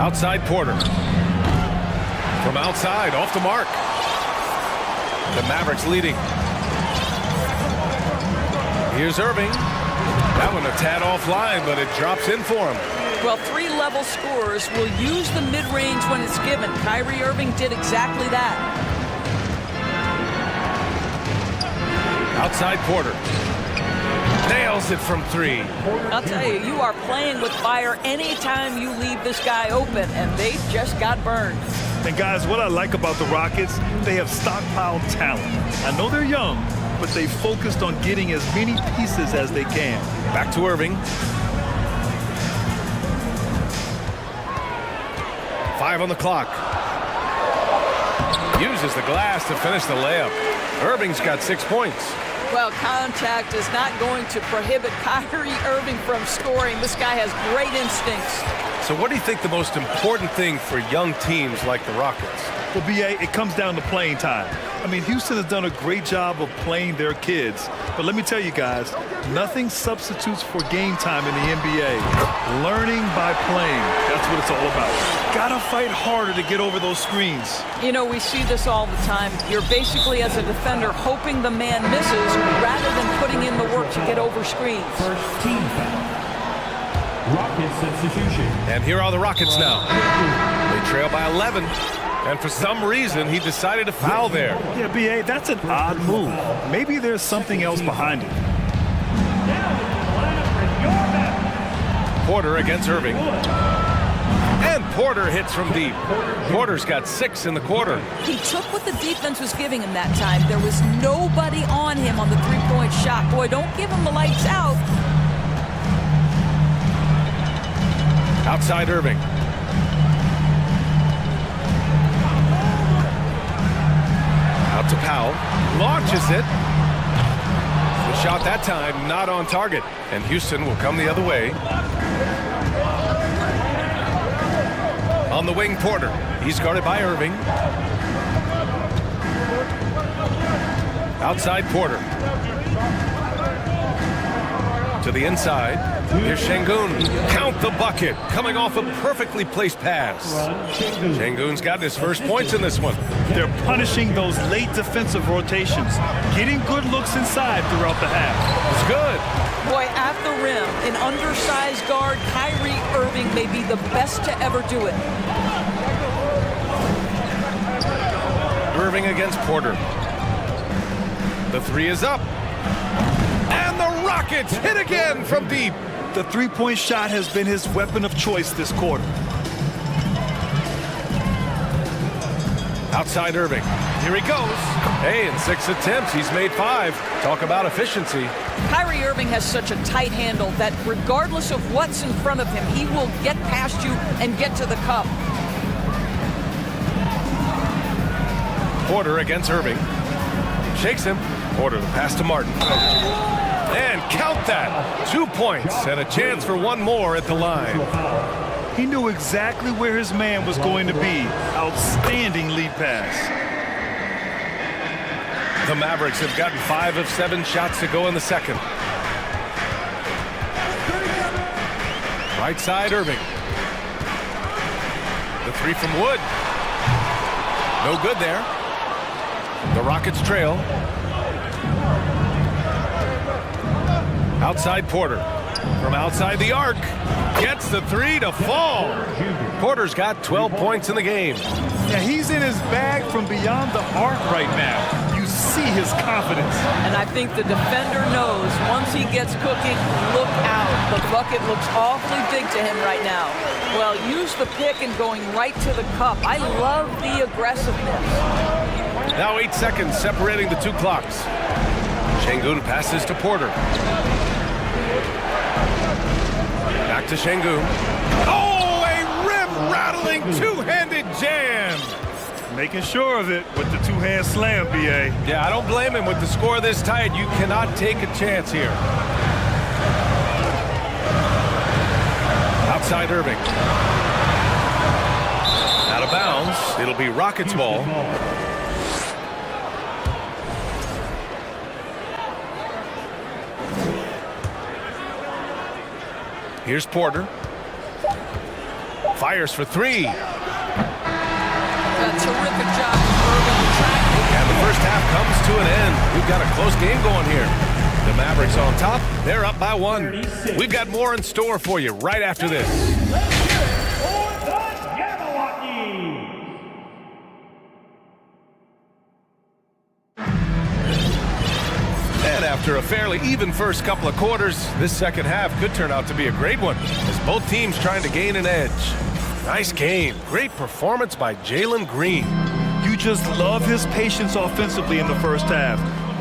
Outside Porter. From outside, off the mark. The Mavericks leading. Here's Irving. That one a tad offline, but it drops in for him. Well, 3-level scorers will use the mid-range when it's given. Kyrie Irving did exactly that. Outside Porter. Nails it from 3. I'll tell you, you are playing with fire anytime you leave this guy open, and they just got burned. And guys, what I like about the Rockets, they have stockpiled talent. I know they're young, but they focused on getting as many pieces as they can. Back to Irving. 5 on the clock. Uses the glass to finish the layup. Irving's got 6 points. Well, contact is not going to prohibit Kyrie Irving from scoring. This guy has great instincts. So what do you think the most important thing for young teams like the Rockets? Well, BA, it comes down to playing time. I mean, Houston has done a great job of playing their kids. But let me tell you guys, nothing substitutes for game time in the NBA. Learning by playing, that's what it's all about. Gotta fight harder to get over those screens. You know, we see this all the time. You're basically, as a defender, hoping the man misses rather than putting in the work to get over screens. First team foul. Rocket substitution. And here are the Rockets now. They trail by 11. And for some reason, he decided to foul there. Yeah, BA, that's an odd move. Maybe there's something else behind it. Porter against Irving. And Porter hits from deep. Porter's got 6 in the quarter. He took what the defense was giving him that time. There was nobody on him on the 3-point shot. Boy, don't give him the lights out. Outside Irving. Out to Powell. Launches it. The shot that time not on target. And Houston will come the other way. On the wing, Porter. He's guarded by Irving. Outside Porter. To the inside. Here's Şengün. Count the bucket. Coming off a perfectly placed pass. Şengün's gotten his first points in this one. They're punishing those late defensive rotations, getting good looks inside throughout the half. It's good. Boy, at the rim, an undersized guard, Kyrie Irving may be the best to ever do it. Irving against Porter. The three is up. And the Rockets hit again from deep. The three-point shot has been his weapon of choice this quarter. Outside Irving. Here he goes. Hey, in 6 attempts, he's made 5. Talk about efficiency. Kyrie Irving has such a tight handle that regardless of what's in front of him, he will get past you and get to the cup. Porter against Irving. Shakes him. Porter the pass to Martin. And count that. 2 points and a chance for one more at the line. He knew exactly where his man was going to be. Outstanding lead pass. The Mavericks have gotten 5 of 7 shots to go in the second. Right side, Irving. The three from Wood. No good there. The Rockets trail. Outside Porter. From outside the arc. Gets the three to fall. Porter's got 12 points in the game. Yeah, he's in his bag from beyond the arc right now. You see his confidence. And I think the defender knows once he gets cooking, look out. The bucket looks awfully big to him right now. Well, use the pick and going right to the cup. I love the aggressiveness. Now 8 seconds separating the two clocks. Şengün passes to Porter. Back to Şengün. Oh, a rim-rattling two-handed jam. Making sure of it with the two-hand slam, B.A. Yeah, I don't blame him. With the score this tight, you cannot take a chance here. Outside Irving. Out of bounds. It'll be Rockets ball. Here's Porter. Fires for 3. A terrific job from Irving. And the first half comes to an end. We've got a close game going here. The Mavericks on top. They're up by 1. We've got more in store for you right after this. And after a fairly even first couple of quarters, this second half could turn out to be a great one as both teams trying to gain an edge. Nice game. Great performance by Jalen Green. You just love his patience offensively in the first half.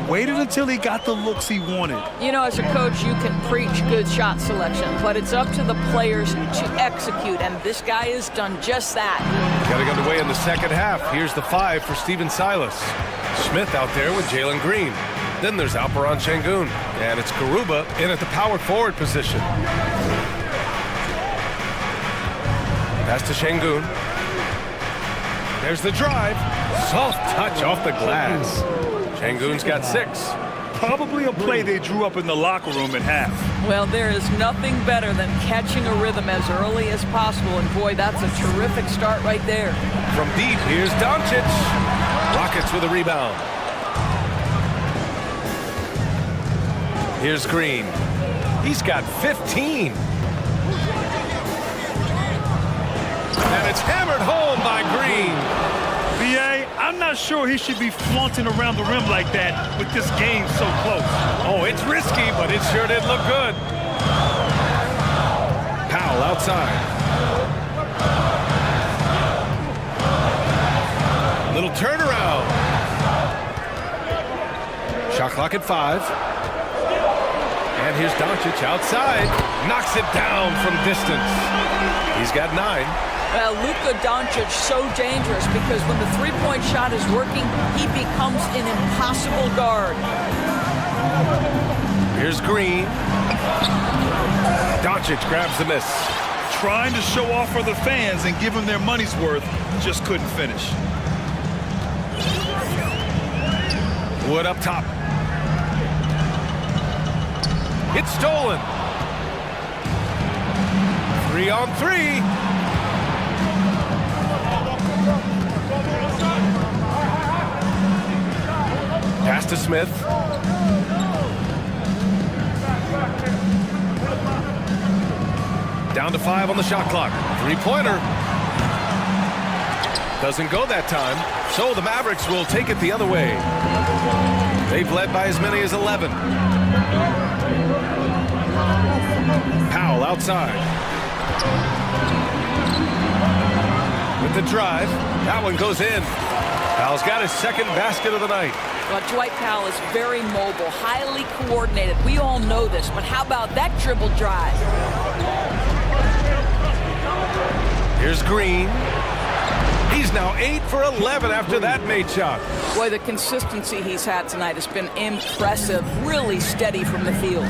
Waited until he got the looks he wanted. You know, as a coach, you can preach good shot selection, but it's up to the players to execute, and this guy has done just that. Getting underway in the second half. Here's the 5 for Stephen Silas. Smith out there with Jalen Green. Then there's Alperen Şengün, and it's Garuba in at the power forward position. Pass to Şengün. There's the drive. Soft touch off the glass. Şengün's got 6. Probably a play they drew up in the locker room at half. Well, there is nothing better than catching a rhythm as early as possible, and boy, that's a terrific start right there. From deep, here's Doncic. Rockets with a rebound. Here's Green. He's got 15. And it's hammered home by Green. B.A., I'm not sure he should be flaunting around the rim like that with this game so close. Oh, it's risky, but it sure did look good. Powell outside. Little turnaround. Shot clock at 5. And here's Doncic outside. Knocks it down from distance. He's got 9. Well, Luka Doncic so dangerous because when the three-point shot is working, he becomes an impossible guard. Here's Green. Doncic grabs the miss. Trying to show off for the fans and give them their money's worth, just couldn't finish. Wood up top. It's stolen. 3-on-3. Pass to Smith. Down to 5 on the shot clock. Three-pointer. Doesn't go that time. So the Mavericks will take it the other way. They've led by as many as 11. Powell outside. With the drive. That one goes in. Powell's got his second basket of the night. Well, Dwight Powell is very mobile, highly coordinated. We all know this, but how about that dribble drive? Here's Green. He's now 8 for 11 after that made shot. Boy, the consistency he's had tonight has been impressive, really steady from the field.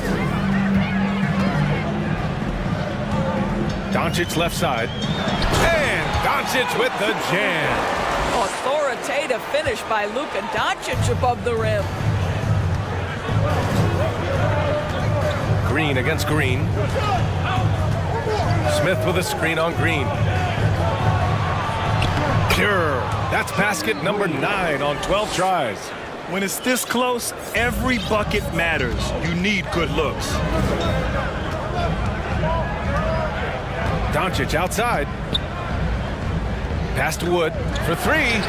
Doncic left side. And Doncic with the jam. Authoritative finish by Luka Doncic above the rim. Green against Green. Smith with a screen on Green. Pure. That's basket number 9 on 12 tries. When it's this close, every bucket matters. You need good looks. Doncic outside. Pass to Wood for 3.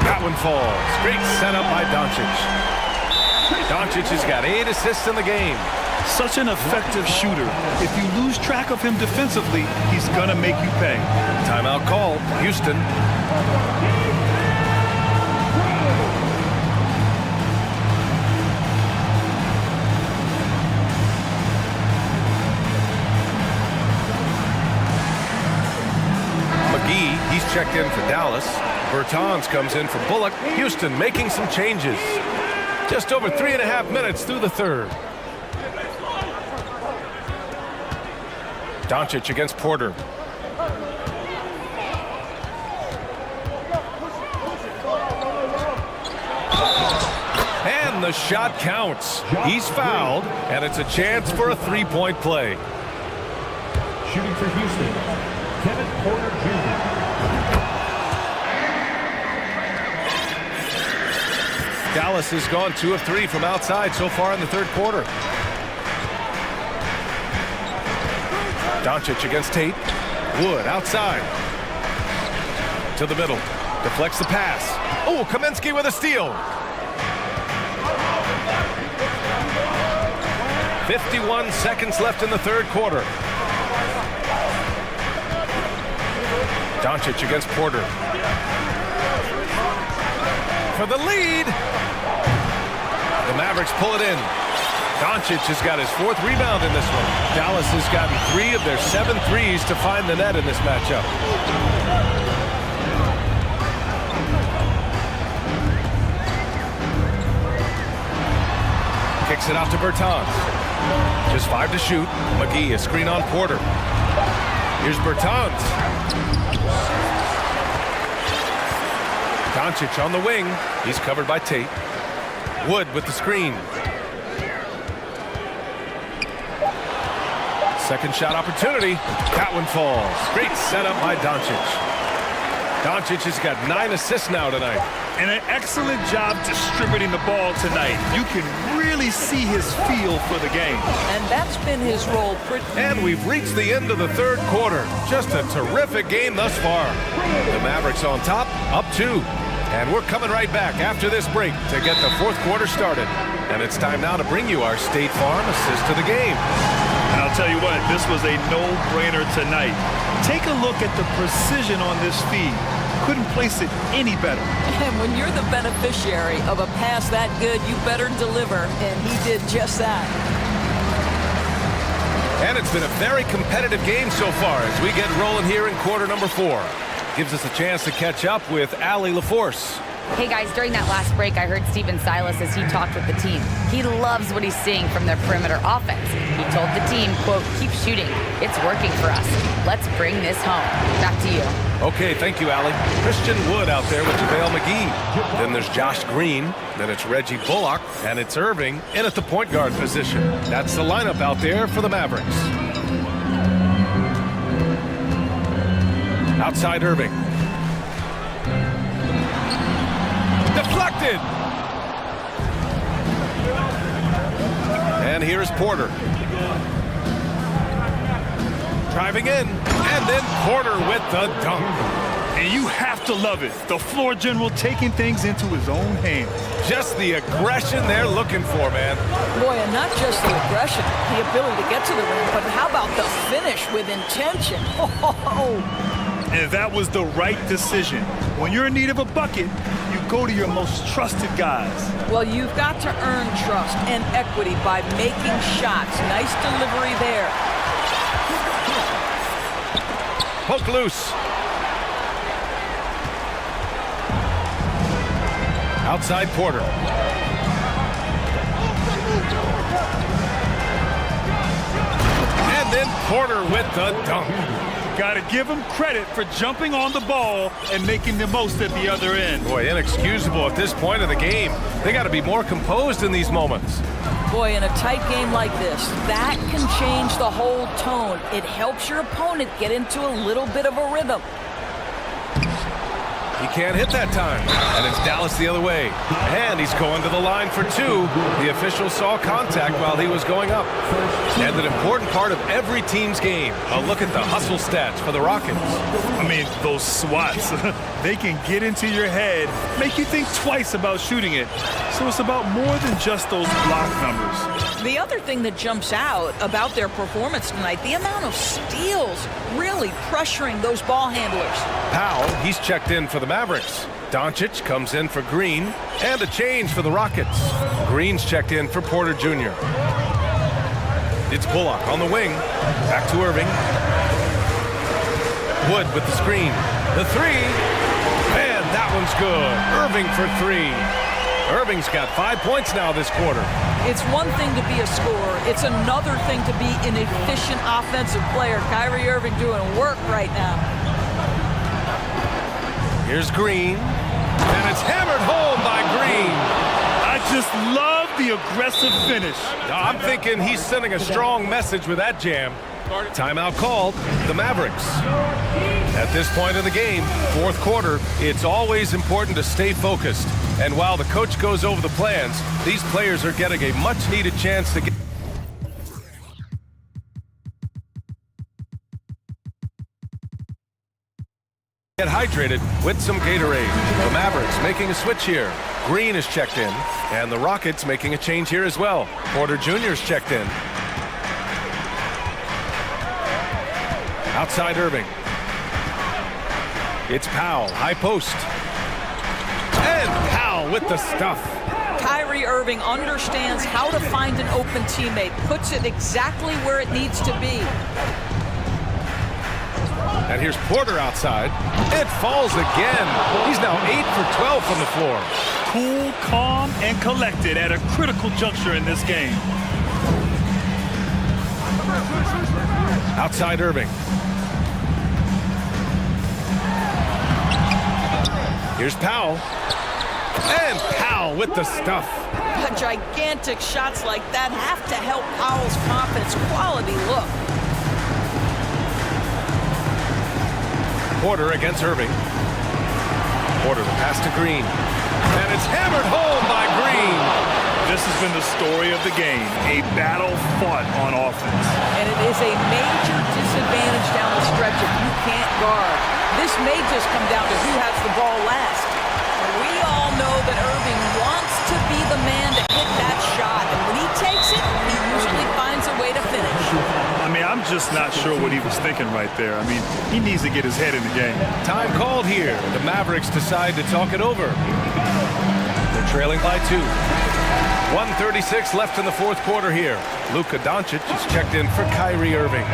That one falls. Great setup by Doncic. Doncic has got 8 assists in the game. Such an effective shooter. If you lose track of him defensively, he's gonna make you pay. Timeout called. Houston. McGee, he's checked in for Dallas. Bertans comes in for Bullock. Houston making some changes. Just over 3.5 minutes through the third. Doncic against Porter. And the shot counts. He's fouled, and it's a chance for a three-point play. Shooting for Houston, Kevin Porter Jr. Dallas has gone 2 of 3 from outside so far in the third quarter. Doncic against Tate. Wood outside. To the middle. Deflects the pass. Oh, Kaminsky with a steal. 51 seconds left in the third quarter. Doncic against Porter. For the lead. The Mavericks pull it in. Doncic has got his 4th rebound in this one. Dallas has gotten 3 of their 7 threes to find the net in this matchup. Kicks it out to Bertans. Just 5 to shoot. McGee, a screen on Porter. Here's Bertans. Doncic on the wing. He's covered by Tate. Wood with the screen. Second shot opportunity. That one falls. Great setup by Doncic. Doncic has got 9 assists now tonight. And an excellent job distributing the ball tonight. You can really see his feel for the game. And that's been his role. And we've reached the end of the third quarter. Just a terrific game thus far. The Mavericks on top, up 2. And we're coming right back after this break to get the fourth quarter started. And it's time now to bring you our State Farm assist to the game. And I'll tell you what, this was a no-brainer tonight. Take a look at the precision on this feed. Couldn't place it any better. And when you're the beneficiary of a pass that good, you better deliver. And he did just that. And it's been a very competitive game so far as we get rolling here in quarter number 4. Gives us a chance to catch up with Allie LaForce. Hey guys, during that last break, I heard Stephen Silas as he talked with the team. He loves what he's seeing from their perimeter offense. He told the team, quote, keep shooting. It's working for us. Let's bring this home. Back to you. Okay, thank you, Allie. Christian Wood out there with JaVale McGee. Then there's Josh Green. Then it's Reggie Bullock. And it's Irving in at the point guard position. That's the lineup out there for the Mavericks. Outside Irving. Deflected! And here's Porter. Driving in, and then Porter with the dunk. And you have to love it. The floor general taking things into his own hands. Just the aggression they're looking for, man. Boy, and not just the aggression, the ability to get to the rim, but how about the finish with intention? And that was the right decision. When you're in need of a bucket, you go to your most trusted guys. Well, you've got to earn trust and equity by making shots. Nice delivery there. Poke loose. Outside Porter. And then Porter with the dunk. Got to give him credit for jumping on the ball and making the most at the other end. Boy, inexcusable at this point of the game. They got to be more composed in these moments. Boy, in a tight game like this, that can change the whole tone. It helps your opponent get into a little bit of a rhythm. He can't hit that time. And it's Dallas the other way. And he's going to the line for two. The official saw contact while he was going up. And an important part of every team's game. A look at the hustle stats for the Rockets. I mean, those swats, they can get into your head, make you think twice about shooting it. So it's about more than just those block numbers. The other thing that jumps out about their performance tonight, the amount of steals, really pressuring those ball handlers. Powell, he's checked in for the Mavericks. Doncic comes in for Green, and a change for the Rockets. Green's checked in for Porter Jr. It's Bullock on the wing. Back to Irving. Wood with the screen. The three. And that one's good. Irving for three. Irving's got 5 points now this quarter. It's one thing to be a scorer. It's another thing to be an efficient offensive player. Kyrie Irving doing work right now. Here's Green. And it's hammered home by Green. I just love the aggressive finish. I'm thinking he's sending a strong message with that jam. Timeout called, the Mavericks. At this point of the game, fourth quarter, it's always important to stay focused. And while the coach goes over the plans, these players are getting a much-needed chance to get hydrated with some Gatorade. The Mavericks making a switch here. Green is checked in, and the Rockets making a change here as well. Porter Jr. is checked in. Outside Irving. It's Powell, high post. And Powell with the stuff. Kyrie Irving understands how to find an open teammate, puts it exactly where it needs to be. And here's Porter outside. It falls again. He's now 8 for 12 from the floor. Cool, calm, and collected at a critical juncture in this game. Outside Irving. Here's Powell. And Powell with the stuff. Gigantic shots like that have to help Powell's confidence. Quality look. Porter against Irving. Porter the pass to Green. And it's hammered home by Green. This has been the story of the game. A battle fought on offense. And it is a major disadvantage down the stretch if you can't guard. This may just come down to who has the ball last. We all know that Irving wants to be the man to hit that shot. And when he takes it, he usually finds a way to finish. I mean, I'm just not sure what he was thinking right there. I mean, he needs to get his head in the game. Time called here. The Mavericks decide to talk it over. They're trailing by 2. 1:36 left in the fourth quarter here. Luka Doncic is checked in for Kyrie Irving.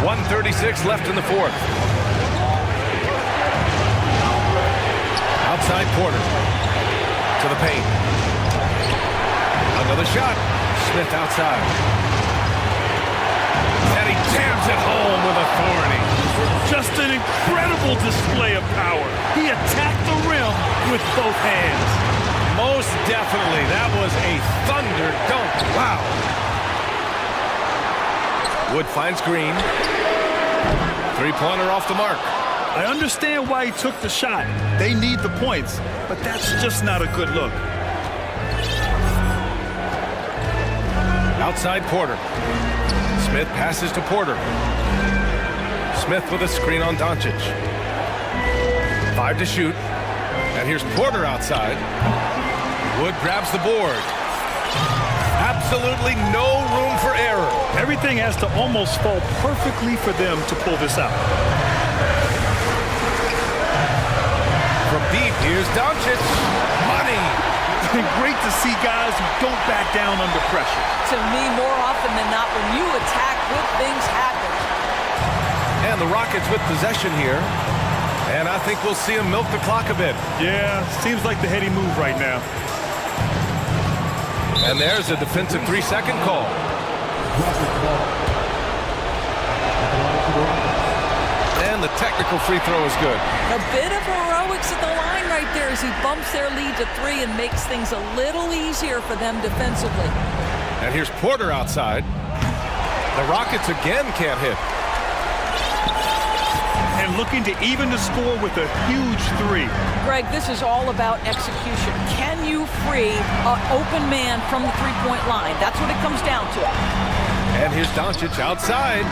1:36 left in the fourth. Porter to the paint. Another shot. Smith outside. And he jams it home with authority. Just an incredible display of power. He attacked the rim with both hands. Most definitely. That was a thunder dunk. Wow. Wood finds Green. Three-pointer off the mark. I understand why he took the shot. They need the points, but that's just not a good look. Outside Porter. Smith passes to Porter. Smith with a screen on Doncic. 5 to shoot. And here's Porter outside. Wood grabs the board. Absolutely no room for error. Everything has to almost fall perfectly for them to pull this out. From deep, here's Doncic. Money. Great to see guys who don't back down under pressure. To me, more often than not, when you attack, good things happen. And the Rockets with possession here. And I think we'll see him milk the clock a bit. Yeah, seems like the heady move right now. And there's a defensive 3-second call. And the technical free throw is good. A bit of heroics at the line right there as he bumps their lead to 3 and makes things a little easier for them defensively. And here's Porter outside. The Rockets again can't hit. And looking to even the score with a huge 3. Greg, this is all about execution. Can you free an open man from the three-point line? That's what it comes down to. And here's Doncic outside.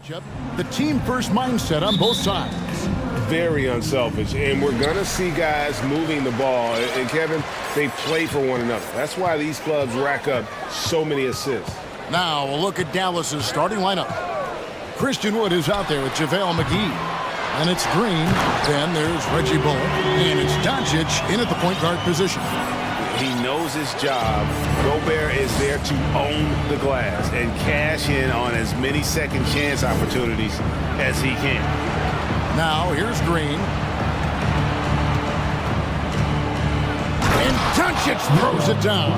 The team-first mindset on both sides. Very unselfish, and we're going to see guys moving the ball. And, Kevin, they play for one another. That's why these clubs rack up so many assists. Now we'll look at Dallas's starting lineup. Christian Wood is out there with JaVale McGee. And it's Green. Then there's Reggie Bullock. And it's Doncic in at the point guard position. He knows his job. Gobert is there to own the glass and cash in on as many second chance opportunities as he can. Now here's Green. And Doncic throws it down.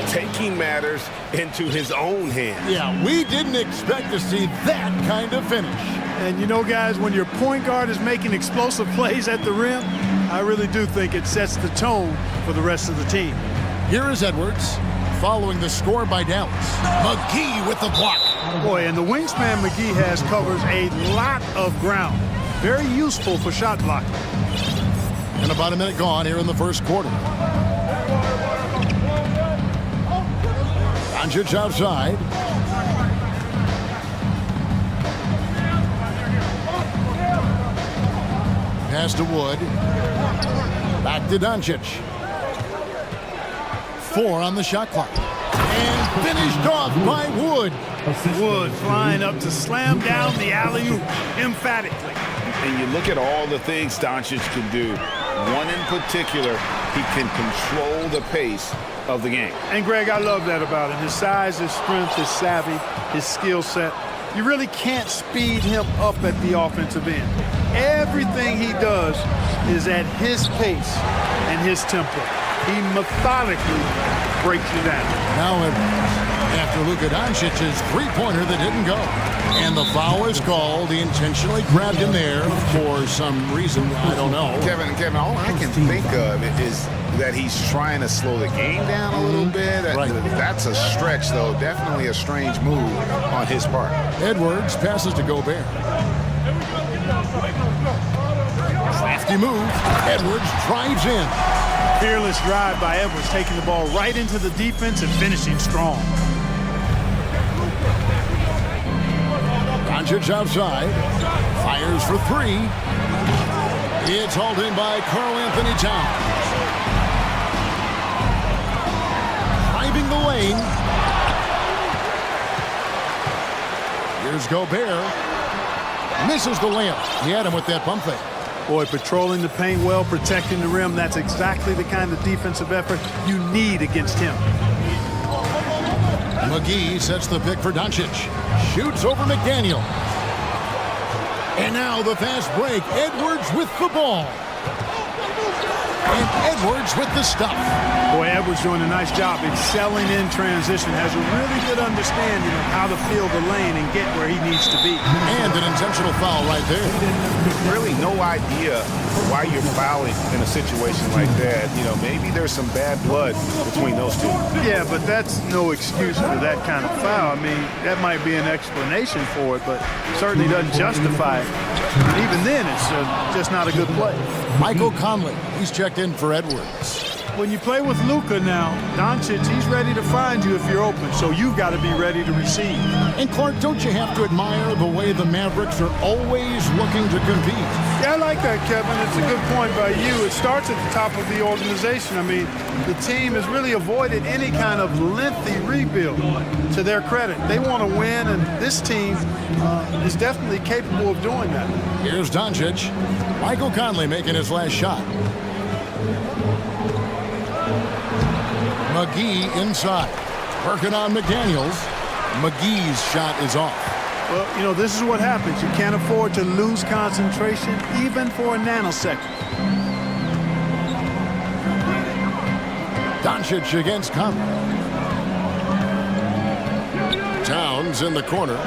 Taking matters into his own hands. Yeah, we didn't expect to see that kind of finish. And you know, guys, when your point guard is making explosive plays at the rim, I really do think it sets the tone for the rest of the team. Here is Edwards, following the score by Dallas. McGee with the block. Boy, and the wingspan McGee has covers a lot of ground. Very useful for shot blocking. And about a minute gone here in the first quarter. Doncic outside. Pass to Wood. Back to Doncic. 4 on the shot clock. And finished off by Wood. Wood flying up to slam down the alley-oop emphatically. And you look at all the things Doncic can do. One in particular, he can control the pace of the game. And Greg, I love that about him. His size, his strength, his savvy, his skill set. You really can't speed him up at the offensive end. Everything he does is at his pace and his tempo. He methodically breaks you down. Now after Luka Doncic's three-pointer that didn't go. And the foul is called. He intentionally grabbed him there for some reason. I don't know. Kevin, all I can think of is that he's trying to slow the game down a little bit. Right. That's a stretch, though. Definitely a strange move on his part. Edwards passes to Gobert. Crafty move. Edwards drives in. Fearless drive by Edwards, taking the ball right into the defense and finishing strong. Doncic outside. Fires for 3. It's hauled in by Karl Anthony Towns. Driving the lane. Here's Gobert. Misses the layup. He had him with that pump fake. Boy, patrolling the paint well, protecting the rim. That's exactly the kind of defensive effort you need against him. McGee sets the pick for Doncic. Shoots over McDaniel. And now the fast break. Edwards with the ball. And Edwards with the stuff. Boy, Edwards doing a nice job excelling in transition. Has a really good understanding of how to fill the lane and get where he needs to be. And an intentional foul right there. Really no idea why you're fouling in a situation like that. You know, maybe there's some bad blood between those two. Yeah, but that's no excuse for that kind of foul. I mean, that might be an explanation for it, but certainly doesn't justify it. And even then, it's just not a good play. Michael Conley, he's checked in for Edwards. When you play with Luka now, Doncic, he's ready to find you if you're open, so you've got to be ready to receive. And Clark, don't you have to admire the way the Mavericks are always looking to compete? Yeah, I like that, Kevin. It's a good point by you. It starts at the top of the organization. I mean, the team has really avoided any kind of lengthy rebuild. To their credit, they want to win, and this team is definitely capable of doing that. Here's Doncic. Michael Conley making his last shot. McGee inside. Working on McDaniels. McGee's shot is off. Well, you know, this is what happens. You can't afford to lose concentration, even for a nanosecond. Doncic against Conley. Towns in the corner.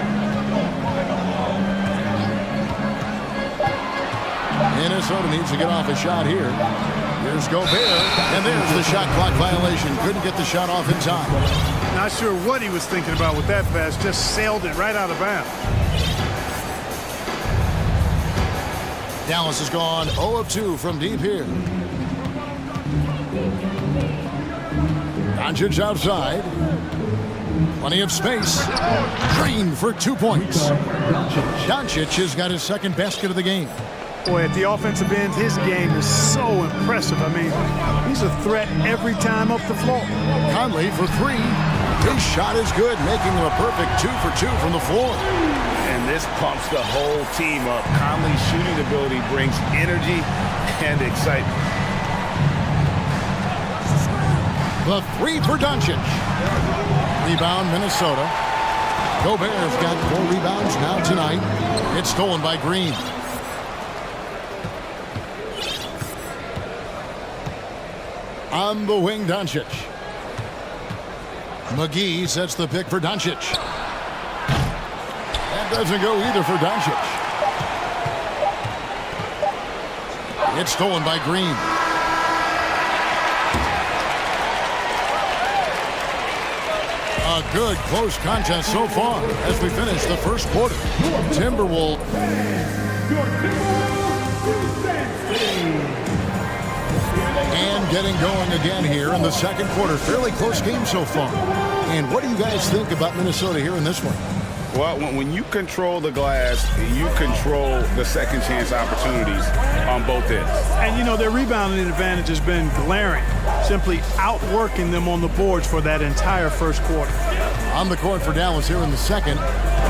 Minnesota needs to get off a shot here. Here's Gobert, and there's the shot clock violation. Couldn't get the shot off in time. Not sure what he was thinking about with that pass. Just sailed it right out of bounds. Dallas has gone 0 of 2 from deep here. Doncic outside. Plenty of space. Green for 2 points. Doncic has got his second basket of the game. Boy, at the offensive end, his game is so impressive. I mean, he's a threat every time up the floor. Conley for three. His shot is good, making him a perfect 2 for 2 from the floor. And this pumps the whole team up. Conley's shooting ability brings energy and excitement. The three for Doncic. Rebound, Minnesota. Gobert's got 4 rebounds now tonight. It's stolen by Green. On the wing, Doncic. McGee sets the pick for Doncic. That doesn't go either for Doncic. It's stolen by Green. A good close contest so far as we finish the first quarter. Timberwolves. And getting going again here in the second quarter. Fairly close game so far. And what do you guys think about Minnesota here in this one? Well, when you control the glass, you control the second chance opportunities on both ends. And, you know, their rebounding advantage has been glaring, simply outworking them on the boards for that entire first quarter. On the court for Dallas here in the second,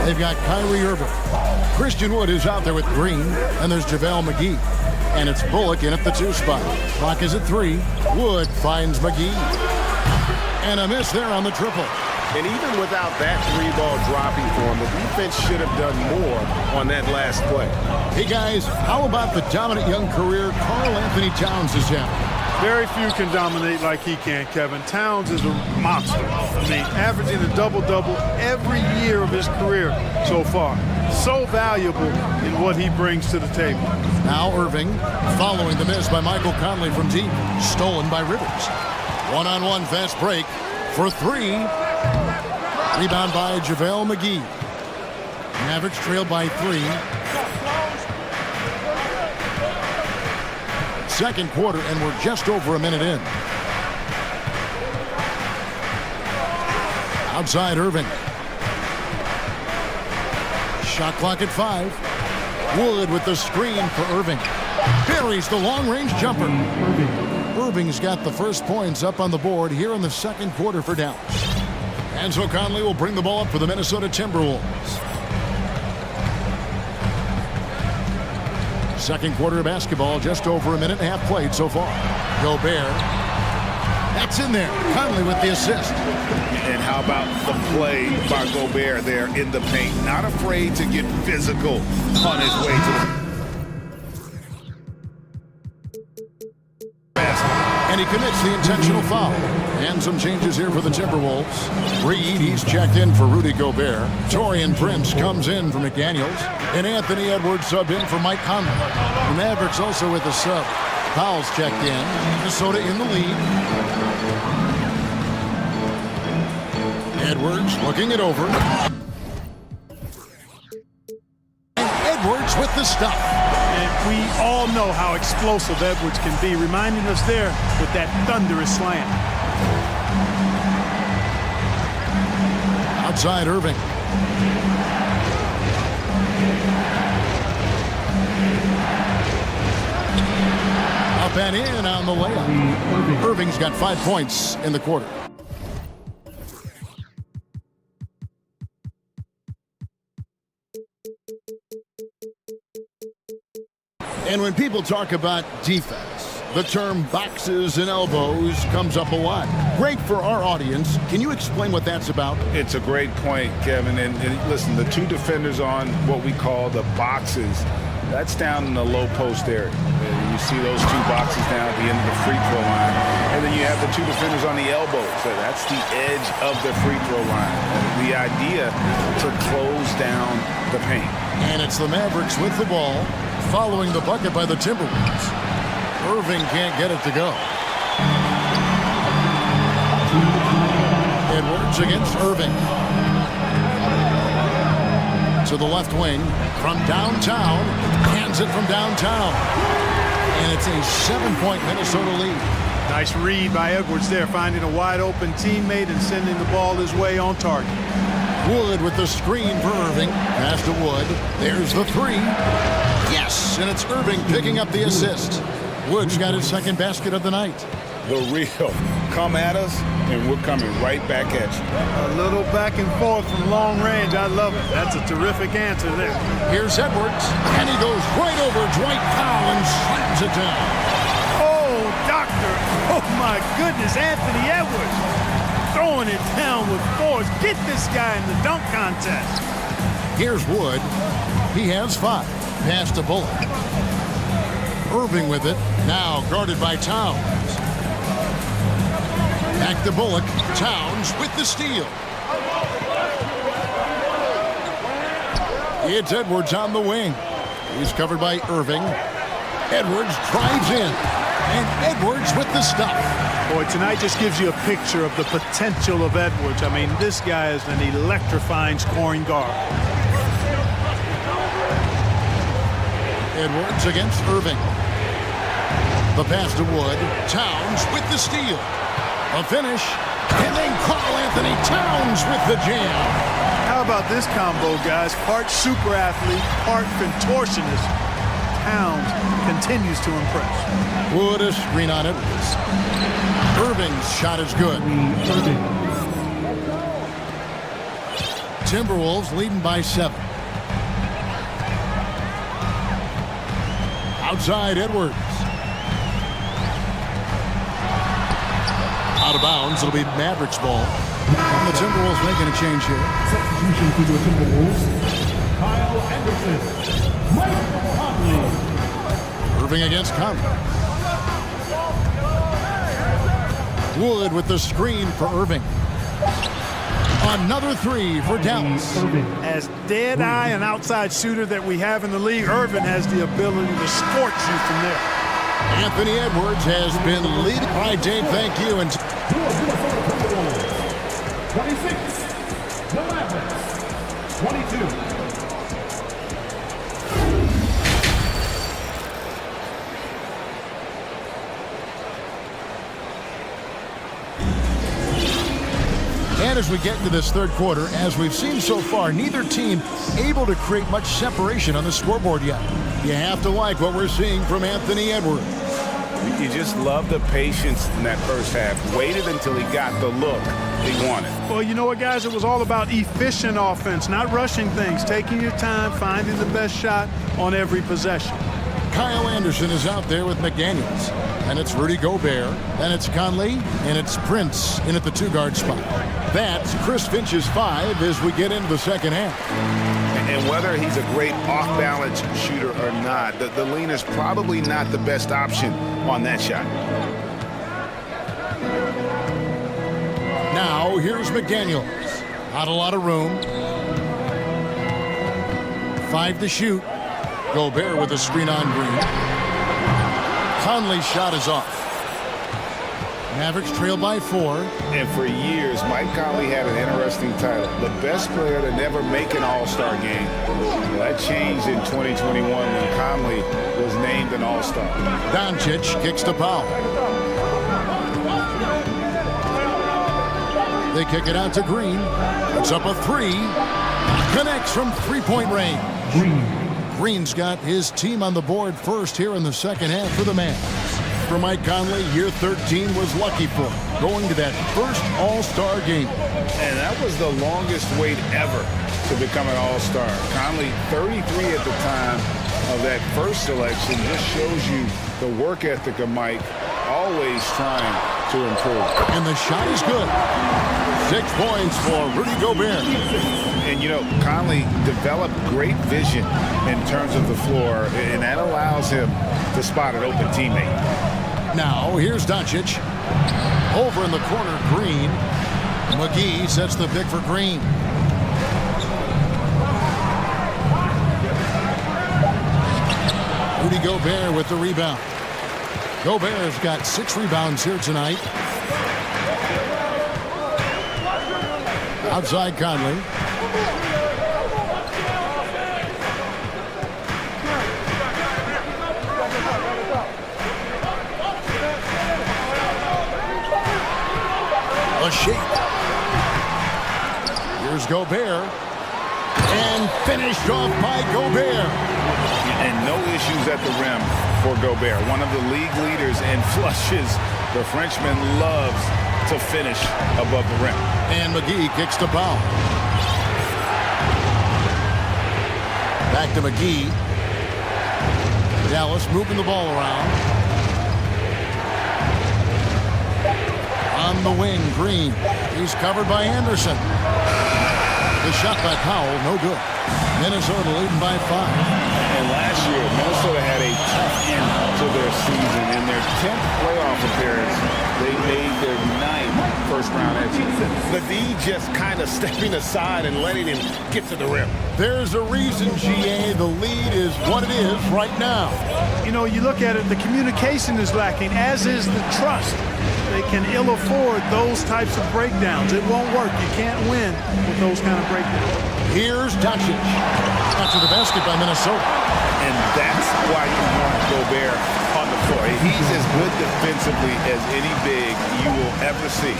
they've got Kyrie Irving. Christian Wood is out there with Green, and there's JaVale McGee. And it's Bullock in at the 2 spot. Clock is at 3. Wood finds McGee. And a miss there on the triple. And even without that 3-ball dropping for him, the defense should have done more on that last play. Hey, guys, how about the dominant young career Karl Anthony Towns is having? Very few can dominate like he can, Kevin. Towns is a monster. I mean, averaging a double-double every year of his career so far. So valuable in what he brings to the table. Now Irving, following the miss by Michael Conley from deep. Stolen by Rivers. One-on-one fast break for 3. Rebound by JaVale McGee. Mavericks trail by 3. Second quarter, and we're just over a minute in. Outside Irving. Shot clock at 5. Wood with the screen for Irving. Buries the long-range jumper. Irving's got the first points up on the board here in the second quarter for Dallas. And so Conley will bring the ball up for the Minnesota Timberwolves. Second quarter of basketball, just over a minute and a half played so far. Gobert. That's in there. Conley with the assist. And how about the play by Gobert there in the paint? Not afraid to get physical on his way to the and he commits the intentional foul. And some changes here for the Timberwolves. Reed, he's checked in for Rudy Gobert. Taurean Prince comes in for McDaniels. And Anthony Edwards subbed in for Mike Conley. The Mavericks also with a sub. Powell's checked in. Minnesota in the lead. Edwards looking it over. And Edwards with the stop. And we all know how explosive Edwards can be, reminding us there with that thunderous slam. Outside Irving. Up and in on the layup. Irving's got 5 points in the quarter. And when people talk about defense, the term boxes and elbows comes up a lot. Great for our audience. Can you explain what that's about? It's a great point, Kevin. And listen, the 2 defenders on what we call the boxes, that's down in the low post area. And you see those 2 boxes down at the end of the free throw line. And then you have the 2 defenders on the elbows. So that's the edge of the free throw line. And the idea to close down the paint. And it's the Mavericks with the ball, following the bucket by the Timberwolves. Irving can't get it to go. Edwards against Irving. To the left wing from downtown. Hands it from downtown. And it's a 7-point Minnesota lead. Nice read by Edwards there, finding a wide open teammate and sending the ball his way on target. Wood with the screen for Irving. Pass to Wood. There's the three. Yes, and it's Irving picking up the assist. Wood's got his second basket of the night. The real. Come at us, and we're coming right back at you. A little back and forth from long range. I love it. That's a terrific answer there. Here's Edwards, and he goes right over Dwight Powell and slams it down. Oh, doctor. Oh, my goodness. Anthony Edwards throwing it down with force. Get this guy in the dunk contest. Here's Wood. He has 5. Pass to Bullock. Irving with it. Now guarded by Towns. Back to Bullock. Towns with the steal. It's Edwards on the wing. He's covered by Irving. Edwards drives in. And Edwards with the stuff. Boy, tonight just gives you a picture of the potential of Edwards. I mean, this guy is an electrifying scoring guard. Edwards against Irving. The pass to Wood. Towns with the steal. A finish. And then Karl Anthony Towns with the jam. How about this combo, guys? Part super athlete, part contortionist. Towns continues to impress. Wood a screen on Edwards. Irving's shot is good. Timberwolves leading by 7. Outside Edwards. Out of bounds. It'll be Mavericks ball. And the Timberwolves making a change here. Substitution for the Timberwolves. Kyle Anderson. Mike Conley. Irving against Conley. Wood with the screen for Irving. Another 3 for Dallas. As dead-eye and outside shooter that we have in the league, Irving has the ability to scorch you from there. Anthony Edwards has been leading. All right, Dave, thank you. And 26, the Mavericks. 22. And as we get into this third quarter, as we've seen so far, neither team able to create much separation on the scoreboard yet. You have to like what we're seeing from Anthony Edwards. You just love the patience in that first half. Waited until he got the look he wanted. Well, you know what, guys? It was all about efficient offense, not rushing things, taking your time, finding the best shot on every possession. Kyle Anderson is out there with McDaniels. And it's Rudy Gobert. And it's Conley. And it's Prince in at the 2-guard spot. That's Chris Finch's 5 as we get into the second half. And whether he's a great off-balance shooter or not, the lean is probably not the best option on that shot. Now, here's McDaniels. Not a lot of room. 5 to shoot. Gobert with a screen on Green. Conley's shot is off. Mavericks trail by 4. And for years, Mike Conley had an interesting title. The best player to never make an all-star game. Well, that changed in 2021 when Conley was named an all-star. Doncic kicks to Powell. They kick it out to Green. It's up a 3. Connects from three-point range. Green's got his team on the board first here in the second half for the Mavs. For Mike Conley, year 13 was lucky for him, going to that first All-Star game. And that was the longest wait ever to become an All-Star. Conley, 33 at the time of that first selection, just shows you the work ethic of Mike, always trying to improve. And the shot is good. 6 points for Rudy Gobert. And, you know, Conley developed great vision in terms of the floor, and that allows him to spot an open teammate. Now, here's Doncic. Over in the corner, Green. McGee sets the pick for Green. Rudy Gobert with the rebound. Gobert's got 6 rebounds here tonight. Outside Conley. A shake. Here's Gobert. And finished off by Gobert. And no issues at the rim for Gobert. One of the league leaders in flushes. The Frenchman loves to finish above the rim. And McGee kicks the foul. Back to McGee. Dallas moving the ball around. On the wing, Green. He's covered by Anderson. The shot by Powell, no good. Minnesota leading by 5. And last year, Minnesota had a tough end to their season. In their 10th playoff appearance, they made their 9th first-round exit. The D just kind of stepping aside and letting him get to the rim. There's a reason, GA, the lead is what it is right now. You know, you look at it, the communication is lacking, as is the trust. They can ill afford those types of breakdowns. It won't work. You can't win with those kind of breakdowns. Here's Doncic. After the basket by Minnesota. And that's why you want Gobert on the floor. He's as good defensively as any big you will ever see.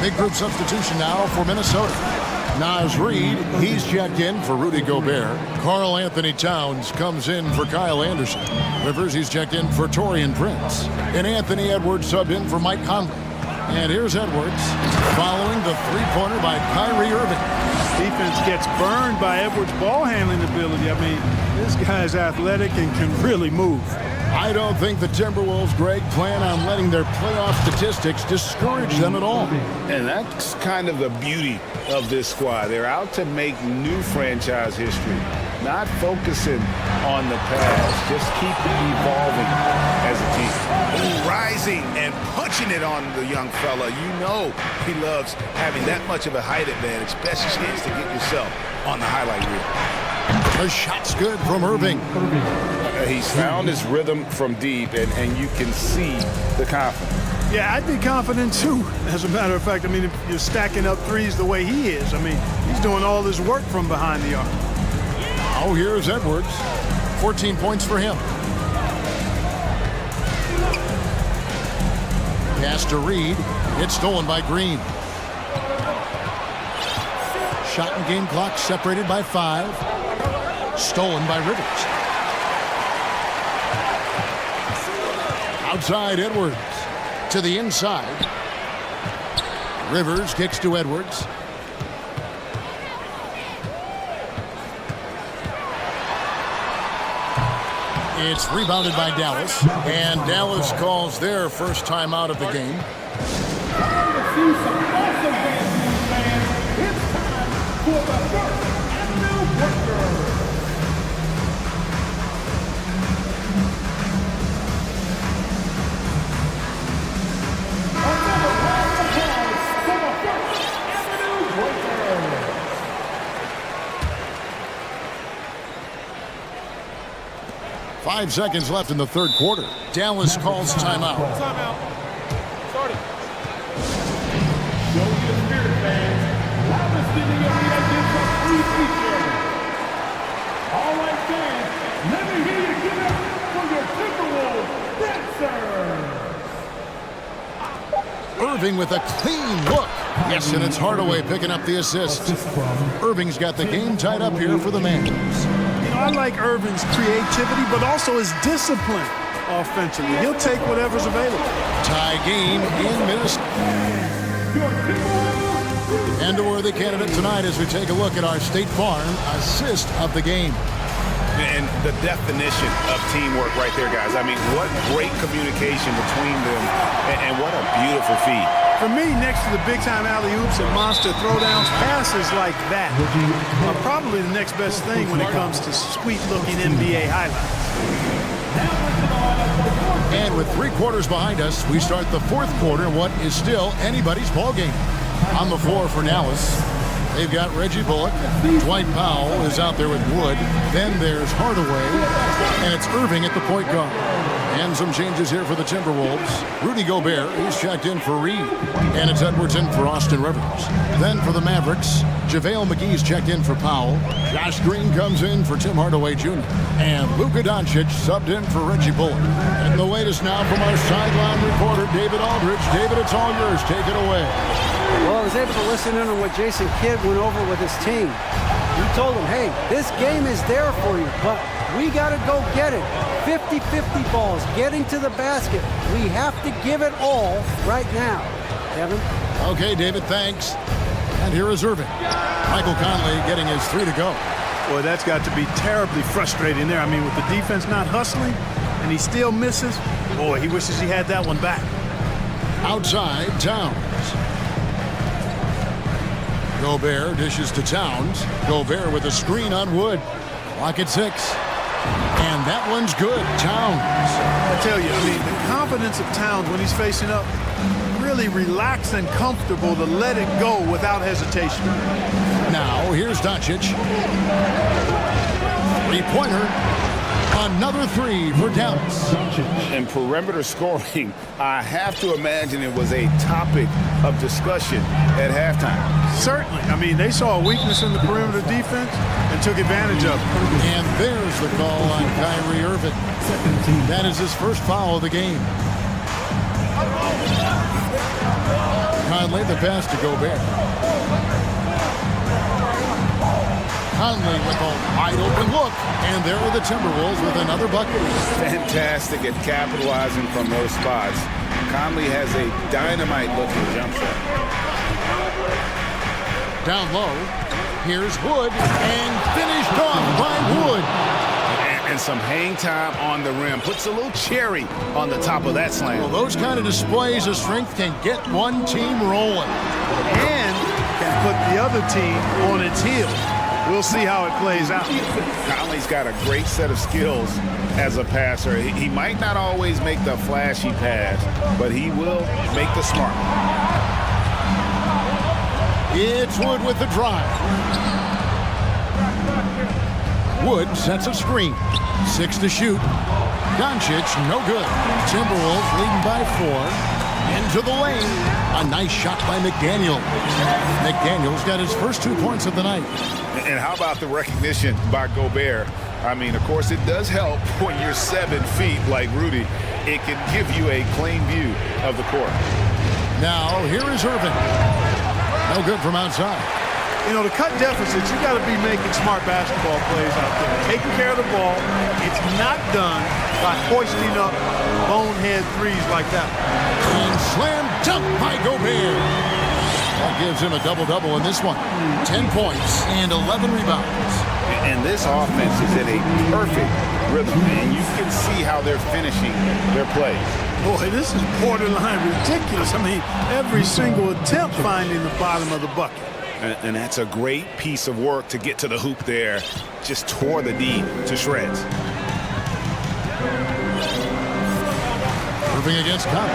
Big group substitution now for Minnesota. Naz Reid, he's checked in for Rudy Gobert. Karl Anthony Towns comes in for Kyle Anderson. Rivers, he's checked in for Taurean Prince. And Anthony Edwards subbed in for Mike Conley. And here's Edwards following the three-pointer by Kyrie Irving. Defense gets burned by Edwards' ball handling ability. I mean, this guy's athletic and can really move. I don't think the Timberwolves, Greg, plan on letting their playoff statistics discourage them at all. And that's kind of the beauty of this squad. They're out to make new franchise history, not focusing on the past, just keep evolving as a team. Rising and punching it on the young fella. You know he loves having that much of a height advantage. Best chance to get yourself on the highlight reel. The shot's good from Irving. He's found his rhythm from deep, and you can see the confidence. Yeah, I'd be confident too, as a matter of fact. I mean, if you're stacking up threes the way he is, I mean, he's doing all this work from behind the arc. Oh, here's Edwards. 14 points for him. Pass to Reid. It's stolen by Green. Shot and game clock separated by 5. Stolen by Rivers. Outside Edwards. To the inside. Rivers kicks to Edwards. It's rebounded by Dallas. And Dallas calls their first time out of the game. Five seconds left in the third quarter. Dallas calls timeout. Timeout. Starting. Show me the spirit, fans. Loudest in the arena gives us free feature. All right, fans. Let me hear you give it up for your Timberwolves dancers. Irving with a clean look. Yes, and it's Hardaway picking up the assist. Irving's got the game tied up here for the Mavs. I like Irving's creativity, but also his discipline offensively. He'll take whatever's available. Tie game in Minnesota. And a worthy candidate tonight as we take a look at our State Farm assist of the game. And the definition of teamwork right there, guys. I mean, what great communication between them, and what a beautiful feed. For me, next to the big-time alley-oops and monster throwdowns, passes like that are probably the next best thing when it comes to sweet-looking NBA highlights. And with 3 quarters behind us, we start the fourth quarter in what is still anybody's ball game. On the floor for Dallas, they've got Reggie Bullock. Dwight Powell is out there with Wood. Then there's Hardaway, and it's Irving at the point guard. And some changes here for the Timberwolves. Rudy Gobert, he's checked in for Reed. And it's Edwards in for Austin Rivers. Then for the Mavericks, JaVale McGee's checked in for Powell. Josh Green comes in for Tim Hardaway Jr. And Luka Doncic subbed in for Reggie Bullock. And the latest now from our sideline reporter, David Aldridge. David, it's all yours. Take it away. Well, I was able to listen in on what Jason Kidd went over with his team. He told them, hey, this game is there for you, but we got to go get it. 50-50 balls, getting to the basket. We have to give it all right now. Kevin? Okay, David, thanks. And here is Irving. Michael Conley getting his 3 to go. Boy, that's got to be terribly frustrating there. I mean, with the defense not hustling and he still misses, boy, he wishes he had that one back. Outside, Towns. Gobert dishes to Towns. Gobert with a screen on Wood. Clock at 6. And that one's good. Towns. I tell you, I mean, the confidence of Towns when he's facing up, really relaxed and comfortable to let it go without hesitation. Now, here's Doncic. Three-pointer. Another 3 for Dallas. And perimeter scoring, I have to imagine it was a topic of discussion at halftime. Certainly. I mean, they saw a weakness in the perimeter defense and took advantage of it. And there's the call on Kyrie Irving. That is his first foul of the game. Conley, the pass to Gobert. Conley with a wide open look. And there are the Timberwolves with another bucket. Fantastic at capitalizing from those spots. Conley has a dynamite-looking jump shot. Down low, here's Wood, and finished off by Wood. And some hang time on the rim. Puts a little cherry on the top of that slam. Well, those kind of displays of strength can get one team rolling. And can put the other team on its heels. We'll see how it plays out. Conley's got a great set of skills as a passer. He might not always make the flashy pass, but he will make the smart one. It's Wood with the drive. Wood sets a screen. 6 to shoot. Doncic, no good. Timberwolves leading by 4. Into the lane. A nice shot by McDaniel. McDaniel's got his first 2 points of the night. And how about the recognition by Gobert? I mean, of course, it does help when you're 7 feet like Rudy. It can give you a plain view of the court. Now, here is Irving. No good from outside. You know, to cut deficits, you got to be making smart basketball plays out there. Taking care of the ball. It's not done by hoisting up bonehead threes like that. And slam dunk by Gobert. That gives him a double-double in this one. 10 points and 11 rebounds. And this offense is in a perfect rhythm, and you can see how they're finishing their plays. Boy, this is borderline ridiculous. I mean, every single attempt finding the bottom of the bucket. And that's a great piece of work to get to the hoop there. Just tore the D to shreds. Irving against Conley.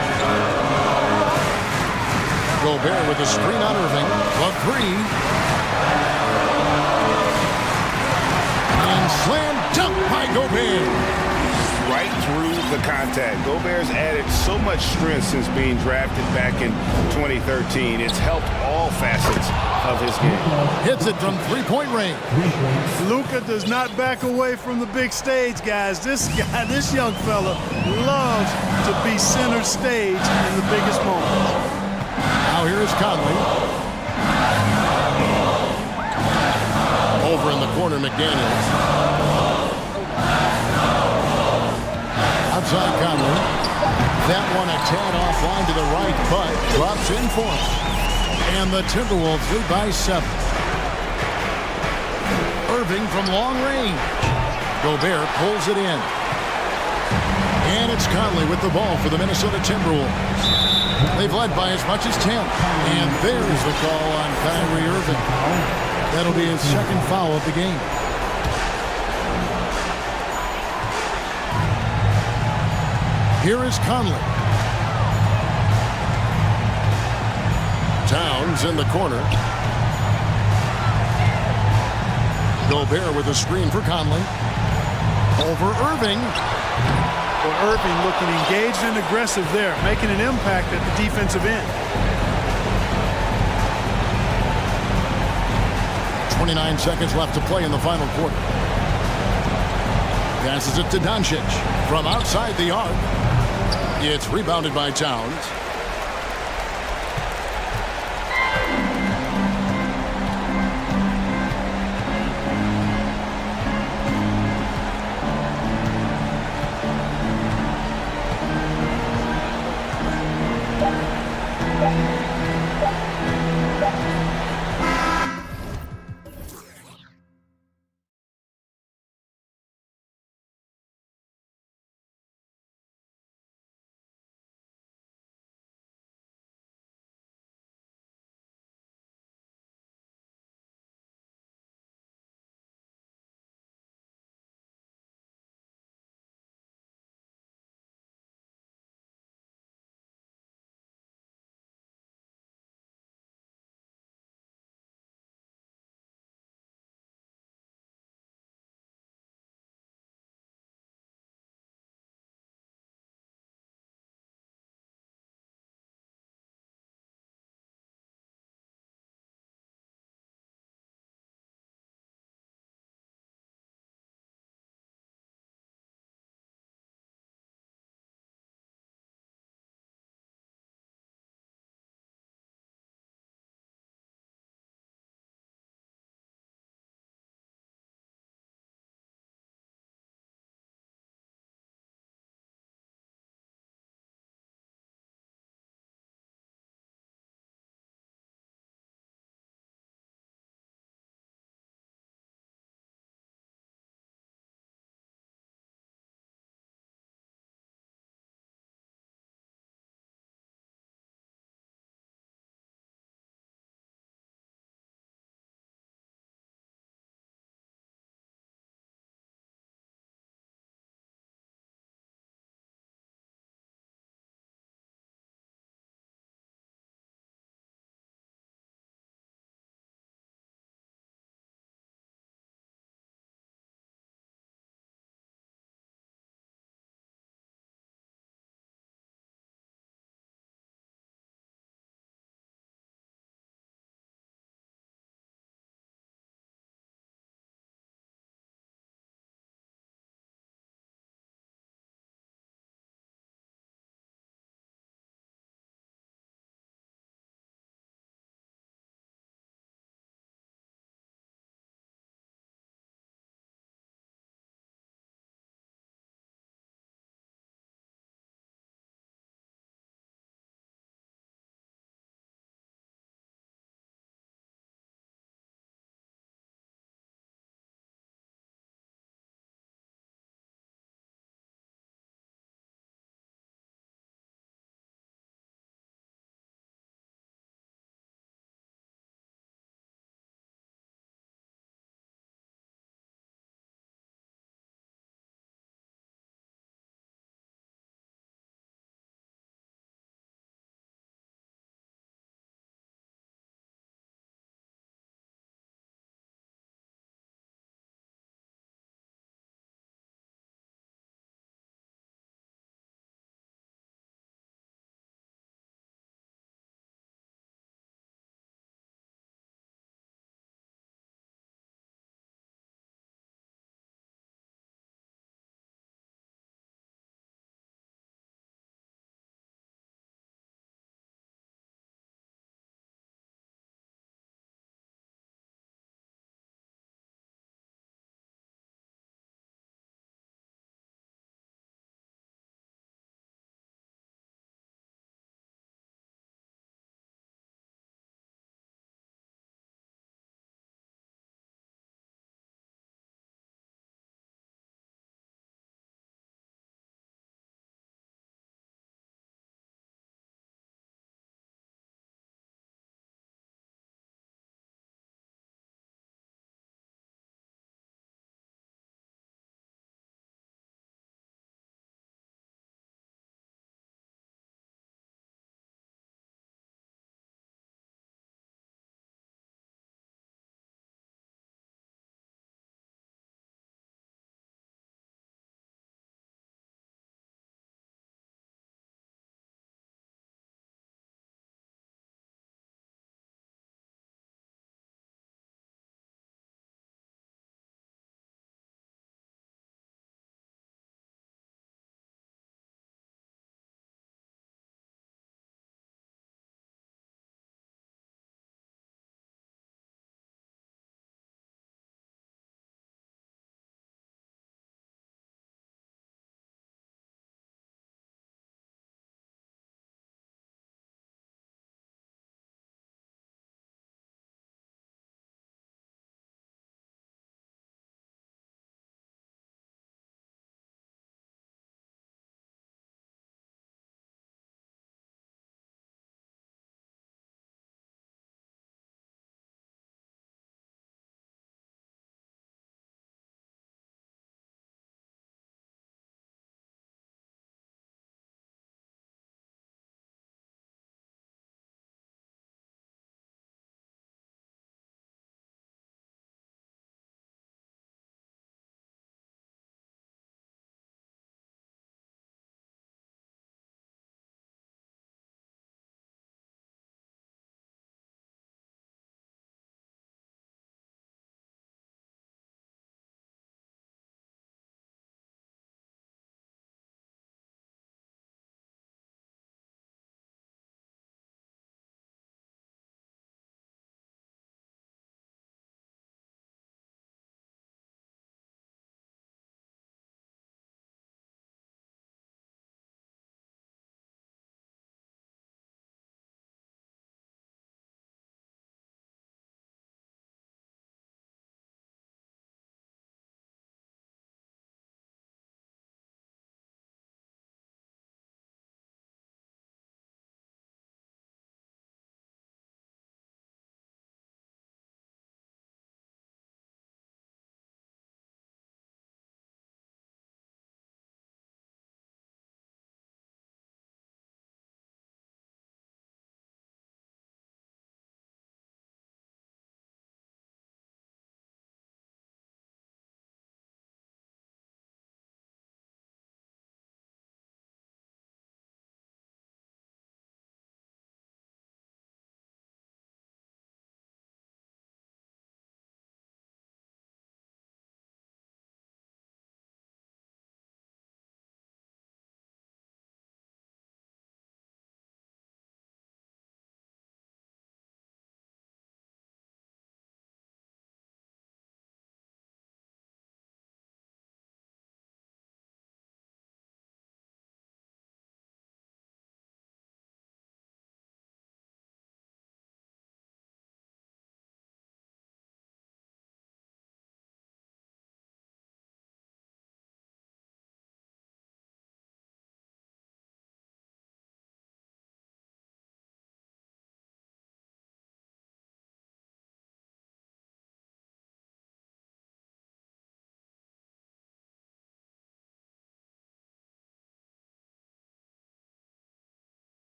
Gobert with a screen on Irving. Love 3. And slam dunk by Gobert. Right through the contact. Gobert's added so much strength since being drafted back in 2013. It's helped all facets of his game. Hits it from three-point range. Luka does not back away from the big stage, guys. This young fella loves to be center stage in the biggest moments. Now here is Conley. Over in the corner, McDaniels. Outside Conley. That one a tad offline to the right, but drops in for him. And the Timberwolves lead by 7. Irving from long range. Gobert pulls it in. And it's Conley with the ball for the Minnesota Timberwolves. They've led by as much as 10. And there's the call on Kyrie Irving. That'll be his second foul of the game. Here is Conley. Towns in the corner. Gobert with a screen for Conley. Over Irving. Well, Irving looking engaged and aggressive there, making an impact at the defensive end. 29 seconds left to play in the final quarter. Passes it to Doncic from outside the arc. It's rebounded by Towns.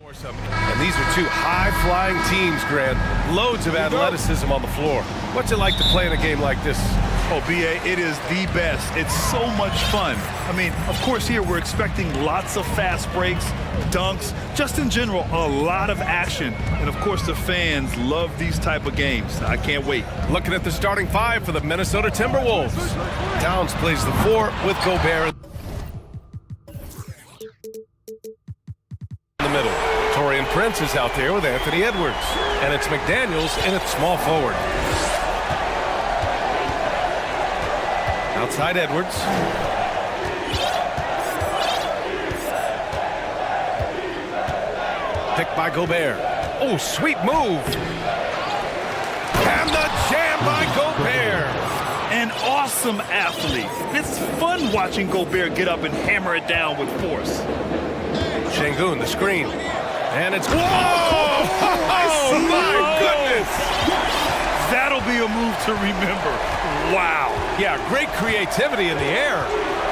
And these are two high-flying teams, Grant. Loads of athleticism on the floor. What's it like to play in a game like this? Oh, B.A., it is the best. It's so much fun. I mean, of course, here we're expecting lots of fast breaks, dunks, just in general, a lot of action. And, of course, the fans love these type of games. I can't wait. Looking at the starting five for the Minnesota Timberwolves. Towns plays the 4 with Gobert in the middle. Torian Prince is out there with Anthony Edwards. And it's McDaniels in at small forward. Outside Edwards. Picked by Gobert. Oh, sweet move. And the jam by Gobert. An awesome athlete. It's fun watching Gobert get up and hammer it down with force. Şengün, the screen. And it's... Whoa! Oh, my goodness! That'll be a move to remember. Wow. Yeah, great creativity in the air.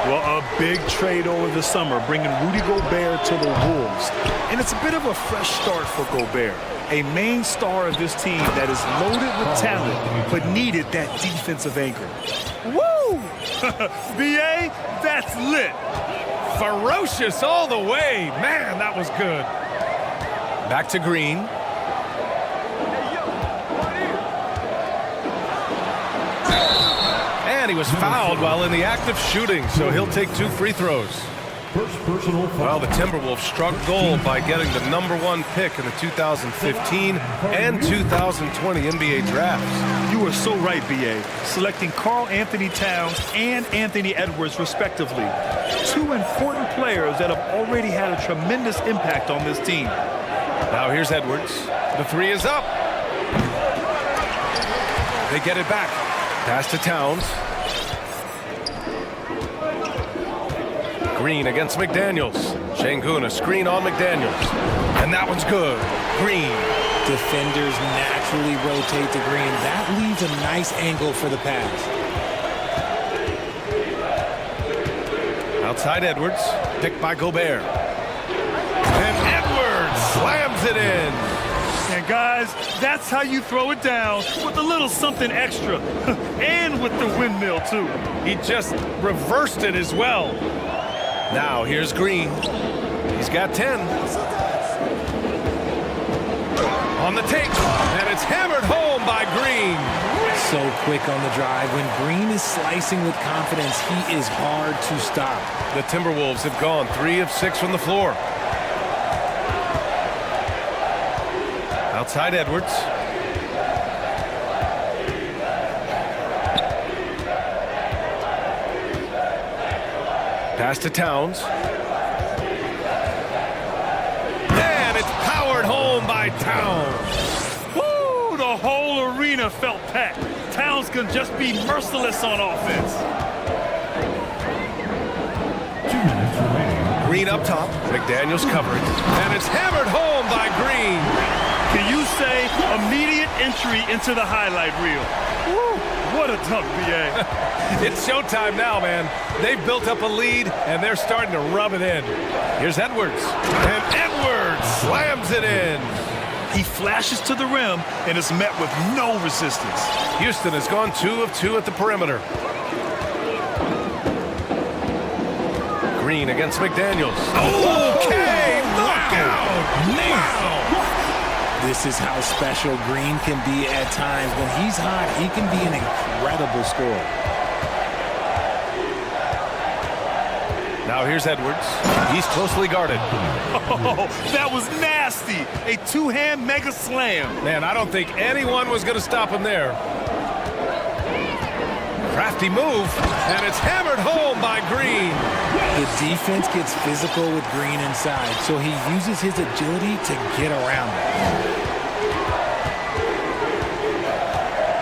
Well, a big trade over the summer, bringing Rudy Gobert to the Wolves. And it's a bit of a fresh start for Gobert, a main star of this team that is loaded with talent, but needed that defensive anchor. Woo! B.A., that's lit. Ferocious all the way. Man, that was good. Back to Green. And he was fouled while in the act of shooting, so he'll take 2 free throws. Well, the Timberwolves struck gold by getting the #1 pick in the 2015 and 2020 NBA drafts. You are so right, B.A. Selecting Karl Anthony Towns and Anthony Edwards, respectively. 2 important players that have already had a tremendous impact on this team. Now here's Edwards. The 3 is up. They get it back. Pass to Towns. Green against McDaniels. Şengün, a screen on McDaniels. And that one's good. Green. Defenders naturally rotate to Green. That leaves a nice angle for the pass. Outside Edwards. Picked by Gobert. And Edwards slams it in. And guys, that's how you throw it down, with a little something extra. And with the windmill, too. He just reversed it as well. Now here's Green. He's got 10. On the take, and it's hammered home by Green. So quick on the drive. When Green is slicing with confidence, he is hard to stop. The Timberwolves have gone 3 of 6 from the floor. Outside Edwards. Pass to Towns. And it's powered home by Towns. Woo! The whole arena felt packed. Towns can just be merciless on offense. 2 minutes remaining. Green up top. McDaniels covering. And it's hammered home by Green. Can you say immediate entry into the highlight reel? Woo! What a dunk, B.A. It's showtime now, man. They've built up a lead, and they're starting to rub it in. Here's Edwards. And Edwards slams it in. He flashes to the rim and is met with no resistance. Houston has gone 2 of 2 at the perimeter. Green against McDaniels. Okay, knockout! Wow! This is how special Green can be at times. When he's hot, he can be an incredible scorer. Now here's Edwards. He's closely guarded. Oh, that was nasty. A 2-hand mega slam. Man, I don't think anyone was going to stop him there. Crafty move, and it's hammered home by Green. The defense gets physical with Green inside, so he uses his agility to get around it.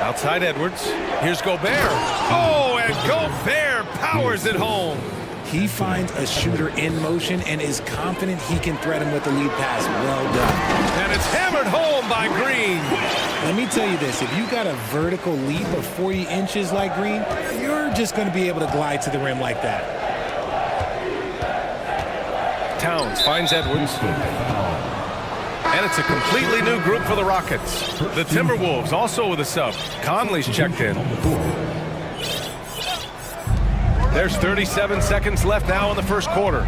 Outside Edwards. Here's Gobert. Oh, and Gobert powers it home. He finds a shooter in motion and is confident he can threat him with the lead pass. Well done. And it's hammered home by Green. Let me tell you this. If you got a vertical leap of 40 inches like Green, you're just going to be able to glide to the rim like that. Towns finds Edwards. And it's a completely new group for the Rockets. The Timberwolves also with a sub. Conley's checked in. There's 37 seconds left now in the first quarter.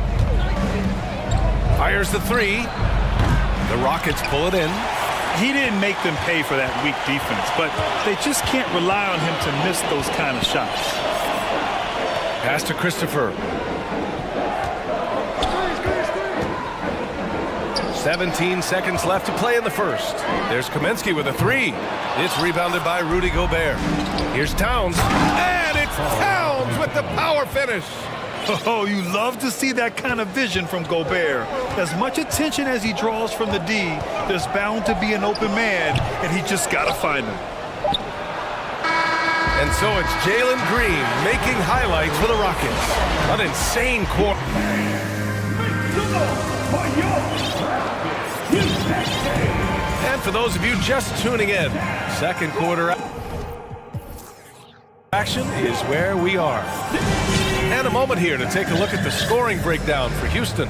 Fires the three. The Rockets pull it in. He didn't make them pay for that weak defense, but they just can't rely on him to miss those kind of shots. Pass to Christopher. 17 seconds left to play in the first. There's Kaminsky with a three. It's rebounded by Rudy Gobert. Here's Towns. And it's Towns with the power finish. Oh, you love to see that kind of vision from Gobert. As much attention as he draws from the D, there's bound to be an open man, and he just got to find him. And so it's Jalen Green making highlights for the Rockets. An insane quarter. And for those of you just tuning in, second quarter action is where we are. And a moment here to take a look at the scoring breakdown for Houston.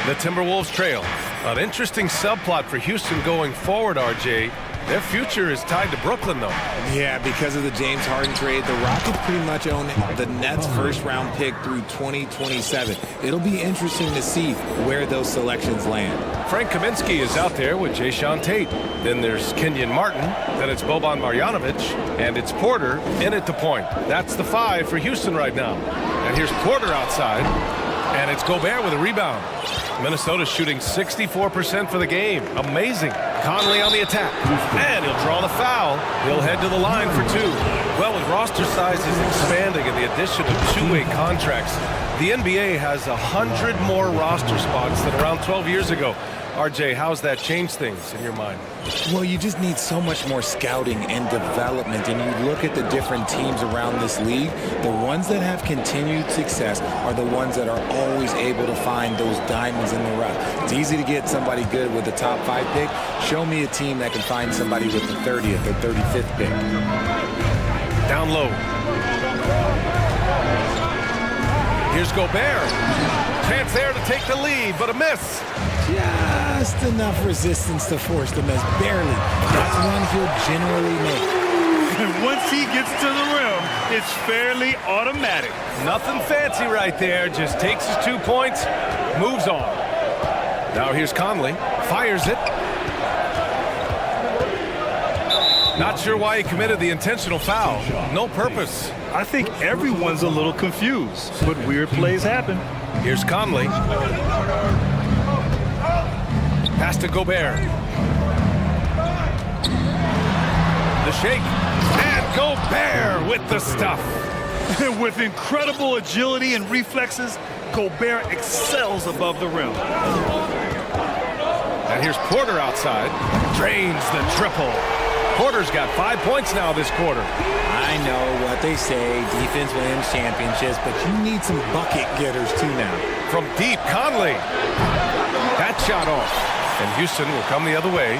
The Timberwolves trail. An interesting subplot for Houston going forward, RJ. Their future is tied to Brooklyn, though. Yeah, because of the James Harden trade, the Rockets pretty much own the Nets' first-round pick through 2027. It'll be interesting to see where those selections land. Frank Kaminsky is out there with Jayshawn Tate. Then there's Kenyon Martin. Then it's Boban Marjanovic. And it's Porter in at the point. That's the five for Houston right now. And here's Porter outside. And it's Gobert with a rebound. Minnesota's shooting 64% for the game. Amazing. Conley on the attack. And he'll draw the foul. He'll head to the line for two. Well, with roster sizes expanding and the addition of two-way contracts, the NBA has 100 more roster spots than around 12 years ago. RJ, how's that changed things in your mind? Well, you just need so much more scouting and development. And you look at the different teams around this league, the ones that have continued success are the ones that are always able to find those diamonds in the rough. It's easy to get somebody good with the top 5 pick. Show me a team that can find somebody with the 30th or 35th pick. Down low. Here's Gobert. Chance there to take the lead, but a miss. Just enough resistance to force the miss. Barely. That's one he'll generally make. And once he gets to the rim, it's fairly automatic. Nothing fancy right there. Just takes his 2 points, moves on. Now here's Conley. Fires it. Not sure why he committed the intentional foul. No purpose. I think everyone's a little confused, but weird plays happen. Here's Conley. Pass to Gobert. The shake. And Gobert with the stuff. With incredible agility and reflexes, Gobert excels above the rim. And here's Porter outside. Drains the triple. Porter's got 5 points now this quarter. I know what they say, defense wins championships, but you need some bucket getters too now. From deep, Conley. That shot off. And Houston will come the other way.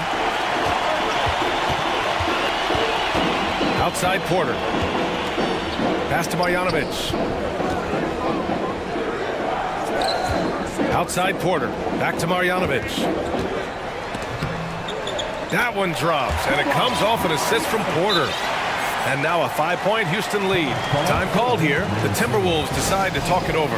Outside Porter. Pass to Marjanovic. Outside Porter. Back to Marjanovic. That one drops, and it comes off an assist from Porter. And now a 5-point Houston lead. Time called here. The Timberwolves decide to talk it over.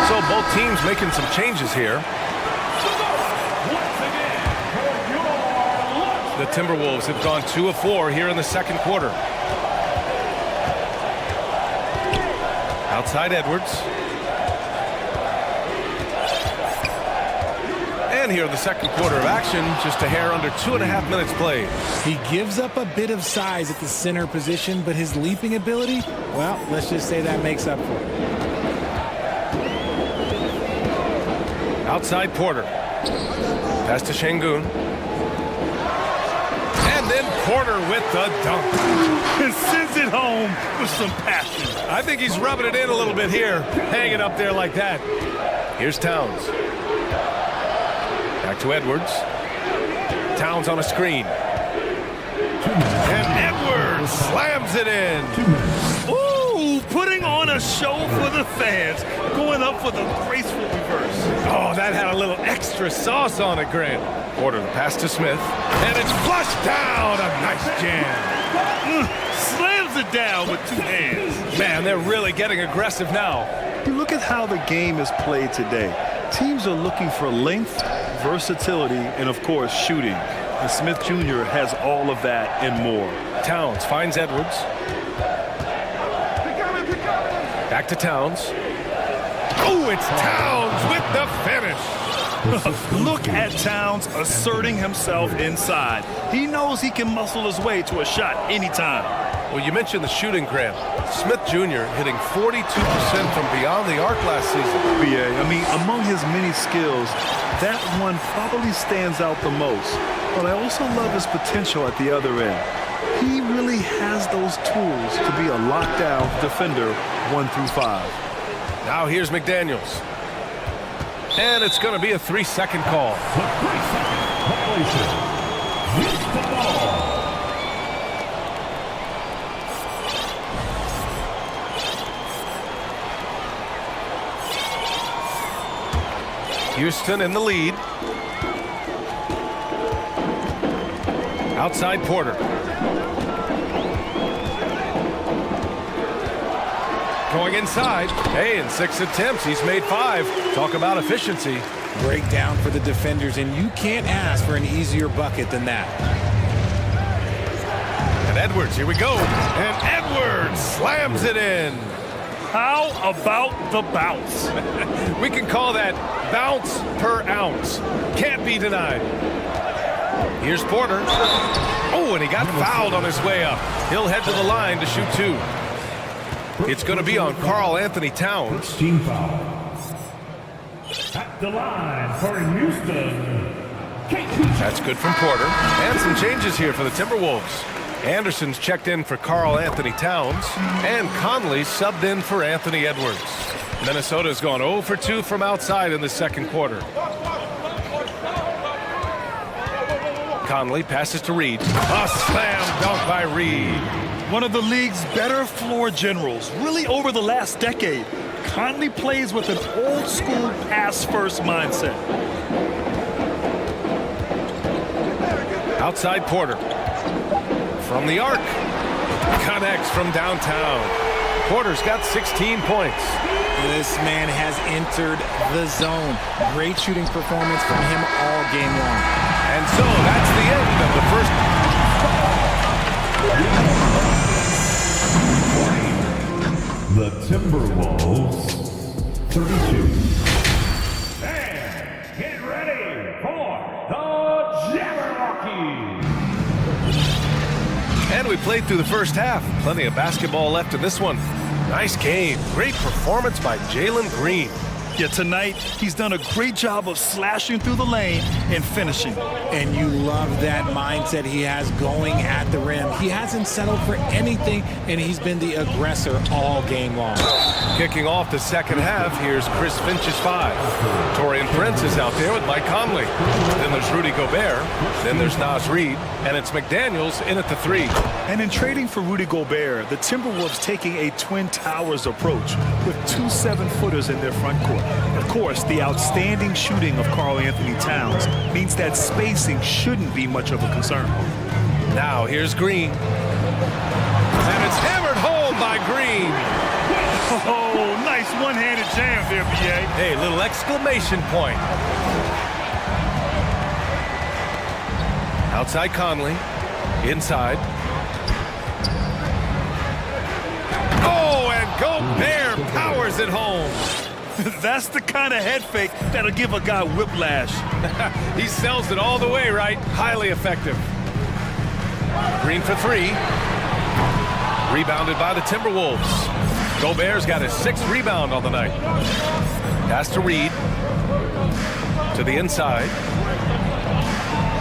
So both teams making some changes here. The Timberwolves have gone 2 of 4 here in the second quarter. Outside Edwards. And here in the second quarter of action, just a hair under 2.5 minutes played. He gives up a bit of size at the center position, but his leaping ability, well, let's just say that makes up for it. Outside Porter. Pass to Şengün. And then Porter with the dunk. And sends it home with some passion. I think he's rubbing it in a little bit here. Hanging up there like that. Here's Towns. Back to Edwards. Towns on a screen. And Edwards slams it in. Ooh, putting on a show for the fans. Going up for the graceful reverse. Oh, that had a little extra sauce on it, Grant. Porter the pass to Smith. And it's flushed down. A nice jam. Slams it down with two hands. Man, they're really getting aggressive now. You look at how the game is played today. Teams are looking for length, versatility, and of course, shooting. And Smith Jr. has all of that and more. Towns finds Edwards. Back to Towns. Oh, it's Towns with the finish. Look at Towns asserting himself inside. He knows he can muscle his way to a shot anytime. Well, you mentioned the shooting, Grant. Smith Jr. hitting 42% from beyond the arc last season. BA, I mean, among his many skills, that one probably stands out the most. But I also love his potential at the other end. He really has those tools to be a lockdown defender 1 through 5. Now here's McDaniels. And it's going to be a 3-second call. The 3-second violation. Use the ball. Houston in the lead. Outside Porter. Going inside. Hey, in 6 attempts, he's made 5. Talk about efficiency. Breakdown for the defenders, and you can't ask for an easier bucket than that. And Edwards, here we go. And Edwards slams it in. How about the bounce? We can call that bounce per ounce. Can't be denied. Here's Porter. Oh, and he got fouled on his way up. He'll head to the line to shoot 2. It's going to be on Karl Anthony Towns. Team foul. At the line for Houston. That's good from Porter. And some changes here for the Timberwolves. Anderson's checked in for Karl Anthony Towns. And Conley subbed in for Anthony Edwards. Minnesota's gone 0 for 2 from outside in the second quarter. Conley passes to Reed. A slam dunk by Reed. One of the league's better floor generals, really over the last decade. Conley plays with an old-school pass-first mindset. Outside Porter. From the arc. Connects from downtown. Porter's got 16 points. This man has entered the zone. Great shooting performance from him all game long. And so that's the end of the first. The Timberwolves 32. And get ready for the Jabberwocky. And we played through the first half. Plenty of basketball left in this one. Nice game. Great performance by Jalen Green. Yeah, tonight, he's done a great job of slashing through the lane and finishing. And you love that mindset he has going at the rim. He hasn't settled for anything, and he's been the aggressor all game long. Kicking off the second half, here's Chris Finch's 5. Torian Prince is out there with Mike Conley. Then there's Rudy Gobert. Then there's Naz Reid. And it's McDaniels in at the 3. And in trading for Rudy Gobert, the Timberwolves taking a Twin Towers approach with 2 7-footers in their front court. Of course, the outstanding shooting of Karl Anthony Towns means that spacing shouldn't be much of a concern. Now here's Green. And it's hammered home by Green. Oh, nice one-handed jam there, B.A. Hey, little exclamation point. Outside Conley. Inside. Oh, and Gobert powers it home. That's the kind of head fake that'll give a guy whiplash. He sells it all the way, right? Highly effective. Green for 3. Rebounded by the Timberwolves. Gobert's got his 6th rebound on the night. Pass to Reed. To the inside.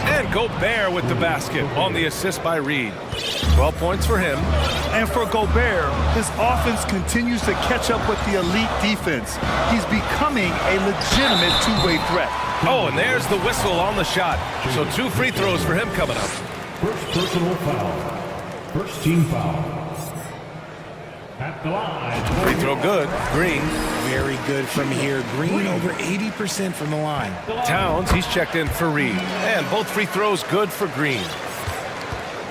And Gobert with the basket on the assist by Reed. 12 points for him. And for Gobert, his offense continues to catch up with the elite defense. He's becoming a legitimate two-way threat. Oh, and there's the whistle on the shot. So 2 free throws for him coming up. First personal foul. First team foul. At the line. Free throw good. Green. Very good from here. Green over 80% from the line. Towns, he's checked in for Reed. And both free throws good for Green.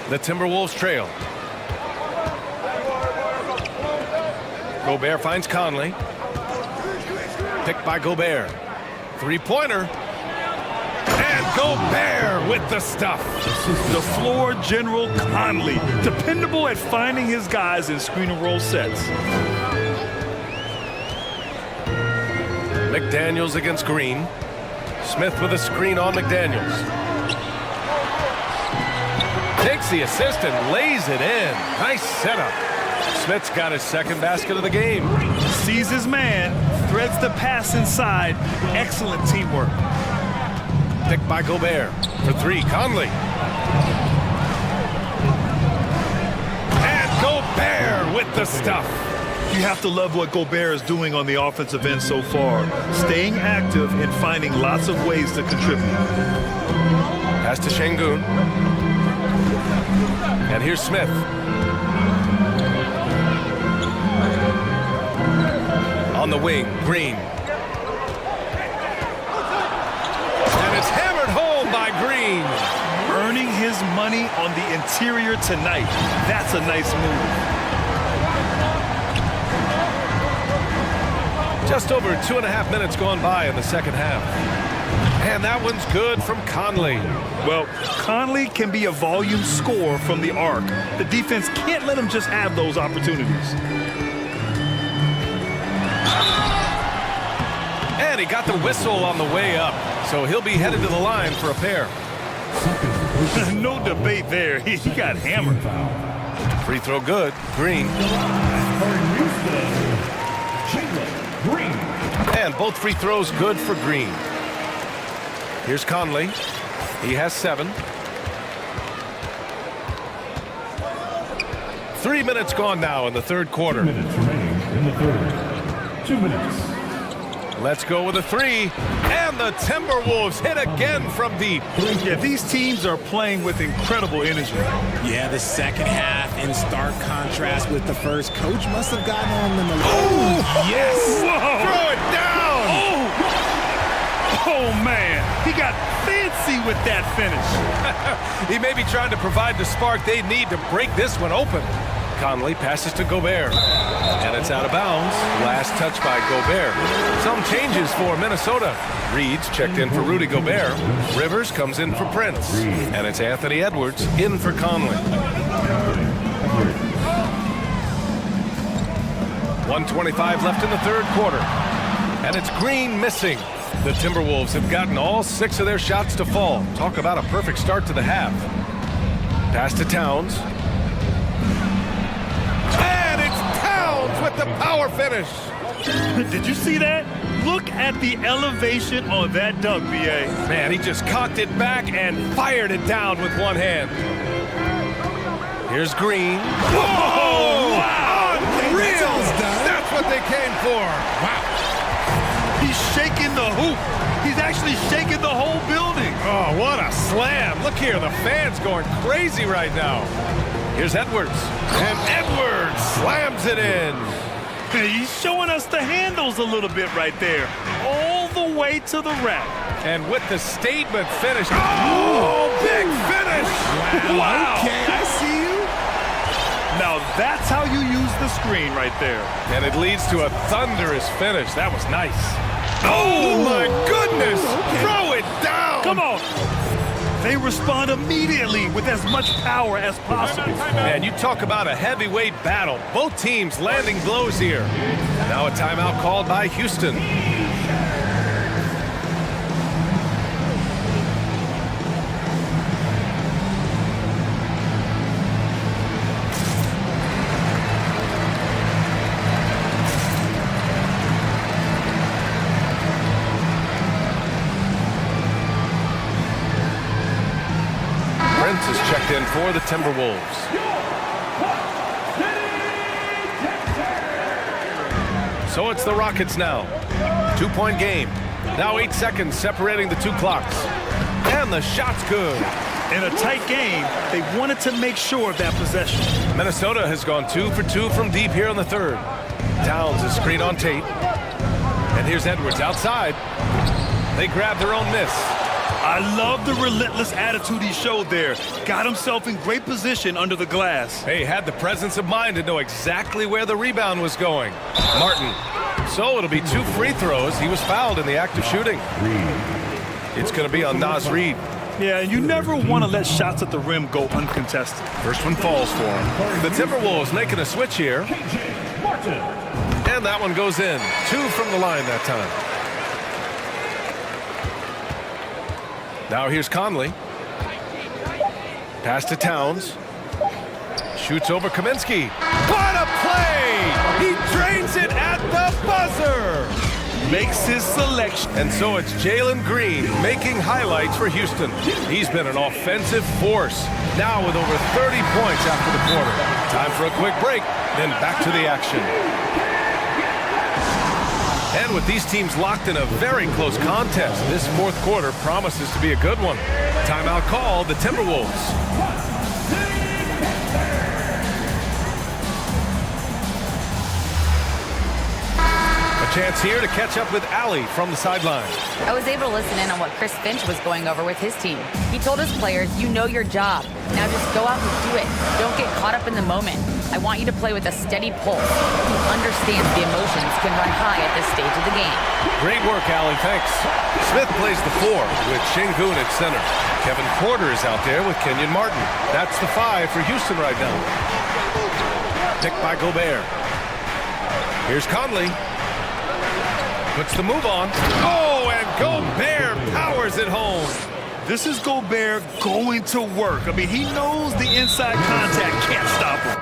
The Timberwolves trail. Gobert finds Conley. Picked by Gobert. Three-pointer. And Gobert with the stuff. The floor general Conley, dependable at finding his guys in screen and roll sets. McDaniels against Green. Smith with a screen on McDaniels. Takes the assist and lays it in. Nice setup. Smith's got his second basket of the game. Sees his man, threads the pass inside. Excellent teamwork. Picked by Gobert. For three, Conley. And Gobert with the stuff. You have to love what Gobert is doing on the offensive end so far. Staying active and finding lots of ways to contribute. Pass to Şengün. And here's Smith. On the wing, Green. And it's hammered home by Green. Earning his money on the interior tonight. That's a nice move. Just over 2.5 minutes gone by in the second half. And that one's good from Conley. Well, Conley can be a volume scorer from the arc. The defense can't let him just have those opportunities. And he got the whistle on the way up, so he'll be headed to the line for a pair. No debate there. He got hammered. Free throw good. Green. And both free throws good for Green. Here's Conley. He has 7. 3 minutes gone now in the third quarter. 2 minutes remaining in the third. 2 minutes. Let's go with a three. And the Timberwolves hit again from deep. Yeah, these teams are playing with incredible energy. Yeah, the second half in stark contrast with the first. Coach must have gotten on them a little. Oh, yes! Whoa. Throw it down! Oh, man. He got fancy with that finish. He may be trying to provide the spark they need to break this one open. Conley passes to Gobert. And it's out of bounds. Last touch by Gobert. Some changes for Minnesota. Reed's checked in for Rudy Gobert. Rivers comes in for Prince. And it's Anthony Edwards in for Conley. 1:25 left in the third quarter. And it's Green missing. The Timberwolves have gotten all 6 of their shots to fall. Talk about a perfect start to the half. Pass to Towns. And it's Towns with the power finish. Did you see that? Look at the elevation on that dunk, B.A. Man, he just cocked it back and fired it down with one hand. Here's Green. Whoa! Wow! Unreal! That's what they came for. Wow. He's shaking the hoop. He's actually shaking the whole building. Oh, what a slam. Look here, the fans going crazy right now. Here's Edwards. And Edwards slams it in. He's showing us the handles a little bit right there. All the way to the rack. And with the statement finish. Oh, big finish. Wow. Okay, I see you. Now that's how you use the screen right there. And it leads to a thunderous finish. That was nice. Oh, my goodness. Okay. Throw it down. Come on. They respond immediately with as much power as possible. Man, you talk about a heavyweight battle. Both teams landing blows here. Now a timeout called by Houston. Prince is checked in for the Timberwolves. So it's the Rockets now. 2-point game. Now 8 seconds separating the two clocks. And the shot's good. In a tight game, they wanted to make sure of that possession. Minnesota has gone 2 for 2 from deep here in the third. Towns is screen on tape. And here's Edwards outside. They grab their own miss. I love the relentless attitude he showed there. Got himself in great position under the glass. He had the presence of mind to know exactly where the rebound was going. Martin. So it'll be 2 free throws. He was fouled in the act of shooting. It's going to be on Naz Reid. Yeah, and you never want to let shots at the rim go uncontested. First one falls for him. The Timberwolves making a switch here. And that one goes in. 2 from the line that time. Now here's Conley. Pass to Towns. Shoots over Kaminsky. What a play! He drains it at the buzzer! Makes his selection. And so it's Jalen Green making highlights for Houston. He's been an offensive force. Now with over 30 points after the quarter. Time for a quick break, then back to the action. And with these teams locked in a very close contest, this fourth quarter promises to be a good one. Timeout call, the Timberwolves. A chance here to catch up with Allie from the sideline. I was able to listen in on what Chris Finch was going over with his team. He told his players, you know your job. Now just go out and do it. Don't get caught up in the moment. I want you to play with a steady pulse. Who understands the emotions can run high at this stage of the game. Great work, Allie. Thanks. Smith plays the 4 with Şengün at center. Kevin Porter is out there with Kenyon Martin. That's the 5 for Houston right now. Picked by Gobert. Here's Conley. Puts the move on. Oh, and Gobert powers it home. This is Gobert going to work. I mean, he knows the inside contact can't stop him.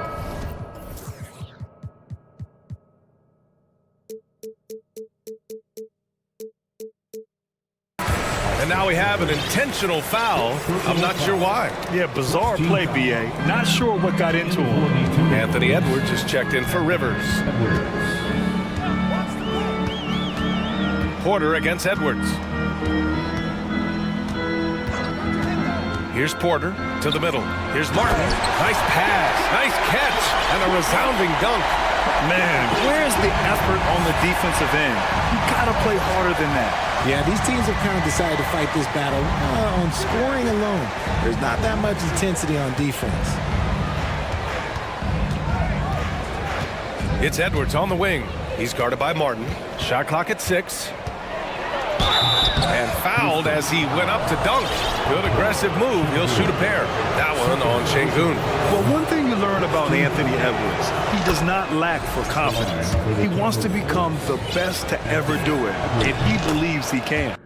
And now we have an intentional foul. I'm not sure why. Yeah, bizarre play, B.A. Not sure what got into him. Anthony Edwards is checked in for Rivers. Porter against Edwards. Here's Porter to the middle. Here's Martin. Nice pass. Nice catch. And a resounding dunk. Man, where's the effort on the defensive end? You got to play harder than that. Yeah, these teams have kind of decided to fight this battle on scoring alone. There's not that much intensity on defense. It's Edwards on the wing. He's guarded by Martin. Shot clock at 6. And fouled as he went up to dunk. Good aggressive move. He'll shoot a pair. That one on Şengün. Well, one thing you learn about Anthony Edwards, he does not lack for confidence. He wants to become the best to ever do it, and he believes he can.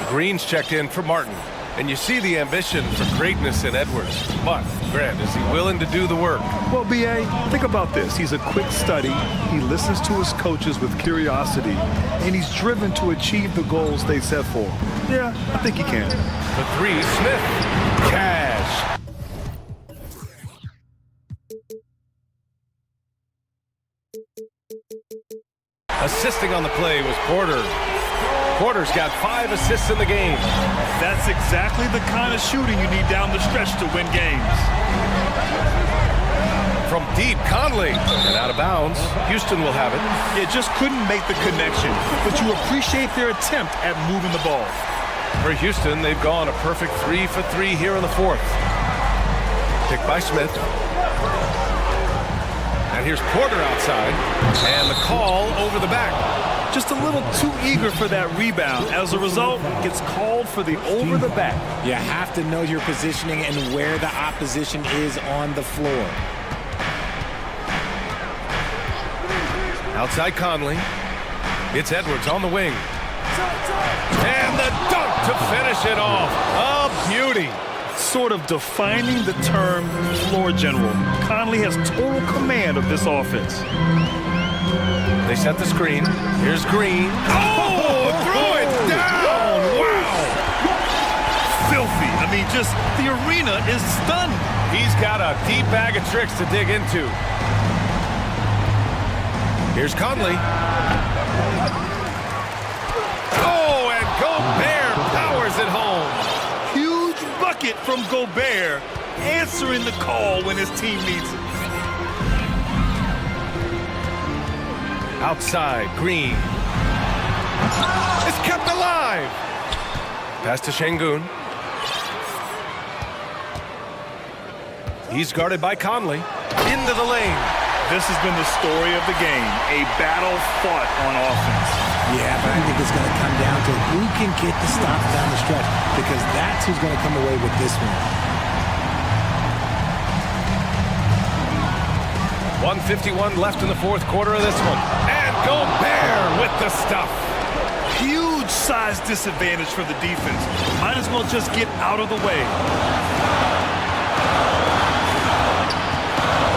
Green's checked in for Martin. And you see the ambition for greatness in Edwards. But, Grant, is he willing to do the work? Well, B.A., think about this. He's a quick study. He listens to his coaches with curiosity. And he's driven to achieve the goals they set for him. Yeah, I think he can. The 3, Smith. Cash. Assisting on the play was Porter. Porter's got 5 assists in the game. That's exactly the kind of shooting you need down the stretch to win games. From deep, Conley. And out of bounds. Houston will have it. Yeah, just couldn't make the connection. But you appreciate their attempt at moving the ball. For Houston, they've gone a perfect 3 for 3 here in the 4th. Picked by Smith. And here's Porter outside. And the call over the back. Just a little too eager for that rebound. As a result, gets called for the over the back. You have to know your positioning and where the opposition is on the floor. Outside Conley. It's Edwards on the wing. And the dunk to finish it off. A beauty. Sort of defining the term floor general. Conley has total command of this offense. They set the screen. Here's Green. Oh, throw it down! Wow! Filthy. I mean, just the arena is stunned. He's got a deep bag of tricks to dig into. Here's Conley. Oh, and Gobert powers it home. Huge bucket from Gobert, answering the call when his team needs it. Outside, Green. It's kept alive. Pass to Şengün. He's guarded by Conley. Into the lane. This has been the story of the game, a battle fought on offense. Yeah, but I think it's going to come down to who can get the stops down the stretch, because that's who's going to come away with this one. 1:51 left in the fourth quarter of this one. And Gobert with the stuff. Huge size disadvantage for the defense. Might as well just get out of the way.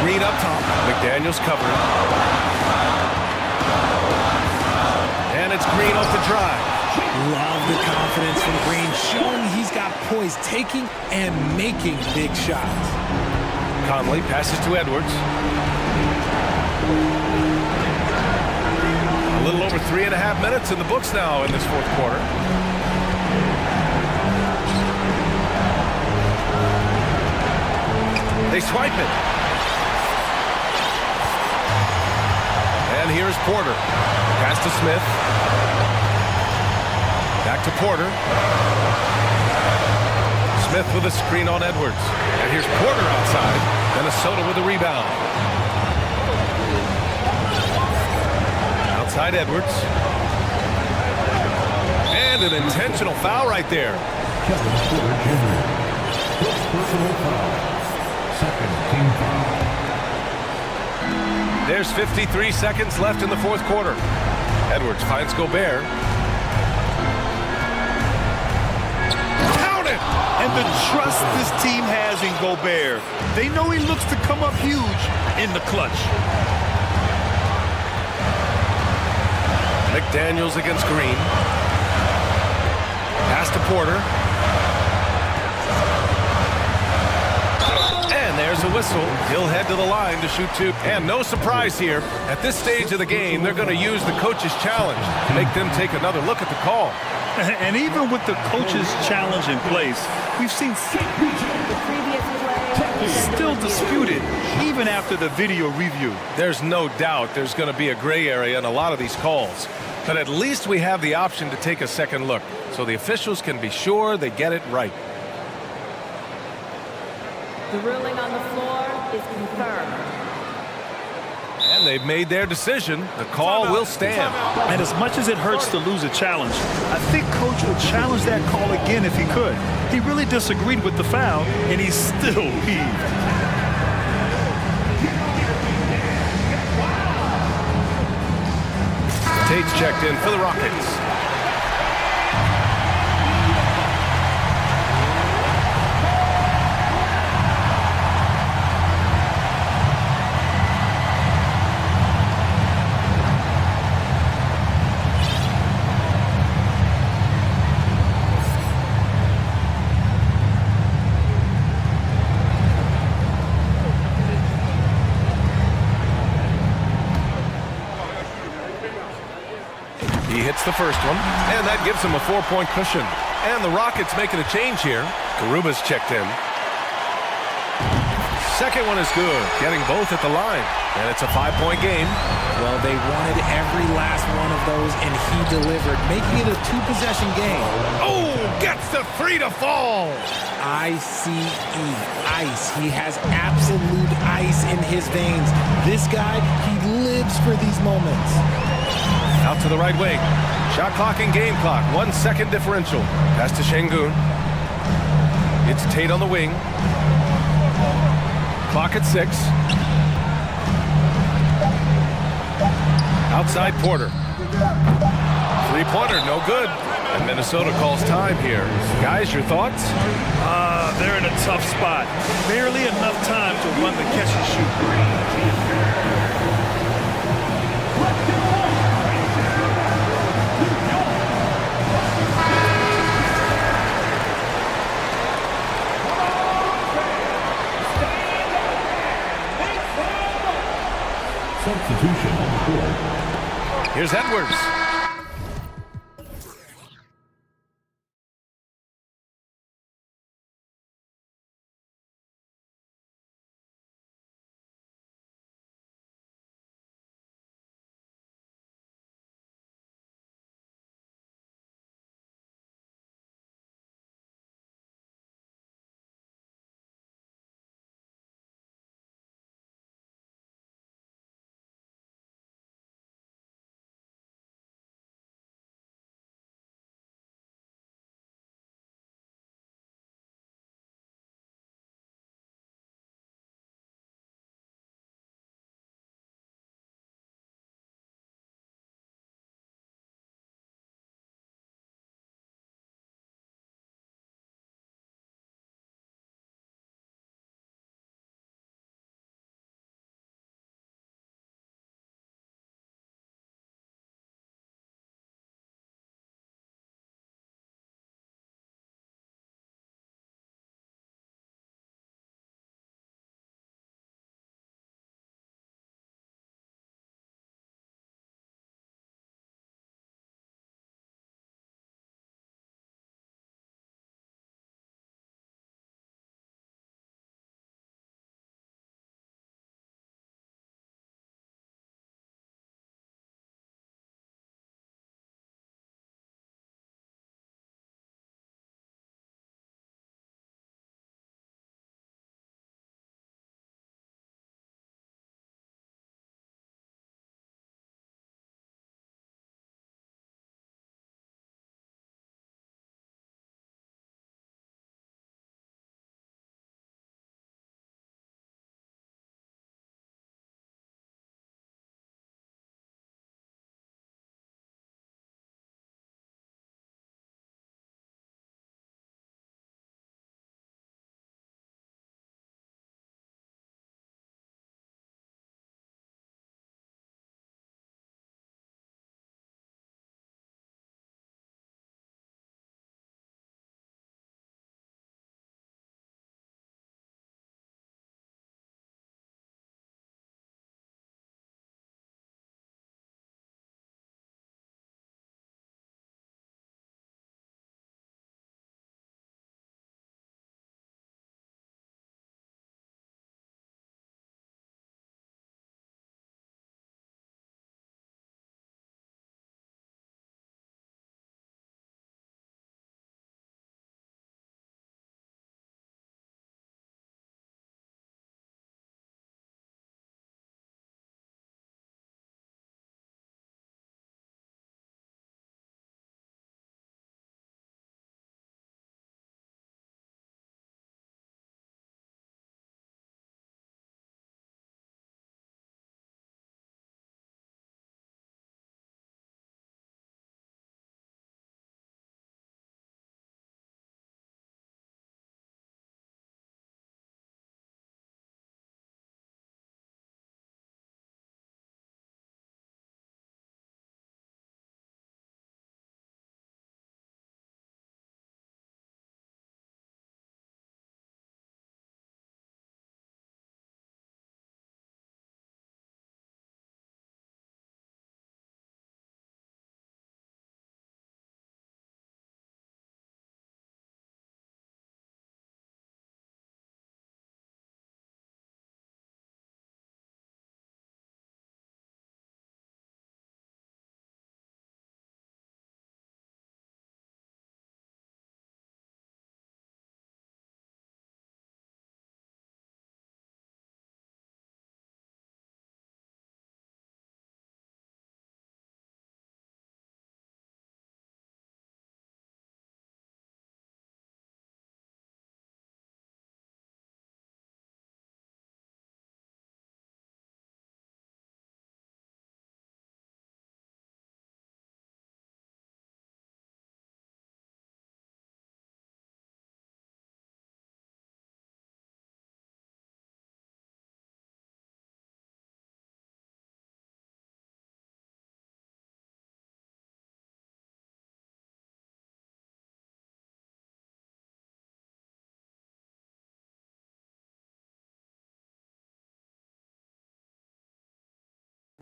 Green up top. McDaniels covering. And it's Green off the drive. Love the confidence from Green, showing he's got poise, taking and making big shots. Conley passes to Edwards. A little over 3.5 minutes in the books now in this fourth quarter. They swipe it. And here's Porter. Pass to Smith. Back to Porter. Smith with a screen on Edwards. And here's Porter outside. Minnesota with a rebound. Outside Edwards. And an intentional foul right there. Second team foul. There's 53 seconds left in the fourth quarter. Edwards finds Gobert. Count it! And the trust this team has in Gobert. They know he looks to come up huge in the clutch. McDaniels against Green. Pass to Porter. And there's a whistle. He'll head to the line to shoot two. And no surprise here. At this stage of the game, they're going to use the coach's challenge to make them take another look at the call. And even with the coach's challenge in place, we've seen still disputed even after the video review. There's no doubt there's going to be a gray area in a lot of these calls. But at least we have the option to take a second look, so the officials can be sure they get it right. The ruling on the floor is confirmed. And they've made their decision. The call will stand. And as much as it hurts to lose a challenge, I think Coach would challenge that call again if he could. He really disagreed with the foul, and he's still peeved. Tate's checked in for the Rockets. He hits the first one, and that gives him a 4-point cushion. And the Rockets making a change here. Garuba's checked in. Second one is good, getting both at the line. And it's a 5-point game. Well, they wanted every last one of those, and he delivered, making it a 2-possession game. Oh, gets the 3 to fall. ICE, ice. He has absolute ice in his veins. This guy, he lives for these moments. Out to the right wing. Shot clock and game clock. 1 second differential. Pass to Şengün. It's Tate on the wing. Clock at 6. Outside Porter. Three-pointer, no good. And Minnesota calls time here. Guys, your thoughts? They're in a tough spot. Barely enough time to run the catch and shoot. Substitution on the court. Here's Edwards.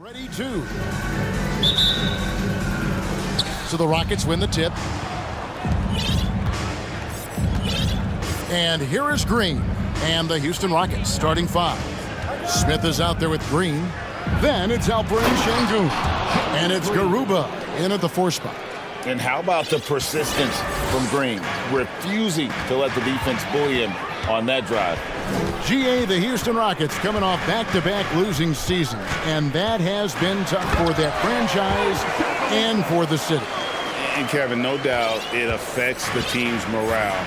Ready to. So the Rockets win the tip. And here is Green and the Houston Rockets starting five. Smith is out there with Green. Then it's Alperen Şengün. And it's Garuba in at the 4 spot. And how about the persistence from Green, refusing to let the defense bully him on that drive. GA, the Houston Rockets coming off back-to-back losing seasons, and that has been tough for that franchise and for the city. And Kevin, no doubt it affects the team's morale.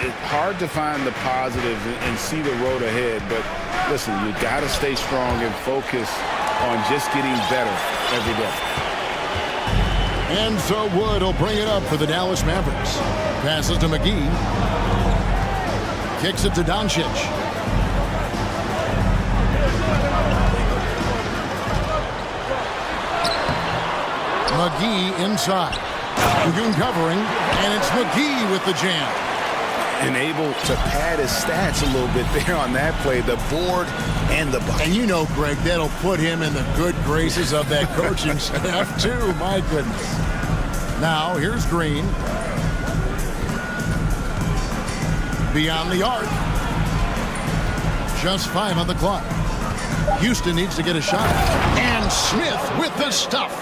It's hard to find the positives and see the road ahead, but listen, you got to stay strong and focus on just getting better every day. And so Wood will bring it up for the Dallas Mavericks. Passes to McGee. Kicks it to Doncic. McGee inside. Şengün covering, and it's McGee with the jam. And able to pad his stats a little bit there on that play, the board and the bucket. And you know, Greg, that'll put him in the good graces of that coaching staff, too. My goodness. Now, here's Green. Beyond the arc. Just 5 on the clock. Houston needs to get a shot. And Smith with the stuff.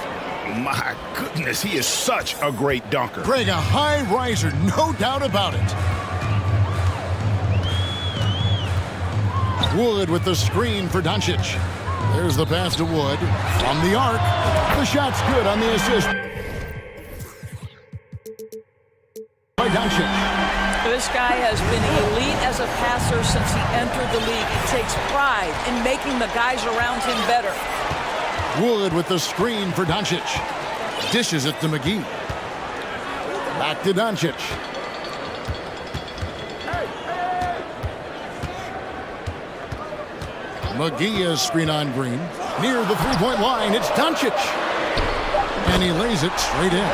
My goodness, he is such a great dunker. Greg, a high riser, no doubt about it. Wood with the screen for Doncic. There's the pass to Wood. From the arc. The shot's good on the assist. By Doncic. This guy has been elite as a passer since he entered the league. He takes pride in making the guys around him better. Wood with the screen for Doncic. Dishes it to McGee. Back to Doncic. McGee is screen on Green. Near the three-point line, it's Doncic. And he lays it straight in.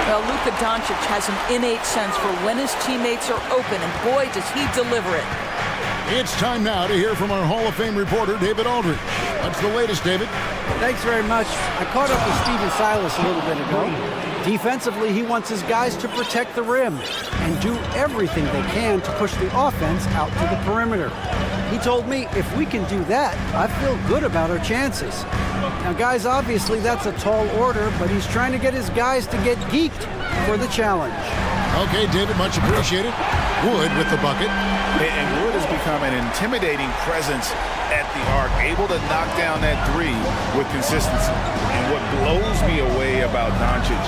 Well, Luka Doncic has an innate sense for when his teammates are open, and boy, does he deliver it. It's time now to hear from our Hall of Fame reporter, David Aldridge. What's the latest, David? Thanks very much. I caught up with Stephen Silas a little bit ago. Defensively, he wants his guys to protect the rim and do everything they can to push the offense out to the perimeter. He told me if we can do that, I feel good about our chances. Now, guys, obviously that's a tall order, but he's trying to get his guys to get geeked for the challenge. Okay, David, much appreciated. Wood with the bucket. And Wood has become an intimidating presence at the arc, able to knock down that three with consistency. And what blows me away about Doncic,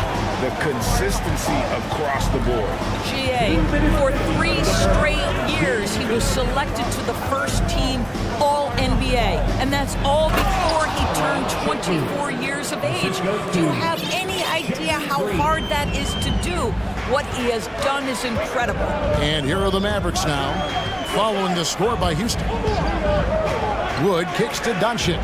the consistency across the board. GA, for 3 straight years, he was selected to the first team All-NBA. And that's all before he turned 24 years of age. Do you have any idea how hard that is to do? What he has done is incredible. And here are the Mavericks now, following the score by Houston. Wood kicks to Doncic.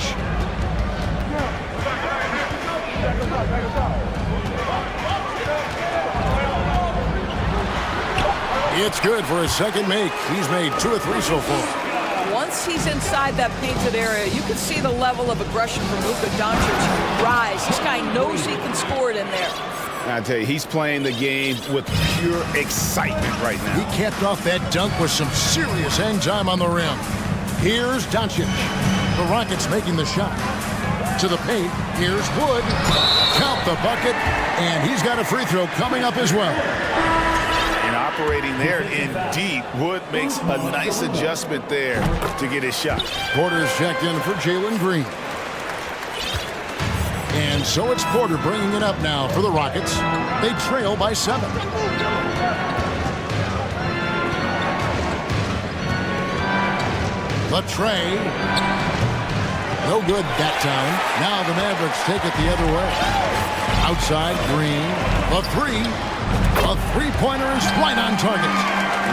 It's good for his second make. He's made 2 or 3 so far. Once he's inside that painted area, you can see the level of aggression from Luka Doncic rise. This guy knows he can score it in there. I tell you, he's playing the game with pure excitement right now. He capped off that dunk with some serious hang time on the rim. Here's Doncic. The Rockets making the shot. To the paint, here's Wood. Count the bucket, and he's got a free throw coming up as well. And operating there in deep, Wood makes a nice adjustment there to get his shot. Porter's checked in for Jalen Green. And so it's Porter bringing it up now for the Rockets. They trail by 7. The tray. No good that time. Now the Mavericks take it the other way. Outside, Green. The 3. A three-pointer is right on target.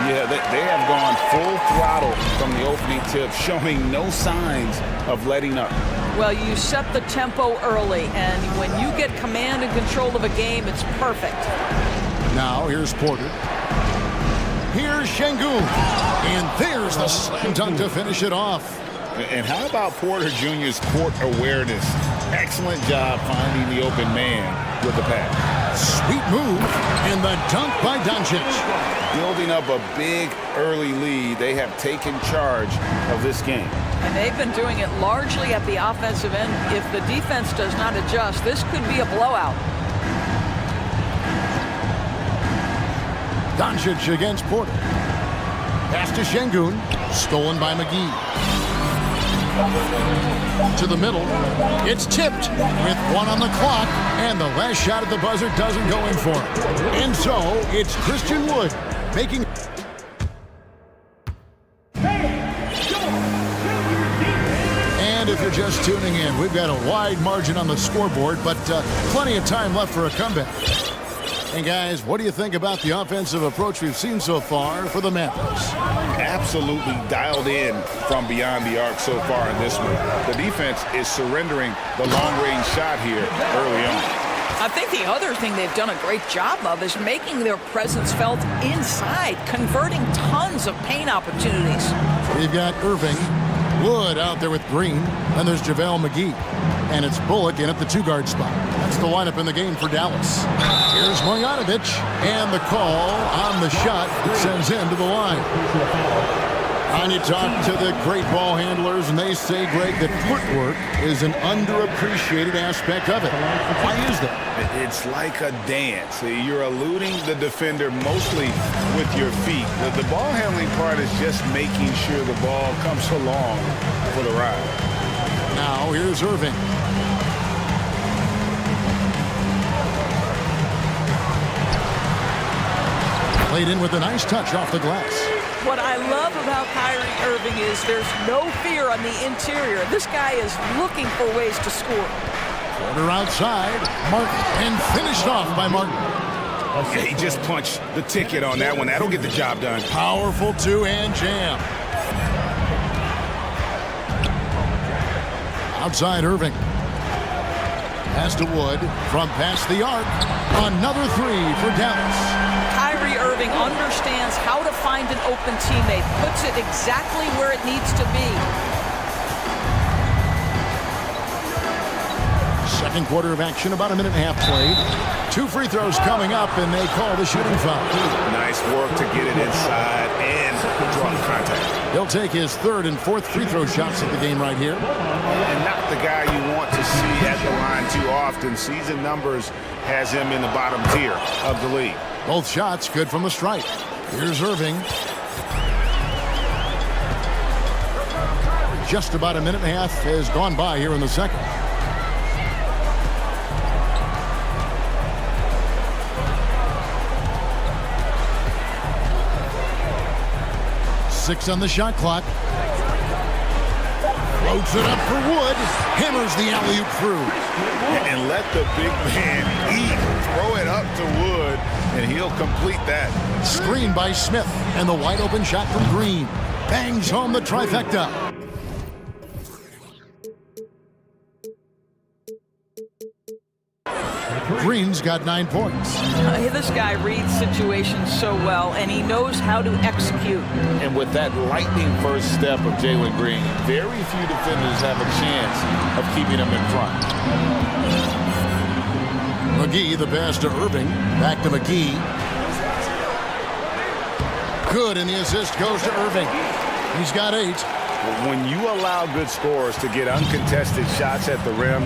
Yeah, they have gone full throttle from the opening tip, showing no signs of letting up. Well, you set the tempo early, and when you get command and control of a game, it's perfect. Now, here's Porter. Here's Şengün. And there's the slam dunk to finish it off. And how about Porter Jr.'s court awareness? Excellent job finding the open man with the pass. Sweet move, and the dunk by Doncic. Building up a big early lead, they have taken charge of this game. And they've been doing it largely at the offensive end. If the defense does not adjust, this could be a blowout. Doncic against Porter. Pass to Şengün, stolen by McGee. To the middle, it's tipped with 1 on the clock, and the last shot at the buzzer doesn't go in for it. And so, it's Christian Wood making... And if you're just tuning in, we've got a wide margin on the scoreboard, but plenty of time left for a comeback. And guys, what do you think about the offensive approach we've seen so far for the Mavericks? Absolutely dialed in from beyond the arc so far in this one. The defense is surrendering the long-range shot here early on. I think the other thing they've done a great job of is making their presence felt inside, converting tons of paint opportunities. We've got Irving, Wood out there with Green, and there's JaVale McGee. And it's Bullock in at the 2-guard spot. That's the lineup in the game for Dallas. Here's Marjanovic, and the call on the shot sends him to the line. And you talk to the great ball handlers, and they say, Greg, that footwork is an underappreciated aspect of it. Why is that? It's like a dance. You're eluding the defender mostly with your feet. The ball handling part is just making sure the ball comes along for the ride. Now here's Irving. Played in with a nice touch off the glass. What I love about Kyrie Irving is there's no fear on the interior. This guy is looking for ways to score. Porter outside. Martin, and finished off by Martin. Yeah, he just punched the ticket on that one. That'll get the job done. Powerful two-hand jam. Outside Irving. Pass to Wood from past the arc. Another 3 for Dallas. Kyrie Irving understands how to find an open teammate, puts it exactly where it needs to be. Second quarter of action, about a minute and a half played. 2 free throws coming up, and they call the shooting foul. Nice work to get it inside and draw the contact. He'll take his 3rd and 4th free throw shots of the game right here. And not the guy you want to see at the line too often. Season numbers has him in the bottom tier of the league. Both shots good from the stripe. Here's Irving. Just about a minute and a half has gone by here in the second. Six on the shot clock. Floats it up for Wood. Hammers the alley-oop through. And let the big man eat. Throw it up to Wood, and he'll complete that. Screen by Smith, and the wide-open shot from Green. Bangs home the trifecta. Green's got 9 points. This guy reads situations so well, and he knows how to execute. And with that lightning first step of Jalen Green, very few defenders have a chance of keeping him in front. McGee, the pass to Irving. Back to McGee. Good, and the assist goes to Irving. He's got 8. When you allow good scorers to get uncontested shots at the rim,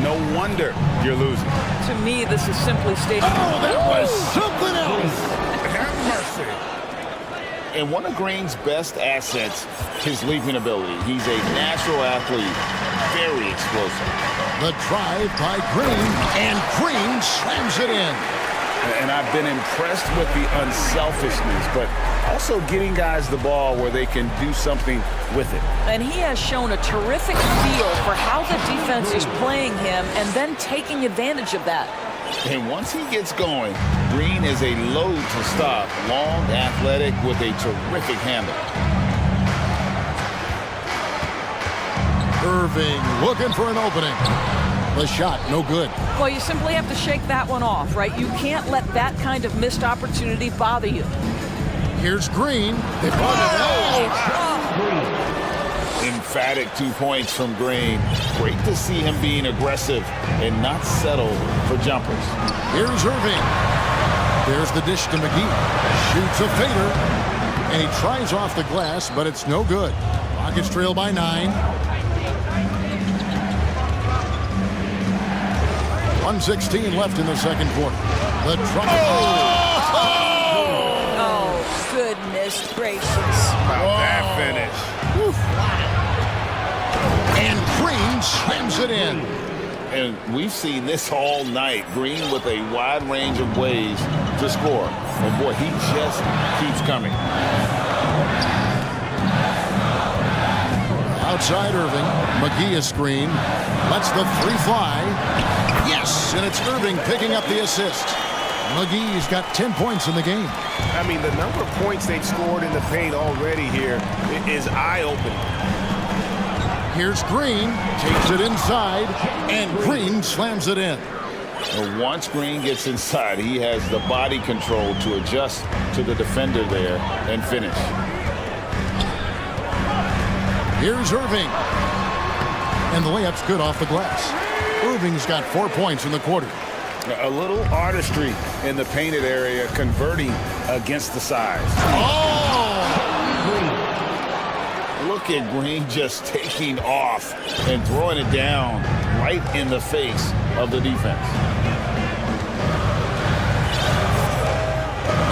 no wonder you're losing. To me, this is simply stating... Oh, that was something else! Have mercy. And one of Green's best assets, his leaping ability. He's a natural athlete, very explosive. The drive by Green, and Green slams it in. And I've been impressed with the unselfishness, but also getting guys the ball where they can do something with it. And he has shown a terrific feel for how the defense is playing him and then taking advantage of that. And once he gets going, Green is a load to stop. Long, athletic, with a terrific handle. Irving looking for an opening. The shot, no good. Well, you simply have to shake that one off, right? You can't let that kind of missed opportunity bother you. Here's Green. They Emphatic 2 points from Green. Great to see him being aggressive and not settle for jumpers. Here's Irving. There's the dish to McGee. Shoots a fader. And he tries off the glass, but it's no good. Rockets trail by 9. 1:16 left in the second quarter. The Oh, goodness gracious. About that finish. And Green slams it in. And we've seen this all night. Green with a wide range of ways to score. And boy, he just keeps coming. Outside Irving. McGee a screen. Lets the three fly. Yes, and it's Irving picking up the assist. McGee's got 10 points in the game. I mean, the number of points they've scored in the paint already here is eye-opening. Here's Green, takes it inside, and Green slams it in. Well, once Green gets inside, he has the body control to adjust to the defender there and finish. Here's Irving. And the layup's good off the glass. Irving's got 4 points in the quarter. A little artistry in the painted area, converting against the size. Oh! Look at Green just taking off and throwing it down right in the face of the defense.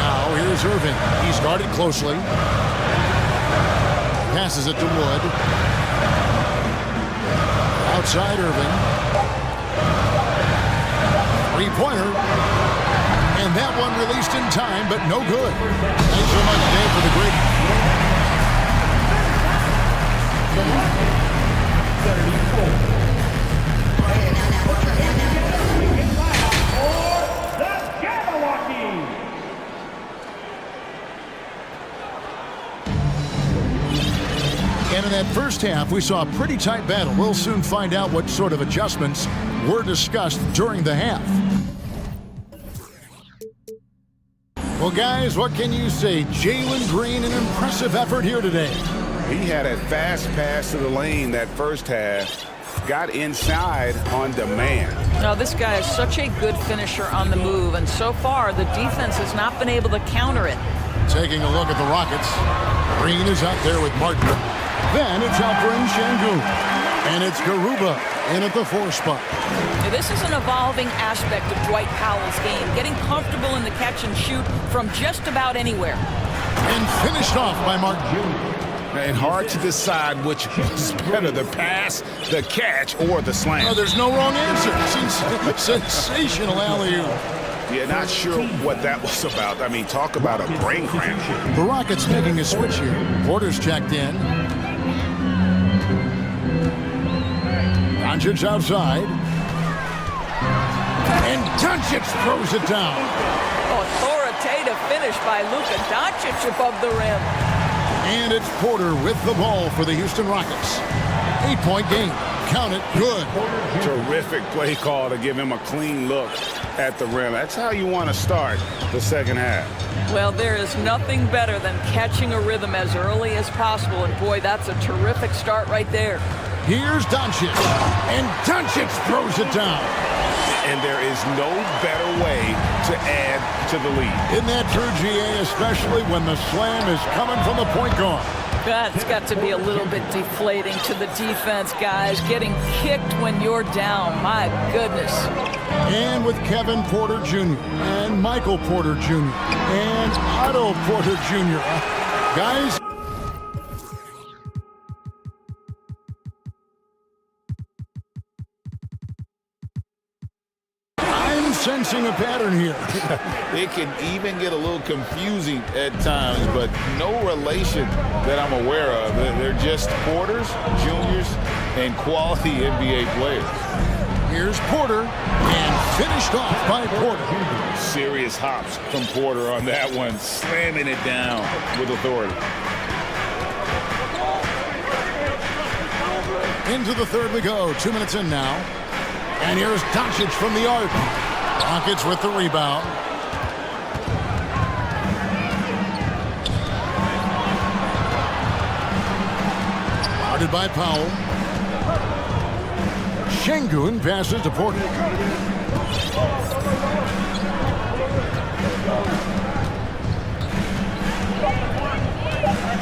Now here's Irving. He's guarded closely. Passes it to Wood. Outside Irving. Three-pointer. And that one released in time, but no good. Thanks so much, Dave, for the great... And in that first half, we saw a pretty tight battle. We'll soon find out what sort of adjustments were discussed during the half. Well, guys, what can you say? Jalen Green, an impressive effort here today. He had a fast pass to the lane that first half. Got inside on demand. Now, this guy is such a good finisher on the move, and so far, the defense has not been able to counter it. Taking a look at the Rockets. Green is out there with Martin. Then it's Alperin Şengün. And it's Garuba in at the 4 spot. Now, this is an evolving aspect of Dwight Powell's game, getting comfortable in the catch and shoot from just about anywhere. And finished off by Martin. And hard to decide which is better, the pass, the catch, or the slam. Oh, there's no wrong answer. Sensational alley-oop. Yeah, not sure what that was about. I mean, talk about a brain cramp. The Rockets making a switch here. Porter's checked in. Doncic outside. And Doncic throws it down. Authoritative finish by Luka Doncic above the rim. And it's Porter with the ball for the Houston Rockets. 8-point game. Count it. Good. Terrific play call to give him a clean look at the rim. That's how you want to start the second half. Well, there is nothing better than catching a rhythm as early as possible. And boy, that's a terrific start right there. Here's Doncic. And Doncic throws it down. And there is no better way to add to the lead. Isn't that true, GA, especially when the slam is coming from the point guard? That's got to be a little bit deflating to the defense, guys. Getting kicked when you're down. My goodness. And with Kevin Porter Jr. and Michael Porter Jr. and Otto Porter Jr. Guys. Sensing a pattern here. It can even get a little confusing at times, but no relation that I'm aware of. They're just Porters, juniors, and quality NBA players. Here's Porter, and finished off by Porter. Serious hops from Porter on that one, slamming it down with authority. Into the third we go. 2 minutes in now. And here's Doncic from the arc. Rockets with the rebound. Guarded by Powell. Şengün passes to Porter.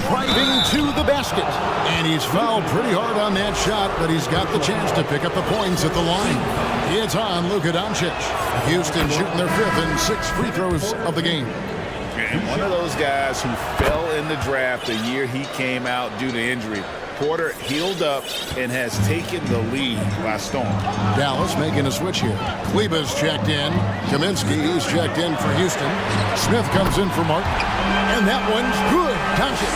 Driving to the basket. And he's fouled pretty hard on that shot, but he's got the chance to pick up the points at the line. It's on Luka Doncic. Houston shooting their 5th and 6th free throws of the game. And one of those guys who fell in the draft the year he came out due to injury. Porter healed up and has taken the lead by storm. Dallas making a switch here. Kleba's checked in. Kaminsky, he's checked in for Houston. Smith comes in for Martin. And that one's good. Doncic.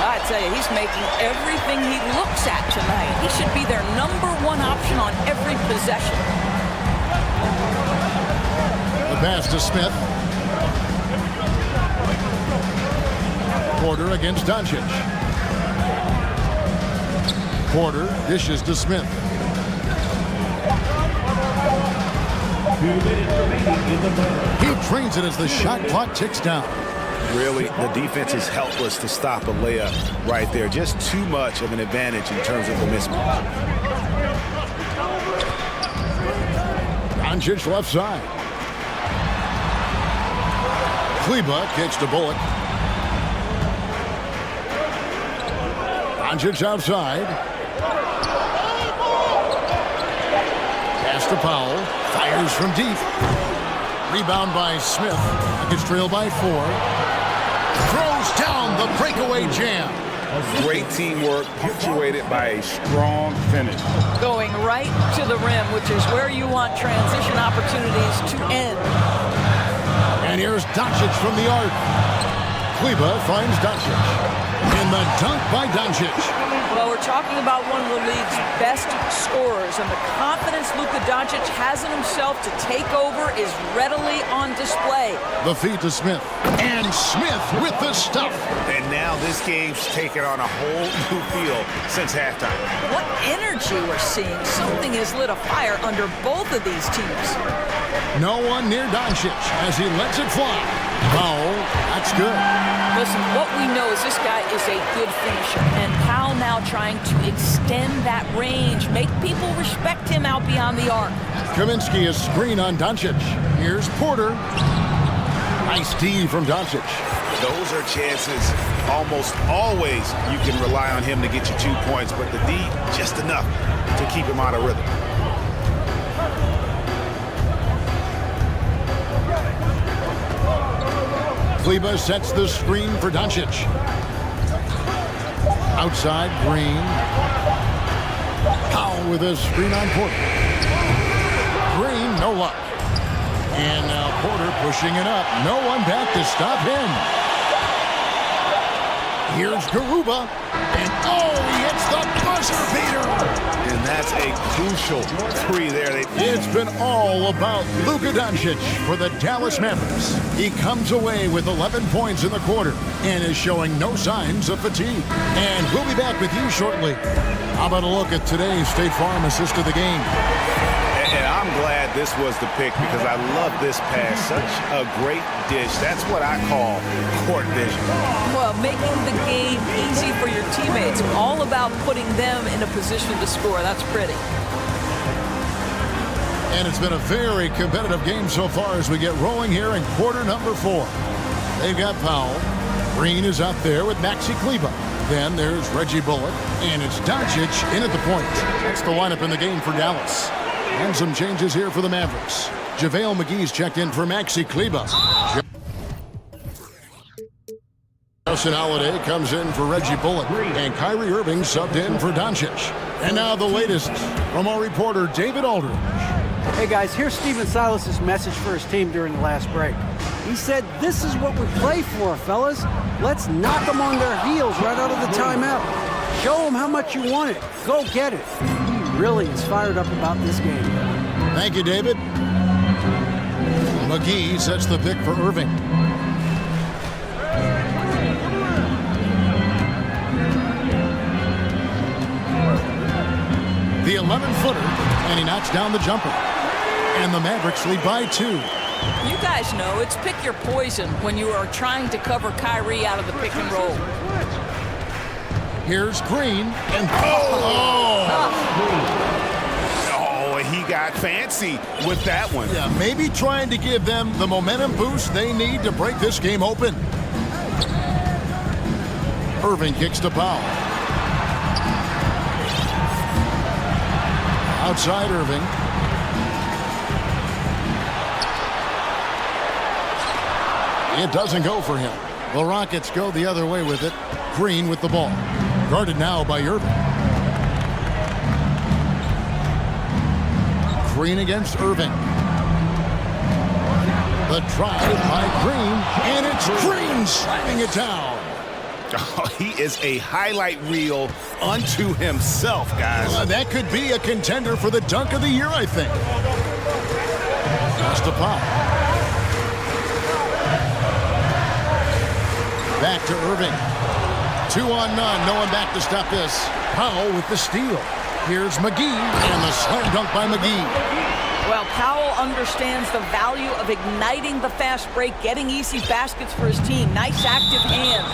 I tell you, he's making everything he looks at tonight. He should be their #1 option on every possession. The pass to Smith. Porter against Doncic. Porter dishes to Smith. 2 minutes remaining in the third. He trains it as the shot clock ticks down. Really, the defense is helpless to stop a layup right there. Just too much of an advantage in terms of the mismatch. Doncic left side. Kleba kicks to Bullock. Doncic outside. Pass to Powell. Fires from deep. Rebound by Smith. Gets trailed by 4. Throws down the breakaway jam. Great teamwork punctuated by a strong finish. Going right to the rim, which is where you want transition opportunities to end. And here's Doncic from the arc. Kleba finds Doncic. And the dunk by Doncic. Well, we're talking about one of the league's best scorers, and the confidence Luka Doncic has in himself to take over is readily on display. The feed to Smith. And Smith with the stuff. And now this game's taken on a whole new feel since halftime. What energy we're seeing. Something has lit a fire under both of these teams. No one near Doncic as he lets it fly. Powell, that's good. Listen, what we know is this guy is a good finisher, and Powell now trying to extend that range, make people respect him out beyond the arc. Kaminsky is screen on Doncic. Here's Porter. Nice D from Doncic. Those are chances almost always you can rely on him to get you 2 points, but the D just enough to keep him out of rhythm. Kleba sets the screen for Doncic. Outside, Green. Powell with a screen on Porter. Green, no luck. And now Porter pushing it up. No one back to stop him. Here's Garuba. And he hits the buzzer beater. And that's a crucial 3 there. It's been all about Luka Doncic for the Dallas Mavericks. He comes away with 11 points in the quarter and is showing no signs of fatigue. And we'll be back with you shortly. How about a look at today's State Farm assist of the game? And I'm glad this was the pick because I love this pass. Such a great dish. That's what I call court vision. Well, making the game easy for your teammates. All about putting them in a position to score. That's pretty. And it's been a very competitive game so far as we get rolling here in quarter number 4. They've got Powell. Green is out there with Maxi Kleba. Then there's Reggie Bullock. And it's Doncic in at the point. That's the lineup in the game for Dallas. And some changes here for the Mavericks. JaVale McGee's checked in for Maxi Kleba. Justin Holiday comes in for Reggie Bullock. And Kyrie Irving subbed in for Doncic. And now the latest from our reporter, David Aldridge. Hey guys, here's Stephen Silas's message for his team during the last break. He said, "This is what we play for, fellas. Let's knock them on their heels right out of the timeout. Show them how much you want it. Go get it." He really is fired up about this game. Thank you, David. McGee sets the pick for Irving. The 11-footer, and he knocks down the jumper. And the Mavericks lead by 2. You guys know it's pick your poison when you are trying to cover Kyrie out of the pick and roll. Here's Green, and He got fancy with that one. Yeah, maybe trying to give them the momentum boost they need to break this game open. Irving kicks to Powell. Outside Irving. It doesn't go for him. The Rockets go the other way with it. Green with the ball. Guarded now by Irving. Green against Irving. The drive by Green, and it's Green slamming it down. Oh, he is a highlight reel unto himself, guys. That could be a contender for the dunk of the year, I think. Just a pop. Back to Irving. 2 on none. No one back to stop this. Powell with the steal. Here's McGee, and the slam dunk by McGee. Well, Powell understands the value of igniting the fast break, getting easy baskets for his team. Nice active hands.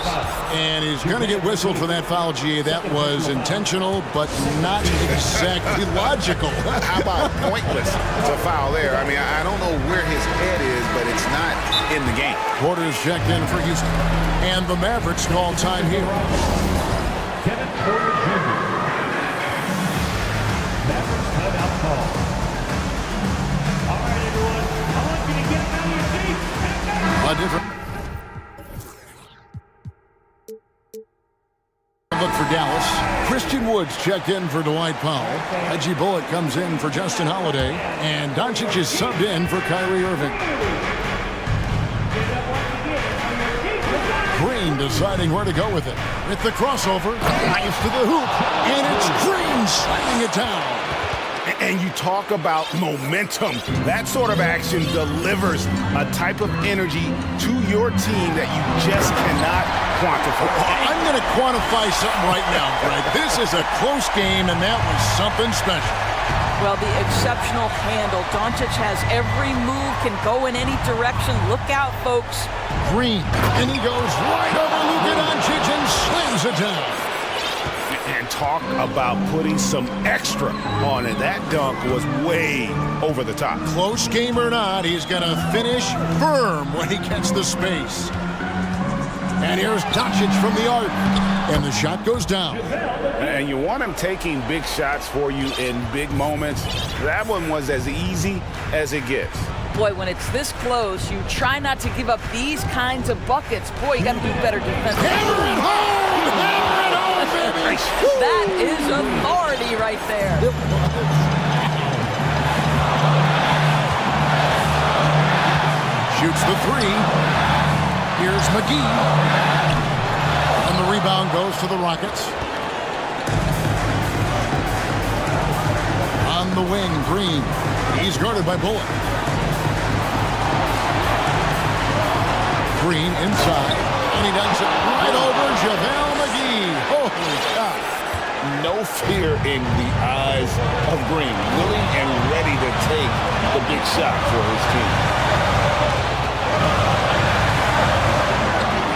And he's going to get whistled for that foul, G. That was intentional, but not exactly logical. How about pointless to foul there? I mean, I don't know where his head is, but it's not in the game. Porter's checked in for Houston. And the Mavericks call time here. Kevin Porter Jr. Mavericks timeout call. All right, everyone. I want you to get out of your seats. A different look for Dallas. Christian Woods checked in for Dwight Powell. Reggie Bullock comes in for Justin Holiday. And Doncic is subbed in for Kyrie Irving. Green deciding where to go with it. With the crossover, drives to the hoop, and it's Green slamming it down. And you talk about momentum. That sort of action delivers a type of energy to your team that you just cannot quantify. I'm going to quantify something right now, Greg. This is a close game, and that was something special. Well, the exceptional handle. Doncic has every move, can go in any direction. Look out, folks. Green, and he goes right over Luka Doncic and slams it down. And talk about putting some extra on it. That dunk was way over the top. Close game or not, he's going to finish firm when he gets the space. And here's Doncic from the arc. And the shot goes down. And you want him taking big shots for you in big moments. That one was as easy as it gets. Boy, when it's this close, you try not to give up these kinds of buckets. Boy, you got to do better defensively. Hammer it home! Hammer it home, baby! That is authority right there. Shoots the three. Here's McGee. And the rebound goes to the Rockets. On the wing, Green. He's guarded by Bullock. Green inside. And he does it right over JaVale McGee. Holy cow. No fear in the eyes of Green. Willing and ready to take the big shot for his team.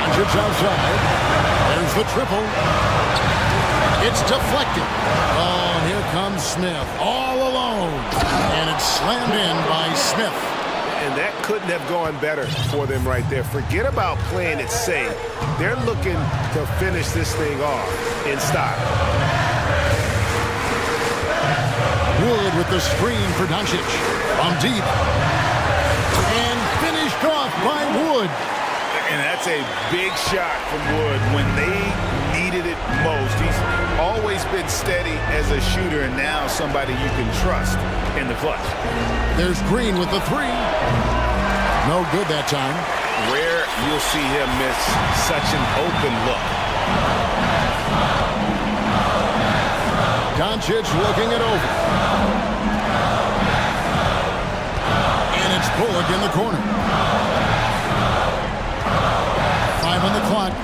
Doncic outside. There's the triple. It's deflected. Oh, and here comes Smith all alone. And it's slammed in by Smith. And that couldn't have gone better for them right there. Forget about playing it safe. They're looking to finish this thing off in style. Wood with the screen for Doncic. From deep. And finished off by Wood. And that's a big shot from Wood when they needed it most. He's always been steady as a shooter, and now somebody you can trust in the clutch. There's Green with the three. No good that time. Rare you'll see him miss such an open look. Doncic looking it over. And it's Bullock in the corner. 5 on the clock.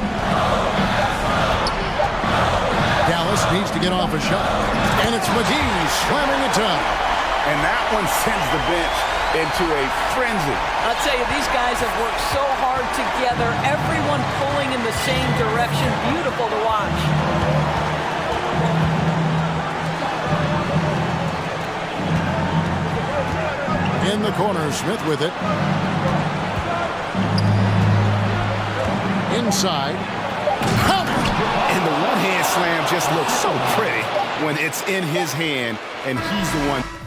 Dallas needs to get off a shot. And it's McGee slamming it down. And that one sends the bench into a frenzy. I'll tell you, these guys have worked so hard together. Everyone pulling in the same direction. Beautiful to watch. In the corner, Smith with it. Inside. And the one-hand slam just looks so pretty when it's in his hand and he's the one.